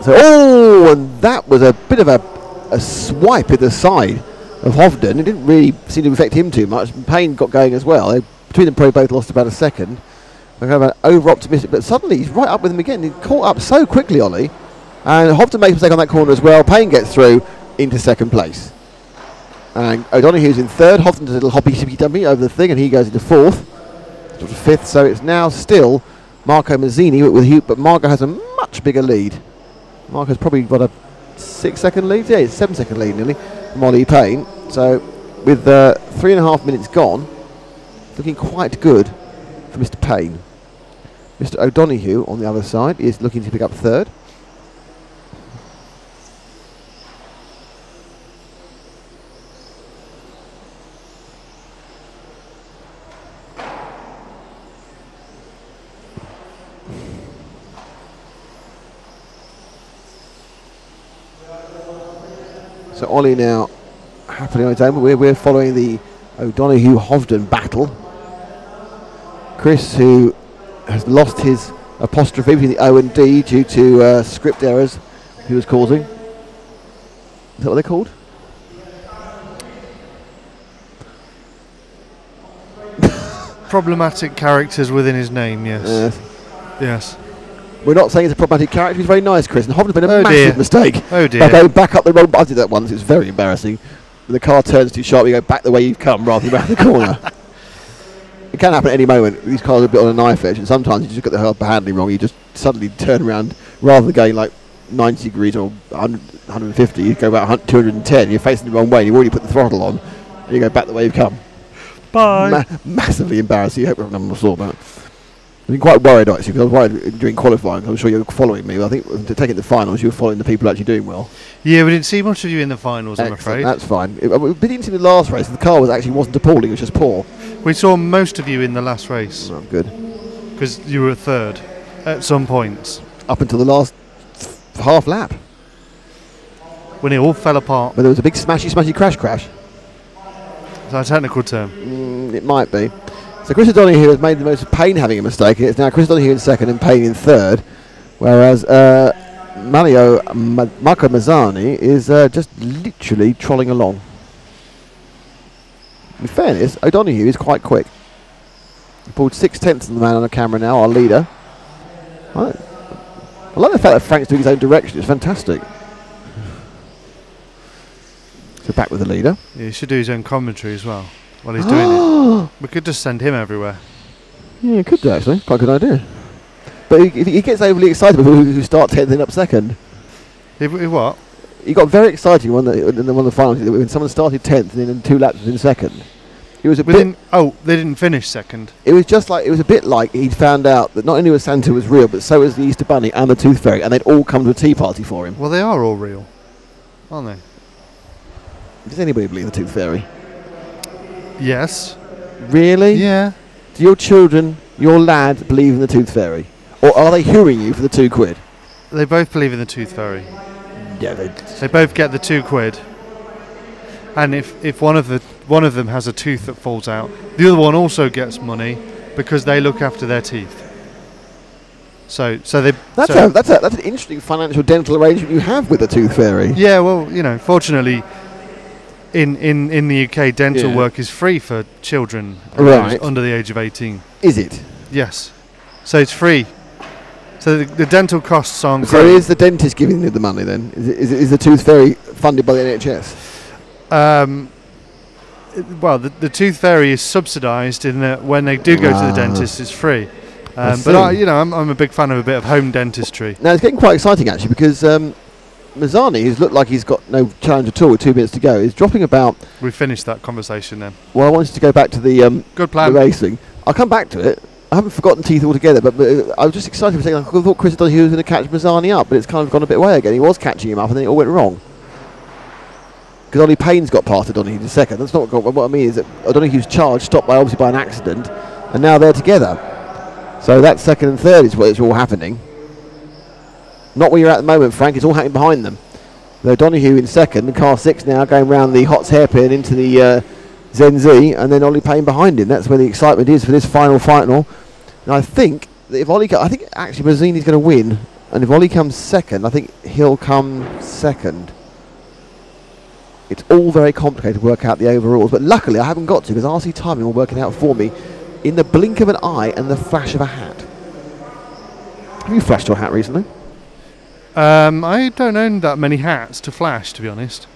[SPEAKER 1] So, and that was a bit of a swipe at the side of Hovden. It didn't really seem to affect him too much. Payne got going as well. Between them, probably both lost about a second. They're kind of over-optimistic, but suddenly he's right up with him again. He caught up so quickly, Ollie. And Hovden makes a mistake on that corner as well. Payne gets through into second place. And O'Donoghue's in third. Hovden's a little hoppy-dumpy over the thing, and he goes into fourth. To fifth, so it's now still Marco Mazzini with Hugh, but Marco has a much bigger lead. Marco's probably got a 6-second lead. Yeah, it's 7-second lead nearly from Ollie Payne. So with 3.5 minutes gone, looking quite good for Mr. Payne. Mr. O'Donoghue on the other side is looking to pick up third. So Ollie now happily on his own, but we're following the O'Donoghue-Hovden battle. Chris, who has lost his apostrophe between the O and D due to script errors he was causing. Is that what they're called?
[SPEAKER 5] Problematic characters within his name, yes. Yes.
[SPEAKER 1] We're not saying it's a problematic character. He's very nice, Chris. And Hovden's been a massive
[SPEAKER 5] dear.
[SPEAKER 1] mistake.
[SPEAKER 5] Oh dear.
[SPEAKER 1] By going back up the road. I did that once. It was very embarrassing. When the car turns too sharp, you go back the way you've come rather than around the corner. It can happen at any moment. These cars are a bit on a knife edge, and sometimes you just get the handling wrong. You just suddenly turn around rather than going like 90 degrees or 100, 150, you go about 210, you're facing the wrong way, and you've already put the throttle on, and you go back the way you've come.
[SPEAKER 5] Bye.
[SPEAKER 1] Massively embarrassing. I hope no one saw that. I've been quite worried actually, because I was worried during qualifying. I'm sure you're following me, but I think to take it to the finals, you were following the people actually doing well.
[SPEAKER 5] Yeah, we didn't see much of you in the finals, I'm
[SPEAKER 1] Excellent,
[SPEAKER 5] afraid.
[SPEAKER 1] that's fine. We didn't see the last race. The car wasn't appalling, it was just poor.
[SPEAKER 5] We saw most of you in the last race
[SPEAKER 1] Oh, good.
[SPEAKER 5] because you were third at some points
[SPEAKER 1] Up until the last half lap,
[SPEAKER 5] when it all fell apart.
[SPEAKER 1] but there was a big smashy crash.
[SPEAKER 5] Is that a technical term?
[SPEAKER 1] It might be. So Chris O'Donoghue has made the most of Payne having a mistake. It's now Chris O'Donoghue in second and Payne in third, whereas Marco Mazzani is just literally trolling along. In fairness, O'Donoghue is quite quick. He pulled 6/10 of the man on the camera now, our leader. I like the fact that Frank's doing his own direction. It's fantastic. So back with the leader.
[SPEAKER 5] Yeah, he should do his own commentary as well while he's doing it. We could just send him everywhere.
[SPEAKER 1] Yeah, you could do actually. Quite a good idea. But he gets overly excited with people who start 10th and up second.
[SPEAKER 5] He what?
[SPEAKER 1] He got very excited in one of the finals when someone started 10th and then 2 laps was in second. It was a bit.
[SPEAKER 5] Oh, they didn't finish second.
[SPEAKER 1] It was just like, it was a bit like he'd found out that not only was Santa was real, but so was the Easter Bunny and the Tooth Fairy, and they'd all come to a tea party for him.
[SPEAKER 5] Well, they are all real, aren't they?
[SPEAKER 1] Does anybody believe the Tooth Fairy?
[SPEAKER 5] Yes.
[SPEAKER 1] Really?
[SPEAKER 5] Yeah.
[SPEAKER 1] Do your children, your lad, believe in the Tooth Fairy? Or are they hooing you for the £2?
[SPEAKER 5] They both believe in the Tooth Fairy.
[SPEAKER 1] Yeah,
[SPEAKER 5] They both get the £2. And if one of them has a tooth that falls out, the other one also gets money because they look after their teeth. So they.
[SPEAKER 1] That's an interesting financial dental arrangement you have with the Tooth Fairy.
[SPEAKER 5] Yeah, well, fortunately, in the UK, dental work is free for children under the age of 18.
[SPEAKER 1] Is it?
[SPEAKER 5] Yes. So it's free. So the dental costs aren't.
[SPEAKER 1] So is the dentist giving you the money then? Is the Tooth Fairy funded by the NHS?
[SPEAKER 5] Well, the Tooth Fairy is subsidised in that when they do go to the dentist, it's free. But I'm a big fan of a bit of home dentistry.
[SPEAKER 1] Now it's getting quite exciting actually because Mazzani, who's looked like he's got no challenge at all with 2 minutes to go, is dropping about.
[SPEAKER 5] We finished that conversation then.
[SPEAKER 1] Well, I wanted to go back to the
[SPEAKER 5] good plan.
[SPEAKER 1] The racing. I'll come back to it. I haven't forgotten teeth altogether, but I was just excited for a second. I thought Chris O'Donoghue was going to catch Mazzani up, but it's kind of gone a bit away again. He was catching him up, and then it all went wrong. Because Ollie Payne's got past O'Donoghue in second. That's not what I mean. Is that O'Donoghue's charge stopped obviously by an accident, and now they're together. So that second and third is what's all happening. Not where you're at the moment, Frank. It's all happening behind them. O'Donoghue in second, and car 6 now going round the Hots hairpin into the Zen Z, and then Ollie Payne behind him. That's where the excitement is for this final. And I think that if Ollie, I think actually Mazzini's going to win, and if Ollie comes second, I think he'll come second. It's all very complicated to work out the overalls, but luckily I haven't got to because RC Timing will work it out for me in the blink of an eye and the flash of a hat. Have you flashed your hat recently?
[SPEAKER 5] I don't own that many hats to flash, to be honest.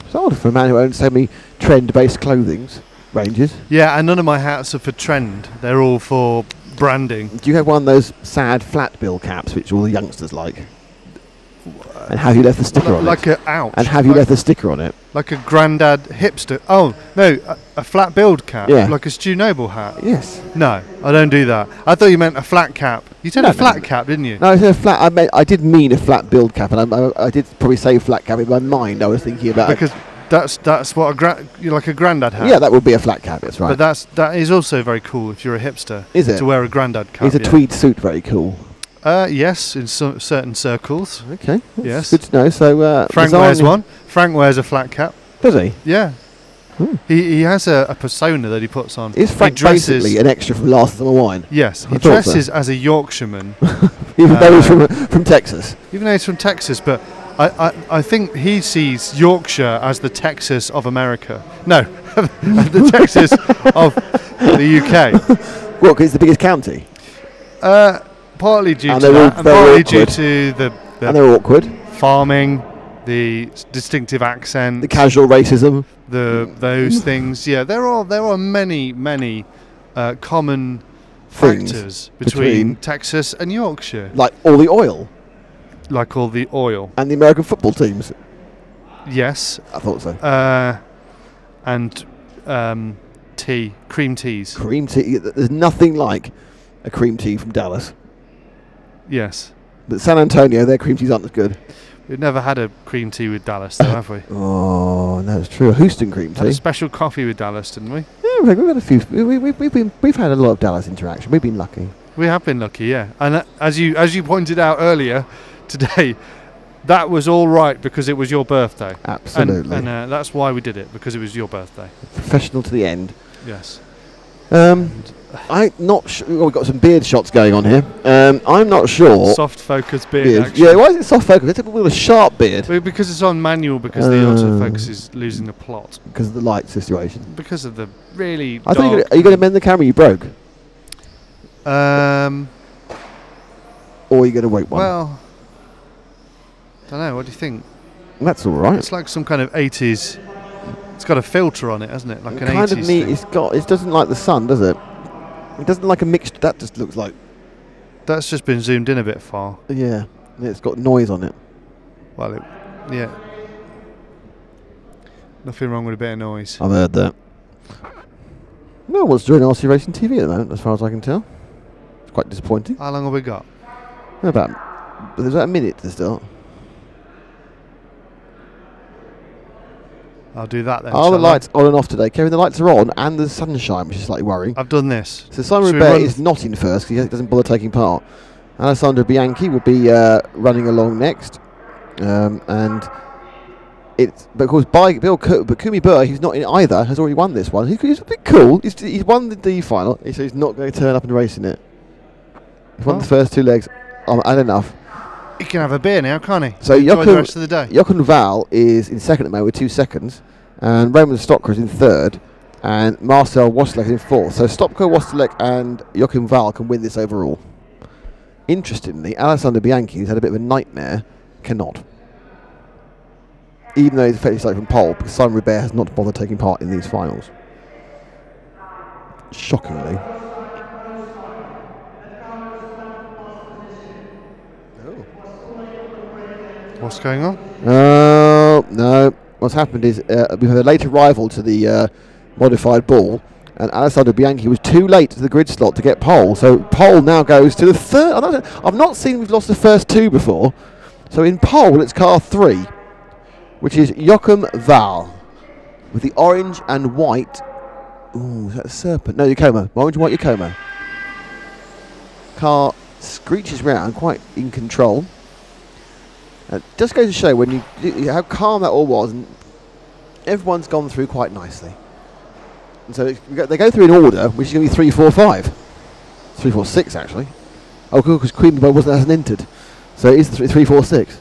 [SPEAKER 1] It's odd for a man who owns so many trend-based clothing ranges.
[SPEAKER 5] Yeah, and none of my hats are for trend. They're all for branding.
[SPEAKER 1] Do you have one of those sad flat bill caps which all the youngsters like? And have you left the sticker on it?
[SPEAKER 5] Ouch.
[SPEAKER 1] And have you left the sticker on it?
[SPEAKER 5] Like a grandad hipster. Oh, no, a flat build cap.
[SPEAKER 1] Yeah.
[SPEAKER 5] Like a Stu Noble hat.
[SPEAKER 1] Yes.
[SPEAKER 5] No, I don't do that. I thought you meant a flat cap. You said a flat cap, didn't you?
[SPEAKER 1] No, I said a flat. I did mean a flat build cap, and I did probably say flat cap in my mind. I was thinking about
[SPEAKER 5] because that's what like a grandad hat.
[SPEAKER 1] Yeah, that would be a flat cap. That's right.
[SPEAKER 5] But that is also very cool if you're a hipster.
[SPEAKER 1] Is it?
[SPEAKER 5] To wear a grandad cap?
[SPEAKER 1] Is a tweed suit very cool?
[SPEAKER 5] Yes, in certain circles.
[SPEAKER 1] Okay.
[SPEAKER 5] Yes.
[SPEAKER 1] Good to know. So
[SPEAKER 5] Frank wears one. Frank wears a flat cap.
[SPEAKER 1] Does he?
[SPEAKER 5] Yeah. He has a persona that he puts on.
[SPEAKER 1] Is Frank basically an extra from Last Summer Wine?
[SPEAKER 5] Yes. He dresses as a Yorkshireman.
[SPEAKER 1] Even though he's from Texas.
[SPEAKER 5] Even though he's from Texas, but I think he sees Yorkshire as the Texas of America. No, the Texas of the UK.
[SPEAKER 1] What, because it's the biggest county?
[SPEAKER 5] Partly due to that, and partly due to the
[SPEAKER 1] and they're awkward.
[SPEAKER 5] Farming, the distinctive accent,
[SPEAKER 1] the casual racism,
[SPEAKER 5] those things. Yeah, there are many common factors between Texas and Yorkshire.
[SPEAKER 1] Like all the oil.
[SPEAKER 5] Like all the oil.
[SPEAKER 1] And the American football teams.
[SPEAKER 5] Yes.
[SPEAKER 1] I thought so.
[SPEAKER 5] And tea, cream teas.
[SPEAKER 1] Cream tea. There's nothing like a cream tea from Dallas.
[SPEAKER 5] Yes.
[SPEAKER 1] But San Antonio, their cream teas aren't as good.
[SPEAKER 5] We've never had a cream tea with Dallas, though, have we?
[SPEAKER 1] Oh, no, it's true. A Houston cream tea.
[SPEAKER 5] Had a special coffee with Dallas, didn't we?
[SPEAKER 1] Yeah, we've had a few. We've had a lot of Dallas interaction. We've been lucky.
[SPEAKER 5] We have been lucky, yeah. And as you pointed out earlier today, that was all right because it was your birthday.
[SPEAKER 1] Absolutely.
[SPEAKER 5] And that's why we did it, because it was your birthday.
[SPEAKER 1] Professional to the end.
[SPEAKER 5] Yes.
[SPEAKER 1] I'm not sure. We've got some beard shots going on here. I'm not sure.
[SPEAKER 5] Soft focus beard, actually.
[SPEAKER 1] Yeah, why is it soft focus? It's with a sharp beard.
[SPEAKER 5] Well, because it's on manual, because the autofocus is losing the plot.
[SPEAKER 1] Because of the light situation.
[SPEAKER 5] Because of the really
[SPEAKER 1] I
[SPEAKER 5] dark...
[SPEAKER 1] think are you going to mend the camera you broke? Or are you going to wait one?
[SPEAKER 5] Well, I don't know. What do you think?
[SPEAKER 1] That's all right.
[SPEAKER 5] It's like some kind of 80s... It's got a filter on it, hasn't it? Like an
[SPEAKER 1] kind
[SPEAKER 5] 80s
[SPEAKER 1] of neat.
[SPEAKER 5] thing.
[SPEAKER 1] It doesn't like the sun, does it? It doesn't like a mixed. That just looks like.
[SPEAKER 5] That's just been zoomed in a bit far.
[SPEAKER 1] Yeah, it's got noise on it.
[SPEAKER 5] Well, yeah. Nothing wrong with a bit of noise.
[SPEAKER 1] I've heard that. No one's doing RC Racing TV at the moment, as far as I can tell. It's quite disappointing.
[SPEAKER 5] How long have we got?
[SPEAKER 1] There's about a minute to start.
[SPEAKER 5] I'll do that then.
[SPEAKER 1] Are the lights on and off today? Kevin, the lights are on and there's sunshine, which is slightly worrying.
[SPEAKER 5] I've done this.
[SPEAKER 1] So Simon Rebet is not in first because he doesn't bother taking part. Alessandro Bianchi will be running along next. But of course, but Kumi Burr, who's not in either, has already won this one. He's a bit cool. He's won the D final, so he's not going to turn up and race in it. He's won the first two legs. And enough.
[SPEAKER 5] He can have a beer now, can't he?
[SPEAKER 1] So
[SPEAKER 5] enjoy the rest of the day.
[SPEAKER 1] Jochen Val is in second at the moment with 2 seconds, and Raymond Stocker is in third, and Marcel Wastelek is in fourth. So Stopko, Wastelek and Jochen Val can win this overall. Interestingly, Alessandro Bianchi, who's had a bit of a nightmare, cannot. Even though he's effectively started from pole, because Simon Rebet has not bothered taking part in these finals. Shockingly.
[SPEAKER 5] What's going on?
[SPEAKER 1] No. What's happened is we've had a late arrival to the modified ball, and Alessandro Bianchi was too late to the grid slot to get pole. So pole now goes to the third. I've not seen we've lost the first two before. So in pole, it's car 3, which is Joachim Val with the orange and white. Ooh, is that a Serpent? No, Yokomo. Orange and white Yokomo. Car screeches round, quite in control. Just goes to show when how calm that all was, and everyone's gone through quite nicely. And so they go through in order, which is going to be 3, 4, 5, 3, 4, 6 actually. Oh, cool, because Queenboy hasn't entered, so it is 3, 4, 6. So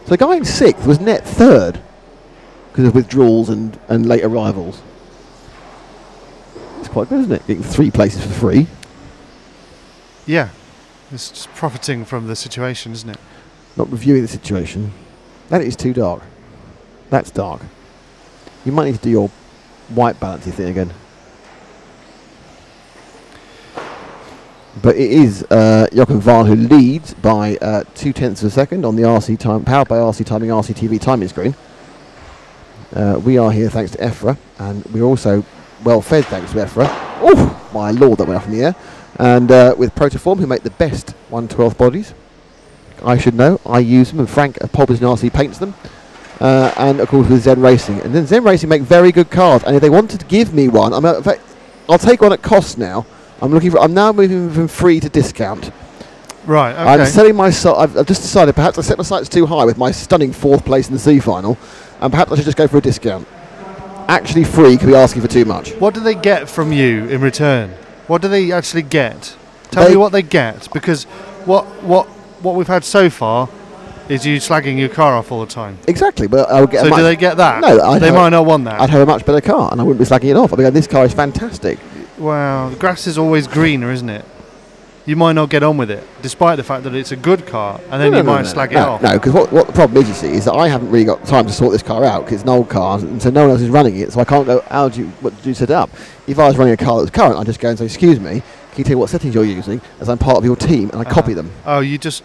[SPEAKER 1] the guy in 6th was net 3rd because of withdrawals and late arrivals. It's quite good, isn't it? Getting 3 places for free.
[SPEAKER 5] Yeah, it's just profiting from the situation, isn't it?
[SPEAKER 1] Not reviewing the situation. That is too dark. That's dark. You might need to do your white balancing thing again. But it is Jochen Val who leads by 0.2 of a second on the RC time, powered by RC Timing, RCTV timing screen. We are here thanks to EFRA, and we're also well fed thanks to EFRA. Oh my lord, that went up in the air. And with Protoform, who make the best 1/12 bodies. I should know. I use them, and Frank of Pole Position RC paints them. And of course with Zen Racing. And then Zen Racing make very good cars. And if they wanted to give me one, in fact, I'll take one at cost now. I'm now moving from free to discount.
[SPEAKER 5] Right. Okay.
[SPEAKER 1] I'm selling my. I've just decided perhaps I set my sights too high with my stunning 4th place in the C final, and perhaps I should just go for a discount. Actually, free could be asking for too much.
[SPEAKER 5] What do they get from you in return? What do they actually get? Tell me what they get, because what we've had so far is you slagging your car off all the time.
[SPEAKER 1] Exactly, but I would get.
[SPEAKER 5] So do they get that?
[SPEAKER 1] No,
[SPEAKER 5] they might not want that.
[SPEAKER 1] I'd have a much better car, and I wouldn't be slagging it off. I'd be going, this car is fantastic.
[SPEAKER 5] Well, the grass is always greener, isn't it? You might not get on with it, despite the fact that it's a good car, and then you might slag it off.
[SPEAKER 1] No, because what the problem is, you see, is that I haven't really got time to sort this car out, because it's an old car, and so no one else is running it, so I can't go, what do you set it up? If I was running a car that was current, I'd just go and say, excuse me, can you tell me what settings you're using, as I'm part of your team, and I copy them.
[SPEAKER 5] Oh, you just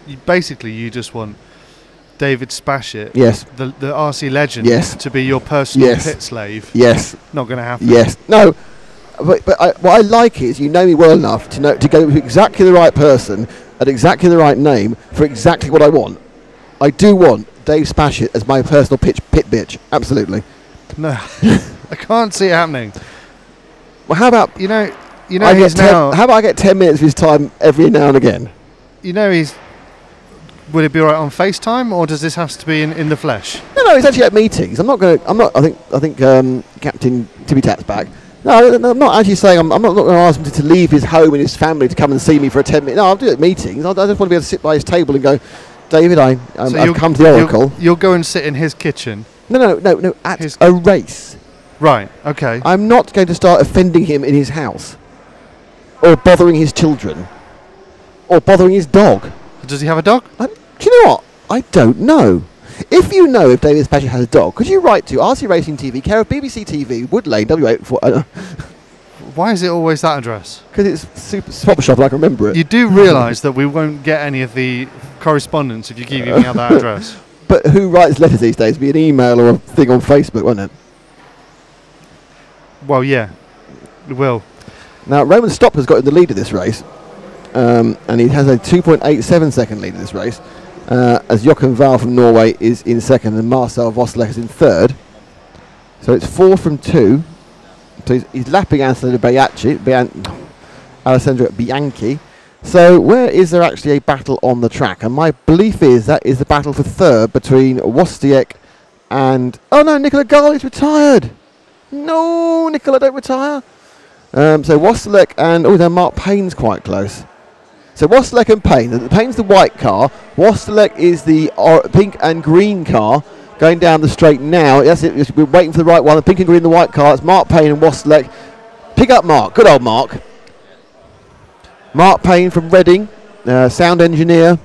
[SPEAKER 5] want David Spashett,
[SPEAKER 1] Yes.
[SPEAKER 5] the RC legend,
[SPEAKER 1] Yes.
[SPEAKER 5] to be your personal
[SPEAKER 1] Yes.
[SPEAKER 5] pit slave.
[SPEAKER 1] Yes.
[SPEAKER 5] Not going to happen.
[SPEAKER 1] Yes. No. But what I like is you know me well enough to go with exactly the right person at exactly the right name for exactly what I want. I do want Dave Spashett as my personal pit bitch. Absolutely.
[SPEAKER 5] No, I can't see it happening.
[SPEAKER 1] Well, how about
[SPEAKER 5] You know,
[SPEAKER 1] I
[SPEAKER 5] he's
[SPEAKER 1] get
[SPEAKER 5] now.
[SPEAKER 1] how about I get 10 minutes of his time every now and again?
[SPEAKER 5] You know, he's. Would it be alright on FaceTime, or does this have to be in the flesh?
[SPEAKER 1] No, he's actually at meetings. I'm not going to. I'm not. I think Captain Timmy Tat's back. No, I'm not actually saying. I'm not going to ask him to leave his home and his family to come and see me for a 10 minute. No, I'll do it at meetings. I just want to be able to sit by his table and go, David, I've come to the Oracle.
[SPEAKER 5] You'll go and sit in his kitchen.
[SPEAKER 1] No. At a race.
[SPEAKER 5] Right. Okay.
[SPEAKER 1] I'm not going to start offending him in his house, or bothering his children, or bothering his dog.
[SPEAKER 5] Does he have a dog?
[SPEAKER 1] Do you know what? I don't know. If you know if David Spashett has a dog, could you write to RC Racing TV, care of BBC TV, Wood Lane, W8.
[SPEAKER 5] Why is it always that address?
[SPEAKER 1] Because it's super swap shop and I can remember it.
[SPEAKER 5] You do realise that we won't get any of the correspondence if you keep giving out that address.
[SPEAKER 1] But who writes letters these days? Be an email or a thing on Facebook, won't it?
[SPEAKER 5] Well, yeah, it will.
[SPEAKER 1] Now, Roman Stopper's got in the lead of this race, and he has a 2.87 second lead of this race, as Jochen Wahl from Norway is in second and Marcel Vosselek is in third. So it's 4 from 2. So he's lapping Alessandro Bianchi. So where is there actually a battle on the track? And my belief is that is the battle for third between Wozniak and... Oh no, Nicola Garley's retired! No, Nicola, don't retire! So Wozniak and... Oh, no, Mark Payne's quite close. So Wozniak and Payne. Payne's the white car. Wozniak is the pink and green car going down the straight now. That's it. We're waiting for the right one. The pink and green, the white car. It's Mark Payne and Wozniak. Pick up Mark. Good old Mark. Mark Payne from Reading, sound engineer,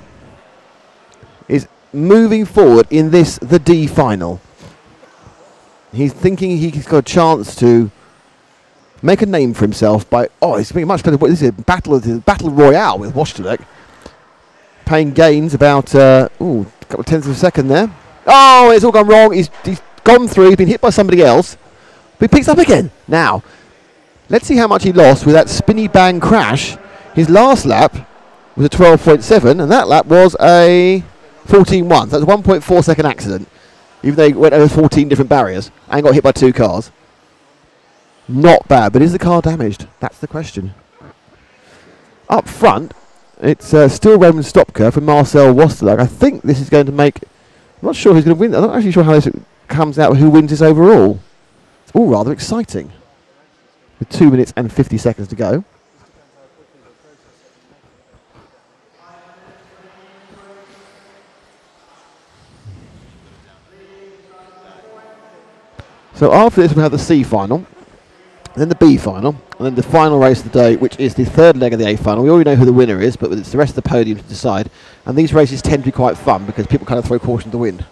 [SPEAKER 1] is moving forward in the D final. He's thinking he's got a chance to make a name for himself by... Oh, he's making much better. This is a battle royale with Wozniak. Payne gains about a couple of tenths of a second there. Oh, it's all gone wrong. He's gone through. He's been hit by somebody else. But he picks up again. Now, let's see how much he lost with that spinny bang crash. His last lap was a 12.7, and that lap was a 14.1. So that's a 1.4 second accident, even though he went over 14 different barriers and got hit by 2 cars. Not bad, but is the car damaged? That's the question. Up front, it's still Roman Stopka for Marcel Wozniak. I think this is going to make... I'm not sure who's going to win. I'm not actually sure how this comes out, who wins this overall. It's all rather exciting. With 2 minutes and 50 seconds to go. So after this we have the C final, then the B final, and then the final race of the day, which is the third leg of the A final. We already know who the winner is, but it's the rest of the podium to decide. And these races tend to be quite fun because people kind of throw caution to the wind.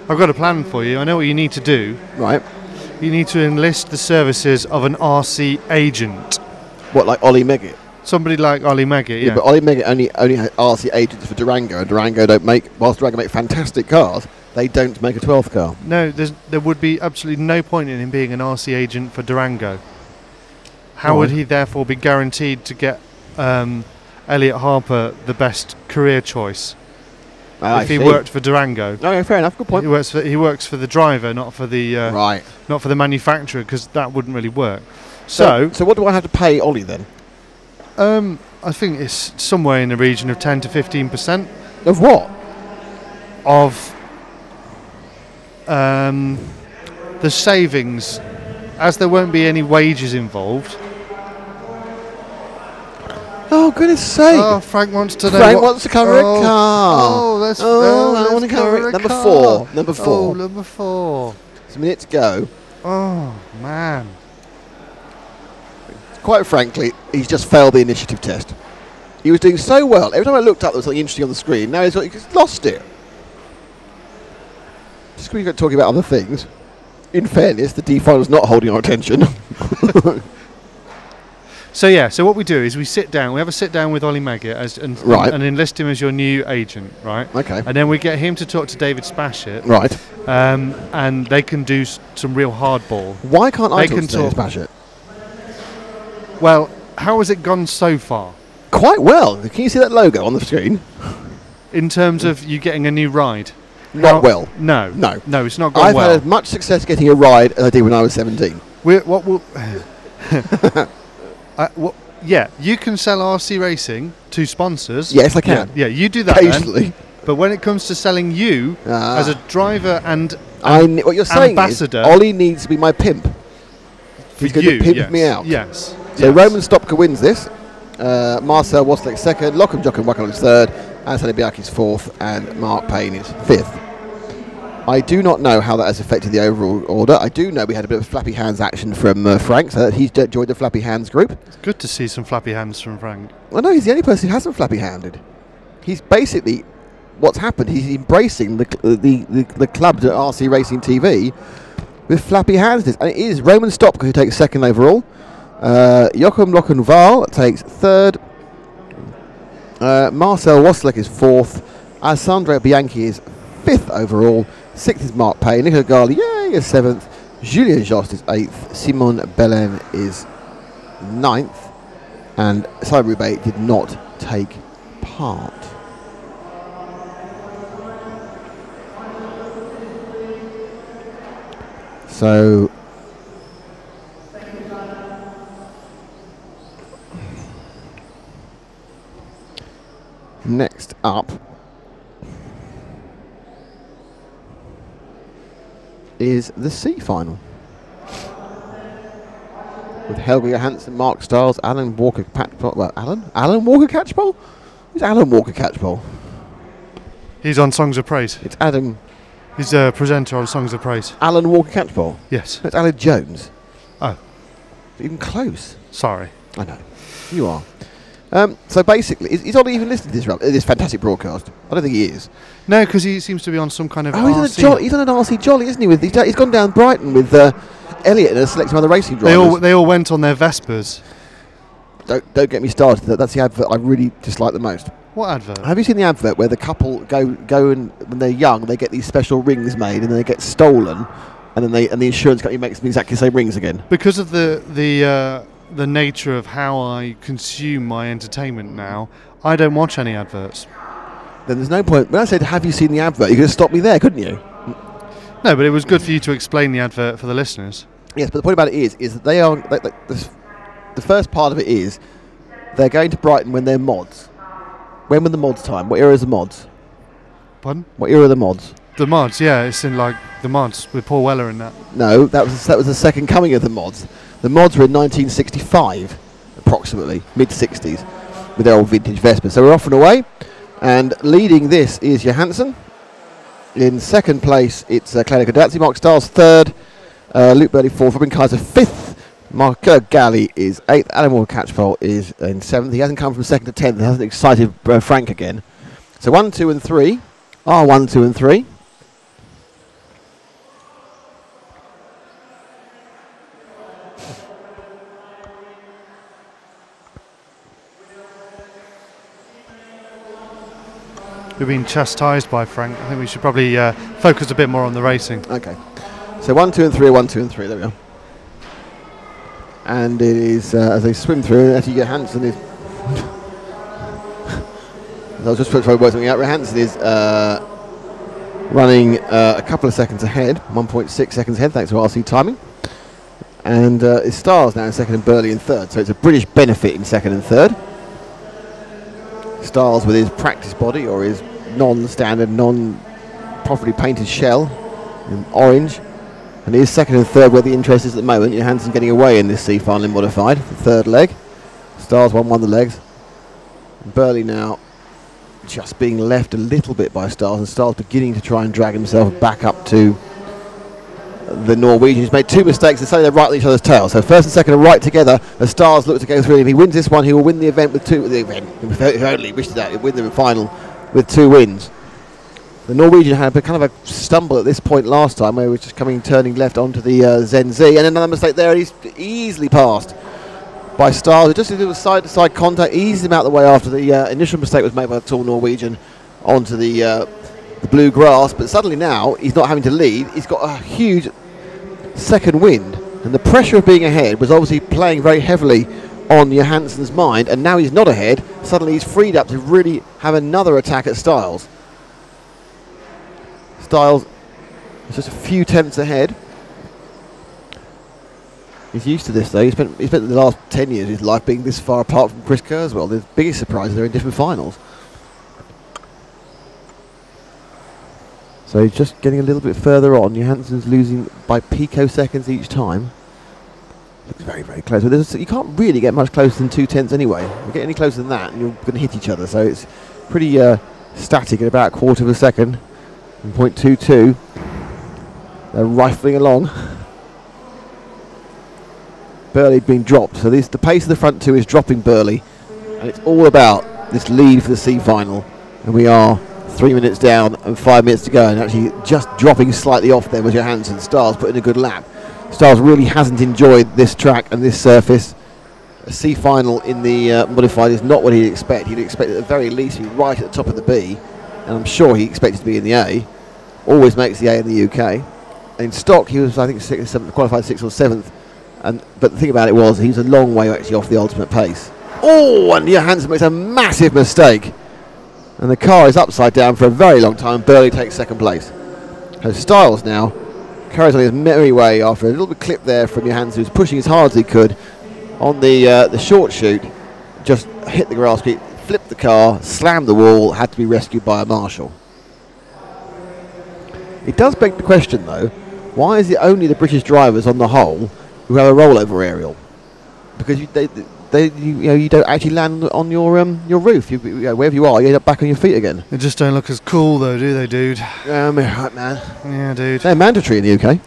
[SPEAKER 5] I've got a plan for you. I know what you need to do.
[SPEAKER 1] Right.
[SPEAKER 5] You need to enlist the services of an RC agent.
[SPEAKER 1] What, like Ollie Meggett?
[SPEAKER 5] Somebody like Ollie Meggett, yeah.
[SPEAKER 1] But Ollie Meggett only has RC agents for Durango, and Durango don't make... Whilst Durango make fantastic cars, they don't make a 12th car.
[SPEAKER 5] No, there would be absolutely no point in him being an RC agent for Durango. How would he therefore be guaranteed to get Elliot Harper the best career choice? If he worked for Durango.
[SPEAKER 1] Okay, fair enough. Good point.
[SPEAKER 5] He works for the driver, not for the
[SPEAKER 1] right.
[SPEAKER 5] Not for the manufacturer, because that wouldn't really work. So
[SPEAKER 1] what do I have to pay Ollie then?
[SPEAKER 5] I think it's somewhere in the region of 10 to 15%.
[SPEAKER 1] Of what?
[SPEAKER 5] Of the savings, as there won't be any wages involved.
[SPEAKER 1] Oh, goodness sake.
[SPEAKER 5] Oh, Frank wants to know.
[SPEAKER 1] Frank wants to cover a car.
[SPEAKER 5] Oh,
[SPEAKER 1] I want to cover it. Number 4. Number 4.
[SPEAKER 5] Oh, number 4.
[SPEAKER 1] It's a minute to go.
[SPEAKER 5] Oh, man.
[SPEAKER 1] Quite frankly, he's just failed the initiative test. He was doing so well. Every time I looked up, there was something interesting on the screen. Now he's lost it. Just when you got talking about other things. In fairness, the D final's not holding our attention.
[SPEAKER 5] So what we do is we have a sit down with Ollie Maggett
[SPEAKER 1] Right.
[SPEAKER 5] and enlist him as your new agent, right?
[SPEAKER 1] Okay.
[SPEAKER 5] And then we get him to talk to David Spashett.
[SPEAKER 1] Right.
[SPEAKER 5] And they can do some real hardball.
[SPEAKER 1] Why can't I
[SPEAKER 5] They can
[SPEAKER 1] talk to
[SPEAKER 5] talk-
[SPEAKER 1] David Spashett?
[SPEAKER 5] Well, how has it gone so far?
[SPEAKER 1] Quite well. Can you see that logo on the screen?
[SPEAKER 5] In terms of you getting a new ride?
[SPEAKER 1] Not well.
[SPEAKER 5] No.
[SPEAKER 1] No.
[SPEAKER 5] No, it's not gone
[SPEAKER 1] I've
[SPEAKER 5] well.
[SPEAKER 1] had as much success getting a ride as I did when I was 17.
[SPEAKER 5] Yeah, you can sell RC Racing to sponsors.
[SPEAKER 1] Yes, I can.
[SPEAKER 5] Yeah, you do that then.
[SPEAKER 1] Occasionally.
[SPEAKER 5] But when it comes to selling you as a driver and
[SPEAKER 1] What you're saying
[SPEAKER 5] ambassador
[SPEAKER 1] is Ollie needs to be my pimp. He's going to pimp me out.
[SPEAKER 5] Yes.
[SPEAKER 1] So Roman Stopka wins this. Marcel Waslek second. Lockham Jochen Wackle is third. Anthony Bianchi's fourth. And Mark Payne is fifth. I do not know how that has affected the overall order. I do know we had a bit of flappy hands action from Frank, so that he's joined the flappy hands group.
[SPEAKER 5] It's good to see some flappy hands from Frank.
[SPEAKER 1] Well, no, he's the only person who hasn't flappy handed. He's basically what's happened. He's embracing the club at RC Racing TV with flappy hands. And it is Roman Stopka who takes second overall. Joachim Lochenval takes third. Marcel Waslek is fourth. Alessandro Bianchi is fifth overall. Sixth is Mark Payne. Nicola Garli, yay, is seventh. Julien Jost is eighth. Simon Belen is ninth. And Simon Roubaix did not take part. So next up is the C final with Helge Johansson, Mark Stiles, Alan Walker Catchpole. Well, Alan Walker Catchpole? Who's Alan Walker Catchpole?
[SPEAKER 5] He's on Songs of Praise.
[SPEAKER 1] It's Adam.
[SPEAKER 5] He's a presenter on Songs of Praise.
[SPEAKER 1] Alan Walker Catchpole?
[SPEAKER 5] Yes.
[SPEAKER 1] That's Alan Jones.
[SPEAKER 5] Oh.
[SPEAKER 1] Even close.
[SPEAKER 5] Sorry.
[SPEAKER 1] I know. You are. So basically, is Ollie even listening to this fantastic broadcast? I don't think he is.
[SPEAKER 5] No, because he seems to be on some kind of
[SPEAKER 1] RC. He's on an RC Jolly, isn't he? He's gone down Brighton with Elliot and a selection of other racing drivers.
[SPEAKER 5] They all went on their Vespers.
[SPEAKER 1] Don't get me started. That's the advert I really dislike the most.
[SPEAKER 5] What advert?
[SPEAKER 1] Have you seen the advert where the couple go and when they're young they get these special rings made and then they get stolen, and then the insurance company makes them exactly the same rings again?
[SPEAKER 5] Because of the nature of how I consume my entertainment now, I don't watch any adverts.
[SPEAKER 1] Then there's no point. When I said, have you seen the advert, you could have stopped me there, couldn't you?
[SPEAKER 5] No, but it was good for you to explain the advert for the listeners.
[SPEAKER 1] Yes, but the point about it is that they are... the first part of it is they're going to Brighton when they're mods. When were the mods time? What era is the mods?
[SPEAKER 5] Pardon?
[SPEAKER 1] What era are the mods?
[SPEAKER 5] The mods, yeah, it's in like the mods with Paul Weller and that.
[SPEAKER 1] No, that was the second coming of the mods. The mods were in 1965, approximately, mid-60s, with their old vintage Vespers. So we're off and away, and leading this is Johansson. In second place, it's Claudio Codazzi. Mark Stiles third, Luke Burley fourth, Robin Kaiser fifth, Mark Galley is eighth, Alan Walker Catchpole is in seventh. He hasn't come from second to 10th, he hasn't excited Frank again. So 1, 2 and 3 are 1, 2 and 3.
[SPEAKER 5] We've been chastised by Frank. I think we should probably focus a bit more on the racing.
[SPEAKER 1] Okay. So 1, 2 and 3, 1, 2 and 3. There we go. And it is as they swim through, Etty Johansson is. I was just trying to work something out. Johansson is running a couple of seconds ahead, 1.6 seconds ahead, thanks to RC timing. And it Stars now in second and Burley in third. So it's a British benefit in second and third. Stars with his practice body or his non-standard, non-properly painted shell in orange. And he is second and third where the interest is at the moment. Johansson getting away in this C final in modified, the third leg. Stars won the legs. Burley now just being left a little bit by Stars, and Stars beginning to try and drag himself back up to the Norwegian. He's made 2 mistakes and suddenly they're right on each other's tail. So first and second are right together as Stars look to go through. If he wins this one, he will win the event with 2. The event, if only he wished that, he'll win the final with 2 wins. The Norwegian had a kind of a stumble at this point last time where he was just turning left onto the Zen-Z, and another mistake there, and he's easily passed by Stars. It just did a side-to-side contact, eased him out of the way after the initial mistake was made by the tall Norwegian onto the blue grass, but suddenly now he's not having to lead. He's got a huge second wind, and the pressure of being ahead was obviously playing very heavily on Johansson's mind, and now he's not ahead. Suddenly he's freed up to really have another attack at Styles. Styles is just a few tenths ahead. He's used to this though. He spent the last 10 years of his life being this far apart from Chris Kurzweil. The biggest surprise is they're in different finals. So he's just getting a little bit further on. Johansson's losing by picoseconds each time. Looks very, very close. But you can't really get much closer than 2 tenths anyway. You get any closer than that and you're going to hit each other. So it's pretty static at about a quarter of a second. 0.22. They're rifling along. Burley being dropped. So the pace of the front 2 is dropping Burley. And it's all about this lead for the C final. And we are 3 minutes down and 5 minutes to go, and actually just dropping slightly off there was Johansson. Stars put in a good lap. Stars really hasn't enjoyed this track and this surface. A C final in the modified is not what he'd expect. He'd expect at the very least to be right at the top of the B, and I'm sure he expected to be in the A. Always makes the A in the UK. And in stock he was, I think, 6th or 7th, qualified 6th or 7th, but the thing about it was he was a long way actually off the ultimate pace. Oh, and Johansson makes a massive mistake. And the car is upside down for a very long time. Burley takes 2nd place. So Styles now carries on his merry way after a little bit clip there from Johansson, who's pushing as hard as he could on the short shoot. Just hit the grass, flipped the car, slammed the wall, had to be rescued by a marshal. It does beg the question though, why is it only the British drivers on the whole who have a rollover aerial? Because you don't actually land on your roof. Wherever you are, you end up back on your feet again.
[SPEAKER 5] They just don't look as cool though, do they, dude?
[SPEAKER 1] Right, man.
[SPEAKER 5] Yeah, dude.
[SPEAKER 1] They're mandatory in the UK.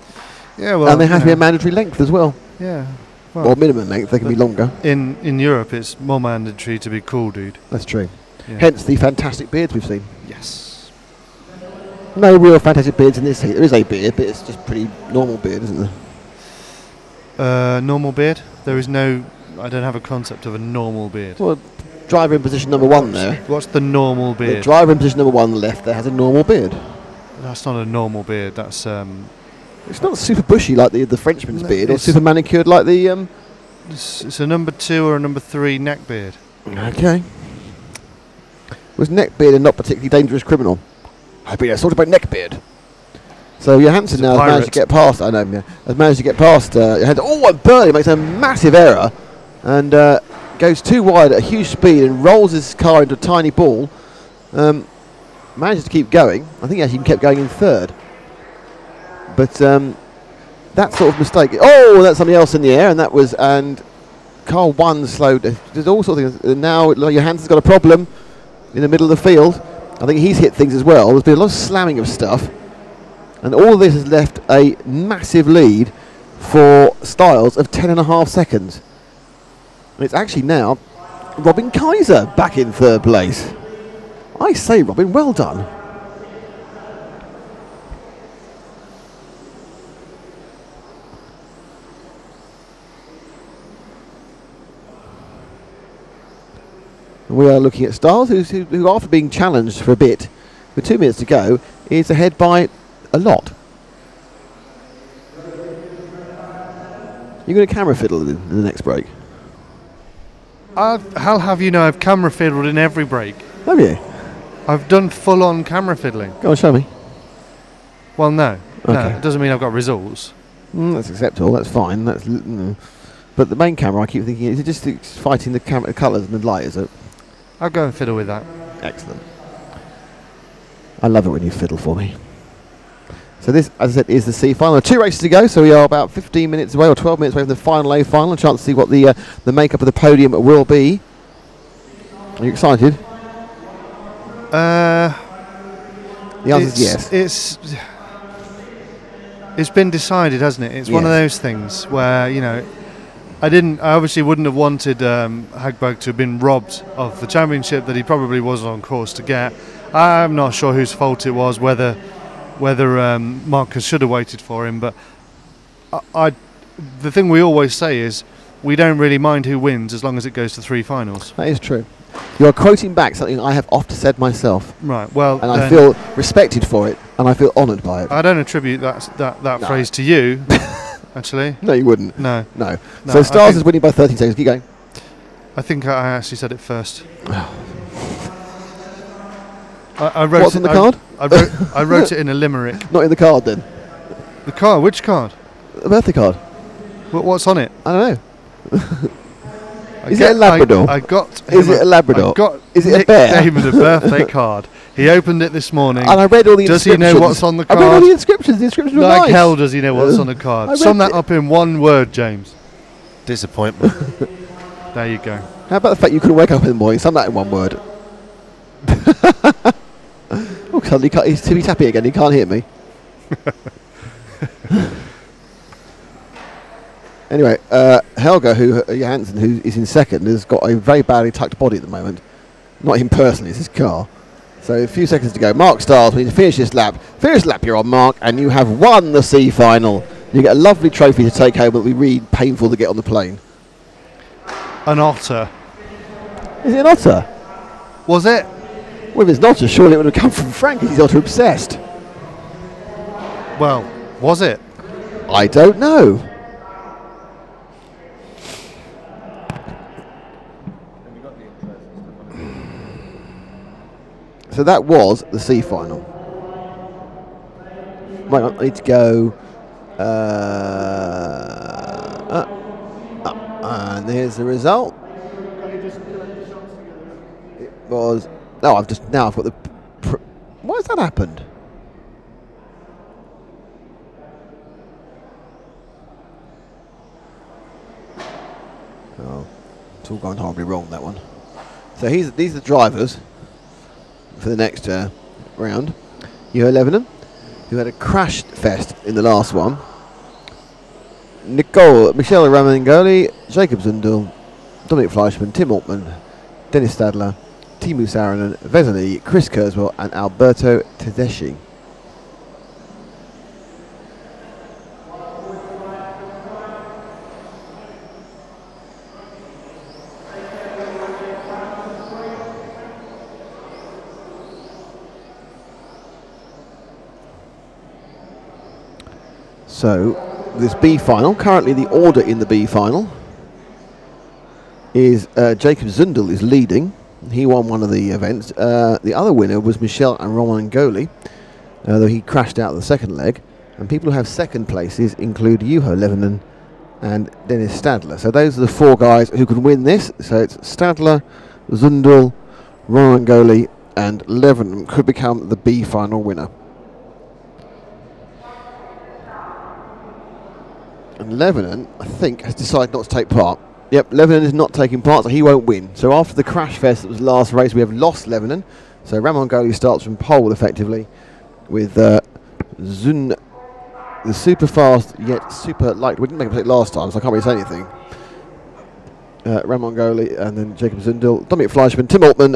[SPEAKER 5] Yeah, well,
[SPEAKER 1] and they have to be a mandatory length as well.
[SPEAKER 5] Yeah. Well,
[SPEAKER 1] or minimum length. They can be longer.
[SPEAKER 5] In Europe, it's more mandatory to be cool, dude.
[SPEAKER 1] That's true.
[SPEAKER 5] Yeah.
[SPEAKER 1] Hence the fantastic beards we've seen.
[SPEAKER 5] Yes.
[SPEAKER 1] No real fantastic beards in this heat. There is a beard, but it's just pretty normal beard, isn't there?
[SPEAKER 5] Normal beard? There is no... I don't have a concept of a normal beard.
[SPEAKER 1] Well, driver in position number 1 there.
[SPEAKER 5] What's the normal beard?
[SPEAKER 1] The driver in position number 1 on the left there has a normal beard.
[SPEAKER 5] That's not a normal beard. That's
[SPEAKER 1] it's not super bushy like the Frenchman's beard, or super manicured like the
[SPEAKER 5] It's a number 2 or a number 3 neck beard.
[SPEAKER 1] Okay. Was neckbeard a not particularly dangerous criminal? I've been assaulted by neckbeard. So Johansson now has managed to get past. I know, yeah, has managed to get past. And Burley makes a massive error and goes too wide at a huge speed and rolls his car into a tiny ball. Manages to keep going. I think he actually kept going in 3rd. But that sort of mistake. Oh, that's something else in the air, and car 1 slowed. There's all sorts of things. And now Johansson's got a problem in the middle of the field. I think he's hit things as well. There's been a lot of slamming of stuff. And all of this has left a massive lead for Styles of 10.5 seconds. And it's actually now Robin Kaiser back in 3rd place. I say, Robin, well done. We are looking at Styles, who after being challenged for a bit, with 2 minutes to go, is ahead by a lot. You're going to camera fiddle in the next break?
[SPEAKER 5] How have you know I've camera fiddled in every break?
[SPEAKER 1] Have you?
[SPEAKER 5] I've done full-on camera fiddling.
[SPEAKER 1] Go on, show me.
[SPEAKER 5] Well, no.
[SPEAKER 1] Okay.
[SPEAKER 5] No, it doesn't mean I've got results.
[SPEAKER 1] That's acceptable, that's fine. But the main camera, I keep thinking, is it just fighting the colours and the light, is it?
[SPEAKER 5] I'll go and fiddle with that.
[SPEAKER 1] Excellent. I love it when you fiddle for me. So this, as I said, is the C final. 2 races to go, so we are about 15 minutes away or 12 minutes away from the final A final. A chance to see what the makeup of the podium will be. Are you excited? The answer is yes.
[SPEAKER 5] It's been decided, hasn't it? It's one of
[SPEAKER 1] Yes.
[SPEAKER 5] those things where, you know, I obviously wouldn't have wanted Hagberg to have been robbed of the championship that he probably was on course to get. I'm not sure whose fault it was, whether Marcus should have waited for him, but the thing we always say is we don't really mind who wins as long as it goes to 3 finals.
[SPEAKER 1] That is true. You are quoting back something I have often said myself.
[SPEAKER 5] Right, well,
[SPEAKER 1] and I feel respected for it, and I feel honoured by it.
[SPEAKER 5] I don't attribute that phrase to you, actually.
[SPEAKER 1] No, you wouldn't.
[SPEAKER 5] No.
[SPEAKER 1] So Stars is winning by 13 seconds. Keep going.
[SPEAKER 5] I think I actually said it first. I wrote
[SPEAKER 1] What's on the card?
[SPEAKER 5] I wrote it in a limerick.
[SPEAKER 1] Not in the card, then.
[SPEAKER 5] The card? Which card?
[SPEAKER 1] A birthday card.
[SPEAKER 5] What's on it?
[SPEAKER 1] I don't know. Is it a Labrador? Is it a Labrador?
[SPEAKER 5] I got
[SPEAKER 1] is it
[SPEAKER 5] Nick
[SPEAKER 1] a bear?
[SPEAKER 5] Damon a birthday card. He opened it this morning.
[SPEAKER 1] And I read all the
[SPEAKER 5] Does
[SPEAKER 1] inscriptions.
[SPEAKER 5] he know what's on the card?
[SPEAKER 1] I read all the inscriptions. The inscriptions were
[SPEAKER 5] Like
[SPEAKER 1] nice.
[SPEAKER 5] hell does he know what's on the card. Sum that up in one word, James.
[SPEAKER 3] Disappointment.
[SPEAKER 5] There you go.
[SPEAKER 1] How about the fact you couldn't wake up in the morning? Sum that in one word. Oh, suddenly he's tippy tappy again. He can't hear me. Anyway, Helga Johansson, who is in second, has got a very badly tucked body at the moment. Not him personally, it's his car. So a few seconds to go. Mark Stiles, we need to finish this lap. Finish the lap, you're on, Mark, and you have won the C final. You get a lovely trophy to take home, but it'll be really painful to get on the plane.
[SPEAKER 5] An otter.
[SPEAKER 1] Is it an otter?
[SPEAKER 5] Was it?
[SPEAKER 1] Well, if it's an otter, surely it would have come from Frank, he's otter obsessed.
[SPEAKER 5] Well, was it?
[SPEAKER 1] I don't know. So that was the C final. Right, I need to go. And here's the result. It was. No, I've got the. Why has that happened? Oh, it's all gone horribly wrong, that one. So these are the drivers for the next round. Juho Levenon, who had a crash fest in the last one. Michel Ramangoli, Jacob Zundel, Dominic Fleischmann, Tim Altman, Dennis Stadler, Teemu Saarinen, Vesely, Chris Kurzweil and Alberto Tedeschi. So, this B final, currently the order in the B final is Jacob Zundel is leading. He won one of the events. The other winner was Michel and Roman Goli, though he crashed out the second leg. And people who have second places include Juho Levenon and Dennis Stadler. So those are the 4 guys who can win this. So it's Stadler, Zundel, Roman Goli and Levenon could become the B final winner. And Levenon, I think, has decided not to take part. Yep, Levenon is not taking part, so he won't win. So after the crash fest that was last race, we have lost Levenon. So Ramon Goli starts from pole effectively with Zun, the super fast yet super light. We didn't make a mistake last time, so I can't really say anything. Ramon Goli and then Jacob Zundel, Dominic Fleischmann, Tim Altman,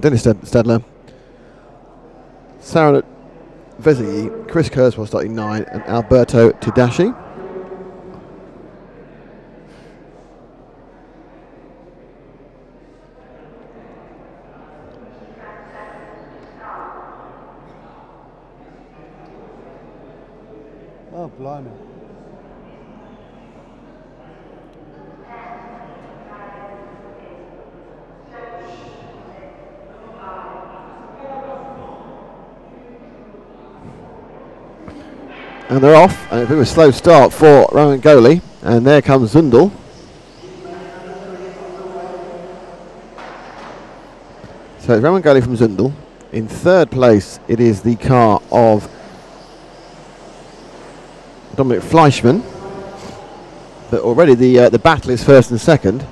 [SPEAKER 1] Dennis Stadler, Saarinen, Vesely, Chris Kurzweil starting 9, and Alberto Tedeschi.
[SPEAKER 5] Oh, blimey.
[SPEAKER 1] And they're off, and a bit of a slow start for Roman Goli, and there comes Zundel. So it's Roman Goli from Zundel. In third place, it is the car of Dominic Fleischmann, but already the battle is first and second.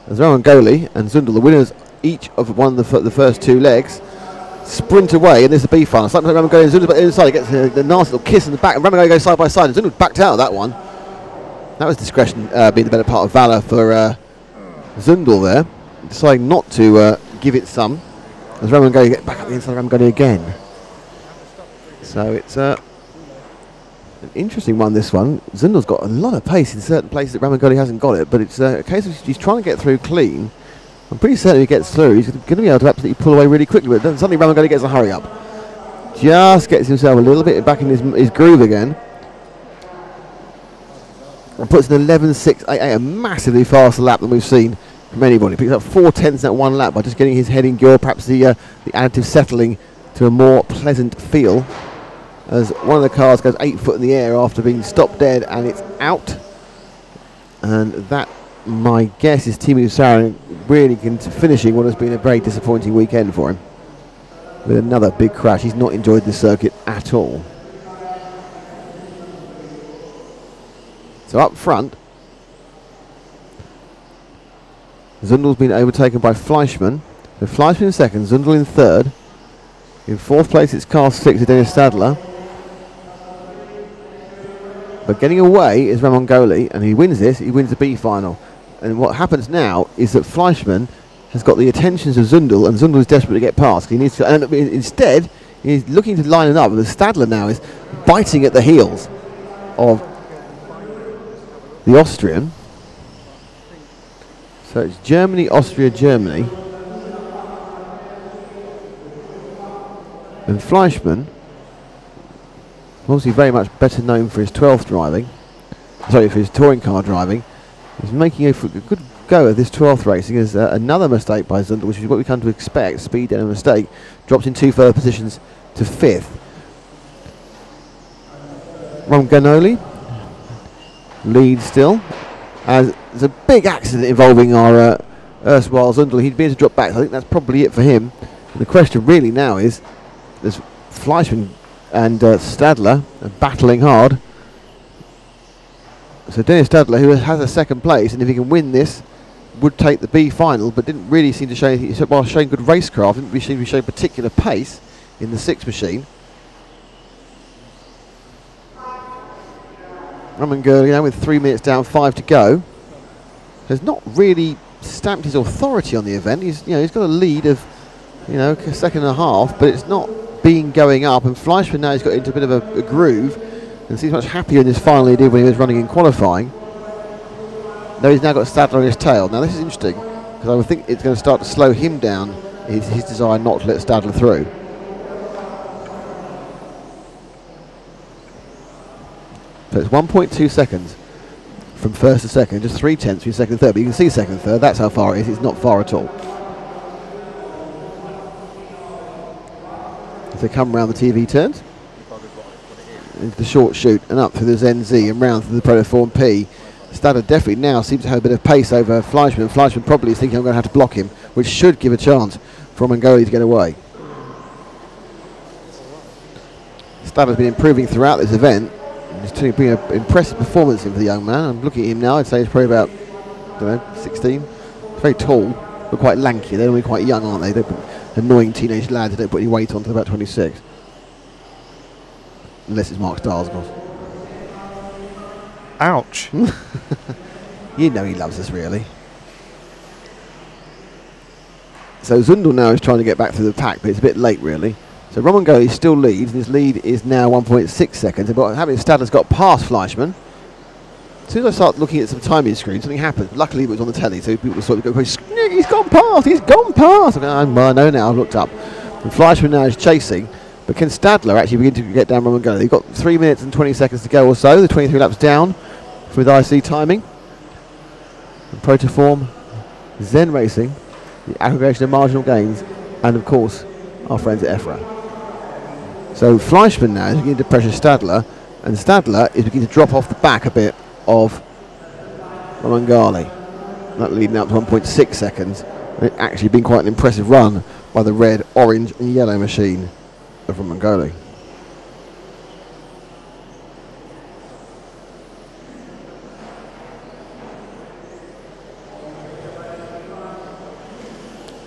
[SPEAKER 1] As Roman Goli and Zundel, the winners each of one of the first 2 legs. sprint away, and there's the B final. Sometimes Ramangoli and Zundel back inside. He gets the nasty little kiss in the back, and Ramangoli goes side by side, and Zundel backed out of that one. That was discretion being the better part of valour for Zundel there, deciding not to give it some, as Ramangoli get back up the inside of Ramangoli again. So it's an interesting one, this one. Zundel's got a lot of pace in certain places that Ramangoli hasn't got it, but it's a case of he's trying to get through clean. I'm pretty certain if he gets through, he's going to be able to absolutely pull away really quickly, but then suddenly Ramangoli gets a hurry up. Just gets himself a little bit back in his groove again. And puts an 11.688, a massively faster lap than we've seen from anybody. Picks up 4/10 in that one lap by just getting his head in gear, perhaps the additive settling to a more pleasant feel. As one of the cars goes 8 foot in the air after being stopped dead, and it's out. And that, my guess, is Teemu Saarinen really finishing what has been a very disappointing weekend for him with another big crash. He's not enjoyed the circuit at all. So up front, Zundel's been overtaken by Fleischmann. So Fleischmann in second, Zundel in third. In fourth place it's car 6 of Dennis Stadler. But getting away is Ramangoli, and he wins this, he wins the B final. And what happens now is that Fleischmann has got the attentions of Zundel, and Zundel is desperate to get past. He needs to, and instead, he's looking to line it up, but Stadler now is biting at the heels of the Austrian. So it's Germany, Austria, Germany. And Fleischmann, obviously very much better known for his 12th driving, for his touring car driving, is making a good go at this 12th racing as another mistake by Zundel, which is what we come to expect, speed and a mistake, drops in 2 further positions to 5th. Ramangoli leads still, as there's a big accident involving our erstwhile Zundel. He'd be able to drop back, so I think that's probably it for him. And the question really now is, there's Fleischmann and Stadler are battling hard. So Dennis Stadler, who has a second place, and if he can win this, would take the B final, but didn't really seem to show anything, while showing good racecraft, didn't seem to show particular pace in the 6 machine. Ramangoli now with 3 minutes down, 5 to go, has not really stamped his authority on the event. He's got a lead of a second and a half, but it's not been going up, and Fleischmann now has got into a bit of a groove and seems much happier in this final than he did when he was running in qualifying. Though he's now got Stadler on his tail. Now this is interesting, because I would think it's going to start to slow him down, his desire not to let Stadler through. So it's 1.2 seconds from first to second, just 3/10 between second and third, but you can see second and third, that's how far it is, it's not far at all. As they come round the TV turns, into the short chute and up through the ZenZ and round through the Protoform P. Stadler definitely now seems to have a bit of pace over Fleischmann. Fleischmann probably is thinking I'm going to have to block him, which should give a chance for Ramangoli to get away. Stadler's been improving throughout this event. He's been an impressive performance in for the young man. I'm looking at him now, I'd say he's probably about, 16. He's very tall, but quite lanky. They're only quite young, aren't they? They're annoying teenage lads who don't put any weight on until about 26. Unless it's Mark Stiles, of course.
[SPEAKER 5] Ouch.
[SPEAKER 1] You know he loves us, really. So Zundel now is trying to get back through the pack, but it's a bit late, really. So Ramangoli still leads, and his lead is now 1.6 seconds. But having Stadler's got past Fleischmann. As soon as I start looking at some timing screens, something happens. Luckily, it was on the telly, so people sort of go, he's gone past, he's gone past. I know now, I've looked up. And Fleischmann now is chasing. But can Stadler actually begin to get down Ramangoli? They've got 3 minutes and 20 seconds to go or so. The 23 laps down with IC timing. And Protoform, Zen Racing, the aggregation of marginal gains, and of course, our friends at EFRA. So Fleischmann now is beginning to pressure Stadler, and Stadler is beginning to drop off the back a bit of Ramangoli. That leading up to 1.6 seconds. And it's actually been quite an impressive run by the red, orange and yellow machine of Ramangoli.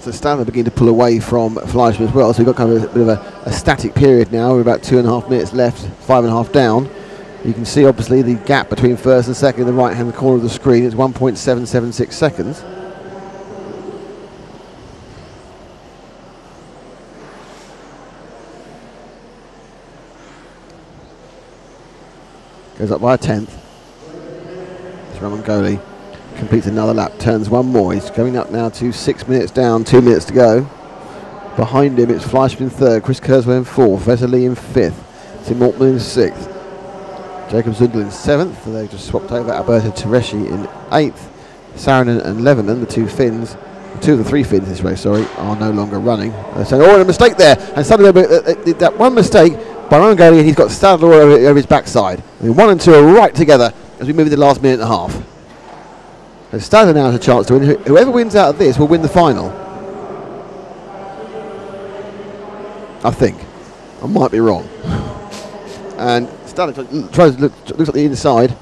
[SPEAKER 1] So Stadler beginning to pull away from Fleischmann as well. So we've got kind of a bit of a static period now. We're about 2.5 minutes left, 5.5 down. You can see obviously the gap between first and second in the right hand corner of the screen. It's 1.776 seconds. Goes up by a tenth. It's Ramangoli. Completes another lap, turns one more. He's coming up now to 6 minutes down, 2 minutes to go. Behind him it's Fleischmann in third, Chris Kurzweil in fourth, Vesely in fifth, Tim Mortman in sixth, Jacob Zundel in seventh. They've just swapped over Alberto Teresci in eighth. Saarinen and Levanen, the two Finns, two of the three Finns this race, sorry, are no longer running. They're saying, oh, a mistake there, and suddenly that one mistake by Ramangoli, and he's got Stadler over his backside. I mean, 1 and 2 are right together as we move into the last minute and a half. So Stadler now has a chance to win. Whoever wins out of this will win the final. I think. I might be wrong. And Stadler looks at the inside.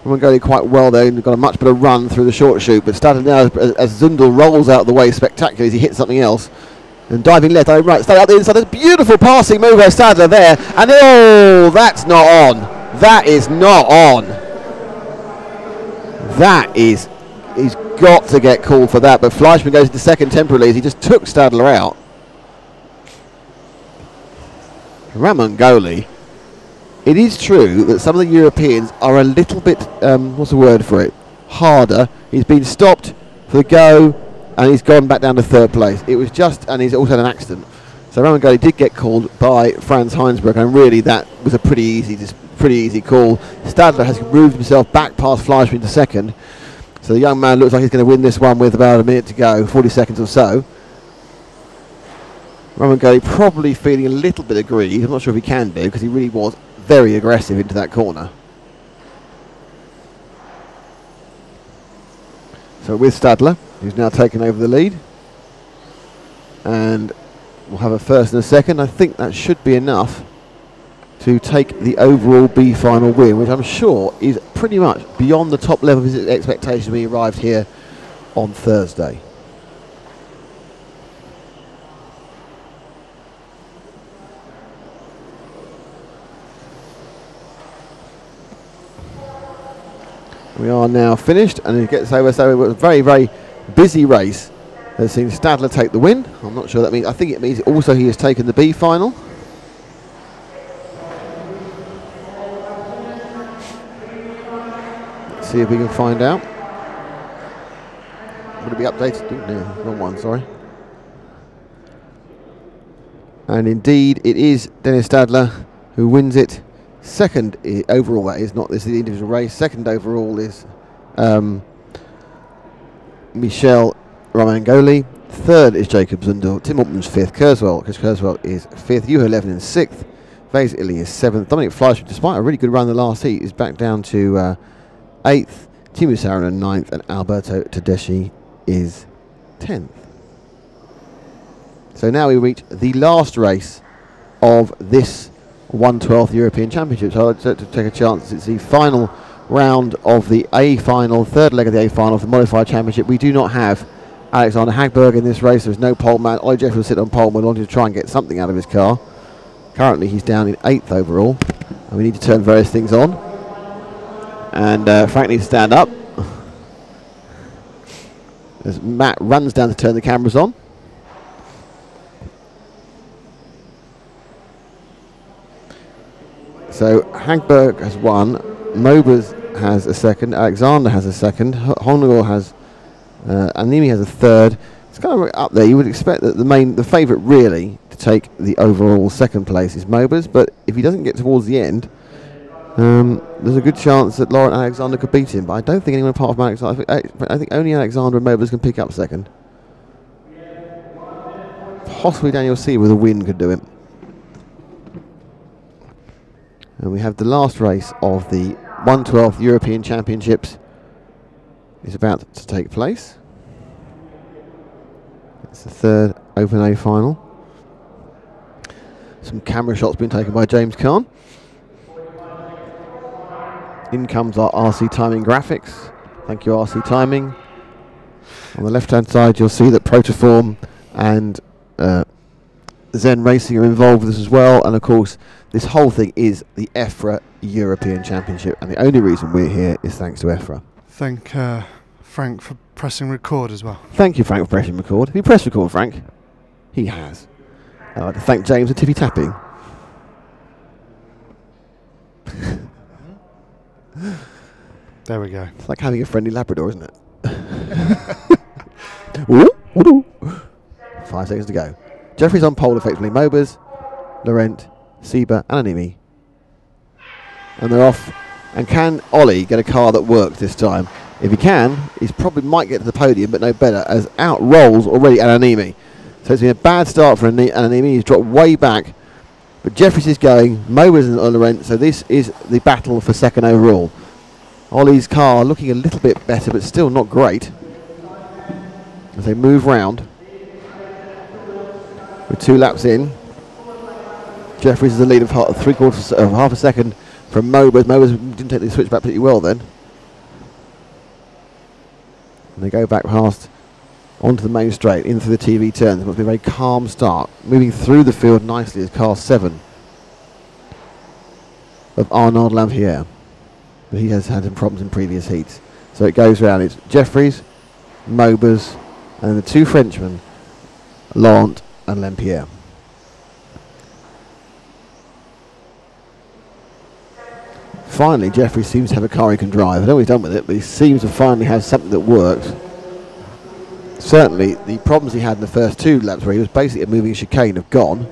[SPEAKER 1] Ramangoli quite well there, and got a much better run through the short chute. But Stadler now, as Zundel rolls out of the way spectacularly as he hits something else. And diving left, right, Stadler out the inside. There's a beautiful passing move by Stadler there. And oh, that's not on. That is not on. That is... He's got to get called for that, but Fleischmann goes into second temporarily as he just took Stadler out. Ramangoli, it is true that some of the Europeans are a little bit, what's the word for it, harder. He's been stopped for the go, and he's gone back down to third place. It was just, and he's also had an accident. So Ramangoli did get called by Franz Heinsberg, and really that was a pretty easy call. Stadler has moved himself back past Fleischmann to second. So the young man looks like he's going to win this one with about a minute to go, 40 seconds or so. Ramangoli probably feeling a little bit aggrieved. I'm not sure if he can do, because he really was very aggressive into that corner. So with Stadler, who's now taken over the lead. And we'll have a first and a second. I think that should be enough to take the overall B final win, which I'm sure is pretty much beyond the top level of his expectations when he arrived here on Thursday. We are now finished, and it gets over. So it was a very, very busy race. They've seen Stadler take the win. I'm not sure that means. I think it means also he has taken the B final. See if we can find out. Would it be updated? No, wrong one, sorry. And indeed, it is Dennis Stadler who wins it. Second overall, that is, not this is the individual race. Second overall is Michel Ramangoli. Third is Jacob Zundel. Tim Mortman's fifth. Chris Kurzweil is fifth. Juho Levanen is sixth. Vesely is seventh. Dominic Fleischmann, despite a really good run in the last heat, is back down to 8th, Timo Saarinen 9th, and Alberto Tedeschi is 10th. So now we reach the last race of this 1/12 European Championship. So I'd like to take a chance. It's the final round of the A final, third leg of the A final of the Modified Championship. We do not have Alexander Hagberg in this race. There's no poleman. Ollie Jeffrey will sit on pole. We're wanting to try and get something out of his car. Currently he's down in 8th overall, and we need to turn various things on. And Frank needs to stand up as Matt runs down to turn the cameras on. So Hagberg has won, Mobers has a second, Alexander has a second, Honegor has, Animi has a third. It's kind of up there. You would expect that the favourite really to take the overall second place is Mobers, but if he doesn't get towards the end, there's a good chance that Laurent Alexander could beat him, but I don't think anyone apart from Alexander. I think only Alexander and Mobers can pick up second. Possibly Daniel C with a win could do it. And we have the last race of the 1/12 European Championships is about to take place. It's the third Open A final. Some camera shots being taken by James Kahn. In comes our RC Timing graphics. Thank you, RC Timing. On the left-hand side, you'll see that Protoform and Zen Racing are involved with this as well. And of course, this whole thing is the EFRA European Championship. And the only reason we're here is thanks to EFRA.
[SPEAKER 5] Thank Frank for pressing record as well.
[SPEAKER 1] Thank you, Frank, for pressing record. Have you pressed record, Frank? He has. I'd like to thank James for tippy tapping.
[SPEAKER 5] There we go.
[SPEAKER 1] It's like having a friendly Labrador, isn't it? Ooh, ooh. 5 seconds to go. Jeffrey's on pole effectively. Mobers, Laurent, Sieber, and Animi. And they're off. And can Ollie get a car that works this time? If he can, he probably might get to the podium, but no better, as out rolls already Ananimi. So it's been a bad start for Ananimi. He's dropped way back. But Jeffries is going, Mobers and Laurent, so this is the battle for second overall. Ollie's car looking a little bit better, but still not great. As they move round. With 2 laps in. Jeffries is the lead of half a second from Mobers. Mobers didn't take the switch back pretty well then. And they go back past onto the main straight, in through the TV turns. It must be a very calm start. Moving through the field nicely is car 7 of Arnaud Lampier. But he has had some problems in previous heats. So it goes round. It's Jeffries, Mobers, and the 2 Frenchmen, Laurent and Lampier. Finally, Jeffries seems to have a car he can drive. I don't know what he's done with it, but he seems to finally have something that works. Certainly, the problems he had in the first 2 laps where he was basically a moving chicane have gone.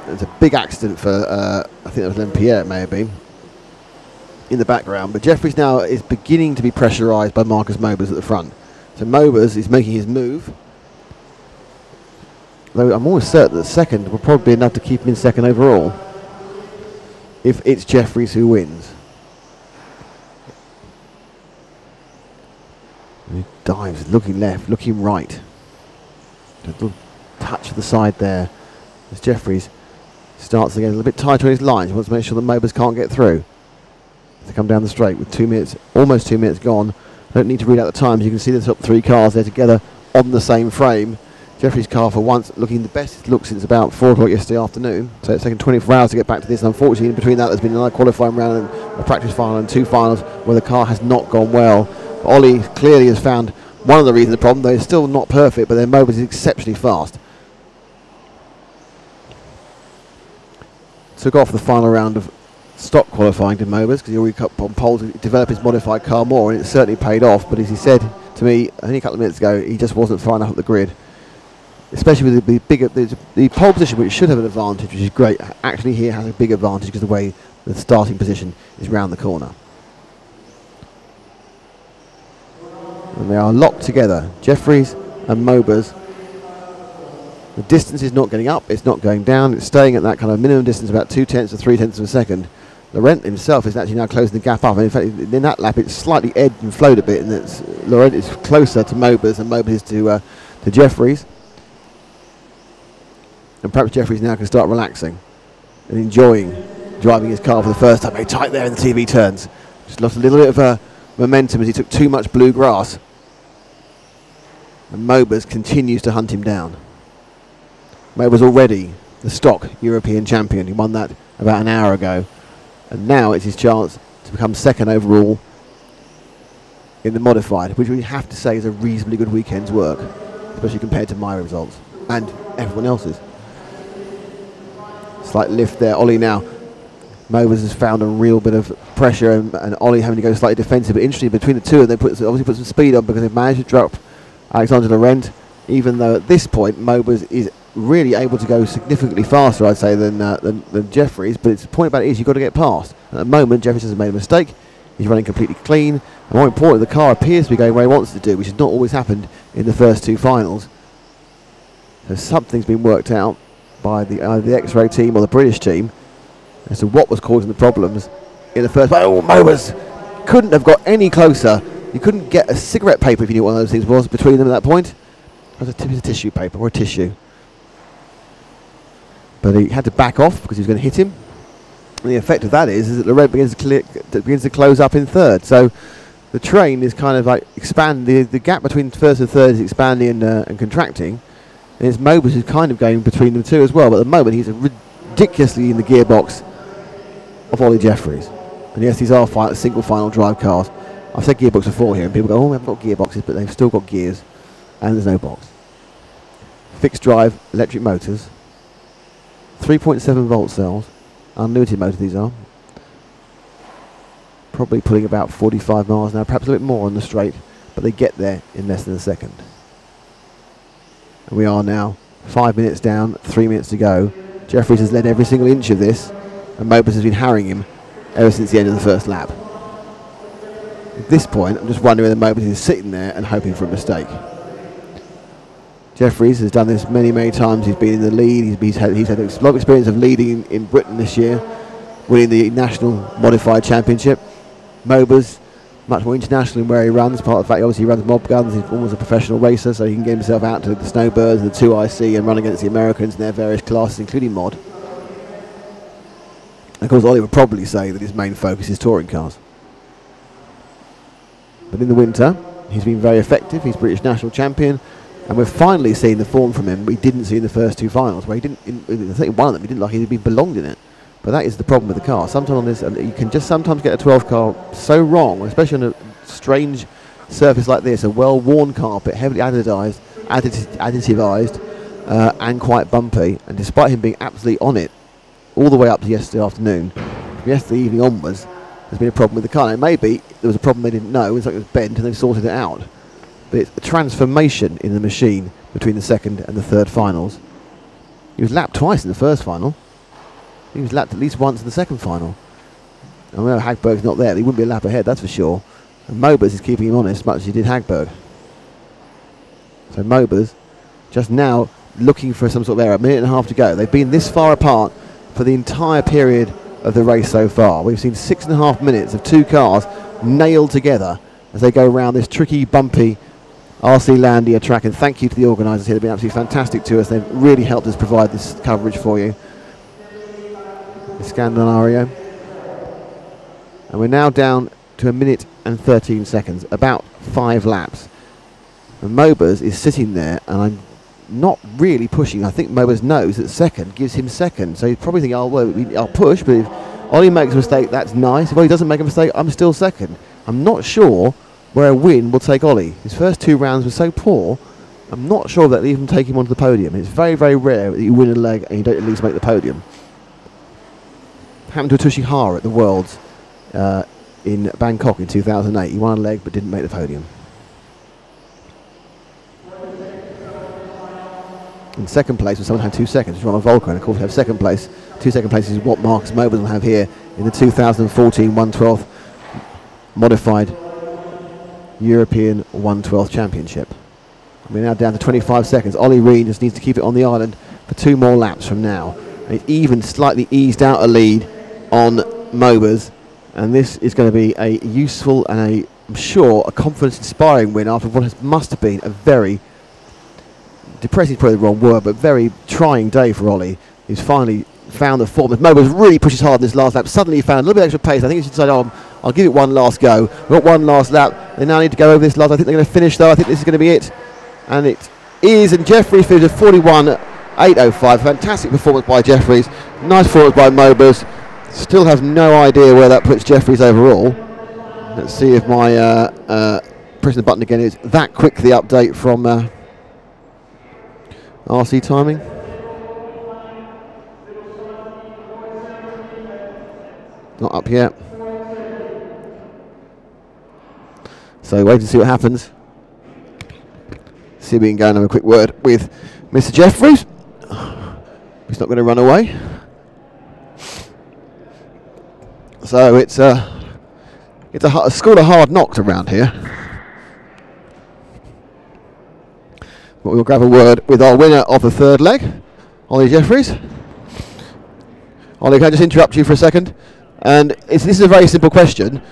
[SPEAKER 1] It was a big accident for, I think that was Lampier, it may have been, in the background. But Jeffries now is beginning to be pressurised by Marcus Mobers at the front. So Mobers is making his move. Though I'm almost certain that second will probably be enough to keep him in second overall, if it's Jeffries who wins. And he dives, looking left, looking right. A little touch to the side there as Jeffries starts to get a little bit tighter on his lines. He wants to make sure the Mobers can't get through. They come down the straight with 2 minutes, almost 2 minutes gone. I don't need to read out the times. You can see the top 3 cars there together on the same frame. Jeffrey's car for once looking the best it's looked since about 4 o'clock yesterday afternoon. So it's taken 24 hours to get back to this. And unfortunately, in between that, there's been another qualifying round and a practice final and 2 finals where the car has not gone well. But Ollie clearly has found one of the reasons of the problem, though it's still not perfect, but their Mobers is exceptionally fast. Took off the final round of stock qualifying to Mobers because he already got on pole to develop his modified car more, and it certainly paid off. But as he said to me only a couple of minutes ago, he just wasn't far enough up the grid. Especially with the pole position, which should have an advantage, which is great. Actually, here has a big advantage because of the way the starting position is round the corner. And they are locked together, Jeffries and Mobers. The distance is not getting up, it's not going down, it's staying at that kind of minimum distance, about 2/10 to 3/10 of a second. Laurent himself is actually now closing the gap up, and in fact, in that lap, it's slightly edged and flowed a bit, and Laurent is closer to Mobers, and Mobers is to Jeffries. And perhaps Jeffries now can start relaxing and enjoying driving his car for the first time. Very tight there in the TV turns. Just lost a little bit of momentum as he took too much blue grass. And Mobers continues to hunt him down. Mobers already the stock European champion. He won that about an hour ago. And now it's his chance to become second overall in the modified, which we have to say is a reasonably good weekend's work, especially compared to my results and everyone else's. Slight lift there, Ollie now. Mobers has found a real bit of pressure, and Ollie having to go slightly defensive. But interesting, between the two, they obviously put some speed on because they've managed to drop Alexander Laurent, even though at this point Mobers is really able to go significantly faster, I'd say, than Jeffries. But the point about it is you've got to get past. At the moment, Jeffries has made a mistake. He's running completely clean. And more importantly, the car appears to be going where he wants to do, which has not always happened in the first 2 finals. So something's been worked out by either the X-Ray team or the British team as to what was causing the problems in the first. Oh, Mobers couldn't have got any closer. You couldn't get a cigarette paper if you knew what one of those things was between them at that point. It was a piece of tissue paper or a tissue. But he had to back off because he was going to hit him. And the effect of that is that Laurent begins to close up in third. So the train is kind of like expanding. The gap between first and third is expanding and contracting. And it's Mobus who's kind of going between them two as well. But at the moment, he's ridiculously in the gearbox of Ollie Jeffries. And yes, these are single final drive cars. I've said gearbox before here, and people go, oh, we haven't got gearboxes, but they've still got gears, and there's no box. Fixed drive electric motors, 3.7 volt cells, unlimited motor these are. Probably pulling about 45 miles an hour, perhaps a bit more on the straight, but they get there in less than a second. And we are now 5 minutes down, 3 minutes to go. Jeffries has led every single inch of this, and Mobus has been harrying him ever since the end of the first lap. At this point, I'm just wondering whether Mobus is sitting there and hoping for a mistake. Jeffries has done this many, many times. He's been in the lead. He's had a lot of experience of leading in Britain this year, winning the National Modified Championship. Mobus, much more international in where he runs. Part of the fact, obviously, he runs mob guns. He's almost a professional racer, so he can get himself out to the Snowbirds and the 2IC and run against the Americans in their various classes, including mod. And of course, Ollie would probably say that his main focus is touring cars. But in the winter, he's been very effective. He's British national champion, and we're finally seeing the form from him we didn't see in the first two finals, where he didn't. I think one of them he didn't like. He'd been belonged in it. But that is the problem with the car. Sometimes on this, you can just sometimes get a 12 car so wrong, especially on a strange surface like this, a well-worn carpet, heavily additivized, and quite bumpy. And despite him being absolutely on it all the way up to yesterday afternoon, from yesterday evening onwards, there's been a problem with the car. And maybe there was a problem they didn't know, it's like it was bent and they've sorted it out. But it's a transformation in the machine between the second and the third finals. He was lapped twice in the first final. He was lapped at least once in the second final. I know Hagberg's not there, he wouldn't be a lap ahead, that's for sure. And Mobus is keeping him honest, much as he did Hagberg. So Mobus just now looking for some sort of error. A minute and a half to go. They've been this far apart for the entire period of the race so far. We've seen 6.5 minutes of two cars nailed together as they go around this tricky, bumpy RC Landia track. And thank you to the organisers here. They've been absolutely fantastic to us. They've really helped us provide this coverage for you. Scandinario. And we're now down to 1 minute and 13 seconds, about 5 laps. And Mobus is sitting there, and I'm not really pushing. I think Mobus knows that second gives him second, so he's probably thinking, oh, well, I'll push, but if Ollie makes a mistake, that's nice. If Ollie doesn't make a mistake, I'm still second. I'm not sure where a win will take Ollie. His first 2 rounds were so poor, I'm not sure that they even take him onto the podium. It's very, very rare that you win a leg and you don't at least make the podium. Happened to Tushihara at the Worlds in Bangkok in 2008. He won a leg but didn't make the podium. In second place was someone who had 2 seconds, Ronald Volker, and of course we have second place. 2 second places is what Marcus Mobus will have here in the 2014 112th Modified European 112th Championship. We're now down to 25 seconds. Ollie Reen just needs to keep it on the island for 2 more laps from now. And it's even slightly eased out a lead on Mobus, and this is going to be a useful and I'm sure a confidence-inspiring win after what must have been a very depressing, is probably the wrong word, but very trying day for Ollie. He's finally found the form. As Mobus really pushes hard in this last lap, suddenly he found a little bit extra pace. I think he should decide, oh, I'll give it one last go. We've got one last lap. They now need to go over this last. I think they're going to finish though. I think this is going to be it, and it is. And Jeffries finished at 41.805. Fantastic performance by Jeffries. Nice performance by Mobus. Still have no idea where that puts Jeffries overall. Let's see if my pressing the button again is that quick. The update from RC timing. Not up yet. So wait to see what happens. See if we can go and have a quick word with Mr. Jeffries. He's not going to run away. So it's a school of hard knocks around here. But we'll grab a word with our winner of the third leg, Ollie Jeffries. Ollie, can I just interrupt you for a second? And this is a very simple question.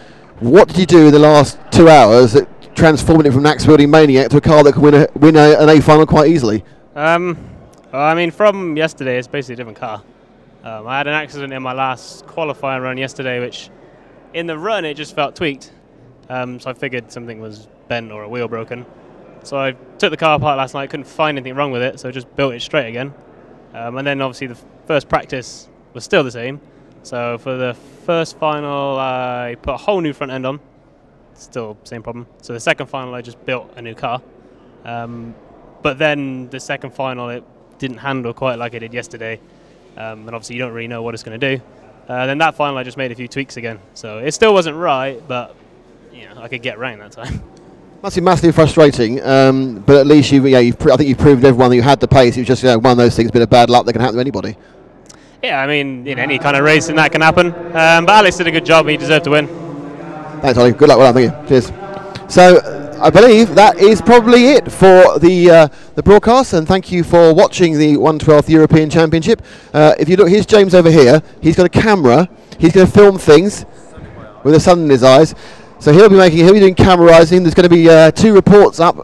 [SPEAKER 1] What did you do in the last 2 hours that transformed it from an axe-wielding maniac to a car that can win an A final quite easily?
[SPEAKER 8] I mean, from yesterday, it's basically a different car. I had an accident in my last qualifying run yesterday, which in the run it just felt tweaked. So I figured something was bent or a wheel broken. So I took the car apart last night, couldn't find anything wrong with it, so just built it straight again. And then obviously the first practice was still the same. So for the first final, I put a whole new front end on. Still same problem. So the second final, I just built a new car. But then the second final, it didn't handle quite like it did yesterday. And obviously you don't really know what it's going to do. Then that final, I just made a few tweaks again. So it still wasn't right, but I could get around that time.
[SPEAKER 1] Must be massively frustrating, but at least I think you've proved to everyone that you had the pace. It was just one of those things, a bit of bad luck that can happen to anybody.
[SPEAKER 8] Yeah, I mean, in any kind of racing that can happen. But Alex did a good job. He deserved to win.
[SPEAKER 1] Thanks, Ollie. Good luck. Well done. Thank you. Cheers. So I believe that is probably it for the broadcast, and thank you for watching the 112th European Championship. If you look, here's James over here. He's got a camera. He's going to film things with the sun in his eyes. So he'll be doing camerising. There's going to be 2 reports up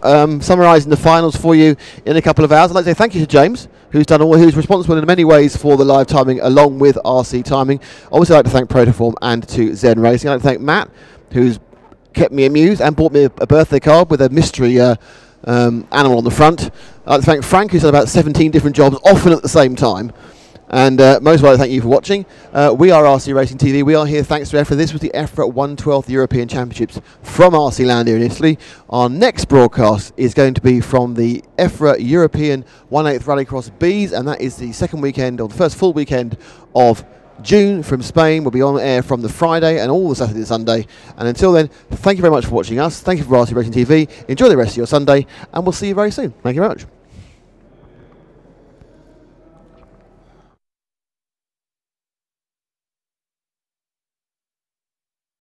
[SPEAKER 1] summarising the finals for you in a couple of hours. I'd like to say thank you to James, who's responsible in many ways for the live timing along with RC timing. Obviously, I'd like to thank Protoform and to Zen Racing. I'd like to thank Matt, who's kept me amused and bought me a birthday card with a mystery animal on the front. I'd like to thank Frank, who's done about 17 different jobs, often at the same time. And most of all, thank you for watching. We are RC Racing TV. We are here thanks to EFRA. This was the EFRA 112th European Championships from RC Landia in Italy. Our next broadcast is going to be from the EFRA European 1/8 Rallycross Bs, and that is the second weekend, or the first full weekend of June from Spain. We'll be on air from the Friday and all the Saturday and Sunday. And until then, thank you very much for watching us. Thank you for RC Racing TV. Enjoy the rest of your Sunday, and we'll see you very soon. Thank you very much.